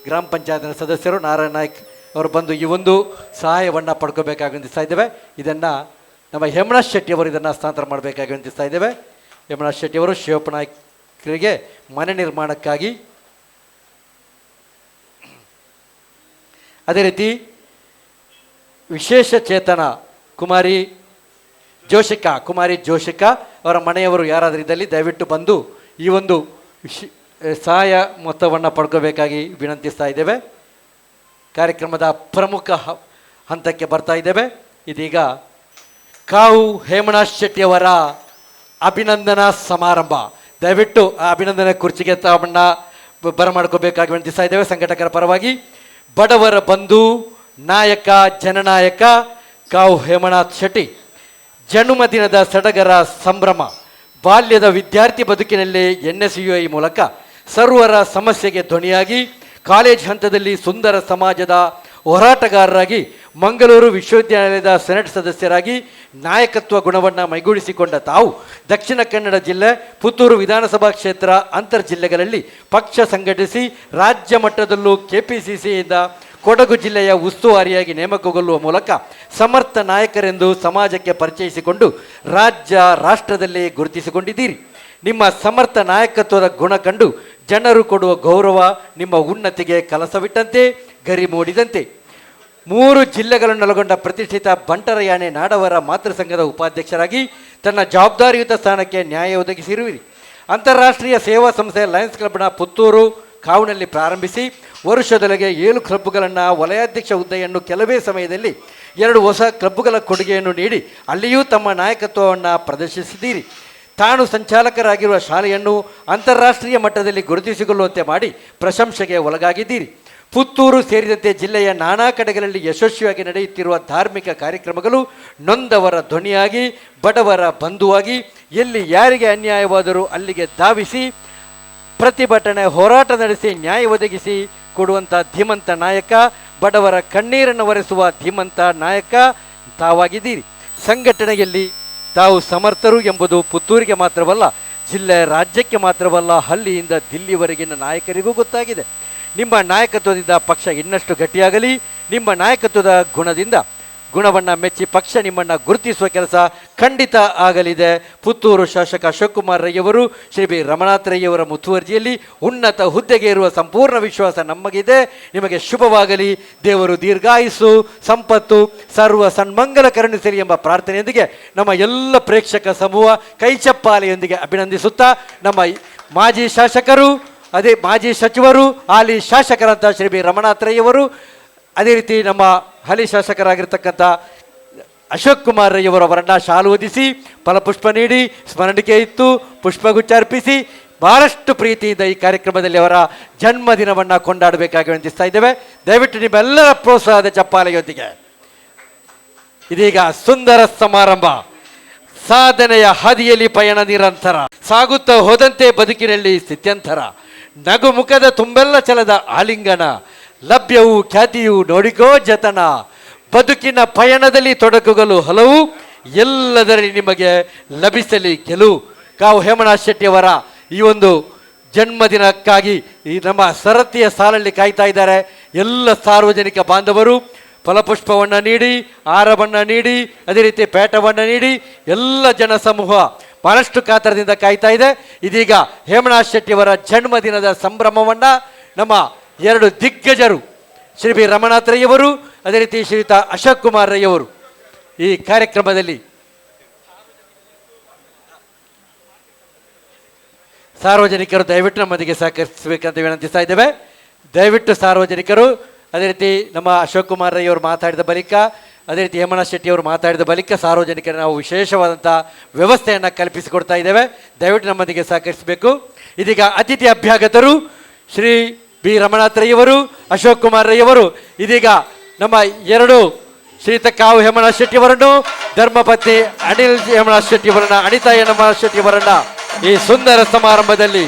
ಗ್ರಾಮ ಪಂಚಾಯತ್ನ ಸದಸ್ಯರು ನಾರಾಯಣ್ ನಾಯ್ಕ್ ಅವರು ಬಂದು ಈ ಒಂದು ಸಹಾಯವನ್ನು ಪಡ್ಕೋಬೇಕಾಗಿ ವಿನಂತಿಸ್ತಾ ಇದ್ದೇವೆ. ಇದನ್ನು ನಮ್ಮ ಹೇಮನಾಥ್ ಶೆಟ್ಟಿಯವರು ಇದನ್ನು ಹಸ್ತಾಂತರ ಮಾಡಬೇಕಾಗಿ ವಿನಂತಿಸ್ತಾ ಇದ್ದೇವೆ. ಹೇಮನಾಥ್ ಶೆಟ್ಟಿಯವರು ಶಿವಪ್ಪ ನಾಯ್ಕರಿಗೆ ಮನೆ ನಿರ್ಮಾಣಕ್ಕಾಗಿ. ಅದೇ ರೀತಿ ವಿಶೇಷ ಚೇತನ ಕುಮಾರಿ ಜೋಶಿಕಾ ಅವರ ಮನೆಯವರು ಯಾರಾದರೂ ಇದ್ದಲ್ಲಿ ದಯವಿಟ್ಟು ಬಂದು ಈ ಒಂದು ಸಹಾಯ ಮೊತ್ತವನ್ನು ಪಡ್ಕೋಬೇಕಾಗಿ ವಿನಂತಿಸ್ತಾ ಇದ್ದೇವೆ. ಕಾರ್ಯಕ್ರಮದ ಪ್ರಮುಖ ಹಂತಕ್ಕೆ ಬರ್ತಾ ಇದ್ದೇವೆ. ಇದೀಗ ಕಾವು ಹೇಮನಾಥ್ ಶೆಟ್ಟಿಯವರ ಅಭಿನಂದನಾ ಸಮಾರಂಭ. ದಯವಿಟ್ಟು ಆ ಅಭಿನಂದನೆ ಕುರ್ಚಿಗೆ ತಮ್ಮನ್ನು ಬರಮಾಡ್ಕೋಬೇಕಾಗಿ ವಿನಂತಿಸ್ತಾ ಇದ್ದೇವೆ. ಸಂಘಟಕರ ಪರವಾಗಿ ಬಡವರ ಬಂಧು ನಾಯಕ ಜನನಾಯಕ ಕಾವು ಹೇಮನಾಥ್ ಶೆಟ್ಟಿ ಜನ್ಮದಿನದ ಸಡಗರ ಸಂಭ್ರಮ. ಬಾಲ್ಯದ ವಿದ್ಯಾರ್ಥಿ ಬದುಕಿನಲ್ಲಿ NSUI ಮೂಲಕ ಸರ್ವರ ಸಮಸ್ಯೆಗೆ ಧ್ವನಿಯಾಗಿ, ಕಾಲೇಜ್ ಹಂತದಲ್ಲಿ ಸುಂದರ ಸಮಾಜದ ಹೋರಾಟಗಾರರಾಗಿ, ಮಂಗಳೂರು ವಿಶ್ವವಿದ್ಯಾಲಯದ ಸೆನೆಟ್ ಸದಸ್ಯರಾಗಿ ನಾಯಕತ್ವ ಗುಣವನ್ನು ಮೈಗೂಡಿಸಿಕೊಂಡ ತಾವು ದಕ್ಷಿಣ ಕನ್ನಡ ಜಿಲ್ಲೆ ಪುತ್ತೂರು ವಿಧಾನಸಭಾ ಕ್ಷೇತ್ರ ಅಂತರ್ ಜಿಲ್ಲೆಗಳಲ್ಲಿ ಪಕ್ಷ ಸಂಘಟಿಸಿ ರಾಜ್ಯ ಮಟ್ಟದಲ್ಲೂ KPCCಯಿಂದ ಕೊಡಗು ಜಿಲ್ಲೆಯ ಉಸ್ತುವಾರಿಯಾಗಿ ನೇಮಕಗೊಳ್ಳುವ ಮೂಲಕ ಸಮರ್ಥ ನಾಯಕರೆಂದು ಸಮಾಜಕ್ಕೆ ಪರಿಚಯಿಸಿಕೊಂಡು ರಾಷ್ಟ್ರದಲ್ಲಿ ಗುರುತಿಸಿಕೊಂಡಿದ್ದೀರಿ. ನಿಮ್ಮ ಸಮರ್ಥ ನಾಯಕತ್ವದ ಗುಣ ಕಂಡು ಜನರು ಕೊಡುವ ಗೌರವ ನಿಮ್ಮ ಉನ್ನತಿಗೆ ಕಲಸವಿಟ್ಟಂತೆ ಗರಿ ಮೂಡಿದಂತೆ. 3 ಜಿಲ್ಲೆಗಳನ್ನೊಳಗೊಂಡ ಪ್ರತಿಷ್ಠಿತ ಬಂಟರಯಾನೆ ನಾಡವರ ಮಾತೃ ಸಂಘದ ಉಪಾಧ್ಯಕ್ಷರಾಗಿ ತನ್ನ ಜವಾಬ್ದಾರಿಯುತ ಸ್ಥಾನಕ್ಕೆ ನ್ಯಾಯ ಒದಗಿಸಿರುವಿರಿ. ಅಂತಾರಾಷ್ಟ್ರೀಯ ಸೇವಾ ಸಂಸ್ಥೆ ಲಯನ್ಸ್ ಕ್ಲಬ್ನ ಪುತ್ತೂರು ಕಾವುನಲ್ಲಿ ಪ್ರಾರಂಭಿಸಿ ವರ್ಷದೊಳಗೆ 7 ಕ್ಲಬ್ಗಳನ್ನು, ವಲಯಾಧ್ಯಕ್ಷ ಹುದ್ದೆಯನ್ನು, ಕೆಲವೇ ಸಮಯದಲ್ಲಿ 2 ಹೊಸ ಕ್ಲಬ್ಗಳ ಕೊಡುಗೆಯನ್ನು ನೀಡಿ ಅಲ್ಲಿಯೂ ತಮ್ಮ ನಾಯಕತ್ವವನ್ನು ಪ್ರದರ್ಶಿಸಿದ್ದೀರಿ. ತಾನು ಸಂಚಾಲಕರಾಗಿರುವ ಶಾಲೆಯನ್ನು ಅಂತಾರಾಷ್ಟ್ರೀಯ ಮಟ್ಟದಲ್ಲಿ ಗುರುತಿಸಿಕೊಳ್ಳುವಂತೆ ಮಾಡಿ ಪ್ರಶಂಸೆಗೆ ಒಳಗಾಗಿದ್ದೀರಿ. ಪುತ್ತೂರು ಸೇರಿದಂತೆ ಜಿಲ್ಲೆಯ ನಾನಾ ಕಡೆಗಳಲ್ಲಿ ಯಶಸ್ವಿಯಾಗಿ ನಡೆಯುತ್ತಿರುವ ಧಾರ್ಮಿಕ ಕಾರ್ಯಕ್ರಮಗಳು ನೊಂದವರ ಧ್ವನಿಯಾಗಿ, ಬಡವರ ಬಂಧುವಾಗಿ, ಎಲ್ಲಿ ಯಾರಿಗೆ ಅನ್ಯಾಯವಾದರೂ ಅಲ್ಲಿಗೆ ಧಾವಿಸಿ ಪ್ರತಿಭಟನೆ ಹೋರಾಟ ನಡೆಸಿ ನ್ಯಾಯ ಒದಗಿಸಿ ಕೊಡುವಂಥ ಧೀಮಂತ ನಾಯಕ, ಬಡವರ ಕಣ್ಣೀರನ್ನು ಒರೆಸುವ ಧೀಮಂತ ನಾಯಕ ತಾವಾಗಿದ್ದೀರಿ. ಸಂಘಟನೆಯಲ್ಲಿ ತಾವು ಸಮರ್ಥರು ಎಂಬುದು ಪುತ್ತೂರಿಗೆ ಮಾತ್ರವಲ್ಲ, ಜಿಲ್ಲೆ ರಾಜ್ಯಕ್ಕೆ ಮಾತ್ರವಲ್ಲ, ಹಳ್ಳಿಯಿಂದ ದಿಲ್ಲಿವರೆಗಿನ ನಾಯಕರಿಗೂ ಗೊತ್ತಾಗಿದೆ. ನಿಮ್ಮ ನಾಯಕತ್ವದಿಂದ ಪಕ್ಷ ಇನ್ನಷ್ಟು ಗಟ್ಟಿಯಾಗಲಿ. ನಿಮ್ಮ ನಾಯಕತ್ವದ ಗುಣವನ್ನು ಮೆಚ್ಚಿ ಪಕ್ಷ ನಿಮ್ಮನ್ನು ಗುರುತಿಸುವ ಕೆಲಸ ಖಂಡಿತ ಆಗಲಿದೆ. ಪುತ್ತೂರು ಶಾಸಕ ಅಶೋಕ್ ಕುಮಾರ್ ರೈಯವರು ಶ್ರೀ ಬಿ ರಮನಾಥ್ ರೈಯವರ ಮುತುವರ್ಜಿಯಲ್ಲಿ ಉನ್ನತ ಹುದ್ದೆಗೆ ಇರುವ ಸಂಪೂರ್ಣ ವಿಶ್ವಾಸ ನಮಗಿದೆ. ನಿಮಗೆ ಶುಭವಾಗಲಿ. ದೇವರು ದೀರ್ಘಾಯುಸ್ಸು, ಸಂಪತ್ತು, ಸರ್ವ ಸನ್ಮಂಗಲ ಕರುಣಿಸಲಿ ಎಂಬ ಪ್ರಾರ್ಥನೆಯೊಂದಿಗೆ ನಮ್ಮ ಎಲ್ಲ ಪ್ರೇಕ್ಷಕ ಸಮೂಹ ಕೈಚಪ್ಪಾಲೆಯೊಂದಿಗೆ ಅಭಿನಂದಿಸುತ್ತಾ, ನಮ್ಮ ಮಾಜಿ ಶಾಸಕರು, ಮಾಜಿ ಸಚಿವರು, ಹಾಲಿ ಶಾಸಕರಂತ ಶ್ರೀ ಬಿ ರಮನಾಥ್ ರೈಯವರು, ಅದೇ ರೀತಿ ನಮ್ಮ ಹಾಲಿ ಶಾಸಕರಾಗಿರ್ತಕ್ಕಂಥ ಅಶೋಕ್ ಕುಮಾರ್ ರೈ ಅವರವರನ್ನ ಶಾಲು ಹೊದಿಸಿ ಫಲಪುಷ್ಪ ನೀಡಿ ಸ್ಮರಣಿಕೆ ಇತ್ತು ಪುಷ್ಪಗುಚ್ಛ ಅರ್ಪಿಸಿ ಬಹಳಷ್ಟು ಪ್ರೀತಿಯಿಂದ ಈ ಕಾರ್ಯಕ್ರಮದಲ್ಲಿ ಅವರ ಜನ್ಮದಿನವನ್ನು ಕೊಂಡಾಡಬೇಕಾಗಿ ವಿನಂತಿಸ್ತಾ ಇದ್ದೇವೆ. ದಯವಿಟ್ಟು ನಿಮ್ಮೆಲ್ಲರ ಪ್ರೋತ್ಸಾಹದ ಚಪ್ಪಾಳೆಯೊಂದಿಗೆ ಇದೀಗ ಸುಂದರ ಸಮಾರಂಭ, ಸಾಧನೆಯ ಹಾದಿಯಲ್ಲಿ ಪಯಣ ನಿರಂತರ, ಸಾಗುತ್ತಾ ಹೋದಂತೆ ಬದುಕಿನಲ್ಲಿ ಸ್ಥಿತ್ಯಂತರ, ನಗು ಮುಖದ ತುಂಬೆಲ್ಲ ಛಲದ ಆಲಿಂಗನ, ಲಭ್ಯವು ಖ್ಯಾತಿಯು ನೋಡಿಕೋ ಜತನ, ಬದುಕಿನ ಪಯಣದಲ್ಲಿ ತೊಡಕುಗಳು ಹಲವು, ಎಲ್ಲದರಲ್ಲಿ ನಿಮಗೆ ಲಭಿಸಲಿ ಗೆಲುವು. ಕಾವು ಹೇಮನಾಥ್ ಶೆಟ್ಟಿಯವರ ಈ ಒಂದು ಜನ್ಮದಿನಕ್ಕಾಗಿ ಈ ನಮ್ಮ ಸರತಿಯ ಸಾಲಲ್ಲಿ ಕಾಯ್ತಾ ಇದ್ದಾರೆ ಎಲ್ಲ ಸಾರ್ವಜನಿಕ ಬಾಂಧವರು. ಫಲಪುಷ್ಪವನ್ನು ನೀಡಿ, ಹಾರವನ್ನು ನೀಡಿ, ಅದೇ ರೀತಿ ಪೇಟವನ್ನು ನೀಡಿ ಎಲ್ಲ ಜನಸಮೂಹ ಬಹಳಷ್ಟು ಕಾತರದಿಂದ ಕಾಯ್ತಾ ಇದೆ. ಇದೀಗ ಹೇಮನಾಥ್ ಶೆಟ್ಟಿಯವರ ಜನ್ಮದಿನದ ಸಂಭ್ರಮವನ್ನು ನಮ್ಮ ಎರಡು ದಿಗ್ಗಜರು ಶ್ರೀ ಬಿ ರಮನಾಥ್ ರೈಯವರು, ಅದೇ ರೀತಿ ಶ್ರೀಯುತ ಅಶೋಕ್ ಕುಮಾರ್ ರೈಯವರು ಈ ಕಾರ್ಯಕ್ರಮದಲ್ಲಿ ಸಾರ್ವಜನಿಕರು ದಯವಿಟ್ಟು ನಮ್ಮೊಂದಿಗೆ ಸಹಕರಿಸಬೇಕಂತ ವಿನಂತಿಸ್ತಾ ಇದ್ದೇವೆ. ದಯವಿಟ್ಟು ಸಾರ್ವಜನಿಕರು, ಅದೇ ರೀತಿ ನಮ್ಮ ಅಶೋಕ್ ಕುಮಾರ್ ರೈ ಅವರು ಮಾತಾಡಿದ ಬಳಿಕ, ಅದೇ ರೀತಿ ಹೇಮನಾಥ್ ಶೆಟ್ಟಿ ಅವರು ಮಾತಾಡಿದ ಬಳಿಕ ಸಾರ್ವಜನಿಕರು ನಾವು ವಿಶೇಷವಾದಂಥ ವ್ಯವಸ್ಥೆಯನ್ನು ಕಲ್ಪಿಸಿಕೊಡ್ತಾ ಇದ್ದೇವೆ. ದಯವಿಟ್ಟು ನಮ್ಮೊಂದಿಗೆ ಸಹಕರಿಸಬೇಕು. ಇದೀಗ ಅತಿಥಿ ಅಭ್ಯಾಗತರು ಶ್ರೀ ಬಿ ರಮನಾಥ್ ರೈಯವರು, ಅಶೋಕ್ ಕುಮಾರ್ ರೈಯವರು ಇದೀಗ ನಮ್ಮ ಎರಡು ಶ್ರೀಯುತ ಕಾವು ಹೇಮನಾಥ್ ಶೆಟ್ಟಿಯವರನ್ನು, ಧರ್ಮಪತ್ನಿ ಅನಿಲ್ ಹೇಮನಾಥ್ ಶೆಟ್ಟಿಯವರನ್ನ, ಅನಿತಾ ಹೇಮನಾಥ್ ಶೆಟ್ಟಿಯವರನ್ನ ಈ ಸುಂದರ ಸಮಾರಂಭದಲ್ಲಿ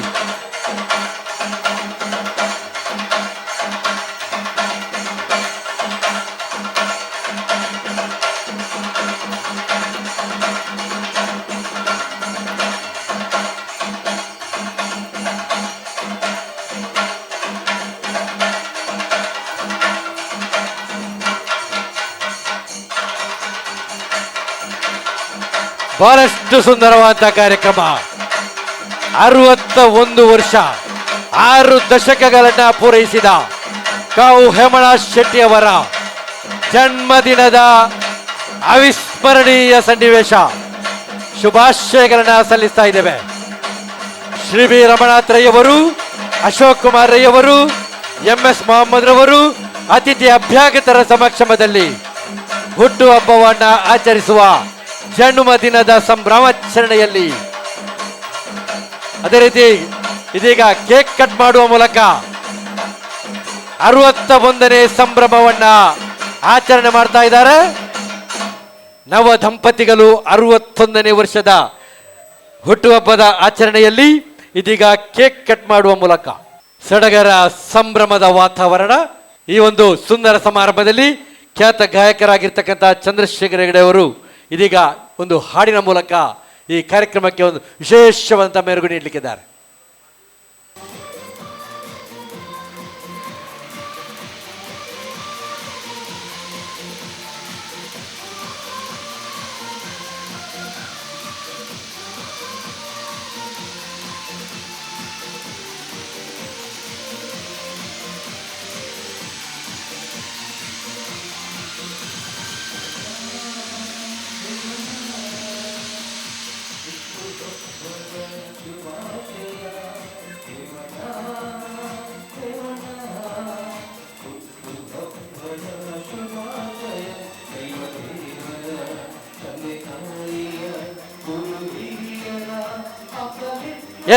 ಬಹಳಷ್ಟು ಸುಂದರವಾದ ಕಾರ್ಯಕ್ರಮ. 61 ವರ್ಷ 6 ದಶಕಗಳನ್ನ ಪೂರೈಸಿದ ಕಾವು ಹೇಮನಾಥ್ ಶೆಟ್ಟಿ ಅವರ ಜನ್ಮದಿನದ ಅವಿಸ್ಮರಣೀಯ ಸನ್ನಿವೇಶ. ಶುಭಾಶಯಗಳನ್ನ ಸಲ್ಲಿಸ್ತಾ ಇದ್ದೇವೆ. ಶ್ರೀ ಬಿ ರಮನಾಥ್ ರೈಯವರು, ಅಶೋಕ್ ಕುಮಾರ್ ರೈಯವರು, MS ಮೊಹಮ್ಮದ್ ರವರು ಅತಿಥಿ ಅಭ್ಯಾಗತರ ಸಮಕ್ಷಮದಲ್ಲಿ ಹುಟ್ಟುಹಬ್ಬವನ್ನು ಆಚರಿಸುವ ಜನ್ಮದಿನದ ಸಂಭ್ರಮಾಚರಣೆಯಲ್ಲಿ ಅದೇ ರೀತಿ ಇದೀಗ ಕೇಕ್ ಕಟ್ ಮಾಡುವ ಮೂಲಕ 61ನೇ ಸಂಭ್ರಮವನ್ನ ಆಚರಣೆ ಮಾಡ್ತಾ ಇದ್ದಾರೆ. ನವ ದಂಪತಿಗಳು 61ನೇ ವರ್ಷದ ಹುಟ್ಟುಹಬ್ಬದ ಆಚರಣೆಯಲ್ಲಿ ಇದೀಗ ಕೇಕ್ ಕಟ್ ಮಾಡುವ ಮೂಲಕ ಸಡಗರ ಸಂಭ್ರಮದ ವಾತಾವರಣ. ಈ ಒಂದು ಸುಂದರ ಸಮಾರಂಭದಲ್ಲಿ ಖ್ಯಾತ ಗಾಯಕರಾಗಿರ್ತಕ್ಕಂಥ ಚಂದ್ರಶೇಖರ ಹೆಗಡೆ ಅವರು ಇದೀಗ ಒಂದು ಹಾಡಿನ ಮೂಲಕ ಈ ಕಾರ್ಯಕ್ರಮಕ್ಕೆ ಒಂದು ವಿಶೇಷವಾದಂಥ ಮೆರುಗು ನೀಡಲಿಕ್ಕಿದ್ದಾರೆ.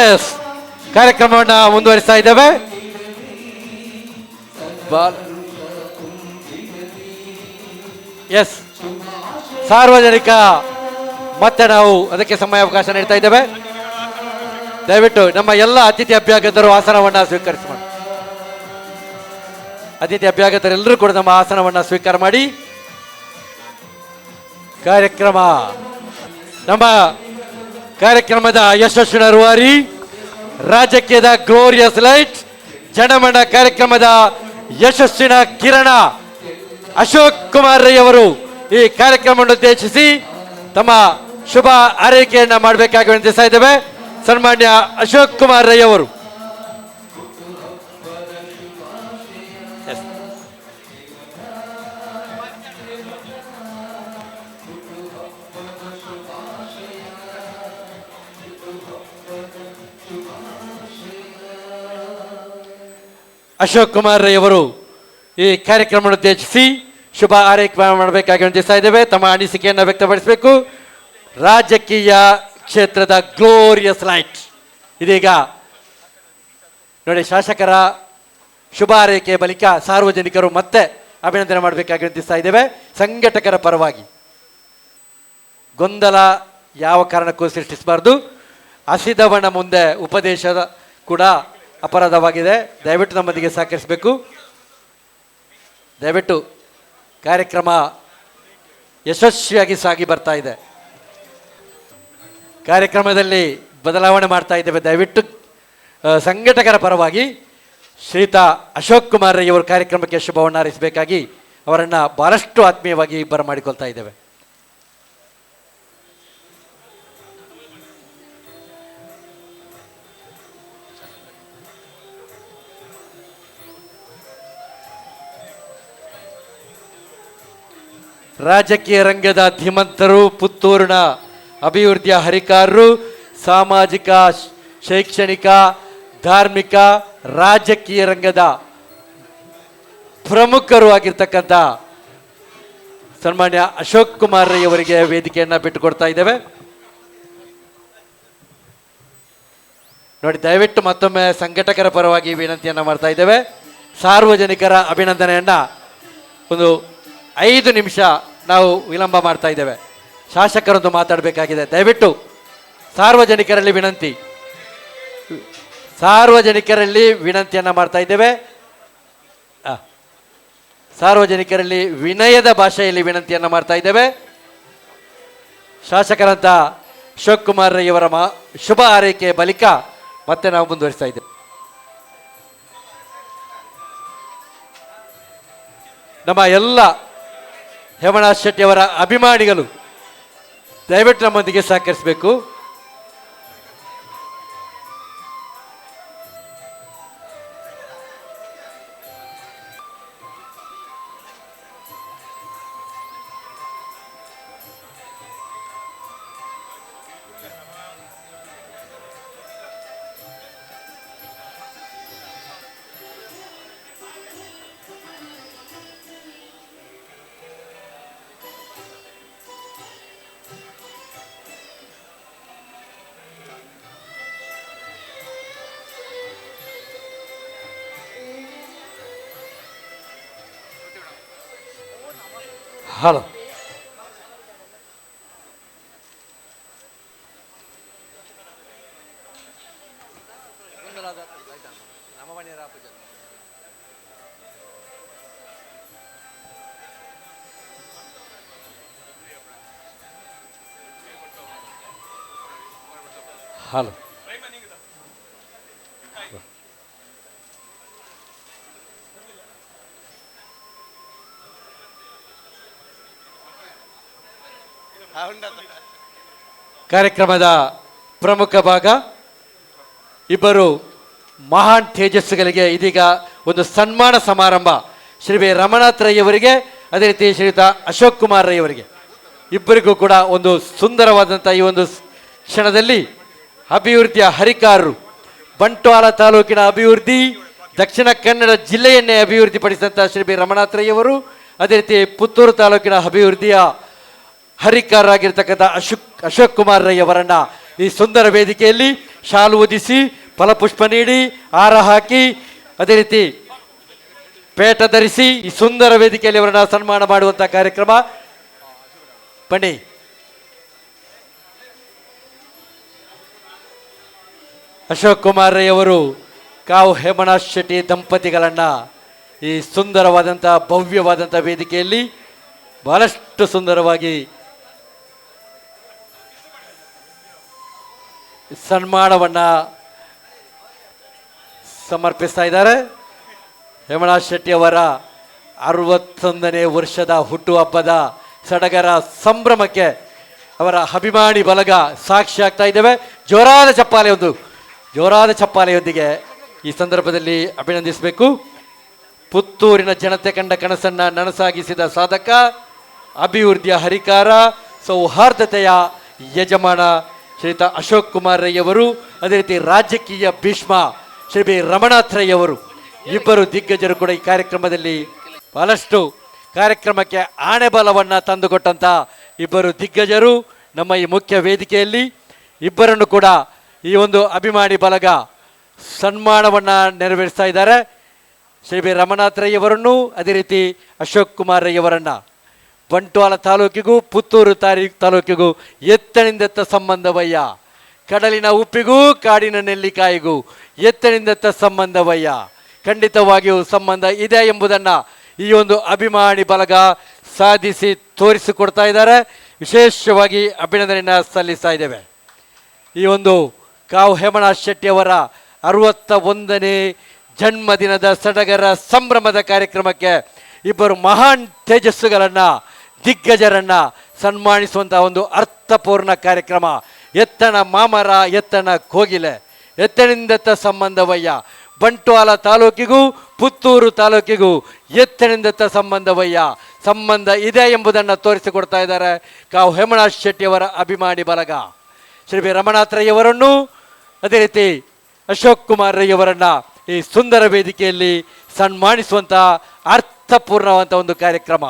ಎಸ್, ಕಾರ್ಯಕ್ರಮವನ್ನು ಮುಂದುವರಿಸ್ತಾ ಇದ್ದೇವೆ. ಎಸ್, ಸಾರ್ವಜನಿಕ ಮತ್ತೆ ನಾವು ಅದಕ್ಕೆ ಸಮಯಾವಕಾಶ ನೀಡ್ತಾ ಇದ್ದೇವೆ. ದಯವಿಟ್ಟು ನಮ್ಮ ಎಲ್ಲ ಅತಿಥಿ ಅಭ್ಯಾಗತರು ಆಸನವನ್ನು ಸ್ವೀಕರಿಸಿ ಮಾಡಿ. ಅತಿಥಿ ಅಭ್ಯಾಗತರೆಲ್ಲರೂ ಕೂಡ ನಮ್ಮ ಆಸನವನ್ನು ಸ್ವೀಕಾರ ಮಾಡಿ. ನಮ್ಮ ಕಾರ್ಯಕ್ರಮದ ಯಶಸ್ವಿನ ರೂವಾರಿ, ರಾಜಕೀಯದ ಗ್ಲೋರಿಯಸ್ ಲೈಟ್, ಜನಮನ ಕಾರ್ಯಕ್ರಮದ ಯಶಸ್ವಿನ ಕಿರಣ ಅಶೋಕ್ ಕುಮಾರ್ ರೈ ಅವರು ಈ ಕಾರ್ಯಕ್ರಮವನ್ನು ಉದ್ದೇಶಿಸಿ ತಮ್ಮ ಶುಭ ಹಾರೈಕೆಯನ್ನ ಮಾಡಬೇಕಾಗಿ ವಿನಂತಿಸ್ತಾ ಇದ್ದೇವೆ. ಸನ್ಮಾನ್ಯ ಅಶೋಕ್ ಕುಮಾರ್ ರೈ ಅವರು. ಅಶೋಕ್ ಕುಮಾರ್ ರೈ ಅವರು ಈ ಕಾರ್ಯಕ್ರಮವನ್ನು ಉದ್ದೇಶಿಸಿ ಶುಭ ಆರೈಕೆ ಮಾಡಬೇಕಾಗಿ ವಿನಂತಿಸ್ತಾ ಇದ್ದೇವೆ. ತಮ್ಮ ಅನಿಸಿಕೆಯನ್ನು ವ್ಯಕ್ತಪಡಿಸಬೇಕು. ರಾಜಕೀಯ ಕ್ಷೇತ್ರದ ಗ್ಲೋರಿಯಸ್ ಲೈಟ್ ಇದೀಗ ನೋಡಿ, ಶಾಸಕರ ಶುಭ ಆರೈಕೆಯ ಬಳಿಕ ಸಾರ್ವಜನಿಕರು ಮತ್ತೆ ಅಭಿನಂದನೆ ಮಾಡಬೇಕಾಗಿ ವಿನಂತಿಸ್ತಾ ಇದ್ದೇವೆ. ಸಂಘಟಕರ ಪರವಾಗಿ ಗೊಂದಲ ಯಾವ ಕಾರಣಕ್ಕೂ ಸೃಷ್ಟಿಸಬಾರ್ದು. ಹಸಿದವನ ಮುಂದೆ ಉಪದೇಶ ಕೂಡ ಅಪರಾಧವಾಗಿದೆ. ದಯವಿಟ್ಟು ನಮ್ಮೊಂದಿಗೆ ಸಹಕರಿಸಬೇಕು. ದಯವಿಟ್ಟು ಕಾರ್ಯಕ್ರಮ ಯಶಸ್ವಿಯಾಗಿ ಸಾಗಿ ಬರ್ತಾ ಇದೆ. ಕಾರ್ಯಕ್ರಮದಲ್ಲಿ ಬದಲಾವಣೆ ಮಾಡ್ತಾ ಇದ್ದೇವೆ. ದಯವಿಟ್ಟು ಸಂಘಟಕರ ಪರವಾಗಿ ಶ್ರೀಯುತ ಅಶೋಕ್ ಕುಮಾರ್ ರೈ ಅವರು ಕಾರ್ಯಕ್ರಮಕ್ಕೆ ಶುಭವನ್ನು ಹಾರೈಸಬೇಕಾಗಿ ಅವರನ್ನು ಬಹಳಷ್ಟು ಆತ್ಮೀಯವಾಗಿ ಬರಮಾಡಿಕೊಳ್ತಾ ಇದ್ದೇವೆ. ರಾಜಕೀಯ ರಂಗದ ಧೀಮಂತರು, ಪುತ್ತೂರಿನ ಅಭಿವೃದ್ಧಿಯ ಹರಿಕಾರರು, ಸಾಮಾಜಿಕ, ಶೈಕ್ಷಣಿಕ, ಧಾರ್ಮಿಕ, ರಾಜಕೀಯ ರಂಗದ ಪ್ರಮುಖರು ಆಗಿರ್ತಕ್ಕಂಥ ಸನ್ಮಾನ್ಯ ಅಶೋಕ್ ಕುಮಾರ್ ರೈ ಅವರಿಗೆ ವೇದಿಕೆಯನ್ನು ಬಿಟ್ಟುಕೊಡ್ತಾ ಇದ್ದೇವೆ. ನೋಡಿ, ದಯವಿಟ್ಟು ಮತ್ತೊಮ್ಮೆ ಸಂಘಟಕರ ಪರವಾಗಿ ವಿನಂತಿಯನ್ನು ಮಾಡ್ತಾ ಇದ್ದೇವೆ. ಸಾರ್ವಜನಿಕರ ಅಭಿನಂದನೆಯನ್ನ ಒಂದು 5 ನಿಮಿಷ ನಾವು ವಿಳಂಬ ಮಾಡ್ತಾ ಇದ್ದೇವೆ. ಶಾಸಕರೊಂದು ಮಾತಾಡಬೇಕಾಗಿದೆ. ದಯವಿಟ್ಟು ಸಾರ್ವಜನಿಕರಲ್ಲಿ ವಿನಂತಿಯನ್ನು ಮಾಡ್ತಾ ಇದ್ದೇವೆ. ಸಾರ್ವಜನಿಕರಲ್ಲಿ ವಿನಯದ ಭಾಷೆಯಲ್ಲಿ ವಿನಂತಿಯನ್ನು ಮಾಡ್ತಾ ಇದ್ದೇವೆ. ಶಾಸಕರಂತ ಅಶೋಕ್ ಕುಮಾರ್ ರೈ ಅವರ ಶುಭ ಹಾರೈಕೆ ಬಳಿಕ ಮತ್ತೆ ನಾವು ಮುಂದುವರಿಸ್ತಾ ಇದ್ದೇವೆ. ನಮ್ಮ ಎಲ್ಲ ಹೇಮನಾಥ್ ಶೆಟ್ಟಿ ಅವರ ಅಭಿಮಾನಿಗಳು ದಯವಿಟ್ಟು ನಮ್ಮೊಂದಿಗೆ ಸಹಕರಿಸಬೇಕು. ಹಲೋ, ಹಲೋ, ಕಾರ್ಯಕ್ರಮದ ಪ್ರಮುಖ ಭಾಗ ಇಬ್ಬರು ಮಹಾನ್ ತೇಜಸ್ಸುಗಳಿಗೆ ಇದೀಗ ಒಂದು ಸನ್ಮಾನ ಸಮಾರಂಭ. ಶ್ರೀ ವಿ ರಮನಾಥ್ ರೈ ಅವರಿಗೆ, ಅದೇ ರೀತಿ ಶ್ರೀಯುತ ಅಶೋಕ್ ಕುಮಾರ್ ರೈ ಅವರಿಗೆ ಇಬ್ಬರಿಗೂ ಕೂಡ ಒಂದು ಸುಂದರವಾದಂಥ ಈ ಒಂದು ಕ್ಷಣದಲ್ಲಿ ಅಭಿವೃದ್ಧಿಯ ಹರಿಕಾರರು, ಬಂಟ್ವಾಳ ತಾಲೂಕಿನ ಅಭಿವೃದ್ಧಿ, ದಕ್ಷಿಣ ಕನ್ನಡ ಜಿಲ್ಲೆಯನ್ನೇ ಅಭಿವೃದ್ಧಿಪಡಿಸಿದಂಥ ಶ್ರೀ ವಿ ರಮನಾಥ್ ರೈ ಅವರು, ಅದೇ ರೀತಿ ಪುತ್ತೂರು ತಾಲೂಕಿನ ಅಭಿವೃದ್ಧಿಯ ಹರಿಕಾರರಾಗಿರ್ತಕ್ಕಂಥ ಅಶೋಕ್ ಕುಮಾರ್ ರೈ ಅವರನ್ನ ಈ ಸುಂದರ ವೇದಿಕೆಯಲ್ಲಿ ಶಾಲು ಹೊದಿಸಿ, ಫಲಪುಷ್ಪ ನೀಡಿ, ಹಾರ ಹಾಕಿ, ಅದೇ ರೀತಿ ಪೇಟ ಧರಿಸಿ ಈ ಸುಂದರ ವೇದಿಕೆಯಲ್ಲಿ ಅವರನ್ನ ಸನ್ಮಾನ ಮಾಡುವಂಥ ಕಾರ್ಯಕ್ರಮ. ಬನ್ನಿ. ಅಶೋಕ್ ಕುಮಾರ್ ರೈ ಅವರು ಕಾವು ಹೇಮನಾಥ್ ಶೆಟ್ಟಿ ದಂಪತಿಗಳನ್ನ ಈ ಸುಂದರವಾದಂಥ ಭವ್ಯವಾದಂಥ ವೇದಿಕೆಯಲ್ಲಿ ಬಹಳಷ್ಟು ಸುಂದರವಾಗಿ ಸನ್ಮಾನವನ್ನು ಸಮರ್ಪಿಸ್ತಾ ಇದ್ದಾರೆ. ಹೇಮನಾಥ್ ಶೆಟ್ಟಿ ಅವರ 61ನೇ ವರ್ಷದ ಹುಟ್ಟುಹಬ್ಬದ ಸಡಗರ ಸಂಭ್ರಮಕ್ಕೆ ಅವರ ಅಭಿಮಾನಿ ಬಲಗ ಸಾಕ್ಷಿ ಆಗ್ತಾ ಇದ್ದೇವೆ. ಜೋರಾದ ಚಪ್ಪಾಳೆಯೊಂದಿಗೆ ಈ ಸಂದರ್ಭದಲ್ಲಿ ಅಭಿನಂದಿಸಬೇಕು. ಪುತ್ತೂರಿನ ಜನತೆ ಕಂಡ ಕನಸನ್ನ ನನಸಾಗಿಸಿದ ಸಾಧಕ, ಅಭಿವೃದ್ಧಿಯ ಹರಿಕಾರ, ಸೌಹಾರ್ದತೆಯ ಯಜಮಾನ ಶ್ರೀಯುತ ಅಶೋಕ್ ಕುಮಾರ್ ರೈ ಅವರು, ಅದೇ ರೀತಿ ರಾಜಕೀಯ ಭೀಷ್ಮ ಶ್ರೀ ವಿ ರಮನಾಥ್ ರೈ ಅವರು, ಇಬ್ಬರು ದಿಗ್ಗಜರು ಕೂಡ ಈ ಕಾರ್ಯಕ್ರಮದಲ್ಲಿ ಬಹಳಷ್ಟು ಕಾರ್ಯಕ್ರಮಕ್ಕೆ ಆಣೆಬಲವನ್ನು ತಂದುಕೊಟ್ಟಂಥ ಇಬ್ಬರು ದಿಗ್ಗಜರು ನಮ್ಮ ಈ ಮುಖ್ಯ ವೇದಿಕೆಯಲ್ಲಿ. ಇಬ್ಬರನ್ನು ಕೂಡ ಈ ಒಂದು ಅಭಿಮಾನಿ ಬಲಗ ಸನ್ಮಾನವನ್ನು ನೆರವೇರಿಸ್ತಾ ಇದ್ದಾರೆ. ಶ್ರೀ ಬಿ ರಮನಾಥ್ ರೈ ಅವರನ್ನು, ಅದೇ ರೀತಿ ಅಶೋಕ್ ಕುಮಾರ್ ರೈ ಅವರನ್ನು. ಬಂಟ್ವಾಳ ತಾಲೂಕಿಗೂ ಪುತ್ತೂರು ತಾಲೂಕಿಗೂ ಎತ್ತನಿಂದೆತ್ತ ಸಂಬಂಧವಯ್ಯ, ಕಡಲಿನ ಉಪ್ಪಿಗೂ ಕಾಡಿನ ನೆಲ್ಲಿಕಾಯಿಗೂ ಎತ್ತನಿಂದೆತ್ತ ಸಂಬಂಧವಯ್ಯ. ಖಂಡಿತವಾಗಿಯೂ ಸಂಬಂಧ ಇದೆ ಎಂಬುದನ್ನು ಈ ಒಂದು ಅಭಿಮಾನಿ ಬಲಗ ಸಾಧಿಸಿ ತೋರಿಸಿಕೊಡ್ತಾ ಇದ್ದಾರೆ. ವಿಶೇಷವಾಗಿ ಅಭಿನಂದನೆಯನ್ನು ಸಲ್ಲಿಸ್ತಾ ಇದ್ದೇವೆ. ಈ ಒಂದು ಕಾವು ಹೇಮನಾಥ್ ಶೆಟ್ಟಿಯವರ 61ನೇ ಜನ್ಮದಿನದ ಸಡಗರ ಸಂಭ್ರಮದ ಕಾರ್ಯಕ್ರಮಕ್ಕೆ ಇಬ್ಬರು ಮಹಾನ್ ತೇಜಸ್ಸುಗಳನ್ನು, ದಿಗ್ಗಜರನ್ನು ಸನ್ಮಾನಿಸುವಂಥ ಒಂದು ಅರ್ಥಪೂರ್ಣ ಕಾರ್ಯಕ್ರಮ. ಎತ್ತನ ಮಾಮರ ಎತ್ತನ ಕೋಗಿಲೆ, ಎತ್ತನಿಂದೆತ್ತ ಸಂಬಂಧವಯ್ಯ. ಬಂಟ್ವಾಳ ತಾಲೂಕಿಗೂ ಪುತ್ತೂರು ತಾಲೂಕಿಗೂ ಎತ್ತನಿಂದೆತ್ತ ಸಂಬಂಧವಯ್ಯ, ಸಂಬಂಧ ಇದೆ ಎಂಬುದನ್ನು ತೋರಿಸಿಕೊಡ್ತಾ ಇದ್ದಾರೆ ಕಾವು ಹೇಮನಾಥ್ ಶೆಟ್ಟಿಯವರ ಅಭಿಮಾನಿ ಬಲಗ. ಶ್ರೀ ಬಿ ರಮನಾಥ್ ರೈ ಅವರನ್ನು, ಅದೇ ರೀತಿ ಅಶೋಕ್ ಕುಮಾರ್ ರೈ ಅವರನ್ನು ಈ ಸುಂದರ ವೇದಿಕೆಯಲ್ಲಿ ಸನ್ಮಾನಿಸುವಂಥ ಅರ್ಥಪೂರ್ಣವಂಥ ಒಂದು ಕಾರ್ಯಕ್ರಮ.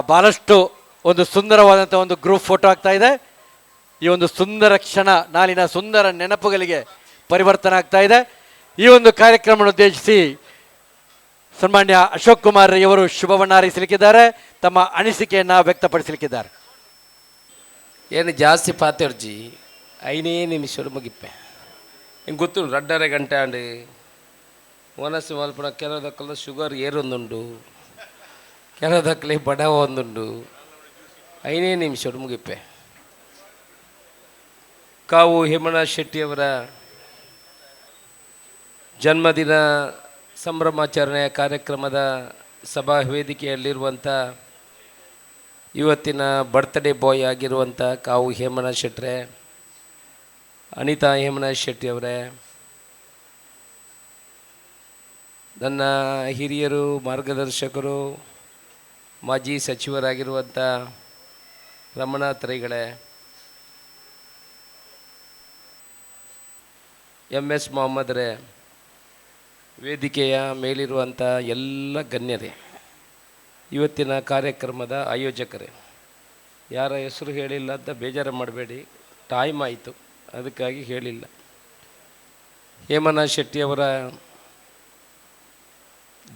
ಭಾಳಷ್ಟು ಒಂದು ಸುಂದರವಾದಂಥ ಒಂದು ಗ್ರೂಪ್ ಫೋಟೋ ಆಗ್ತಾ ಇದೆ. ಈ ಒಂದು ಸುಂದರ ಕ್ಷಣ ನಾಳಿನ ಸುಂದರ ನೆನಪುಗಳಿಗೆ ಪರಿವರ್ತನೆ ಆಗ್ತಾ ಇದೆ. ಈ ಒಂದು ಕಾರ್ಯಕ್ರಮವನ್ನು ಉದ್ದೇಶಿಸಿ ಸನ್ಮಾನ್ಯ ಅಶೋಕ್ ಕುಮಾರ್ ರೈ ಅವರು ಶುಭವನ್ನು ಹಾರೈಸಲಿಕ್ಕಿದ್ದಾರೆ, ತಮ್ಮ ಅನಿಸಿಕೆಯನ್ನು ವ್ಯಕ್ತಪಡಿಸಲಿಕ್ಕಿದ್ದಾರೆ. ಏನು ಜಾಸ್ತಿ ಪಾತೆರ್ಜಿ 5 ನಿಮಿಷ ಮುಗಿಪ್ಪೆ ಹಿಂಗೆ ಗೊತ್ತು. 2.5 ಗಂಟೆ ಅಂಡು ಮನಸ್ಸು ಮಲ್ಪನ ಕೆಲವುದಕ್ಕೆಲ್ಲ ಶುಗರ್ ಏರೊಂದುಂಡು, ಕೆಲವುದಕ್ಕಲೆ ಬಡವ ಒಂದುಂಡು. 5 ನಿಮಿಷ ಮುಗಿಪ್ಪೆ. ಕಾವು ಹೇಮನಾಥ್ ಶೆಟ್ಟಿಯವರ ಜನ್ಮದಿನ ಸಂಭ್ರಮಾಚರಣೆಯ ಕಾರ್ಯಕ್ರಮದ ಸಭಾ ವೇದಿಕೆಯಲ್ಲಿರುವಂಥ ಇವತ್ತಿನ ಬರ್ತ್ಡೇ ಬಾಯ್ ಆಗಿರುವಂಥ ಕಾವು ಹೇಮನಾಥ್ ಶೆಟ್ಟರೆ, ಅನಿತಾ ಹೇಮನಾಥ್ ಶೆಟ್ಟಿಯವರೇ, ನನ್ನ ಹಿರಿಯರು, ಮಾರ್ಗದರ್ಶಕರು, ಮಾಜಿ ಸಚಿವರಾಗಿರುವಂಥ ರಮನಾಥ್ ರೈಗಳೇ, MS ಮೊಹಮ್ಮದ್ರೇ, ವೇದಿಕೆಯ ಮೇಲಿರುವಂಥ ಎಲ್ಲ ಗಣ್ಯರೇ, ಇವತ್ತಿನ ಕಾರ್ಯಕ್ರಮದ ಆಯೋಜಕರೇ, ಯಾರ ಹೆಸರು ಹೇಳಿಲ್ಲ ಅಂತ ಬೇಜಾರು ಮಾಡಬೇಡಿ, ಟೈಮ್ ಆಯಿತು ಅದಕ್ಕಾಗಿ ಹೇಳಿಲ್ಲ. ಹೇಮನಾಥ್ ಶೆಟ್ಟಿಯವರ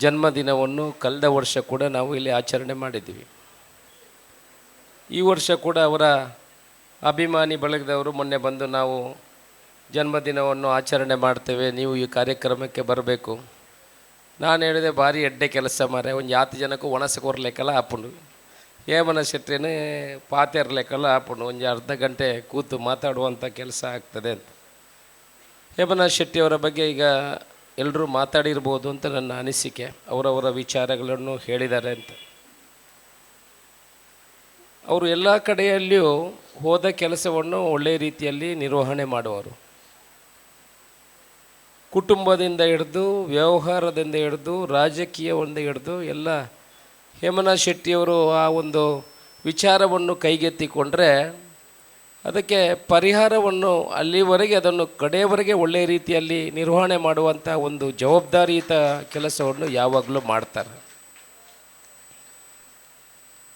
ಜನ್ಮದಿನವನ್ನು ಕಳೆದ ವರ್ಷ ಕೂಡ ನಾವು ಇಲ್ಲಿ ಆಚರಣೆ ಮಾಡಿದ್ದೀವಿ. ಈ ವರ್ಷ ಕೂಡ ಅವರ ಅಭಿಮಾನಿ ಬಳಗದವರು ಮೊನ್ನೆ ಬಂದು ನಾವು ಜನ್ಮದಿನವನ್ನು ಆಚರಣೆ ಮಾಡ್ತೇವೆ, ನೀವು ಈ ಕಾರ್ಯಕ್ರಮಕ್ಕೆ ಬರಬೇಕು. ನಾನು ಹೇಳಿದೆ ಭಾರಿ ಎಡ್ಡೆ ಕೆಲಸ ಮಾರೆ, ಒಂದು 7 ಜನಕ್ಕೂ ಒಣಸಕ್ಕೆ ಹೊರ್ಲಿಕ್ಕೆಲ್ಲ ಹಾಪುಂಡು, ಹೇಮನಾಥ್ ಶೆಟ್ಟಿನೇ ಪಾತೆ ಇರಲಿಕ್ಕೆಲ್ಲ ಹಾಪುಂಡು, ಒಂದು ಅರ್ಧ ಗಂಟೆ ಕೂತು ಮಾತಾಡುವಂಥ ಕೆಲಸ ಆಗ್ತದೆ ಅಂತ. ಹೇಮನಾಥ್ ಶೆಟ್ಟಿಯವರ ಬಗ್ಗೆ ಈಗ ಎಲ್ಲರೂ ಮಾತಾಡಿರ್ಬೋದು ಅಂತ ನನ್ನ ಅನಿಸಿಕೆ. ಅವರವರ ವಿಚಾರಗಳನ್ನು ಹೇಳಿದ್ದಾರೆ ಅಂತ. ಅವರು ಎಲ್ಲ ಕಡೆಯಲ್ಲಿಯೂ ಹೋದ ಕೆಲಸವನ್ನು ಒಳ್ಳೆಯ ರೀತಿಯಲ್ಲಿ ನಿರ್ವಹಣೆ ಮಾಡುವರು. ಕುಟುಂಬದಿಂದ ಹಿಡಿದು, ವ್ಯವಹಾರದಿಂದ ಹಿಡಿದು, ರಾಜಕೀಯದಿಂದ ಹಿಡಿದು ಎಲ್ಲ ಹೇಮನಾಥ್ ಶೆಟ್ಟಿಯವರು ಆ ಒಂದು ವಿಚಾರವನ್ನು ಕೈಗೆತ್ತಿಕೊಂಡ್ರೆ ಅದಕ್ಕೆ ಪರಿಹಾರವನ್ನು ಅಲ್ಲಿವರೆಗೆ ಅದನ್ನು ಕಡೆಯವರೆಗೆ ಒಳ್ಳೆಯ ರೀತಿಯಲ್ಲಿ ನಿರ್ವಹಣೆ ಮಾಡುವಂಥ ಒಂದು ಜವಾಬ್ದಾರಿಯುತ ಕೆಲಸವನ್ನು ಯಾವಾಗಲೂ ಮಾಡ್ತಾರೆ.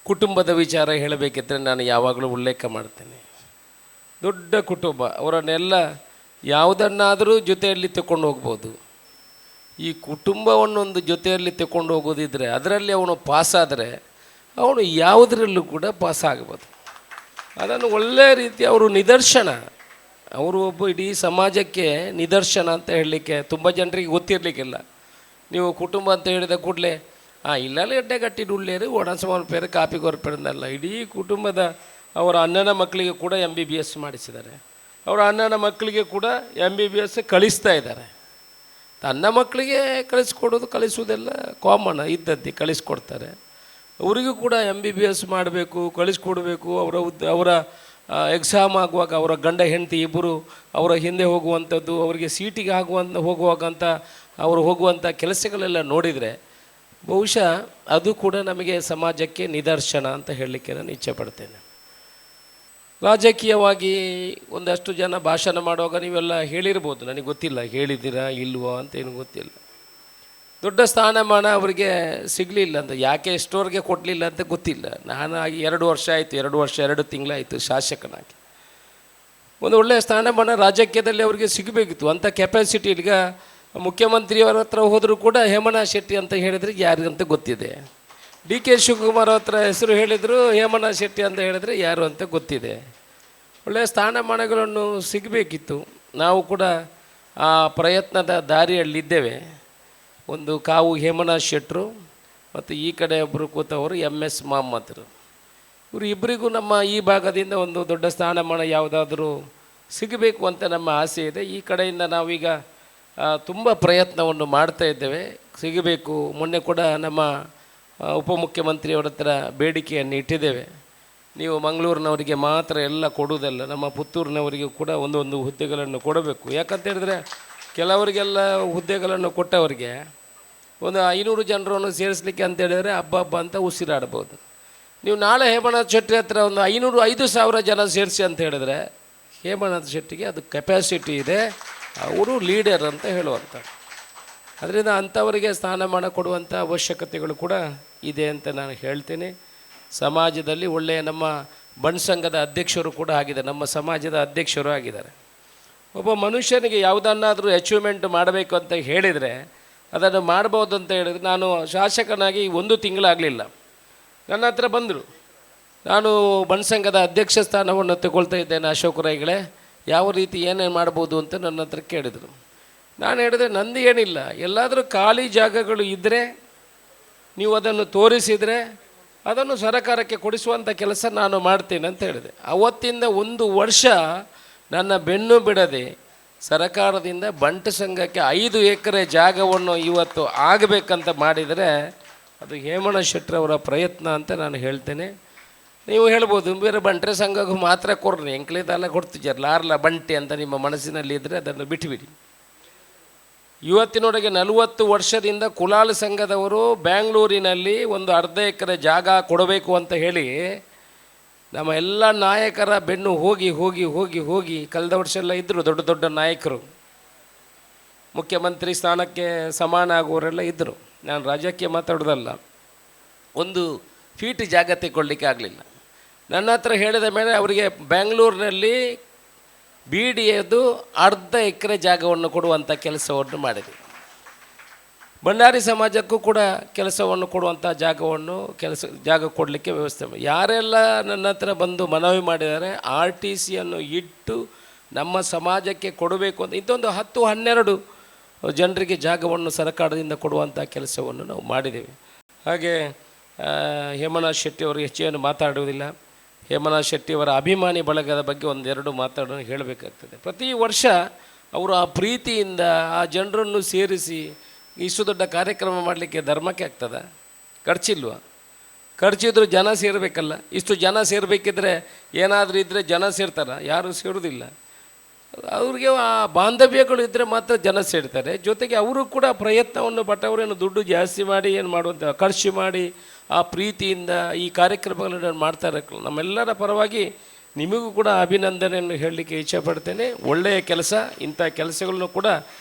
ಕುಟುಂಬದ ವಿಚಾರ ಹೇಳಬೇಕಿದ್ರೆ ನಾನು ಯಾವಾಗಲೂ ಉಲ್ಲೇಖ ಮಾಡ್ತೇನೆ. ದೊಡ್ಡ ಕುಟುಂಬ, ಅವರನ್ನೆಲ್ಲ ಯಾವುದನ್ನಾದರೂ ಜೊತೆಯಲ್ಲಿ ತಗೊಂಡು ಹೋಗ್ಬೋದು. ಈ ಕುಟುಂಬವನ್ನೊಂದು ಜೊತೆಯಲ್ಲಿ ತಗೊಂಡು ಹೋಗೋದಿದ್ರೆ, ಅದರಲ್ಲಿ ಅವನು ಪಾಸಾದರೆ ಅವನು ಯಾವುದರಲ್ಲೂ ಕೂಡ ಪಾಸ್ ಆಗ್ಬೋದು. ಅದನ್ನು ಒಳ್ಳೆಯ ರೀತಿ ಅವರು ನಿದರ್ಶನ, ಅವರು ಒಬ್ಬ ಇಡೀ ಸಮಾಜಕ್ಕೆ ನಿದರ್ಶನ ಅಂತ ಹೇಳಲಿಕ್ಕೆ ತುಂಬ ಜನರಿಗೆ ಗೊತ್ತಿರಲಿಕ್ಕಿಲ್ಲ. ನೀವು ಕುಟುಂಬ ಅಂತ ಹೇಳಿದ ಕೂಡಲೇ ಇಲ್ಲೆಲ್ಲ ಎಡ್ಡೆ ಗಟ್ಟಿಡು ಉಳ್ಳೇರು ಒಣಸಮಾನ ಪೇರು ಕಾಪಿ ಕೊರಪೇರಲ್ಲ. ಇಡೀ ಕುಟುಂಬದ ಅವರ ಅಣ್ಣನ ಮಕ್ಕಳಿಗೆ ಕೂಡ MBBS ಮಾಡಿಸಿದ್ದಾರೆ, ಅವರ ಅಣ್ಣನ ಮಕ್ಕಳಿಗೆ ಕೂಡ MBBS ಕಳಿಸ್ತಾ ಇದ್ದಾರೆ. ತನ್ನ ಮಕ್ಕಳಿಗೆ ಕಳಿಸ್ಕೊಡೋದು ಕಳಿಸೋದೆಲ್ಲ ಕಾಮನ್ ಇದ್ದದ್ದು, ಕಳಿಸ್ಕೊಡ್ತಾರೆ. ಅವರಿಗೂ ಕೂಡ MBBS ಮಾಡಬೇಕು, ಕಳಿಸ್ಕೊಡ್ಬೇಕು. ಅವರ ಎಕ್ಸಾಮ್ ಆಗುವಾಗ ಅವರ ಗಂಡ ಹೆಂಡತಿ ಇಬ್ಬರು ಅವರ ಹಿಂದೆ ಹೋಗುವಂಥದ್ದು, ಅವರಿಗೆ ಸೀಟಿಗೆ ಹೋಗುವಾಗಂತ ಅವರು ಹೋಗುವಂಥ ಕೆಲಸಗಳೆಲ್ಲ ನೋಡಿದರೆ ಬಹುಶಃ ಅದು ಕೂಡ ನಮಗೆ ಸಮಾಜಕ್ಕೆ ನಿದರ್ಶನ ಅಂತ ಹೇಳಲಿಕ್ಕೆ ನಾನು ಇಚ್ಛೆಪಡ್ತೇನೆ. ರಾಜಕೀಯವಾಗಿ ಒಂದಷ್ಟು ಜನ ಭಾಷಣ ಮಾಡುವಾಗ ನೀವೆಲ್ಲ ಹೇಳಿರ್ಬೋದು, ನನಗೆ ಗೊತ್ತಿಲ್ಲ ಹೇಳಿದ್ದೀರಾ ಇಲ್ವೋ ಅಂತ ಏನು ಗೊತ್ತಿಲ್ಲ. ದೊಡ್ಡ ಸ್ಥಾನಮಾನ ಅವರಿಗೆ ಸಿಗಲಿಲ್ಲ ಅಂತ, ಯಾಕೆ ಎಷ್ಟೋರಿಗೆ ಕೊಡಲಿಲ್ಲ ಅಂತ ಗೊತ್ತಿಲ್ಲ. ನಾನು ಆಗಿ 2 ವರ್ಷ ಆಯಿತು, 2 ವರ್ಷ 2 ತಿಂಗಳಾಯಿತು ಶಾಸಕನಾಗಿ. ಒಂದು ಒಳ್ಳೆಯ ಸ್ಥಾನಮಾನ ರಾಜಕೀಯದಲ್ಲಿ ಅವರಿಗೆ ಸಿಗಬೇಕಿತ್ತು. ಅಂಥ ಕೆಪಾಸಿಟಿ ಈಗ ಮುಖ್ಯಮಂತ್ರಿಯವರ ಹತ್ರ ಹೋದರೂ ಕೂಡ ಹೇಮನಾಥ್ ಶೆಟ್ಟಿ ಅಂತ ಹೇಳಿದರೆ ಯಾರಿಗಂತ ಗೊತ್ತಿದೆ. DK ಶಿವಕುಮಾರ್ ಹತ್ರ ಹೆಸರು ಹೇಳಿದರು, ಹೇಮನಾಥ್ ಶೆಟ್ಟಿ ಅಂತ ಹೇಳಿದರೆ ಯಾರು ಅಂತ ಗೊತ್ತಿದೆ. ಒಳ್ಳೆಯ ಸ್ಥಾನಮಾನಗಳನ್ನು ಸಿಗಬೇಕಿತ್ತು. ನಾವು ಕೂಡ ಆ ಪ್ರಯತ್ನದ ದಾರಿಯಲ್ಲಿದ್ದೇವೆ. ಒಂದು ಕಾವು ಹೇಮನಾಥ್ ಶೆಟ್ಟರು ಮತ್ತು ಈ ಕಡೆ ಒಬ್ಬರು ಕೂತವರು MS ಮೊಹಮ್ಮದ್ರು. ಇವರು ಇಬ್ಬರಿಗೂ ನಮ್ಮ ಈ ಭಾಗದಿಂದ ಒಂದು ದೊಡ್ಡ ಸ್ಥಾನಮಾನ ಯಾವುದಾದ್ರೂ ಸಿಗಬೇಕು ಅಂತ ನಮ್ಮ ಆಸೆ ಇದೆ. ಈ ಕಡೆಯಿಂದ ನಾವೀಗ ತುಂಬ ಪ್ರಯತ್ನವನ್ನು ಮಾಡ್ತಾ ಇದ್ದೇವೆ, ಸಿಗಬೇಕು. ಮೊನ್ನೆ ಕೂಡ ನಮ್ಮ ಉಪಮುಖ್ಯಮಂತ್ರಿಯವರ ಹತ್ರ ಬೇಡಿಕೆಯನ್ನು ಇಟ್ಟಿದ್ದೇವೆ. ನೀವು ಮಂಗಳೂರಿನವರಿಗೆ ಮಾತ್ರ ಎಲ್ಲ ಕೊಡುವುದಲ್ಲ, ನಮ್ಮ ಪುತ್ತೂರಿನವರಿಗೂ ಕೂಡ ಒಂದೊಂದು ಹುದ್ದೆಗಳನ್ನು ಕೊಡಬೇಕು. ಯಾಕಂತ ಹೇಳಿದ್ರೆ ಕೆಲವರಿಗೆಲ್ಲ ಹುದ್ದೆಗಳನ್ನು ಕೊಟ್ಟವರಿಗೆ ಒಂದು 500 ಜನರನ್ನು ಸೇರಿಸಲಿಕ್ಕೆ ಅಂತ ಹೇಳಿದರೆ ಹಬ್ಬ ಅಂತ ಉಸಿರಾಡ್ಬೋದು. ನೀವು ನಾಳೆ ಹೇಮನಾಥ್ ಶೆಟ್ಟಿ ಹತ್ರ ಒಂದು 5,000 ಜನ ಸೇರಿಸಿ ಅಂತ ಹೇಳಿದ್ರೆ ಹೇಮನಾಥ್ ಶೆಟ್ಟಿಗೆ ಅದು ಕೆಪಾಸಿಟಿ ಇದೆ, ಅವರು ಲೀಡರ್ ಅಂತ ಹೇಳುವಂಥ. ಅದರಿಂದ ಅಂಥವರಿಗೆ ಸ್ಥಾನಮಾನ ಕೊಡುವಂಥ ಅವಶ್ಯಕತೆಗಳು ಕೂಡ ಇದೆ ಅಂತ ನಾನು ಹೇಳ್ತೀನಿ. ಸಮಾಜದಲ್ಲಿ ಒಳ್ಳೆಯ ನಮ್ಮ ಬಣ್ಸಂಘದ ಅಧ್ಯಕ್ಷರು ಕೂಡ ಆಗಿದೆ, ನಮ್ಮ ಸಮಾಜದ ಅಧ್ಯಕ್ಷರು ಆಗಿದ್ದಾರೆ. ಒಬ್ಬ ಮನುಷ್ಯನಿಗೆ ಯಾವುದನ್ನಾದರೂ ಅಚೀವ್ಮೆಂಟ್ ಮಾಡಬೇಕು ಅಂತ ಹೇಳಿದರೆ ಅದನ್ನು ಮಾಡ್ಬೋದು ಅಂತ ಹೇಳಿದರೆ, ನಾನು ಶಾಸಕನಾಗಿ 1 ತಿಂಗಳಾಗಲಿಲ್ಲ, ನನ್ನ ಹತ್ರ ಬಂದರು. ನಾನು ಬಣ್ಸಂಘದ ಅಧ್ಯಕ್ಷ ಸ್ಥಾನವನ್ನು ತಗೊಳ್ತಾ ಇದ್ದೇನೆ ಅಶೋಕ್ ರೈಗಳೇ, ಯಾವ ರೀತಿ ಏನೇನು ಮಾಡ್ಬೋದು ಅಂತ ನನ್ನ ಹತ್ರ ಕೇಳಿದರು. ನಾನು ಹೇಳಿದೆ, ನಂದು ಏನಿಲ್ಲ, ಎಲ್ಲಾದರೂ ಖಾಲಿ ಜಾಗಗಳು ಇದ್ದರೆ ನೀವು ಅದನ್ನು ತೋರಿಸಿದರೆ ಅದನ್ನು ಸರಕಾರಕ್ಕೆ ಕೊಡಿಸುವಂಥ ಕೆಲಸ ನಾನು ಮಾಡ್ತೇನೆ ಅಂತ ಹೇಳಿದೆ. ಅವತ್ತಿಂದ 1 ವರ್ಷ ನನ್ನ ಬೆನ್ನು ಬಿಡದೆ ಸರಕಾರದಿಂದ ಬಂಟ ಸಂಘಕ್ಕೆ 5 ಎಕರೆ ಜಾಗವನ್ನು ಇವತ್ತು ಆಗಬೇಕಂತ ಮಾಡಿದರೆ ಅದು ಹೇಮನಾಥ್ ಶೆಟ್ಟರವರ ಪ್ರಯತ್ನ ಅಂತ ನಾನು ಹೇಳ್ತೇನೆ. ನೀವು ಹೇಳ್ಬೋದು, ಬೇರೆ ಬಂಟರೆ ಸಂಘಕ್ಕೂ ಮಾತ್ರ ಕೊಡ್ರಿ, ಎಂಕ್ಲೇದೆಲ್ಲ ಕೊಡ್ತಿದ್ದಾರಲ್ಲ ಆರ್ಲ ಬಂಟೆ ಅಂತ ನಿಮ್ಮ ಮನಸ್ಸಿನಲ್ಲಿ ಇದ್ದರೆ ಅದನ್ನು ಬಿಟ್ಟುಬಿಡಿ. ಇವತ್ತಿನೊಳಗೆ 40 ವರ್ಷದಿಂದ ಕುಲಾಲ ಸಂಘದವರು ಬ್ಯಾಂಗ್ಳೂರಿನಲ್ಲಿ ಒಂದು ಅರ್ಧ ಎಕರೆ ಜಾಗ ಕೊಡಬೇಕು ಅಂತ ಹೇಳಿ ನಮ್ಮ ಎಲ್ಲ ನಾಯಕರ ಬೆನ್ನು ಹೋಗಿ ಹೋಗಿ ಹೋಗಿ ಹೋಗಿ ಕಳೆದ ವರ್ಷ ಎಲ್ಲ ಇದ್ದರು, ದೊಡ್ಡ ದೊಡ್ಡ ನಾಯಕರು ಮುಖ್ಯಮಂತ್ರಿ ಸ್ಥಾನಕ್ಕೆ ಸಮಾನ ಆಗುವವರೆಲ್ಲ ಇದ್ದರು. ನಾನು ರಾಜಕೀಯ ಮಾತಾಡೋದಲ್ಲ, 1 ಫೀಟ್ ಜಾಗ ತೆಗೊಳ್ಳಿಕ್ಕೆ ಆಗಲಿಲ್ಲ. ನನ್ನ ಹತ್ರ ಹೇಳಿದ ಮೇಲೆ ಅವರಿಗೆ ಬ್ಯಾಂಗ್ಳೂರಿನಲ್ಲಿ BDAದು ಅರ್ಧ ಎಕರೆ ಜಾಗವನ್ನು ಕೊಡುವಂಥ ಕೆಲಸವನ್ನು ಮಾಡಿದೆ. ಭಂಡಾರಿ ಸಮಾಜಕ್ಕೂ ಕೂಡ ಕೆಲಸವನ್ನು ಕೊಡುವಂಥ ಜಾಗ ಕೊಡಲಿಕ್ಕೆ ವ್ಯವಸ್ಥೆ ಮಾಡಿ. ಯಾರೆಲ್ಲ ನನ್ನ ಹತ್ರ ಬಂದು ಮನವಿ ಮಾಡಿದ್ದಾರೆ RTCಯನ್ನು ಇಟ್ಟು ನಮ್ಮ ಸಮಾಜಕ್ಕೆ ಕೊಡಬೇಕು ಅಂತ, ಇಂಥೊಂದು 10-12 ಜನರಿಗೆ ಜಾಗವನ್ನು ಸರ್ಕಾರದಿಂದ ಕೊಡುವಂಥ ಕೆಲಸವನ್ನು ನಾವು ಮಾಡಿದ್ದೇವೆ. ಹಾಗೆ ಹೇಮನಾಥ್ ಶೆಟ್ಟಿಯವರು ಹೆಚ್ಚೇನು ಮಾತಾಡುವುದಿಲ್ಲ. ಹೇಮನಾಥ್ ಶೆಟ್ಟಿಯವರ ಅಭಿಮಾನಿ ಬಳಗದ ಬಗ್ಗೆ 1-2 ಮಾತಾಡೋಣ ಹೇಳಬೇಕಾಗ್ತದೆ. ಪ್ರತಿ ವರ್ಷ ಅವರು ಆ ಪ್ರೀತಿಯಿಂದ ಆ ಜನರನ್ನು ಸೇರಿಸಿ ಇಷ್ಟು ದೊಡ್ಡ ಕಾರ್ಯಕ್ರಮ ಮಾಡಲಿಕ್ಕೆ ಧರ್ಮಕ್ಕೆ ಆಗ್ತದ? ಖರ್ಚಿಲ್ವ? ಖರ್ಚಿದ್ರು ಜನ ಸೇರಬೇಕಲ್ಲ. ಇಷ್ಟು ಜನ ಸೇರಬೇಕಿದ್ರೆ ಏನಾದರೂ ಇದ್ದರೆ ಜನ ಸೇರ್ತಾರ? ಯಾರೂ ಸೇರೋದಿಲ್ಲ. ಅವ್ರಿಗೆ ಆ ಬಾಂಧವ್ಯಗಳು ಇದ್ದರೆ ಮಾತ್ರ ಜನ ಸೇರ್ತಾರೆ. ಜೊತೆಗೆ ಅವರು ಕೂಡ ಪ್ರಯತ್ನವನ್ನು ಪಟ್ಟವರೇನು ದುಡ್ಡು ಜಾಸ್ತಿ ಮಾಡಿ ಏನು ಮಾಡುವಂಥ ಖರ್ಚು ಮಾಡಿ ಆ ಪ್ರೀತಿಯಿಂದ ಈ ಕಾರ್ಯಕ್ರಮಗಳನ್ನು ಮಾಡ್ತಾರೆ. ನಮ್ಮೆಲ್ಲರ ಪರವಾಗಿ ನಿಮಗೂ ಕೂಡ ಅಭಿನಂದನೆಯನ್ನು ಹೇಳಲಿಕ್ಕೆ ಇಚ್ಛೆಪಡ್ತೇನೆ. ಒಳ್ಳೆಯ ಕೆಲಸ, ಇಂಥ ಕೆಲಸಗಳನ್ನು ಕೂಡ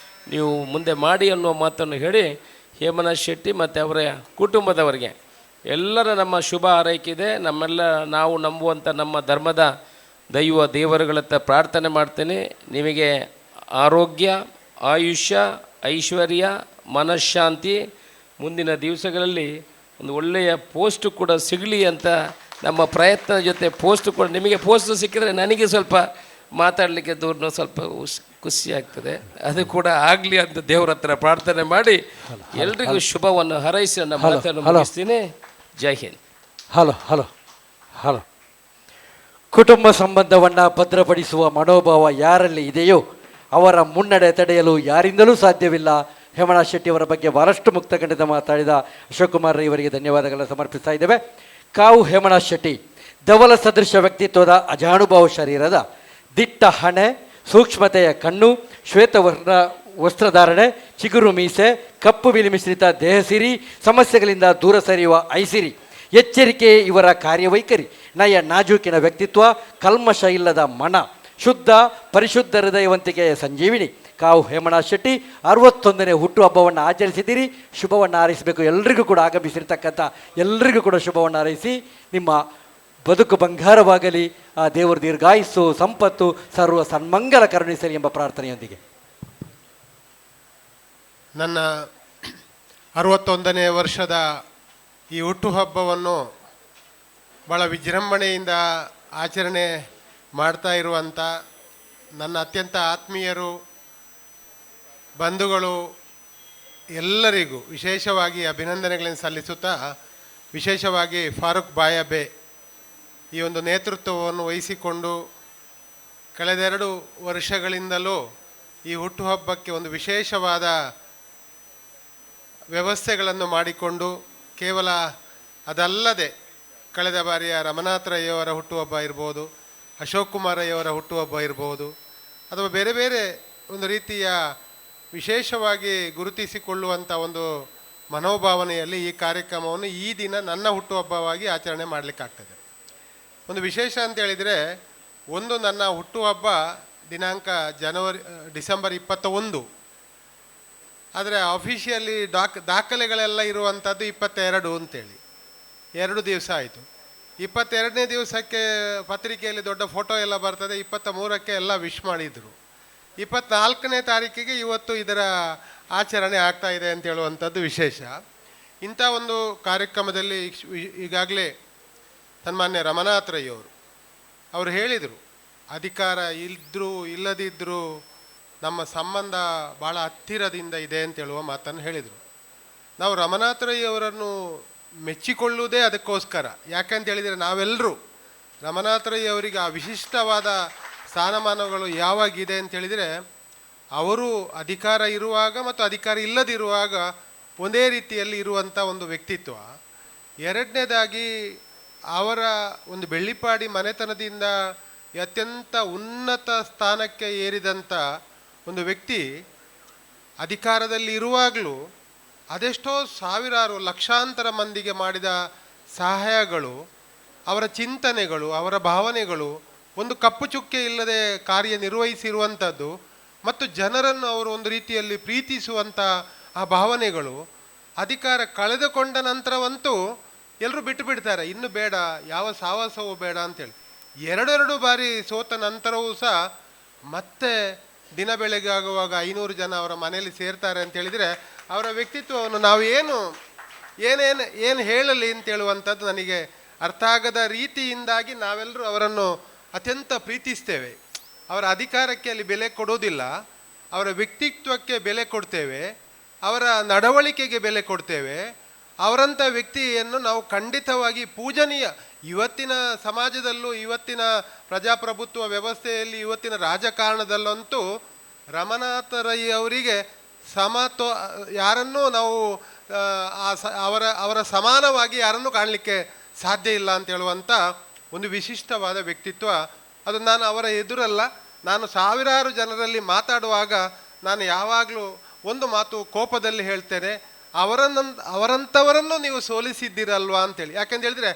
ನೀವು ಮುಂದೆ ಮಾಡಿ ಅನ್ನುವ ಮಾತನ್ನು ಹೇಳಿ ಹೇಮನಾಥ್ ಶೆಟ್ಟಿ ಮತ್ತು ಅವರ ಕುಟುಂಬದವರಿಗೆ ಎಲ್ಲರ ನಮ್ಮ ಶುಭ ಹಾರೈಕೆ. ನಾವು ನಂಬುವಂಥ ನಮ್ಮ ಧರ್ಮದ ದೇವರುಗಳತ್ತ ಪ್ರಾರ್ಥನೆ ಮಾಡ್ತೇನೆ. ನಿಮಗೆ ಆರೋಗ್ಯ, ಆಯುಷ್ಯ, ಐಶ್ವರ್ಯ, ಮನಃಶಾಂತಿ, ಮುಂದಿನ ದಿವಸಗಳಲ್ಲಿ ಒಂದು ಒಳ್ಳೆಯ ಪೋಸ್ಟ್ ಕೂಡ ಸಿಗಲಿ ಅಂತ ನಮ್ಮ ಪ್ರಯತ್ನ ಜೊತೆ ಪೋಸ್ಟ್ ಕೂಡ ನಿಮಗೆ ಪೋಸ್ಟ್ ಸಿಕ್ಕಿದರೆ ನನಗೆ ಸ್ವಲ್ಪ ಮಾತಾಡಲಿಕ್ಕೆ ದೂರ ಸ್ವಲ್ಪ ಖುಷಿ ಆಗ್ತದೆ. ಅದು ಕೂಡ ಆಗಲಿ ಅಂತ ದೇವರ ಹತ್ರ ಪ್ರಾರ್ಥನೆ ಮಾಡಿ ಎಲ್ರಿಗೂ ಶುಭವನ್ನು ಹಾರೈಸಿ ನನ್ನ ಮಾತನ್ನು ಮುಗಿಸ್ತೀನಿ. ಜೈ ಹಿಂದ್. ಹಲೋ ಕುಟುಂಬ ಸಂಬಂಧವನ್ನು ಭದ್ರಪಡಿಸುವ ಮನೋಭಾವ ಯಾರಲ್ಲಿ ಇದೆಯೋ ಅವರ ಮುನ್ನಡೆ ತಡೆಯಲು ಯಾರಿಂದಲೂ ಸಾಧ್ಯವಿಲ್ಲ. ಹೇಮನಾಥ್ ಶೆಟ್ಟಿ ಅವರ ಬಗ್ಗೆ ಬಹಳಷ್ಟು ಮುಕ್ತಖಂಡಿತ ಮಾತಾಡಿದ ಅಶೋಕ್ ಕುಮಾರ್ ಇವರಿಗೆ ಧನ್ಯವಾದಗಳನ್ನು ಸಮರ್ಪಿಸ್ತಾ ಇದ್ದೇವೆ. ಕಾವು ಹೇಮನಾಥ್ ಶೆಟ್ಟಿ ಧವಲ ಸದೃಶ ವ್ಯಕ್ತಿತ್ವದ ಅಜಾನುಭಾವ ಶರೀರದ ದಿಟ್ಟ ಹಣೆ, ಸೂಕ್ಷ್ಮತೆಯ ಕಣ್ಣು, ಶ್ವೇತವರ್ಣ ವಸ್ತ್ರಧಾರಣೆ, ಚಿಗುರು ಮೀಸೆ, ಕಪ್ಪು ಬಿಳಿ ಮಿಶ್ರಿತ ದೇಹಸಿರಿ, ಸಮಸ್ಯೆಗಳಿಂದ ದೂರ ಸರಿಯುವ ಐಸಿರಿ, ಎಚ್ಚರಿಕೆ ಇವರ ಕಾರ್ಯವೈಖರಿ, ನಯ ನಾಜೂಕಿನ ವ್ಯಕ್ತಿತ್ವ, ಕಲ್ಮಶ ಇಲ್ಲದ ಮನ, ಶುದ್ಧ ಪರಿಶುದ್ಧ ಹೃದಯವಂತಿಕೆಯ ಸಂಜೀವಿನಿ ಕಾವು ಹೇಮನಾಥ್ ಶೆಟ್ಟಿ 61ನೇ ಹುಟ್ಟುಹಬ್ಬವನ್ನು ಆಚರಿಸಿದ್ದೀರಿ. ಶುಭವನ್ನು ಹಾರೈಸಬೇಕು. ಎಲ್ರಿಗೂ ಕೂಡ ಆಗಮಿಸಿರ್ತಕ್ಕಂಥ ಎಲ್ರಿಗೂ ಕೂಡ ಶುಭವನ್ನು ಹಾರೈಸಿ ನಿಮ್ಮ ಬದುಕು ಬಂಗಾರವಾಗಲಿ, ಆ ದೇವರು ದೀರ್ಘಾಯುಸ್ಸು, ಸಂಪತ್ತು, ಸರ್ವ ಸನ್ಮಂಗಲ ಕರುಣಿಸಲಿ ಎಂಬ ಪ್ರಾರ್ಥನೆಯೊಂದಿಗೆ ನನ್ನ 61ನೇ ವರ್ಷದ ಈ ಹುಟ್ಟುಹಬ್ಬವನ್ನು ಭಾಳ ವಿಜೃಂಭಣೆಯಿಂದ ಆಚರಣೆ ಮಾಡ್ತಾ ಇರುವಂಥ ನನ್ನ ಅತ್ಯಂತ ಆತ್ಮೀಯರು, ಬಂಧುಗಳು ಎಲ್ಲರಿಗೂ ವಿಶೇಷವಾಗಿ ಅಭಿನಂದನೆಗಳನ್ನು ಸಲ್ಲಿಸುತ್ತಾ, ವಿಶೇಷವಾಗಿ ಫಾರೂಕ್ ಬಾಯಬೆ ಈ ಒಂದು ನೇತೃತ್ವವನ್ನು ವಹಿಸಿಕೊಂಡು ಕಳೆದ 2 ವರ್ಷಗಳಿಂದಲೂ ಈ ಹುಟ್ಟುಹಬ್ಬಕ್ಕೆ ಒಂದು ವಿಶೇಷವಾದ ವ್ಯವಸ್ಥೆಗಳನ್ನು ಮಾಡಿಕೊಂಡು, ಕೇವಲ ಅದಲ್ಲದೆ ಕಳೆದ ಬಾರಿಯ ರಮನಾಥ್ ರೈ ಅವರ ಹುಟ್ಟುಹಬ್ಬ ಇರ್ಬೋದು, ಅಶೋಕ್ ಕುಮಾರ್ ರೈ ಅವರ ಹುಟ್ಟುಹಬ್ಬ ಇರ್ಬೋದು, ಅಥವಾ ಬೇರೆ ಬೇರೆ ಒಂದು ರೀತಿಯ ವಿಶೇಷವಾಗಿ ಗುರುತಿಸಿಕೊಳ್ಳುವಂಥ ಒಂದು ಮನೋಭಾವನೆಯಲ್ಲಿ ಈ ಕಾರ್ಯಕ್ರಮವನ್ನು ಈ ದಿನ ನನ್ನ ಹುಟ್ಟುಹಬ್ಬವಾಗಿ ಆಚರಣೆ ಮಾಡಲಿಕ್ಕಾಗ್ತದೆ. ಒಂದು ವಿಶೇಷ ಅಂತ ಹೇಳಿದರೆ, ಒಂದು ನನ್ನ ಹುಟ್ಟುಹಬ್ಬ ದಿನಾಂಕ ಡಿಸೆಂಬರ್ 21, ಆದರೆ ಅಫಿಷಿಯಲಿ ದಾಖಲೆಗಳೆಲ್ಲ ಇರುವಂಥದ್ದು 22 ಅಂತೇಳಿ 2 ದಿವಸ ಆಯಿತು. 22ನೇ ದಿವಸಕ್ಕೆ ಪತ್ರಿಕೆಯಲ್ಲಿ ದೊಡ್ಡ ಫೋಟೋ ಎಲ್ಲ ಬರ್ತದೆ, 23ಕ್ಕೆ ಎಲ್ಲ ವಿಶ್ ಮಾಡಿದರು. 24ನೇ ತಾರೀಕಿಗೆ ಇವತ್ತು ಇದರ ಆಚರಣೆ ಆಗ್ತಾ ಇದೆ ಅಂತ ಹೇಳುವಂಥದ್ದು ವಿಶೇಷ. ಇಂಥ ಒಂದು ಕಾರ್ಯಕ್ರಮದಲ್ಲಿ ಈಗಾಗಲೇ ಸನ್ಮಾನ್ಯ ರಮನಾಥ್ ರೈ ಅವರು ಹೇಳಿದರು, ಅಧಿಕಾರ ಇದ್ದರೂ ಇಲ್ಲದಿದ್ದರೂ ನಮ್ಮ ಸಂಬಂಧ ಭಾಳ ಹತ್ತಿರದಿಂದ ಇದೆ ಅಂತ ಹೇಳುವ ಮಾತನ್ನು ಹೇಳಿದರು. ನಾವು ರಮನಾಥ್ ರೈ ಅವರನ್ನು ಮೆಚ್ಚಿಕೊಳ್ಳುವುದೇ ಅದಕ್ಕೋಸ್ಕರ. ಯಾಕಂತ ಹೇಳಿದರೆ ನಾವೆಲ್ಲರೂ ರಮನಾಥ್ ರೈ ಅವರಿಗೆ ಆ ವಿಶಿಷ್ಟವಾದ ಸ್ಥಾನಮಾನಗಳು ಯಾವಾಗಿದೆ ಅಂತ ಹೇಳಿದರೆ, ಅವರು ಅಧಿಕಾರ ಇರುವಾಗ ಮತ್ತು ಅಧಿಕಾರ ಇಲ್ಲದಿರುವಾಗ ಒಂದೇ ರೀತಿಯಲ್ಲಿ ಇರುವಂಥ ಒಂದು ವ್ಯಕ್ತಿತ್ವ. ಎರಡನೇದಾಗಿ ಅವರ ಒಂದು ಬೆಳ್ಳಿಪಾಡಿ ಮನೆತನದಿಂದ ಅತ್ಯಂತ ಉನ್ನತ ಸ್ಥಾನಕ್ಕೆ ಏರಿದಂಥ ಒಂದು ವ್ಯಕ್ತಿ ಅಧಿಕಾರದಲ್ಲಿ ಇರುವಾಗಲೂ ಅದೆಷ್ಟೋ ಸಾವಿರಾರು ಲಕ್ಷಾಂತರ ಮಂದಿಗೆ ಮಾಡಿದ ಸಹಾಯಗಳು, ಅವರ ಚಿಂತನೆಗಳು, ಅವರ ಭಾವನೆಗಳು ಒಂದು ಕಪ್ಪು ಚುಕ್ಕೆ ಇಲ್ಲದೆ ಕಾರ್ಯನಿರ್ವಹಿಸಿರುವಂಥದ್ದು, ಮತ್ತು ಜನರನ್ನು ಅವರು ಒಂದು ರೀತಿಯಲ್ಲಿ ಪ್ರೀತಿಸುವಂಥ ಆ ಭಾವನೆಗಳು ಅಧಿಕಾರ ಕಳೆದುಕೊಂಡ ನಂತರವಂತೂ ಎಲ್ಲರೂ ಬಿಟ್ಟು ಬಿಡ್ತಾರೆ, ಇನ್ನು ಬೇಡ, ಯಾವ ಸಾವಾಸವೂ ಬೇಡ ಅಂತೇಳಿ. 2 ಬಾರಿ ಸೋತ ನಂತರವೂ ಸಹ ಮತ್ತೆ ದಿನ ಬೆಳಗ್ಗೆ ಆಗುವಾಗ 500 ಜನ ಅವರ ಮನೆಯಲ್ಲಿ ಸೇರ್ತಾರೆ ಅಂತ ಹೇಳಿದರೆ, ಅವರ ವ್ಯಕ್ತಿತ್ವವನ್ನು ನಾವು ಏನು ಹೇಳಲಿ ಅಂತ ಹೇಳುವಂಥದ್ದು ನನಗೆ ಅರ್ಥ ಆಗದ ರೀತಿಯಿಂದಾಗಿ ನಾವೆಲ್ಲರೂ ಅವರನ್ನು ಅತ್ಯಂತ ಪ್ರೀತಿಸ್ತೇವೆ. ಅವರ ಅಧಿಕಾರಕ್ಕೆ ಅಲ್ಲಿ ಬೆಲೆ ಕೊಡೋದಿಲ್ಲ, ಅವರ ವ್ಯಕ್ತಿತ್ವಕ್ಕೆ ಬೆಲೆ ಕೊಡ್ತೇವೆ, ಅವರ ನಡವಳಿಕೆಗೆ ಬೆಲೆ ಕೊಡ್ತೇವೆ. ಅವರಂಥ ವ್ಯಕ್ತಿಯನ್ನು ನಾವು ಖಂಡಿತವಾಗಿ ಪೂಜನೀಯ. ಇವತ್ತಿನ ಸಮಾಜದಲ್ಲೂ, ಇವತ್ತಿನ ಪ್ರಜಾಪ್ರಭುತ್ವ ವ್ಯವಸ್ಥೆಯಲ್ಲಿ, ಇವತ್ತಿನ ರಾಜಕಾರಣದಲ್ಲಂತೂ ರಮನಾಥ ರೈ ಅವರಿಗೆ ಯಾರನ್ನೂ ನಾವು ಅವರ ಸಮಾನವಾಗಿ ಯಾರನ್ನೂ ಕಾಣಲಿಕ್ಕೆ ಸಾಧ್ಯ ಇಲ್ಲ ಅಂತ ಹೇಳುವಂಥ ಒಂದು ವಿಶಿಷ್ಟವಾದ ವ್ಯಕ್ತಿತ್ವ. ಅದು ನಾನು ಅವರ ಎದುರಲ್ಲ, ನಾನು ಸಾವಿರಾರು ಜನರಲ್ಲಿ ಮಾತಾಡುವಾಗ ನಾನು ಯಾವಾಗಲೂ ಒಂದು ಮಾತು ಕೋಪದಲ್ಲಿ ಹೇಳ್ತೇನೆ, ಅವರಂಥವರನ್ನು ನೀವು ಸೋಲಿಸಿದ್ದೀರಲ್ವಾ ಅಂತೇಳಿ. ಯಾಕೆಂತ ಹೇಳಿದರೆ,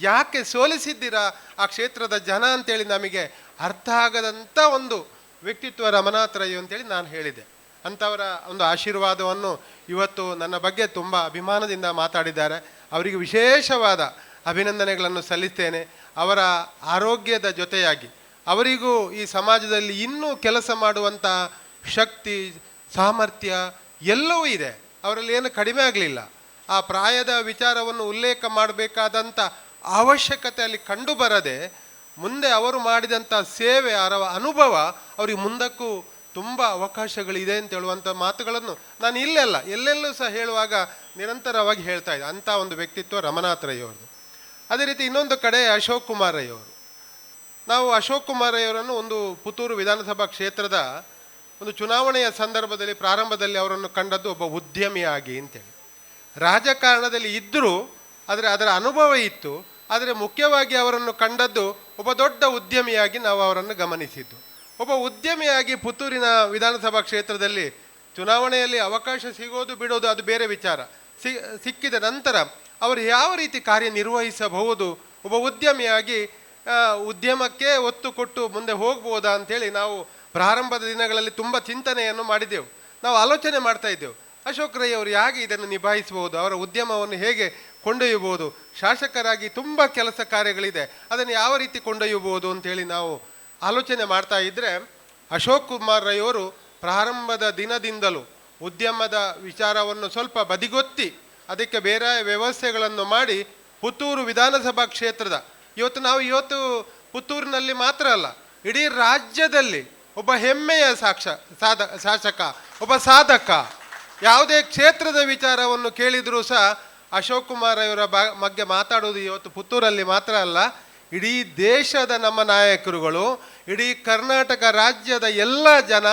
ಯಾಕೆ ಸೋಲಿಸಿದ್ದೀರಾ ಆ ಕ್ಷೇತ್ರದ ಜನ ಅಂತೇಳಿ ನಮಗೆ ಅರ್ಥ ಆಗದಂಥ ಒಂದು ವ್ಯಕ್ತಿತ್ವ ರಮನಾಥ್ ರೈ ಅಂತೇಳಿ ನಾನು ಹೇಳಿದೆ. ಅಂಥವರ ಒಂದು ಆಶೀರ್ವಾದವನ್ನು ಇವತ್ತು ನನ್ನ ಬಗ್ಗೆ ತುಂಬ ಅಭಿಮಾನದಿಂದ ಮಾತಾಡಿದ್ದಾರೆ. ಅವರಿಗೆ ವಿಶೇಷವಾದ ಅಭಿನಂದನೆಗಳನ್ನು ಸಲ್ಲಿಸ್ತೇನೆ. ಅವರ ಆರೋಗ್ಯದ ಜೊತೆಯಾಗಿ ಅವರಿಗೂ ಈ ಸಮಾಜದಲ್ಲಿ ಇನ್ನೂ ಕೆಲಸ ಮಾಡುವಂಥ ಶಕ್ತಿ, ಸಾಮರ್ಥ್ಯ ಎಲ್ಲವೂ ಇದೆ. ಅವರಲ್ಲಿ ಏನು ಕಡಿಮೆ ಆಗಲಿಲ್ಲ. ಆ ಪ್ರಾಯದ ವಿಚಾರವನ್ನು ಉಲ್ಲೇಖ ಮಾಡಬೇಕಾದಂಥ ಅವಶ್ಯಕತೆ ಅಲ್ಲಿ ಕಂಡು ಬರದೆ, ಮುಂದೆ ಅವರು ಮಾಡಿದಂಥ ಸೇವೆ, ಅವರ ಅನುಭವ ಅವರಿಗೆ ಮುಂದಕ್ಕೂ ತುಂಬ ಅವಕಾಶಗಳಿದೆ ಅಂತ ಹೇಳುವಂಥ ಮಾತುಗಳನ್ನು ನಾನು ಎಲ್ಲೆಲ್ಲೂ ಸಹ ಹೇಳುವಾಗ ನಿರಂತರವಾಗಿ ಹೇಳ್ತಾ ಇದ್ದೆ. ಅಂಥ ಒಂದು ವ್ಯಕ್ತಿತ್ವ ರಮನಾಥ್ ರೈ ಅವ್ರದ್ದು. ಅದೇ ರೀತಿ ಇನ್ನೊಂದು ಕಡೆ ಅಶೋಕ್ ಕುಮಾರ್ ರೈ ಅವರು. ನಾವು ಅಶೋಕ್ ಕುಮಾರ್ ರೈ ಅವರನ್ನು ಒಂದು ಪುತ್ತೂರು ವಿಧಾನಸಭಾ ಕ್ಷೇತ್ರದ ಒಂದು ಚುನಾವಣೆಯ ಸಂದರ್ಭದಲ್ಲಿ ಪ್ರಾರಂಭದಲ್ಲಿ ಅವರನ್ನು ಕಂಡದ್ದು ಒಬ್ಬ ಉದ್ಯಮಿಯಾಗಿ ಅಂತೇಳಿ. ರಾಜಕಾರಣದಲ್ಲಿ ಇದ್ದರೂ ಆದರೆ ಅದರ ಅನುಭವ ಇತ್ತು, ಆದರೆ ಮುಖ್ಯವಾಗಿ ಅವರನ್ನು ಕಂಡದ್ದು ಒಬ್ಬ ದೊಡ್ಡ ಉದ್ಯಮಿಯಾಗಿ ನಾವು ಅವರನ್ನು ಗಮನಿಸಿದ್ದು. ಒಬ್ಬ ಉದ್ಯಮಿಯಾಗಿ ಪುತ್ತೂರಿನ ವಿಧಾನಸಭಾ ಕ್ಷೇತ್ರದಲ್ಲಿ ಚುನಾವಣೆಯಲ್ಲಿ ಅವಕಾಶ ಸಿಗೋದು ಬಿಡೋದು ಅದು ಬೇರೆ ವಿಚಾರ. ಸಿಕ್ಕಿದ ನಂತರ ಅವರು ಯಾವ ರೀತಿ ಕಾರ್ಯನಿರ್ವಹಿಸಬಹುದು, ಒಬ್ಬ ಉದ್ಯಮಿಯಾಗಿ ಉದ್ಯಮಕ್ಕೆ ಒತ್ತು ಕೊಟ್ಟು ಮುಂದೆ ಹೋಗ್ಬೋದಾ ಅಂಥೇಳಿ ನಾವು ಪ್ರಾರಂಭದ ದಿನಗಳಲ್ಲಿ ತುಂಬ ಚಿಂತನೆಯನ್ನು ಮಾಡಿದೆವು. ನಾವು ಆಲೋಚನೆ ಮಾಡ್ತಾ ಇದ್ದೆವು, ಅಶೋಕ್ ರೈ ಅವರು ಹೇಗೆ ಇದನ್ನು ನಿಭಾಯಿಸಬಹುದು, ಅವರ ಉದ್ಯಮವನ್ನು ಹೇಗೆ ಕೊಂಡೊಯ್ಯಬಹುದು, ಶಾಸಕರಾಗಿ ತುಂಬ ಕೆಲಸ ಕಾರ್ಯಗಳಿದೆ, ಅದನ್ನು ಯಾವ ರೀತಿ ಕೊಂಡೊಯ್ಯಬಹುದು ಅಂಥೇಳಿ ನಾವು ಆಲೋಚನೆ ಮಾಡ್ತಾ ಇದ್ದರೆ, ಅಶೋಕ್ ಕುಮಾರ್ ರೈ ಅವರು ಪ್ರಾರಂಭದ ದಿನದಿಂದಲೂ ಉದ್ಯಮದ ವಿಚಾರವನ್ನು ಸ್ವಲ್ಪ ಬದಿಗೊತ್ತಿ ಅದಕ್ಕೆ ಬೇರೆ ವ್ಯವಸ್ಥೆಗಳನ್ನು ಮಾಡಿ ಪುತ್ತೂರು ವಿಧಾನಸಭಾ ಕ್ಷೇತ್ರದ ಇವತ್ತು ಪುತ್ತೂರಿನಲ್ಲಿ ಮಾತ್ರ ಅಲ್ಲ, ಇಡೀ ರಾಜ್ಯದಲ್ಲಿ ಒಬ್ಬ ಹೆಮ್ಮೆಯ ಶಾಸಕ, ಒಬ್ಬ ಸಾಧಕ. ಯಾವುದೇ ಕ್ಷೇತ್ರದ ವಿಚಾರವನ್ನು ಕೇಳಿದರೂ ಸಹ ಅಶೋಕ್ ಕುಮಾರ್ ಅವರ ಬಗ್ಗೆ ಮಾತಾಡೋದು ಇವತ್ತು ಪುತ್ತೂರಲ್ಲಿ ಮಾತ್ರ ಅಲ್ಲ, ಇಡೀ ದೇಶದ ನಮ್ಮ ನಾಯಕರುಗಳು, ಇಡೀ ಕರ್ನಾಟಕ ರಾಜ್ಯದ ಎಲ್ಲ ಜನ,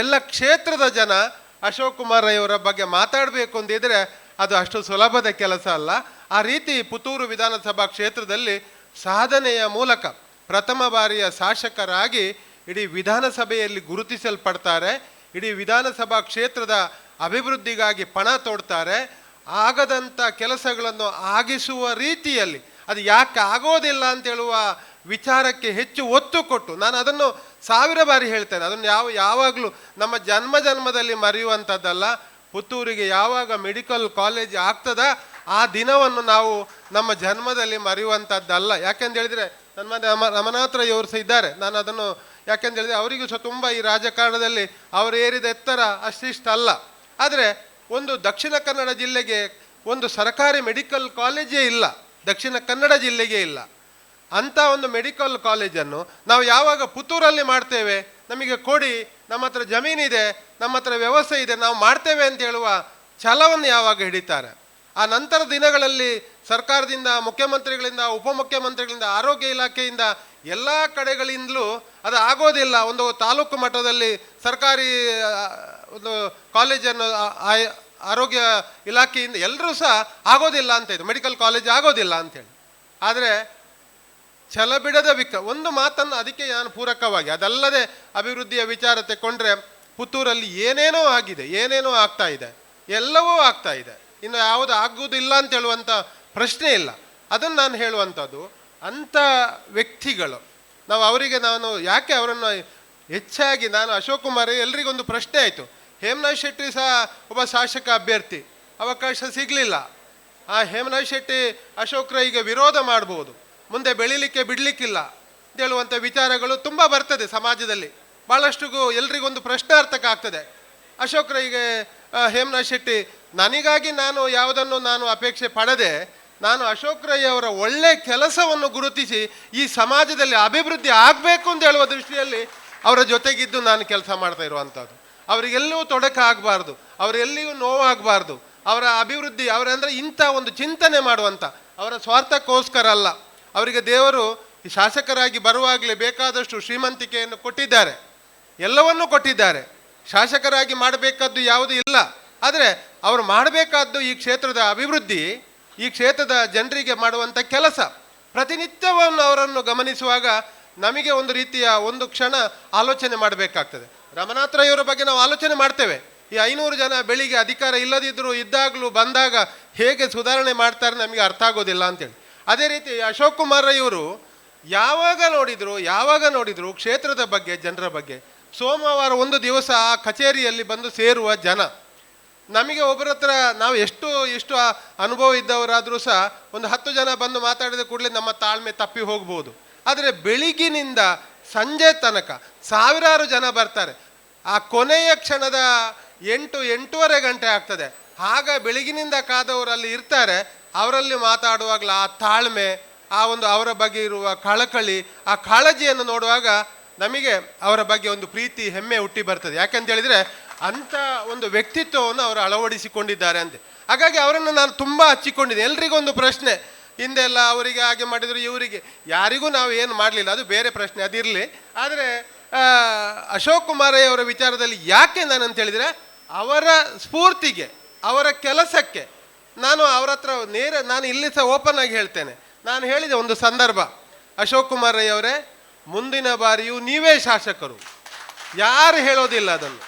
ಎಲ್ಲ ಕ್ಷೇತ್ರದ ಜನ ಅಶೋಕ್ ಕುಮಾರ್ ಅವರ ಬಗ್ಗೆ ಮಾತಾಡಬೇಕು ಅಂದಿದ್ರೆ ಅದು ಅಷ್ಟು ಸುಲಭದ ಕೆಲಸ ಅಲ್ಲ. ಆ ರೀತಿ ಪುತ್ತೂರು ವಿಧಾನಸಭಾ ಕ್ಷೇತ್ರದಲ್ಲಿ ಸಾಧನೆಯ ಮೂಲಕ ಪ್ರಥಮ ಬಾರಿಯ ಶಾಸಕರಾಗಿ ಇಡೀ ವಿಧಾನಸಭೆಯಲ್ಲಿ ಗುರುತಿಸಲ್ಪಡ್ತಾರೆ. ಇಡೀ ವಿಧಾನಸಭಾ ಕ್ಷೇತ್ರದ ಅಭಿವೃದ್ಧಿಗಾಗಿ ಪಣ ತೊಡ್ತಾರೆ. ಆಗದಂಥ ಕೆಲಸಗಳನ್ನು ಆಗಿಸುವ ರೀತಿಯಲ್ಲಿ ಅದು ಯಾಕೆ ಆಗೋದಿಲ್ಲ ಅಂತೇಳುವ ವಿಚಾರಕ್ಕೆ ಹೆಚ್ಚು ಒತ್ತು ಕೊಟ್ಟು, ನಾನು ಅದನ್ನು 1000 ಬಾರಿ ಹೇಳ್ತೇನೆ, ಅದನ್ನು ಯಾವಾಗಲೂ ನಮ್ಮ ಜನ್ಮದಲ್ಲಿ ಮರೆಯುವಂಥದ್ದಲ್ಲ. ಪುತ್ತೂರಿಗೆ ಯಾವಾಗ ಮೆಡಿಕಲ್ ಕಾಲೇಜ್ ಆಗ್ತದ ಆ ದಿನವನ್ನು ನಾವು ನಮ್ಮ ಜನ್ಮದಲ್ಲಿ ಮರೆಯುವಂಥದ್ದಲ್ಲ. ಯಾಕೆಂದೇಳಿದರೆ ನನ್ನ ರಮನಾಥ್ ರೈ ಅವರು ಸಹ ಇದ್ದಾರೆ, ನಾನು ಅದನ್ನು ಯಾಕೆಂದೇಳಿದರೆ ಅವರಿಗೂ ಸಹ ತುಂಬ ಈ ರಾಜಕಾರಣದಲ್ಲಿ ಅವರು ಏರಿದ ಎತ್ತರ ಅಷ್ಟಿಷ್ಟಲ್ಲ. ಆದರೆ ಒಂದು ದಕ್ಷಿಣ ಕನ್ನಡ ಜಿಲ್ಲೆಗೆ ಒಂದು ಸರ್ಕಾರಿ ಮೆಡಿಕಲ್ ಕಾಲೇಜೇ ಇಲ್ಲ, ದಕ್ಷಿಣ ಕನ್ನಡ ಜಿಲ್ಲೆಗೆ ಇಲ್ಲ. ಅಂಥ ಒಂದು ಮೆಡಿಕಲ್ ಕಾಲೇಜನ್ನು ನಾವು ಯಾವಾಗ ಪುತ್ತೂರಲ್ಲಿ ಮಾಡ್ತೇವೆ, ನಮಗೆ ಕೊಡಿ, ನಮ್ಮ ಹತ್ರ ಜಮೀನಿದೆ, ನಮ್ಮ ಹತ್ರ ವ್ಯವಸ್ಥೆ ಇದೆ, ನಾವು ಮಾಡ್ತೇವೆ ಅಂತ ಹೇಳುವ ಛಲವನ್ನು ಯಾವಾಗ ಹಿಡಿತಾರೆ. ಆ ನಂತರ ದಿನಗಳಲ್ಲಿ ಸರ್ಕಾರದಿಂದ, ಮುಖ್ಯಮಂತ್ರಿಗಳಿಂದ, ಉಪಮುಖ್ಯಮಂತ್ರಿಗಳಿಂದ, ಆರೋಗ್ಯ ಇಲಾಖೆಯಿಂದ ಎಲ್ಲ ಕಡೆಗಳಿಂದಲೂ ಅದು ಆಗೋದಿಲ್ಲ. ಒಂದು ತಾಲೂಕು ಮಟ್ಟದಲ್ಲಿ ಸರ್ಕಾರಿ ಒಂದು ಕಾಲೇಜನ್ನು ಆರೋಗ್ಯ ಇಲಾಖೆಯಿಂದ ಎಲ್ಲರೂ ಸಹ ಆಗೋದಿಲ್ಲ ಅಂತ ಇದು, ಮೆಡಿಕಲ್ ಕಾಲೇಜ್ ಆಗೋದಿಲ್ಲ ಅಂಥೇಳಿ. ಆದರೆ ಛಲ ಬಿಡದ ಒಂದು ಮಾತನ್ನು ಅದಕ್ಕೆ ನಾನು ಪೂರಕವಾಗಿ, ಅದಲ್ಲದೆ ಅಭಿವೃದ್ಧಿಯ ವಿಚಾರ ತೆಕೊಂಡ್ರೆ ಪುತ್ತೂರಲ್ಲಿ ಏನೇನೋ ಆಗಿದೆ, ಏನೇನೋ ಆಗ್ತಾ ಇದೆ, ಎಲ್ಲವೂ ಆಗ್ತಾ ಇದೆ, ಇನ್ನು ಯಾವುದು ಆಗುವುದಿಲ್ಲ ಅಂತ ಹೇಳುವಂಥ ಪ್ರಶ್ನೆ ಇಲ್ಲ. ಅದನ್ನು ನಾನು ಹೇಳುವಂಥದ್ದು, ಅಂಥ ವ್ಯಕ್ತಿಗಳು ನಾವು ಅವರಿಗೆ ನಾನು ಯಾಕೆ ಅವರನ್ನು ಹೆಚ್ಚಾಗಿ ನಾನು ಅಶೋಕ್ ಕುಮಾರ್ ಎಲ್ರಿಗೊಂದು ಪ್ರಶ್ನೆ ಆಯಿತು. ಹೇಮನಾಥ್ ಶೆಟ್ಟಿ ಸಹ ಒಬ್ಬ ಶಾಸಕ ಅಭ್ಯರ್ಥಿ, ಅವಕಾಶ ಸಿಗಲಿಲ್ಲ. ಆ ಹೇಮನಾಥ್ ಶೆಟ್ಟಿ ಅಶೋಕ್ ರೈಗೆ ವಿರೋಧ ಮಾಡ್ಬೋದು, ಮುಂದೆ ಬೆಳೀಲಿಕ್ಕೆ ಬಿಡಲಿಕ್ಕಿಲ್ಲ ಅಂತ ಹೇಳುವಂಥ ವಿಚಾರಗಳು ತುಂಬ ಬರ್ತದೆ ಸಮಾಜದಲ್ಲಿ. ಭಾಳಷ್ಟು ಎಲ್ರಿಗೊಂದು ಪ್ರಶ್ನಾರ್ಥಕ ಆಗ್ತದೆ. ಅಶೋಕ್ ರೈಗೆ ಹೇಮನಾಥ್ ಶೆಟ್ಟಿ, ನನಗಾಗಿ ನಾನು ಯಾವುದನ್ನು ನಾನು ಅಪೇಕ್ಷೆ ಪಡದೆ, ನಾನು ಅಶೋಕ್ ರೈ ಅವರ ಒಳ್ಳೆಯ ಕೆಲಸವನ್ನು ಗುರುತಿಸಿ ಈ ಸಮಾಜದಲ್ಲಿ ಅಭಿವೃದ್ಧಿ ಆಗಬೇಕು ಅಂತ ಹೇಳುವ ದೃಷ್ಟಿಯಲ್ಲಿ ಅವರ ಜೊತೆಗಿದ್ದು ನಾನು ಕೆಲಸ ಮಾಡ್ತಾ ಇರುವಂಥದ್ದು. ಅವರಿಗೆಲ್ಲೂ ತೊಡಕಾಗಬಾರ್ದು, ಅವರೆಲ್ಲಿಯೂ ನೋವಾಗಬಾರ್ದು, ಅವರ ಅಭಿವೃದ್ಧಿ ಅವರಂದರೆ ಇಂಥ ಒಂದು ಚಿಂತನೆ ಮಾಡುವಂಥ, ಅವರ ಸ್ವಾರ್ಥಕ್ಕೋಸ್ಕರ ಅಲ್ಲ. ಅವರಿಗೆ ದೇವರು ಈ ಶಾಸಕರಾಗಿ ಬರುವಾಗಲೇ ಬೇಕಾದಷ್ಟು ಶ್ರೀಮಂತಿಕೆಯನ್ನು ಕೊಟ್ಟಿದ್ದಾರೆ, ಎಲ್ಲವನ್ನೂ ಕೊಟ್ಟಿದ್ದಾರೆ. ಶಾಸಕರಾಗಿ ಮಾಡಬೇಕಾದ್ದು ಯಾವುದೂ ಇಲ್ಲ. ಆದರೆ ಅವರು ಮಾಡಬೇಕಾದ್ದು ಈ ಕ್ಷೇತ್ರದ ಅಭಿವೃದ್ಧಿ, ಈ ಕ್ಷೇತ್ರದ ಜನರಿಗೆ ಮಾಡುವಂಥ ಕೆಲಸ. ಪ್ರತಿನಿತ್ಯವನ್ನು ಅವರನ್ನು ಗಮನಿಸುವಾಗ ನಮಗೆ ಒಂದು ರೀತಿಯ ಒಂದು ಕ್ಷಣ ಆಲೋಚನೆ ಮಾಡಬೇಕಾಗ್ತದೆ. ರಮನಾಥ್ ರೈ ಅವರ ಬಗ್ಗೆ ನಾವು ಆಲೋಚನೆ ಮಾಡ್ತೇವೆ, ಈ 500 ಜನ ಬೆಳಿಗ್ಗೆ ಅಧಿಕಾರ ಇಲ್ಲದಿದ್ದರೂ ಇದ್ದಾಗಲೂ ಬಂದಾಗ ಹೇಗೆ ಸುಧಾರಣೆ ಮಾಡ್ತಾರೆ ನಮಗೆ ಅರ್ಥ ಆಗೋದಿಲ್ಲ ಅಂತೇಳಿ. ಅದೇ ರೀತಿ ಅಶೋಕ್ ಕುಮಾರ್ ರೈ ಅವರು ಯಾವಾಗ ನೋಡಿದ್ರು ಕ್ಷೇತ್ರದ ಬಗ್ಗೆ, ಜನರ ಬಗ್ಗೆ. ಸೋಮವಾರ ಒಂದು ದಿವಸ ಆ ಕಚೇರಿಯಲ್ಲಿ ಬಂದು ಸೇರುವ ಜನ, ನಮಗೆ ಒಬ್ಬರ ಹತ್ರ ನಾವು ಎಷ್ಟು ಅನುಭವ ಇದ್ದವರಾದರೂ ಸಹ ಒಂದು 10 ಜನ ಬಂದು ಮಾತಾಡಿದ ಕೂಡಲೇ ನಮ್ಮ ತಾಳ್ಮೆ ತಪ್ಪಿ ಹೋಗ್ಬೋದು. ಆದರೆ ಬೆಳಿಗ್ಗಿನಿಂದ ಸಂಜೆ ತನಕ ಸಾವಿರಾರು ಜನ ಬರ್ತಾರೆ. ಆ ಕೊನೆಯ ಕ್ಷಣದ 8-8:30 ಗಂಟೆ ಆಗ್ತದೆ. ಆಗ ಬೆಳಗಿನಿಂದ ಕಾದವರಲ್ಲಿ ಇರ್ತಾರೆ. ಅವರಲ್ಲಿ ಮಾತಾಡುವಾಗಲ ಆ ತಾಳ್ಮೆ, ಆ ಒಂದು ಅವರ ಬಗ್ಗೆ ಇರುವ ಕಳಕಳಿ, ಆ ಕಾಳಜಿಯನ್ನು ನೋಡುವಾಗ ನಮಗೆ ಅವರ ಬಗ್ಗೆ ಒಂದು ಪ್ರೀತಿ, ಹೆಮ್ಮೆ ಹುಟ್ಟಿ ಬರ್ತದೆ. ಯಾಕಂತ ಹೇಳಿದರೆ ಅಂಥ ಒಂದು ವ್ಯಕ್ತಿತ್ವವನ್ನು ಅವರು ಅಳವಡಿಸಿಕೊಂಡಿದ್ದಾರೆ ಅಂತೆ. ಹಾಗಾಗಿ ಅವರನ್ನು ನಾನು ತುಂಬ ಹಚ್ಚಿಕೊಂಡಿದ್ದೆ. ಎಲ್ರಿಗೊಂದು ಪ್ರಶ್ನೆ, ಹಿಂದೆಲ್ಲ ಅವರಿಗೆ ಹಾಗೆ ಮಾಡಿದರು, ಇವರಿಗೆ ಯಾರಿಗೂ ನಾವು ಏನು ಮಾಡಲಿಲ್ಲ, ಅದು ಬೇರೆ ಪ್ರಶ್ನೆ, ಅದಿರಲಿ. ಆದರೆ ಅಶೋಕ್ ಕುಮಾರಯ್ಯವರ ವಿಚಾರದಲ್ಲಿ ಯಾಕೆ ನಾನು ಅಂತ ಹೇಳಿದರೆ, ಅವರ ಸ್ಫೂರ್ತಿಗೆ, ಅವರ ಕೆಲಸಕ್ಕೆ ನಾನು ಅವರ ಹತ್ರ ನಾನು ಇಲ್ಲಿ ಸಹ ಓಪನ್ ಆಗಿ ಹೇಳ್ತೇನೆ. ನಾನು ಹೇಳಿದೆ ಒಂದು ಸಂದರ್ಭ, ಅಶೋಕ್ ಕುಮಾರಯ್ಯವರೇ, ಮುಂದಿನ ಬಾರಿಯೂ ನೀವೇ ಶಾಸಕರು. ಯಾರು ಹೇಳೋದಿಲ್ಲ, ಅದನ್ನು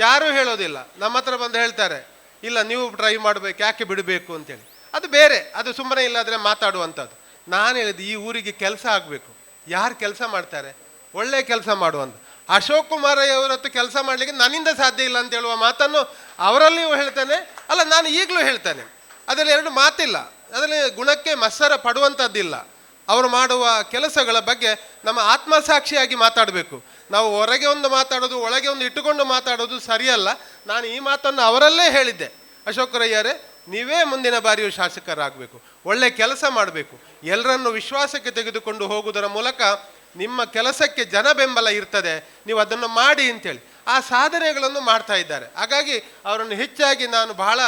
ಯಾರೂ ಹೇಳೋದಿಲ್ಲ. ನಮ್ಮ ಹತ್ರ ಬಂದು ಹೇಳ್ತಾರೆ, ಇಲ್ಲ ನೀವು ಟ್ರೈ ಮಾಡಬೇಕು, ಯಾಕೆ ಬಿಡಬೇಕು ಅಂತೇಳಿ. ಅದು ಬೇರೆ, ಅದು ಸುಮ್ಮನೆ ಇಲ್ಲಾದರೆ ಮಾತಾಡುವಂಥದ್ದು. ನಾನು ಹೇಳಿದ್ದು, ಈ ಊರಿಗೆ ಕೆಲಸ ಆಗಬೇಕು. ಯಾರು ಕೆಲಸ ಮಾಡ್ತಾರೆ? ಒಳ್ಳೆ ಕೆಲಸ ಮಾಡುವಂಥ ಅಶೋಕ್ ಕುಮಾರಯ್ಯವರ ಹತ್ರ ಕೆಲಸ ಮಾಡಲಿಕ್ಕೆ ನನ್ನಿಂದ ಸಾಧ್ಯ ಇಲ್ಲ ಅಂತ ಹೇಳುವ ಮಾತನ್ನು ಅವರಲ್ಲಿಯೂ ಹೇಳ್ತಾನೆ. ಅಲ್ಲ, ನಾನು ಈಗಲೂ ಹೇಳ್ತಾನೆ. ಅದರಲ್ಲಿ ಎರಡು ಮಾತಿಲ್ಲ, ಅದರಲ್ಲಿ ಗುಣಕ್ಕೆ ಮತ್ಸರ ಪಡುವಂಥದ್ದಿಲ್ಲ. ಅವರು ಮಾಡುವ ಕೆಲಸಗಳ ಬಗ್ಗೆ ನಮ್ಮ ಆತ್ಮಸಾಕ್ಷಿಯಾಗಿ ಮಾತಾಡಬೇಕು. ನಾವು ಹೊರಗೆ ಒಂದು ಮಾತಾಡೋದು, ಒಳಗೆ ಒಂದು ಇಟ್ಟುಕೊಂಡು ಮಾತಾಡೋದು ಸರಿಯಲ್ಲ. ನಾನು ಈ ಮಾತನ್ನು ಅವರಲ್ಲೇ ಹೇಳಿದ್ದೆ, ಅಶೋಕ್ ರಯ್ಯರೇ, ನೀವೇ ಮುಂದಿನ ಬಾರಿಯೂ ಶಾಸಕರಾಗಬೇಕು, ಒಳ್ಳೆ ಕೆಲಸ ಮಾಡಬೇಕು, ಎಲ್ಲರನ್ನು ವಿಶ್ವಾಸಕ್ಕೆ ತೆಗೆದುಕೊಂಡು ಹೋಗುವುದರ ಮೂಲಕ ನಿಮ್ಮ ಕೆಲಸಕ್ಕೆ ಜನ ಬೆಂಬಲ ಇರ್ತದೆ, ನೀವು ಅದನ್ನು ಮಾಡಿ ಅಂತೇಳಿ ಆ ಸಾಧನೆಗಳನ್ನು ಮಾಡ್ತಾ ಇದ್ದಾರೆ. ಹಾಗಾಗಿ ಅವರನ್ನು ಹೆಚ್ಚಾಗಿ ನಾನು ಬಹಳ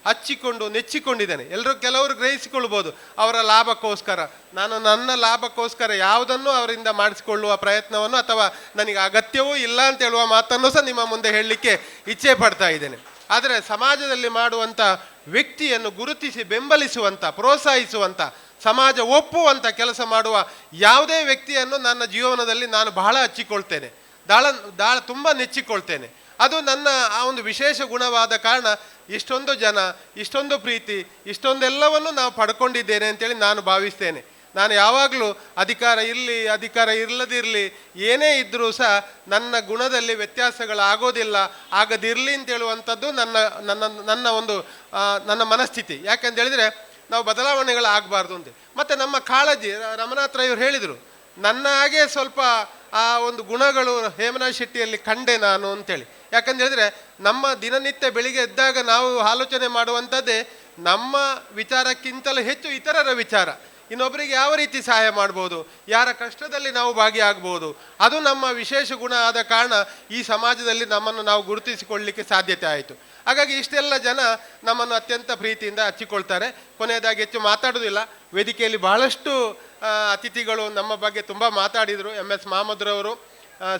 ಹಚ್ಚಿಕೊಂಡು ನೆಚ್ಚಿಕೊಂಡಿದ್ದೇನೆ. ಕೆಲವರು ಗ್ರಹಿಸಿಕೊಳ್ಬೋದು ಅವರ ಲಾಭಕ್ಕೋಸ್ಕರ. ನಾನು ನನ್ನ ಲಾಭಕ್ಕೋಸ್ಕರ ಯಾವುದನ್ನು ಅವರಿಂದ ಮಾಡಿಸಿಕೊಳ್ಳುವ ಪ್ರಯತ್ನವನ್ನು ಅಥವಾ ನನಗೆ ಅಗತ್ಯವೂ ಇಲ್ಲ ಅಂತ ಹೇಳುವ ಮಾತನ್ನು ಸಹ ನಿಮ್ಮ ಮುಂದೆ ಹೇಳಲಿಕ್ಕೆ ಇಚ್ಛೆ ಪಡ್ತಾ ಇದ್ದೇನೆ. ಆದರೆ ಸಮಾಜದಲ್ಲಿ ಮಾಡುವಂಥ ವ್ಯಕ್ತಿಯನ್ನು ಗುರುತಿಸಿ ಬೆಂಬಲಿಸುವಂಥ, ಪ್ರೋತ್ಸಾಹಿಸುವಂಥ, ಸಮಾಜ ಒಪ್ಪುವಂಥ ಕೆಲಸ ಮಾಡುವ ಯಾವುದೇ ವ್ಯಕ್ತಿಯನ್ನು ನನ್ನ ಜೀವನದಲ್ಲಿ ನಾನು ಬಹಳ ಹಚ್ಚಿಕೊಳ್ತೇನೆ, ತುಂಬ ನೆಚ್ಚಿಕೊಳ್ತೇನೆ. ಅದು ನನ್ನ ಆ ಒಂದು ವಿಶೇಷ ಗುಣವಾದ ಕಾರಣ ಇಷ್ಟೊಂದು ಜನ, ಇಷ್ಟೊಂದು ಪ್ರೀತಿ, ಇಷ್ಟೊಂದೆಲ್ಲವನ್ನು ನಾವು ಪಡ್ಕೊಂಡಿದ್ದೇನೆ ಅಂತೇಳಿ ನಾನು ಭಾವಿಸ್ತೇನೆ. ನಾನು ಯಾವಾಗಲೂ ಅಧಿಕಾರ ಇರಲಿ, ಅಧಿಕಾರ ಇಲ್ಲದಿರಲಿ, ಏನೇ ಇದ್ದರೂ ಸಹ ನನ್ನ ಗುಣದಲ್ಲಿ ವ್ಯತ್ಯಾಸಗಳಾಗೋದಿಲ್ಲ, ಆಗದಿರಲಿ ಅಂತೇಳುವಂಥದ್ದು ನನ್ನ ನನ್ನ ನನ್ನ ಒಂದು ನನ್ನ ಮನಸ್ಥಿತಿ. ಯಾಕೆಂತ ಹೇಳಿದರೆ ನಾವು ಬದಲಾವಣೆಗಳಾಗಬಾರ್ದು ಅಂತ. ಮತ್ತು ನಮ್ಮ ಕಾಳಜಿ, ರಮನಾಥ್ ರೈ ಅವರು ಹೇಳಿದರು, ನನ್ನ ಹಾಗೆ ಸ್ವಲ್ಪ ಆ ಒಂದು ಗುಣಗಳು ಹೇಮರಾಜ್ ಶೆಟ್ಟಿಯಲ್ಲಿ ಕಂಡೆ ನಾನು ಅಂತೇಳಿ. ಯಾಕಂತ ಹೇಳಿದರೆ ನಮ್ಮ ದಿನನಿತ್ಯ ಬೆಳಿಗ್ಗೆ ಎದ್ದಾಗ ನಾವು ಆಲೋಚನೆ ಮಾಡುವಂಥದ್ದೇ ನಮ್ಮ ವಿಚಾರಕ್ಕಿಂತಲೂ ಹೆಚ್ಚು ಇತರರ ವಿಚಾರ. ಇನ್ನೊಬ್ಬರಿಗೆ ಯಾವ ರೀತಿ ಸಹಾಯ ಮಾಡ್ಬೋದು, ಯಾರ ಕಷ್ಟದಲ್ಲಿ ನಾವು ಭಾಗಿಯಾಗ್ಬೋದು, ಅದು ನಮ್ಮ ವಿಶೇಷ ಗುಣ ಆದ ಕಾರಣ ಈ ಸಮಾಜದಲ್ಲಿ ನಮ್ಮನ್ನು ನಾವು ಗುರುತಿಸಿಕೊಳ್ಳಲಿಕ್ಕೆ ಸಾಧ್ಯತೆ ಆಯಿತು. ಹಾಗಾಗಿ ಇಷ್ಟೆಲ್ಲ ಜನ ನಮ್ಮನ್ನು ಅತ್ಯಂತ ಪ್ರೀತಿಯಿಂದ ಹಚ್ಚಿಕೊಳ್ತಾರೆ. ಕೊನೆಯದಾಗಿ ಹೆಚ್ಚು ಮಾತಾಡೋದಿಲ್ಲ. ವೇದಿಕೆಯಲ್ಲಿ ಬಹಳಷ್ಟು ಅತಿಥಿಗಳು ನಮ್ಮ ಬಗ್ಗೆ ತುಂಬ ಮಾತಾಡಿದರು. MS ಮಹಮ್ಮದ್ರವರು,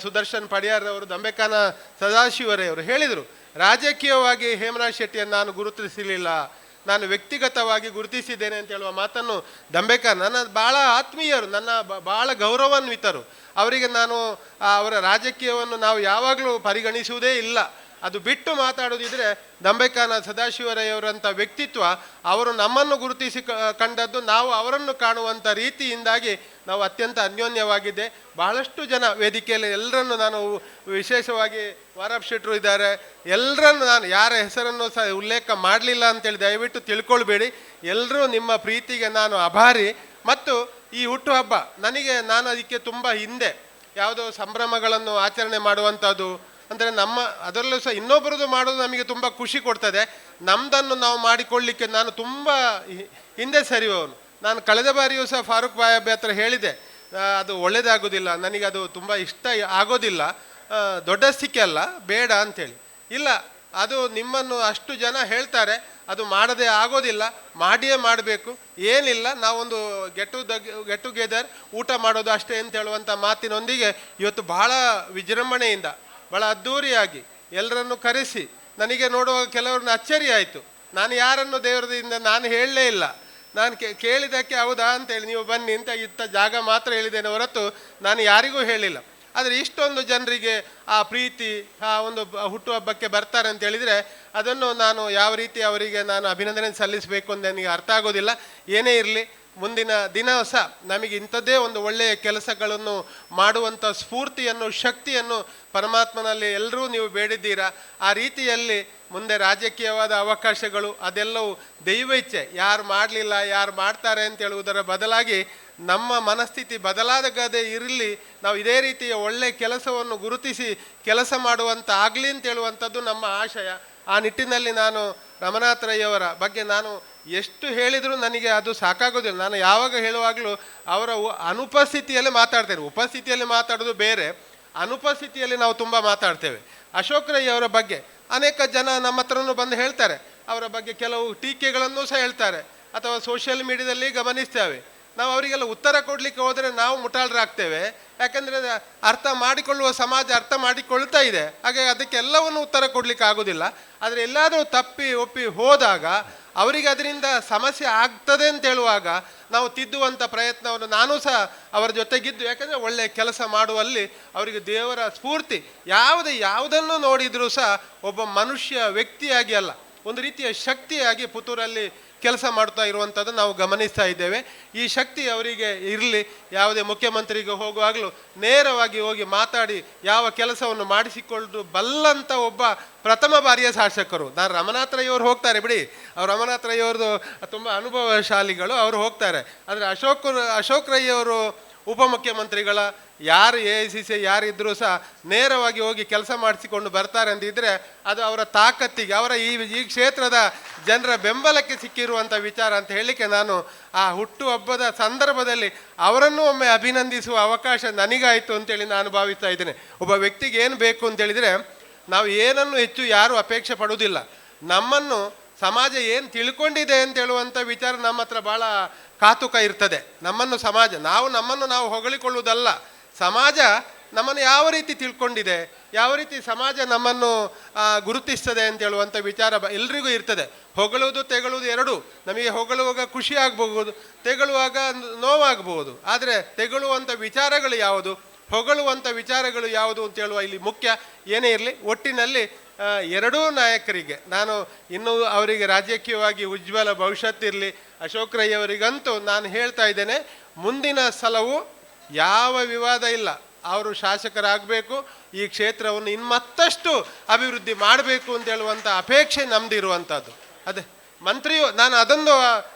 ಸುದರ್ಶನ್ ಪಡಿಯಾರ್ರವರು, ದಂಬೆಕಾನ ಸದಾಶಿವರವರು ಹೇಳಿದರು, ರಾಜಕೀಯವಾಗಿ ಹೇಮರಾಜ್ ಶೆಟ್ಟಿಯನ್ನು ನಾನು ಗುರುತಿಸಲಿಲ್ಲ, ನಾನು ವ್ಯಕ್ತಿಗತವಾಗಿ ಗುರುತಿಸಿದ್ದೇನೆ ಅಂತ ಹೇಳುವ ಮಾತನ್ನು ದಂಬೆಕಾರ್ ನನ್ನ ಭಾಳ ಆತ್ಮೀಯರು, ನನ್ನ ಭಾಳ ಗೌರವಾನ್ವಿತರು. ಅವರಿಗೆ ನಾನು ಅವರ ರಾಜಕೀಯವನ್ನು ನಾವು ಯಾವಾಗಲೂ ಪರಿಗಣಿಸುವುದೇ ಇಲ್ಲ. ಅದು ಬಿಟ್ಟು ಮಾತಾಡೋದಿದ್ರೆ ದಂಬೆಕಾನ ಸದಾಶಿವರಯ್ಯವರಂಥ ವ್ಯಕ್ತಿತ್ವ, ಅವರು ನಮ್ಮನ್ನು ಗುರುತಿಸಿ ಕಂಡದ್ದು, ನಾವು ಅವರನ್ನು ಕಾಣುವಂಥ ರೀತಿಯಿಂದಾಗಿ ನಾವು ಅತ್ಯಂತ ಅನ್ಯೋನ್ಯವಾಗಿದ್ದೆ. ಬಹಳಷ್ಟು ಜನ ವೇದಿಕೆಯಲ್ಲಿ ಎಲ್ಲರನ್ನು ನಾನು ವಿಶೇಷವಾಗಿ ವಾರಪ್ ಶೆಟ್ಟರು ಇದ್ದಾರೆ, ಎಲ್ಲರನ್ನು ನಾನು ಯಾರ ಹೆಸರನ್ನು ಸಹ ಉಲ್ಲೇಖ ಮಾಡಲಿಲ್ಲ ಅಂತೇಳಿ ದಯವಿಟ್ಟು ತಿಳ್ಕೊಳ್ಬೇಡಿ. ಎಲ್ಲರೂ ನಿಮ್ಮ ಪ್ರೀತಿಗೆ ನಾನು ಆಭಾರಿ. ಮತ್ತು ಈ ಹುಟ್ಟುಹಬ್ಬ ನಾನು ಅದಕ್ಕೆ ತುಂಬ ಹಿಂದೆ ಯಾವುದೋ ಸಂಭ್ರಮಗಳನ್ನು ಆಚರಣೆ ಮಾಡುವಂಥದ್ದು ಅಂದರೆ ಅದರಲ್ಲೂ ಸಹ ಇನ್ನೊಬ್ಬರದ್ದು ಮಾಡೋದು ನಮಗೆ ತುಂಬ ಖುಷಿ ಕೊಡ್ತದೆ. ನಮ್ಮದನ್ನು ನಾವು ಮಾಡಿಕೊಳ್ಳಲಿಕ್ಕೆ ನಾನು ತುಂಬ ಹಿಂದೆ ಸರಿಯುವವನು. ನಾನು ಕಳೆದ ಬಾರಿಯೂ ಸಹ ಫಾರೂಕ್ ಬಾಯ್ ಹತ್ರ ಹೇಳಿದೆ, ಅದು ಒಳ್ಳೆಯದಾಗೋದಿಲ್ಲ, ನನಗದು ತುಂಬ ಇಷ್ಟ ಆಗೋದಿಲ್ಲ, ದೊಡ್ಡಸ್ತಿಕೆ ಅಲ್ಲ, ಬೇಡ ಅಂಥೇಳಿ. ಇಲ್ಲ, ಅದು ನಿಮ್ಮನ್ನು ಅಷ್ಟು ಜನ ಹೇಳ್ತಾರೆ, ಅದು ಮಾಡದೇ ಆಗೋದಿಲ್ಲ, ಮಾಡಿಯೇ ಮಾಡಬೇಕು, ಏನಿಲ್ಲ, ನಾವೊಂದು ಗೆಟ್ ಟುಗೆದರ್ ಊಟ ಮಾಡೋದು ಅಷ್ಟೇ ಅಂತ ಹೇಳುವಂಥ ಮಾತಿನೊಂದಿಗೆ ಇವತ್ತು ಬಹಳ ವಿಜೃಂಭಣೆಯಿಂದ ಭಾಳ ಅದ್ಧೂರಿಯಾಗಿ ಎಲ್ಲರನ್ನು ಕರೆಸಿ, ನನಗೆ ನೋಡುವಾಗ ಕೆಲವ್ರನ್ನ ಅಚ್ಚರಿ ಆಯಿತು. ನಾನು ಯಾರನ್ನು ದೇವರದಿಂದ ನಾನು ಹೇಳಲೇ ಇಲ್ಲ, ನಾನು ಕೇಳಿದ್ದಕ್ಕೆ ಹೌದಾ ಅಂತೇಳಿ ನೀವು ಬನ್ನಿ ಅಂತ ಇತ್ತ ಜಾಗ ಮಾತ್ರ ಹೇಳಿದ್ದೇನೆ ಹೊರತು ನಾನು ಯಾರಿಗೂ ಹೇಳಿಲ್ಲ. ಆದರೆ ಇಷ್ಟೊಂದು ಜನರಿಗೆ ಆ ಪ್ರೀತಿ, ಆ ಒಂದು ಹುಟ್ಟುಹಬ್ಬಕ್ಕೆ ಬರ್ತಾರೆ ಅಂತ ಹೇಳಿದರೆ ಅದನ್ನು ನಾನು ಯಾವ ರೀತಿ ಅವರಿಗೆ ನಾನು ಅಭಿನಂದನೆ ಸಲ್ಲಿಸಬೇಕು ಅಂತ ನನಗೆ ಅರ್ಥ ಆಗೋದಿಲ್ಲ. ಏನೇ ಇರಲಿ, ಮುಂದಿನ ದಿನ ಸಹ ನಮಗೆ ಇಂಥದ್ದೇ ಒಂದು ಒಳ್ಳೆಯ ಕೆಲಸಗಳನ್ನು ಮಾಡುವಂಥ ಸ್ಫೂರ್ತಿಯನ್ನು, ಶಕ್ತಿಯನ್ನು ಪರಮಾತ್ಮನಲ್ಲಿ ಎಲ್ಲರೂ ನೀವು ಬೇಡಿದ್ದೀರಾ. ಆ ರೀತಿಯಲ್ಲಿ ಮುಂದೆ ರಾಜಕೀಯವಾದ ಅವಕಾಶಗಳು ಅದೆಲ್ಲವೂ ದೈವ ಇಚ್ಛೆ, ಯಾರು ಮಾಡಲಿಲ್ಲ, ಯಾರು ಮಾಡ್ತಾರೆ ಅಂತ ಹೇಳುವುದರ ಬದಲಾಗಿ ನಮ್ಮ ಮನಸ್ಥಿತಿ ಬದಲಾಗದೇ ಇರಲಿ, ನಾವು ಇದೇ ರೀತಿಯ ಒಳ್ಳೆಯ ಕೆಲಸವನ್ನು ಗುರುತಿಸಿ ಕೆಲಸ ಮಾಡುವಂಥ ಆಗಲಿ ಅಂತ ಹೇಳುವಂಥದ್ದು ನಮ್ಮ ಆಶಯ. ಆ ನಿಟ್ಟಿನಲ್ಲಿ ನಾನು ರಮನಾಥ್ ರೈ ಅವರ ಬಗ್ಗೆ ನಾನು ಎಷ್ಟು ಹೇಳಿದರೂ ನನಗೆ ಅದು ಸಾಕಾಗೋದಿಲ್ಲ. ನಾನು ಯಾವಾಗ ಹೇಳುವಾಗಲೂ ಅವರ ಅನುಪಸ್ಥಿತಿಯಲ್ಲಿ ಮಾತಾಡ್ತೇನೆ. ಉಪಸ್ಥಿತಿಯಲ್ಲಿ ಮಾತಾಡೋದು ಬೇರೆ, ಅನುಪಸ್ಥಿತಿಯಲ್ಲಿ ನಾವು ತುಂಬ ಮಾತಾಡ್ತೇವೆ. ಅಶೋಕ್ ರೈ ಅವರ ಬಗ್ಗೆ ಅನೇಕ ಜನ ನಮ್ಮ ಹತ್ರನೂ ಬಂದು ಹೇಳ್ತಾರೆ, ಅವರ ಬಗ್ಗೆ ಕೆಲವು ಟೀಕೆಗಳನ್ನು ಸಹ ಹೇಳ್ತಾರೆ ಅಥವಾ ಸೋಷಿಯಲ್ ಮೀಡಿಯಾದಲ್ಲಿ ಗಮನಿಸ್ತೇವೆ. ನಾವು ಅವರಿಗೆಲ್ಲ ಉತ್ತರ ಕೊಡಲಿಕ್ಕೆ ಹೋದರೆ ನಾವು ಮುಟಾಳರಾಗ್ತೇವೆ. ಯಾಕಂದರೆ ಅರ್ಥ ಮಾಡಿಕೊಳ್ಳುವ ಸಮಾಜ ಅರ್ಥ ಮಾಡಿಕೊಳ್ತಾ ಇದೆ, ಹಾಗೆ ಅದಕ್ಕೆಲ್ಲವನ್ನು ಉತ್ತರ ಕೊಡಲಿಕ್ಕೆ ಆಗೋದಿಲ್ಲ. ಆದರೆ ಎಲ್ಲಾದರೂ ತಪ್ಪಿ ಒಪ್ಪಿ ಹೋದಾಗ ಅವರಿಗೆ ಅದರಿಂದ ಸಮಸ್ಯೆ ಆಗ್ತದೆ ಅಂತ ಹೇಳುವಾಗ ನಾವು ತಿದ್ದುವಂಥ ಪ್ರಯತ್ನವನ್ನು ನಾನು ಸಹ ಅವರ ಜೊತೆಗಿದ್ದು, ಯಾಕಂದರೆ ಒಳ್ಳೆಯ ಕೆಲಸ ಮಾಡುವಲ್ಲಿ ಅವರಿಗೆ ದೇವರ ಸ್ಫೂರ್ತಿ ಯಾವುದನ್ನು ನೋಡಿದರೂ ಸಹ ಒಬ್ಬ ಮನುಷ್ಯ ವ್ಯಕ್ತಿಯಾಗಿ ಅಲ್ಲ, ಒಂದು ರೀತಿಯ ಶಕ್ತಿಯಾಗಿ ಪುತ್ತೂರಲ್ಲಿ ಕೆಲಸ ಮಾಡ್ತಾ ಇರುವಂಥದ್ದು ನಾವು ಗಮನಿಸ್ತಾ ಇದ್ದೇವೆ. ಈ ಶಕ್ತಿ ಅವರಿಗೆ ಇರಲಿ. ಯಾವುದೇ ಮುಖ್ಯಮಂತ್ರಿಗೆ ಹೋಗುವಾಗಲೂ ನೇರವಾಗಿ ಹೋಗಿ ಮಾತಾಡಿ ಯಾವ ಕೆಲಸವನ್ನು ಮಾಡಿಸಿಕೊಂಡು ಬಲ್ಲಂಥ ಒಬ್ಬ ಪ್ರಥಮ ಬಾರಿಯ ಶಾಸಕರು. ನಾನು ರಮನಾಥ್ ರೈ ಅವರು ಹೋಗ್ತಾರೆ ಬಿಡಿ, ಅವ್ರು ರಮನಾಥ್ ರೈ ಅವ್ರದ್ದು ತುಂಬ ಅನುಭವಶಾಲಿಗಳು, ಅವರು ಹೋಗ್ತಾರೆ. ಆದರೆ ಅಶೋಕ್ ರೈ ಅವರು ಉಪಮುಖ್ಯಮಂತ್ರಿಗಳ ಯಾರು AICC ಯಾರಿದ್ದರೂ ಸಹ ನೇರವಾಗಿ ಹೋಗಿ ಕೆಲಸ ಮಾಡಿಸಿಕೊಂಡು ಬರ್ತಾರೆ ಅಂದಿದ್ದರೆ ಅದು ಅವರ ತಾಕತ್ತಿಗೆ, ಅವರ ಈ ಕ್ಷೇತ್ರದ ಜನರ ಬೆಂಬಲಕ್ಕೆ ಸಿಕ್ಕಿರುವಂಥ ವಿಚಾರ ಅಂತ ಹೇಳಲಿಕ್ಕೆ ನಾನು ಆ ಹುಟ್ಟುಹಬ್ಬದ ಸಂದರ್ಭದಲ್ಲಿ ಅವರನ್ನು ಒಮ್ಮೆ ಅಭಿನಂದಿಸುವ ಅವಕಾಶ ನನಗಾಯಿತು ಅಂತೇಳಿ ನಾನು ಭಾವಿಸ್ತಾ ಇದ್ದೇನೆ. ಒಬ್ಬ ವ್ಯಕ್ತಿಗೆ ಏನು ಬೇಕು ಅಂತೇಳಿದರೆ, ನಾವು ಏನನ್ನು ಹೆಚ್ಚು ಯಾರೂ ಅಪೇಕ್ಷೆ ಪಡುವುದಿಲ್ಲ. ನಮ್ಮನ್ನು ಸಮಾಜ ಏನು ತಿಳ್ಕೊಂಡಿದೆ ಅಂತ ಹೇಳುವಂಥ ವಿಚಾರ ನಮ್ಮ ಹತ್ರ ಭಾಳ ಕಾತುಕ ಇರ್ತದೆ. ನಮ್ಮನ್ನು ನಾವು ಹೊಗಳಿಕೊಳ್ಳುವುದಲ್ಲ, ಸಮಾಜ ನಮ್ಮನ್ನು ಯಾವ ರೀತಿ ತಿಳ್ಕೊಂಡಿದೆ, ಯಾವ ರೀತಿ ಸಮಾಜ ನಮ್ಮನ್ನು ಗುರುತಿಸ್ತದೆ ಅಂತ ಹೇಳುವಂಥ ವಿಚಾರ ಎಲ್ರಿಗೂ ಇರ್ತದೆ. ಹೊಗಳುವುದು ತೆಗಳುವುದು ಎರಡೂ. ನಮಗೆ ಹೊಗಳುವಾಗ ಖುಷಿ ಆಗ್ಬೋದು, ತೆಗಳುವಾಗ ನೋವಾಗ್ಬೋದು. ಆದರೆ ತೆಗಳುವಂಥ ವಿಚಾರಗಳು ಯಾವುದು, ಹೊಗಳುವಂಥ ವಿಚಾರಗಳು ಯಾವುದು ಅಂತ ಹೇಳುವ ಇಲ್ಲಿ ಮುಖ್ಯ. ಏನೇ ಇರಲಿ, ಒಟ್ಟಿನಲ್ಲಿ ಎರಡೂ ನಾಯಕರಿಗೆ ನಾನು ಇನ್ನೂ ಅವರಿಗೆ ರಾಜಕೀಯವಾಗಿ ಉಜ್ವಲ ಭವಿಷ್ಯತ್ತಿರಲಿ. ಅಶೋಕ್ ರೈ ಅವರಿಗಂತೂ ನಾನು ಹೇಳ್ತಾ ಇದ್ದೇನೆ, ಮುಂದಿನ ಸಲವೂ ಯಾವ ವಿವಾದ ಇಲ್ಲ, ಅವರು ಶಾಸಕರಾಗಬೇಕು, ಈ ಕ್ಷೇತ್ರವನ್ನು ಮತ್ತಷ್ಟು ಅಭಿವೃದ್ಧಿ ಮಾಡಬೇಕು ಅಂತ ಹೇಳುವಂಥ ಅಪೇಕ್ಷೆ ನಮ್ಮದು ಇರುವಂಥದ್ದು. ಅದೇ ಮಂತ್ರಿಯು ನಾನು ಅದೊಂದು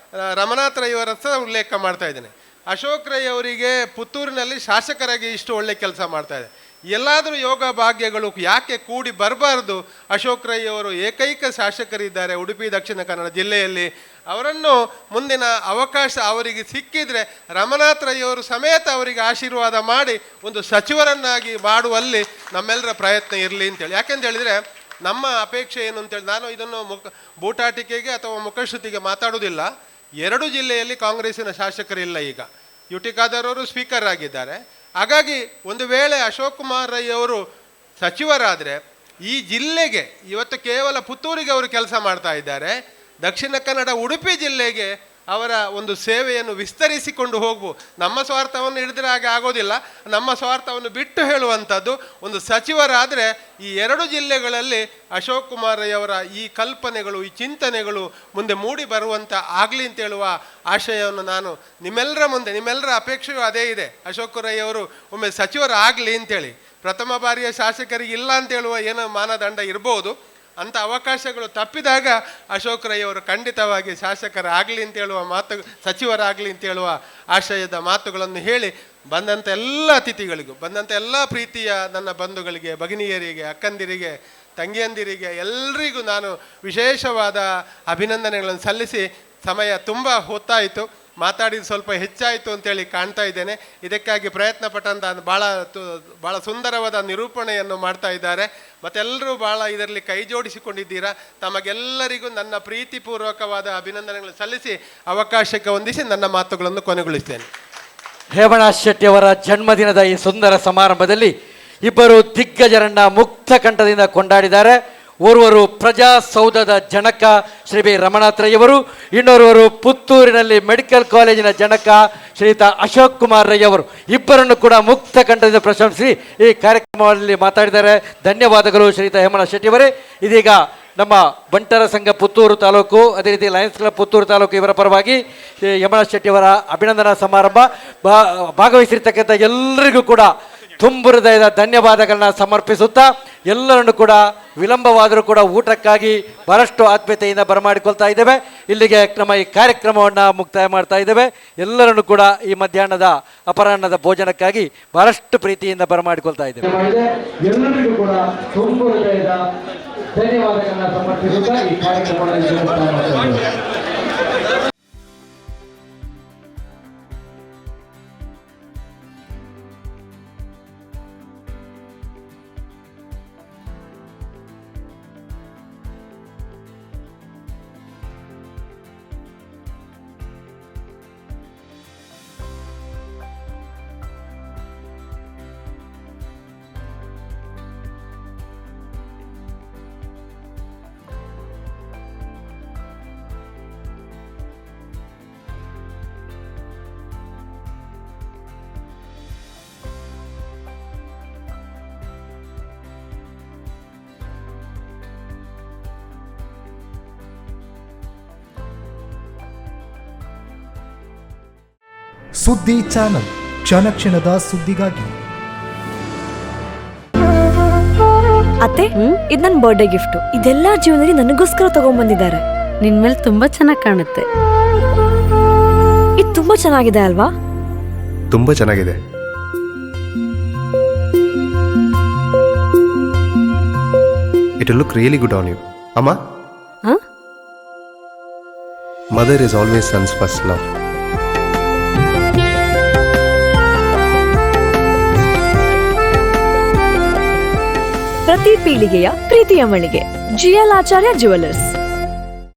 ರಮನಾಥ್ ರೈ ಅವರ ಹತ್ರ ಉಲ್ಲೇಖ ಮಾಡ್ತಾ ಇದ್ದೇನೆ. ಅಶೋಕ್ ರೈ ಅವರಿಗೆ ಪುತ್ತೂರಿನಲ್ಲಿ ಶಾಸಕರಾಗಿ ಇಷ್ಟು ಒಳ್ಳೆ ಕೆಲಸ ಮಾಡ್ತಾ ಇದೆ. ಎಲ್ಲಾದರೂ ಯೋಗ ಭಾಗ್ಯಗಳು ಯಾಕೆ ಕೂಡಿ ಬರಬಾರ್ದು? ಅಶೋಕ್ ರೈ ಅವರು ಏಕೈಕ ಶಾಸಕರಿದ್ದಾರೆ ಉಡುಪಿ ದಕ್ಷಿಣ ಕನ್ನಡ ಜಿಲ್ಲೆಯಲ್ಲಿ. ಅವರನ್ನು ಮುಂದಿನ ಅವಕಾಶ ಅವರಿಗೆ ಸಿಕ್ಕಿದರೆ ರಮನಾಥ್ ರೈ ಅವರು ಸಮೇತ ಅವರಿಗೆ ಆಶೀರ್ವಾದ ಮಾಡಿ ಒಂದು ಸಚಿವರನ್ನಾಗಿ ಮಾಡುವಲ್ಲಿ ನಮ್ಮೆಲ್ಲರ ಪ್ರಯತ್ನ ಇರಲಿ ಅಂತೇಳಿ. ಯಾಕೆಂತ ಹೇಳಿದರೆ ನಮ್ಮ ಅಪೇಕ್ಷೆ ಏನು ಅಂತೇಳಿ, ನಾನು ಇದನ್ನು ಬೂಟಾಟಿಕೆಗೆ ಅಥವಾ ಮುಖಶ್ರುತಿಗೆ ಮಾತಾಡುವುದಿಲ್ಲ. 2 ಜಿಲ್ಲೆಯಲ್ಲಿ ಕಾಂಗ್ರೆಸ್ಸಿನ ಶಾಸಕರಿಲ್ಲ. ಈಗ ಯುಟಿ ಖಾದರ್ ಅವರು ಸ್ಪೀಕರ್ ಆಗಿದ್ದಾರೆ. ಹಾಗಾಗಿ ಒಂದು ವೇಳೆ ಅಶೋಕ್ ಕುಮಾರ್ ರೈ ಅವರು ಸಚಿವರಾದರೆ ಈ ಜಿಲ್ಲೆಗೆ, ಇವತ್ತು ಕೇವಲ ಪುತ್ತೂರಿಗೆ ಅವರು ಕೆಲಸ ಮಾಡ್ತಾ ಇದ್ದಾರೆ, ದಕ್ಷಿಣ ಕನ್ನಡ ಉಡುಪಿ ಜಿಲ್ಲೆಗೆ ಅವರ ಒಂದು ಸೇವೆಯನ್ನು ವಿಸ್ತರಿಸಿಕೊಂಡು ಹೋಗ್ಬೋದು. ನಮ್ಮ ಸ್ವಾರ್ಥವನ್ನು ಹಿಡಿದ್ರೆ ಹಾಗೆ ಆಗೋದಿಲ್ಲ. ನಮ್ಮ ಸ್ವಾರ್ಥವನ್ನು ಬಿಟ್ಟು ಹೇಳುವಂಥದ್ದು ಒಂದು ಸಚಿವರಾದರೆ ಈ 2 ಜಿಲ್ಲೆಗಳಲ್ಲಿ ಅಶೋಕ್ ಕುಮಾರ್ ರೈ ಅವರ ಈ ಕಲ್ಪನೆಗಳು, ಈ ಚಿಂತನೆಗಳು ಮುಂದೆ ಮೂಡಿ ಬರುವಂಥ ಆಗಲಿ ಅಂತ ಹೇಳುವ ಆಶಯವನ್ನು ನಾನು ನಿಮ್ಮೆಲ್ಲರ ಮುಂದೆ, ನಿಮ್ಮೆಲ್ಲರ ಅಪೇಕ್ಷೆಯೂ ಅದೇ ಇದೆ. ಅಶೋಕ್ ರೈ ಅವರು ಒಮ್ಮೆ ಸಚಿವರಾಗಲಿ ಅಂತೇಳಿ. ಪ್ರಥಮ ಬಾರಿಯ ಶಾಸಕರಿಗೆ ಇಲ್ಲ ಅಂತ ಹೇಳುವ ಏನೋ ಮಾನದಂಡ ಇರ್ಬೋದು. ಅಂಥ ಅವಕಾಶಗಳು ತಪ್ಪಿದಾಗ ಅಶೋಕ್ ರೈ ಅವರು ಖಂಡಿತವಾಗಿ ಶಾಸಕರಾಗಲಿ ಅಂತ ಹೇಳುವ ಸಚಿವರಾಗಲಿ ಅಂತ ಹೇಳುವ ಆಶಯದ ಮಾತುಗಳನ್ನು ಹೇಳಿ, ಬಂದಂಥ ಎಲ್ಲ ಅತಿಥಿಗಳಿಗೂ, ಬಂದಂಥ ಎಲ್ಲ ಪ್ರೀತಿಯ ನನ್ನ ಬಂಧುಗಳಿಗೆ, ಭಗಿನಿಯರಿಗೆ, ಅಕ್ಕಂದಿರಿಗೆ, ತಂಗಿಯಂದಿರಿಗೆ ಎಲ್ಲರಿಗೂ ನಾನು ವಿಶೇಷವಾದ ಅಭಿನಂದನೆಗಳನ್ನು ಸಲ್ಲಿಸಿ, ಸಮಯ ತುಂಬ ಹೊತ್ತಾಯಿತು, ಮಾತಾಡಿದ ಸ್ವಲ್ಪ ಹೆಚ್ಚಾಯಿತು ಅಂತೇಳಿ ಕಾಣ್ತಾ ಇದ್ದೇನೆ. ಇದಕ್ಕಾಗಿ ಪ್ರಯತ್ನ ಪಟ್ಟಂತ ಭಾಳ ಸುಂದರವಾದ ನಿರೂಪಣೆಯನ್ನು ಮಾಡ್ತಾ ಇದ್ದಾರೆ. ಮತ್ತೆಲ್ಲರೂ ಭಾಳ ಇದರಲ್ಲಿ ಕೈ ಜೋಡಿಸಿಕೊಂಡಿದ್ದೀರಾ. ತಮಗೆಲ್ಲರಿಗೂ ನನ್ನ ಪ್ರೀತಿಪೂರ್ವಕವಾದ ಅಭಿನಂದನೆಗಳನ್ನು ಸಲ್ಲಿಸಿ ಅವಕಾಶಕ್ಕೆ ಹೊಂದಿಸಿ ನನ್ನ ಮಾತುಗಳನ್ನು ಕೊನೆಗೊಳಿಸ್ತೇನೆ. ಹೇಮಣ್ಣ ಶೆಟ್ಟಿಯವರ ಜನ್ಮದಿನದ ಈ ಸುಂದರ ಸಮಾರಂಭದಲ್ಲಿ ಇಬ್ಬರು ದಿಗ್ಗಜರನ್ನ ಮುಕ್ತ ಕಂಠದಿಂದ ಕೊಂಡಾಡಿದ್ದಾರೆ. ಓರ್ವರು ಪ್ರಜಾಸೌಧದ ಜನಕ ಶ್ರೀ ಬಿ ರಮನಾಥ್ ರೈ ಅವರು, ಇನ್ನೋರ್ವರು ಪುತ್ತೂರಿನಲ್ಲಿ ಮೆಡಿಕಲ್ ಕಾಲೇಜಿನ ಜನಕ ಶ್ರೀಯುತ ಅಶೋಕ್ ಕುಮಾರ್ ರೈ ಅವರು. ಇಬ್ಬರನ್ನು ಕೂಡ ಮುಕ್ತ ಕಂಠದಿಂದ ಪ್ರಶಂಸಿಸಿ ಈ ಕಾರ್ಯಕ್ರಮದಲ್ಲಿ ಮಾತಾಡಿದ್ದಾರೆ. ಧನ್ಯವಾದಗಳು ಶ್ರೀಯುತ ಹೇಮಣ್ಣ ಶೆಟ್ಟಿಯವರೇ. ಇದೀಗ ನಮ್ಮ ಬಂಟರ ಸಂಘ ಪುತ್ತೂರು ತಾಲೂಕು, ಅದೇ ರೀತಿ ಲಯನ್ಸ್ ಕ್ಲಬ್ ಪುತ್ತೂರು ತಾಲೂಕು ಇವರ ಪರವಾಗಿ ಹೇಮಣ್ಣ ಶೆಟ್ಟಿಯವರ ಅಭಿನಂದನಾ ಸಮಾರಂಭ ಭಾಗವಹಿಸಿರ್ತಕ್ಕಂಥ ಎಲ್ಲರಿಗೂ ಕೂಡ ತುಂಬ ಹೃದಯದ ಧನ್ಯವಾದಗಳನ್ನ ಸಮರ್ಪಿಸುತ್ತಾ, ಎಲ್ಲರನ್ನು ಕೂಡ ವಿಳಂಬವಾದರೂ ಕೂಡ ಊಟಕ್ಕಾಗಿ ಬಹಳಷ್ಟು ಆತ್ಮೀಯತೆಯಿಂದ ಬರಮಾಡಿಕೊಳ್ತಾ ಇದ್ದೇವೆ. ಇಲ್ಲಿಗೆ ನಮ್ಮ ಈ ಕಾರ್ಯಕ್ರಮವನ್ನು ಮುಕ್ತಾಯ ಮಾಡ್ತಾ ಇದ್ದೇವೆ. ಎಲ್ಲರನ್ನು ಕೂಡ ಈ ಮಧ್ಯಾಹ್ನದ ಅಪರಾಹ್ನದ ಭೋಜನಕ್ಕಾಗಿ ಬಹಳಷ್ಟು ಪ್ರೀತಿಯಿಂದ ಬರಮಾಡಿಕೊಳ್ತಾ ಇದ್ದೇವೆ. ಎಲ್ಲರಿಗೂ ಕೂಡ ತುಂಬ ಹೃದಯದ ಧನ್ಯವಾದಗಳನ್ನ ಸಮರ್ಪಿಸುತ್ತಾ ಈ ಕಾರ್ಯಕ್ರಮವನ್ನು ಸುದ್ದಿ ಚಾನಲ್, ಕ್ಷಣ ಕ್ಷಣದ ಸುದ್ದಿಗಾಗಿ. ಅತ್ತೆ, ಇದು ನನ್ನ ಬರ್ಡೇ ಗಿಫ್ಟ್. ಇದೆಲ್ಲ ಜೀವನದಲ್ಲಿ ನನಗೋಸ್ಕರ ತಗೊಂಡ್ಬಂದಿದ್ದಾರೆ. ನಿನ್ ಮೇಲೆ ತುಂಬಾ ಚೆನ್ನಾಗಿ ಕಾಣುತ್ತೆ. ಇದು ತುಂಬಾ ಚೆನ್ನಾಗಿದೆ ಅಲ್ವಾ? ತುಂಬಾ ಚೆನ್ನಾಗಿದೆ. It will look really good on you. Amma? Huh? Mother is always son's first love. ಪ್ರತಿ ಪೀಳಿಗೆಯ ಪ್ರೀತಿಯ ಮಳಿಗೆ, GL ಆಚಾರ್ಯ ಜುವೆಲ್ಲರ್ಸ್.